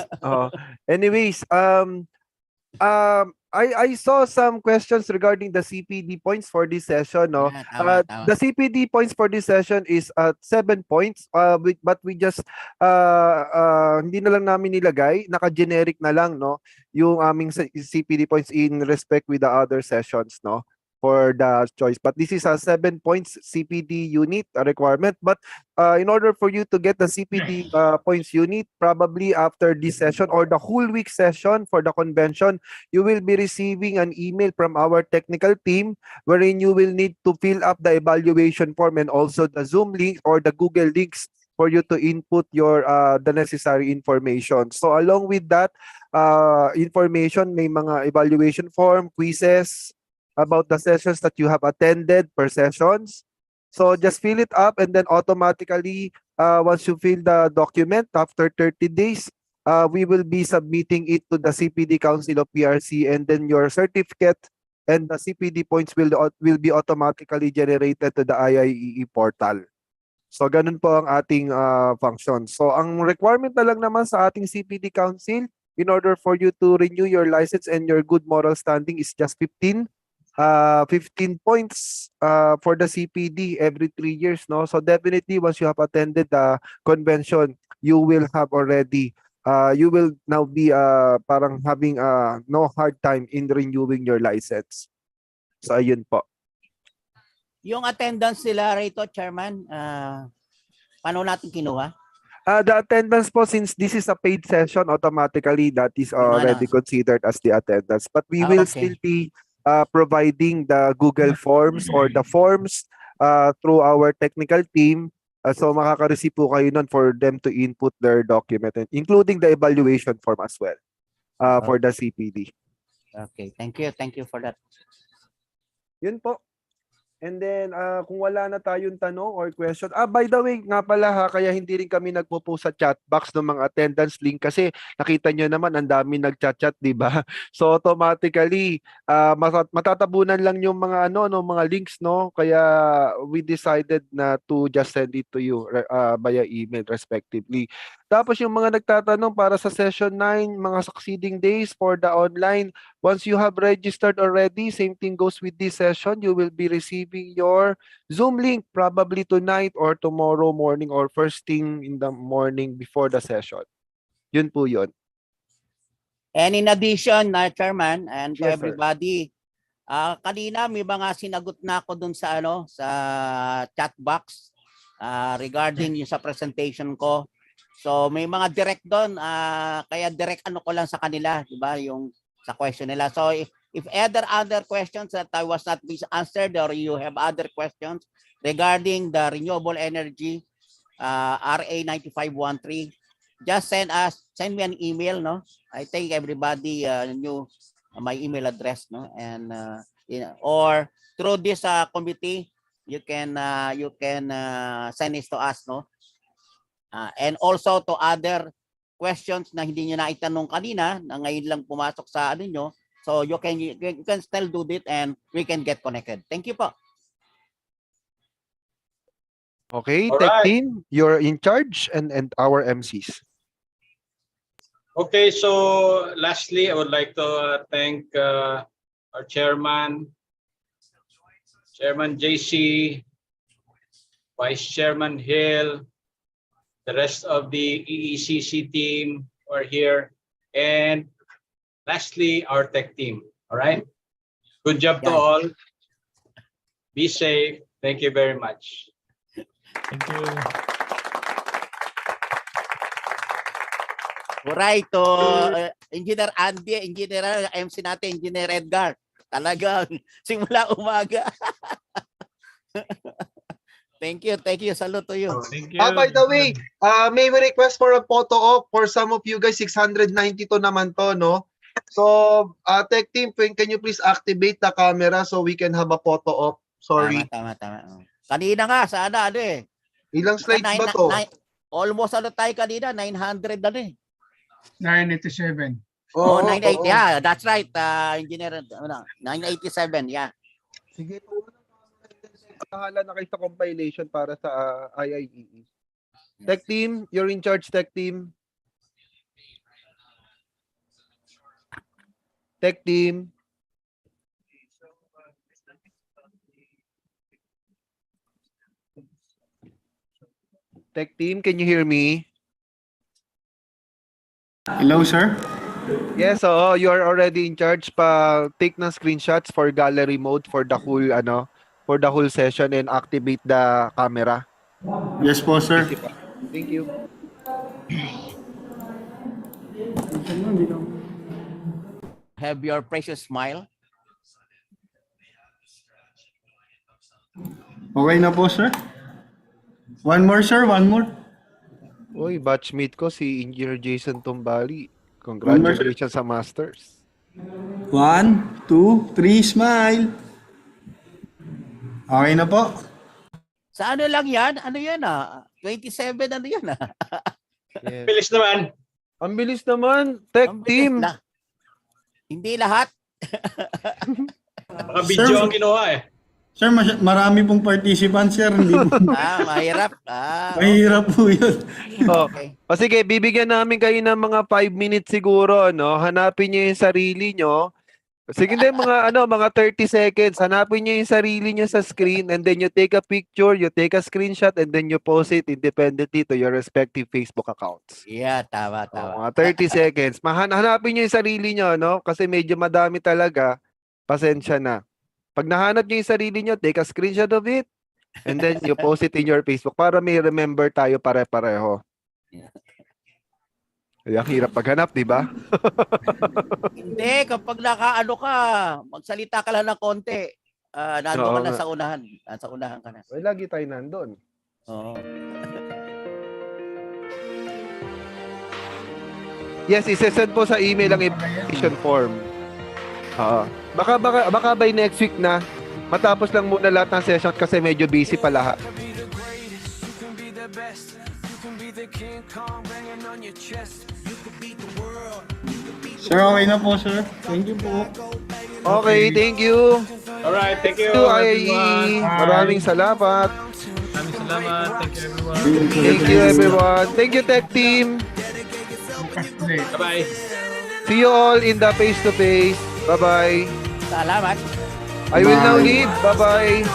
I saw some questions regarding the CPD points for this session, no. Tama. The CPD points for this session is 7 points, but we just hindi na lang namin nilagay, naka-generic na lang, no, yung aming CPD points in respect with the other sessions, no, for the choice. But this is a 7 points CPD unit requirement. But in order for you to get the CPD points unit, probably after this session or the whole week session for the convention, you will be receiving an email from our technical team wherein you will need to fill up the evaluation form and also the Zoom link or the Google links for you to input your the necessary information. So along with that information, may mga evaluation form, quizzes about the sessions that you have attended per sessions. So just fill it up, and then automatically, once you fill the document, after 30 days, we will be submitting it to the CPD Council of PRC, and then your certificate and the CPD points will be automatically generated to the IIEE portal. So ganun po ang ating function. So ang requirement na lang naman sa ating CPD Council, in order for you to renew your license and your good moral standing, is just 15 points for the CPD every 3 years, no. So definitely once you have attended the convention, you will have already you will now be parang having no hard time in renewing your license. So ayun po. Yung attendance nila rito, Chairman, paano natin kinuha? The attendance po, since this is a paid session, automatically that is already considered as the attendance. But we will still be providing the Google Forms or the forms through our technical team So makaka-receive po kayo nun for them to input their document, and including the evaluation form as well for the CPD. Okay, thank you. Thank you for that. Yun po. And then, kung wala na tayong tanong or question, by the way, nga pala ha, kaya hindi rin kami nagpo-post sa chat box ng mga attendance link kasi nakita nyo naman ang dami nagchat-chat, di ba? So automatically, matatabunan lang yung mga mga links, no? Kaya we decided na to just send it to you via email respectively. Tapos yung mga nagtatanong para sa session 9, mga succeeding days for the online, once you have registered already, same thing goes with this session, you will be receiving your Zoom link probably tonight or tomorrow morning or first thing in the morning before the session. Yun po yun. And in addition, Chairman, and to Yes, sir. everybody, kanina may mga sinagot na ako dun sa sa chat box regarding yung sa presentation ko. So may mga direct doon, kaya direct ko lang sa kanila, di ba, yung sa question nila. So if other questions that I was not answered or you have other questions regarding the renewable energy RA 9513, just send me an email, no? I think everybody knew my email address, no? And or through this committee, you can send it to us, no? And also to other questions na hindi niyo na itanong kanina na ngayon lang pumasok sa nyo. So you can still do it and we can get connected. Thank you po. Okay, All tech right. team, you're in charge, and our MCs. Okay, so lastly, I would like to thank our chairman, Chairman JC, Vice Chairman Hill, the rest of the EECC team who are here, and lastly, our tech team. All right. Good job to all. Be safe. Thank you very much. Thank you. Alright, to Engineer Andy, Engineer MC natin, Engineer Edgar. Talagang simula umaga. Thank you. Salute to you. Thank you. By the way, may we request for a photo op for some of you guys? 692 naman to, no? So, tech team, can you please activate the camera so we can have a photo op? Sorry. Tama. Kanina nga, sana Ilang slides ba to? Almost tayo kanina, 900 eh. 987. Oh, 98. Yeah, that's right. Engineer, 987, yeah. Sige po. Bahala na kayo sa compilation para sa IIEE. Tech team, you're in charge, tech team. Tech team. Tech team, can you hear me? Hello, sir. Yes, so you are already in charge pa take ng screenshots for gallery mode for the whole for the whole session and activate the camera. Yes po, sir. Thank you. Have your precious smile. Okay na po, sir. One more, sir. One more. Uy, batchmate ko si Engineer Jason Tumbali. Congratulations sa Masters. 1, 2, 3, smile. Okay na po. Sa ano lang yan? Ano yan 27 ano yan Yes. Bilis naman. Ang bilis naman, tech team. Hindi lahat. Mga video ang kinuha eh. Sir, marami pong participants, sir. Hindi po. Mahirap. Mahirap po yun. Okay. O sige, bibigyan namin kayo ng mga 5 minutes siguro, no? Hanapin niyo yung sarili niyo. Sige, hindi, mga 30 seconds. Hanapin niyo yung sarili niyo sa screen, and then you take a picture, you take a screenshot, and then you post it independently to your respective Facebook accounts. Yeah, tama. Mga 30 seconds. Hanapin niyo yung sarili niyo, no? Kasi medyo madami talaga. Pasensya na. Pag nahanap niyo yung sarili niyo, take a screenshot of it, and then you post it in your Facebook para may remember tayo pare-pareho. Ay, ang hirap maghanap, di ba? Hindi, kapag nakaano ka, magsalita ka lang ng konti. Nandun ka na sa unahan. Nasa unahan ka na. Ay, lagi tayo nandun. Oo. Yes, isesend po sa email ang application form. Baka by next week na, matapos lang muna lahat ng session kasi medyo busy pa lahat. Sir, okay na po, sir. Thank you po. Okay, thank you. Alright, thank you, IAE. everyone. Maraming salamat. Maraming salamat. Thank you, everyone. Thank you, everyone. Thank you, tech team. Bye-bye. See you all in the face-to-face. Bye-bye. Salamat. I will now leave. Bye-bye.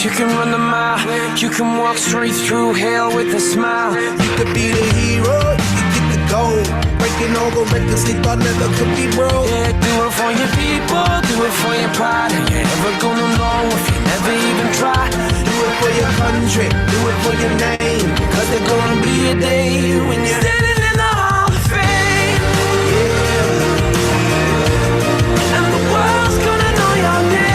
You can run a mile, you can walk straight through hell with a smile. You could be the hero, you can get the gold. Breaking all the records they thought never could be broke. Yeah, do it for your people, do it for your pride. And you're never gonna know if you never even try. Do it for your country, do it for your name. Cause there's gonna be a day when you're standing in the Hall of Fame. Yeah. And the world's gonna know your name.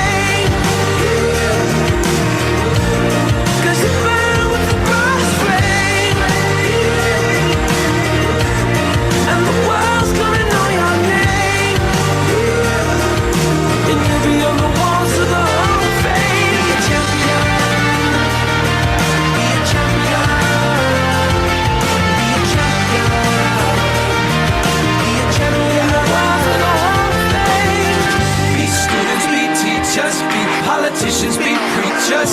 Politicians be preachers,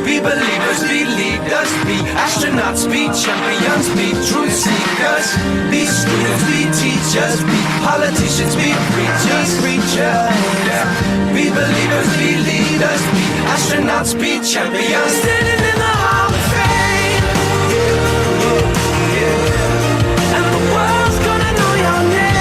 be believers, be leaders, be astronauts, be champions, be truth seekers, be students, be teachers, be politicians, be preachers, be believers, be leaders, be astronauts, be champions, standing in the Hall of Fame. And the world's gonna know your name.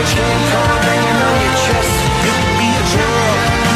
King Kong banging on your chest. You can be a hero.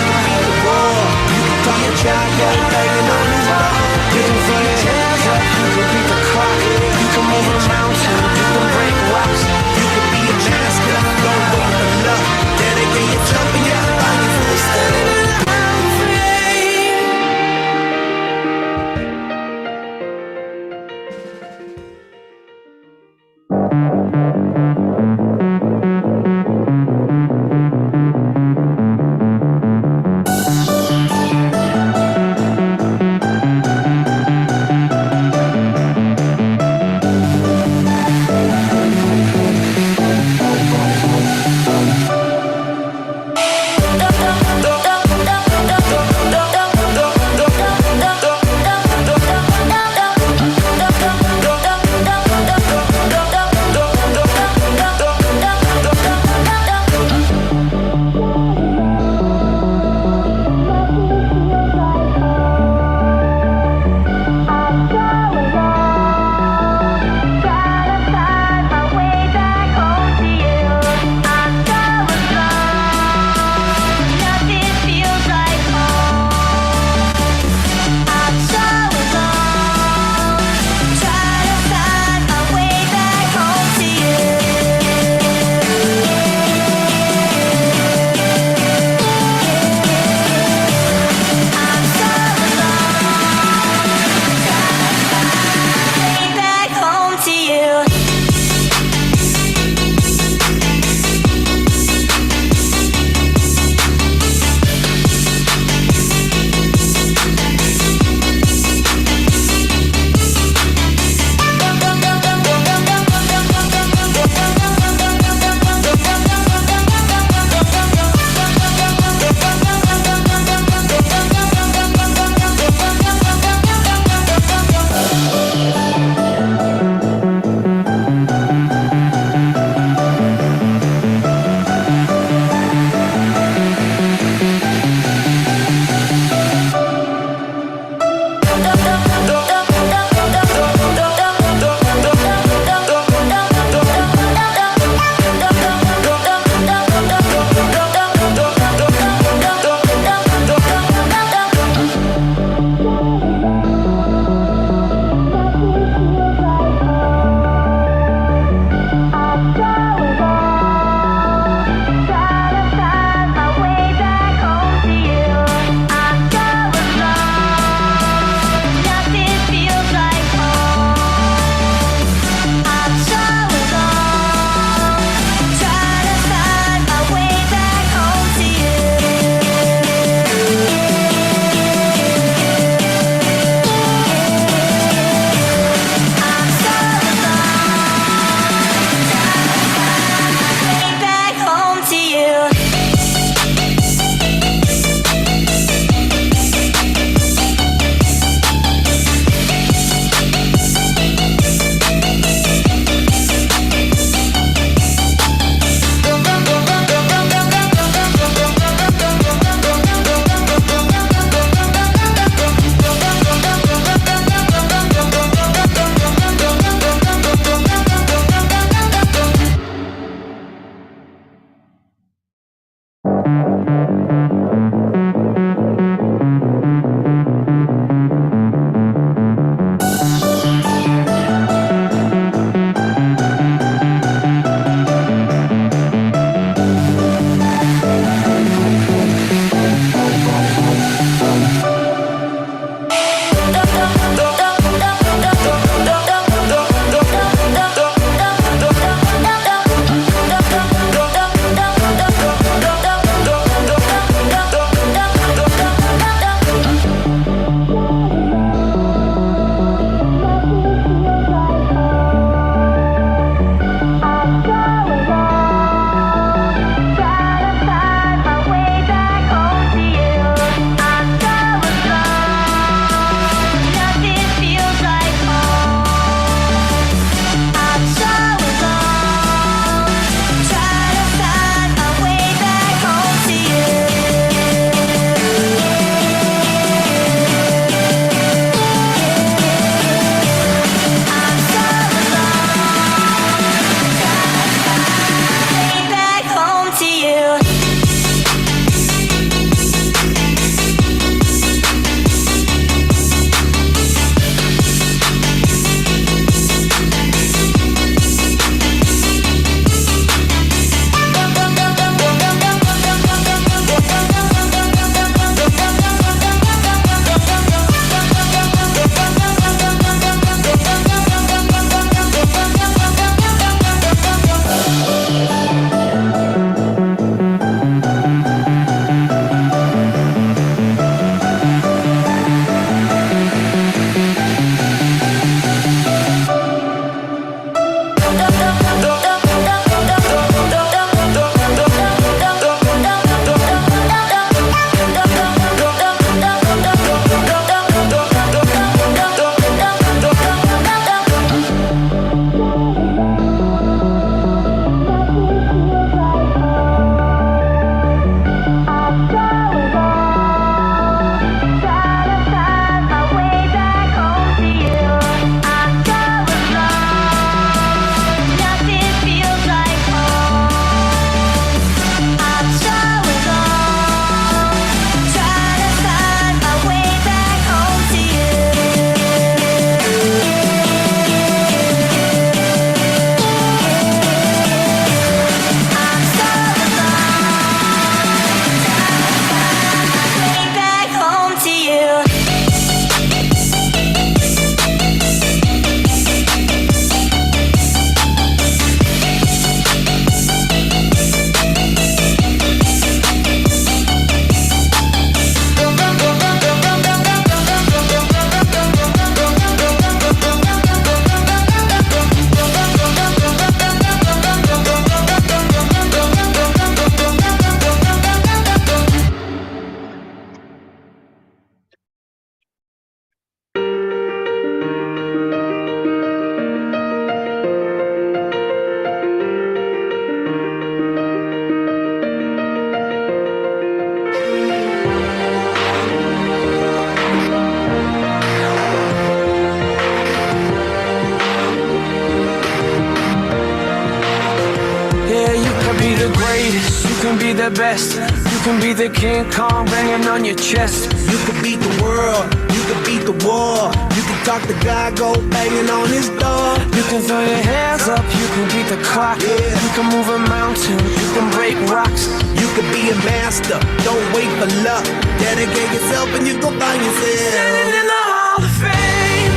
be the best. You can be the King Kong banging on your chest. You could beat the world, you could beat the war. You can talk to God, go banging on his door. You can throw your hands up, you can beat the clock. You can move a mountain, you can break rocks. You could be a master, don't wait for luck. Dedicate yourself and you go find yourself. Standing in the Hall of Fame.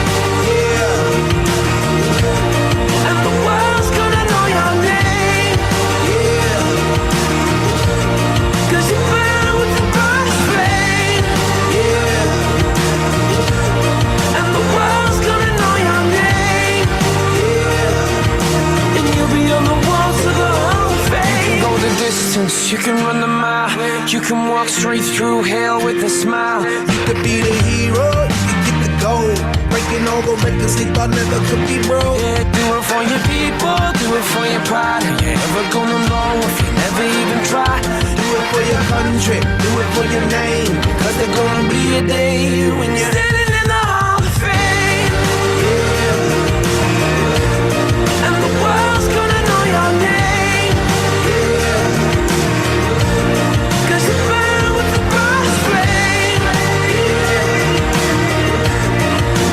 And the world's gonna know your name. Cause you burn with the brightest flame. And the world's gonna know your name. And you'll be on the walls of the Hall of Fame. You can go the distance, you can run the mile. You can walk straight through hell with a smile. You could be the hero, you could get the gold. Breaking all the records they thought never could be broke. Yeah, do it for your people, do it for your pride. Are you ever gonna know if you never even try? Do it for your country, do it for your name. Cause there's gonna be a day when you're standing in the Hall of Fame. And the world's gonna know your name. Cause you burn with the brightest flame.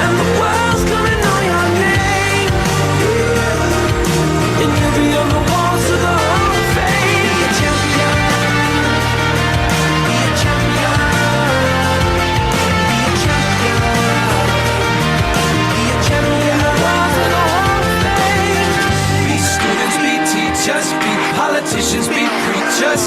And the world's gonna know your name. And you'll be on the walls of the Hall of Fame. Be a champion. Be a champion. Be a champion. Be a champion. The walls of the Hall of Fame. Be students, be teachers, be politicians, be preachers.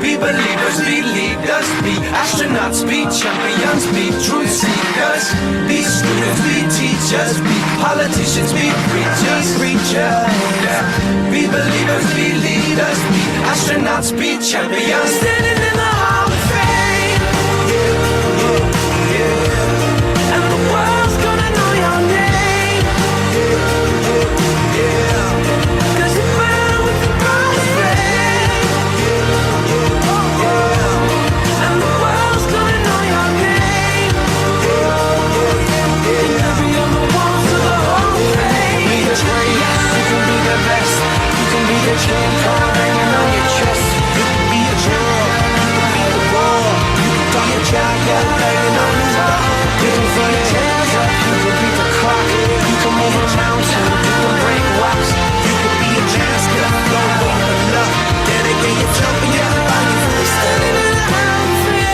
Be believers, be leaders, be astronauts, be champions, be truth seekers. Be students, be teachers, be politicians, be preachers, Be believers, be leaders, be astronauts, be champions. Standing in the Hall of Fame. And the world's gonna know your name. Cause you burn with the brightest flame. And the world's gonna know your name. And you'll be on the walls of the Hall of Fame. Be the greatest, you can be the best. You can be the King Kong banging on your chest. You can be a hero, you can be the war. You can talk to God, go banging on his door. You can throw your hands up, you can beat the clock. You can move a mountain, you can break rocks. You could be a master, don't wait for luck. Dedicate yourself and you can find yourself. Standing in the Hall of Fame.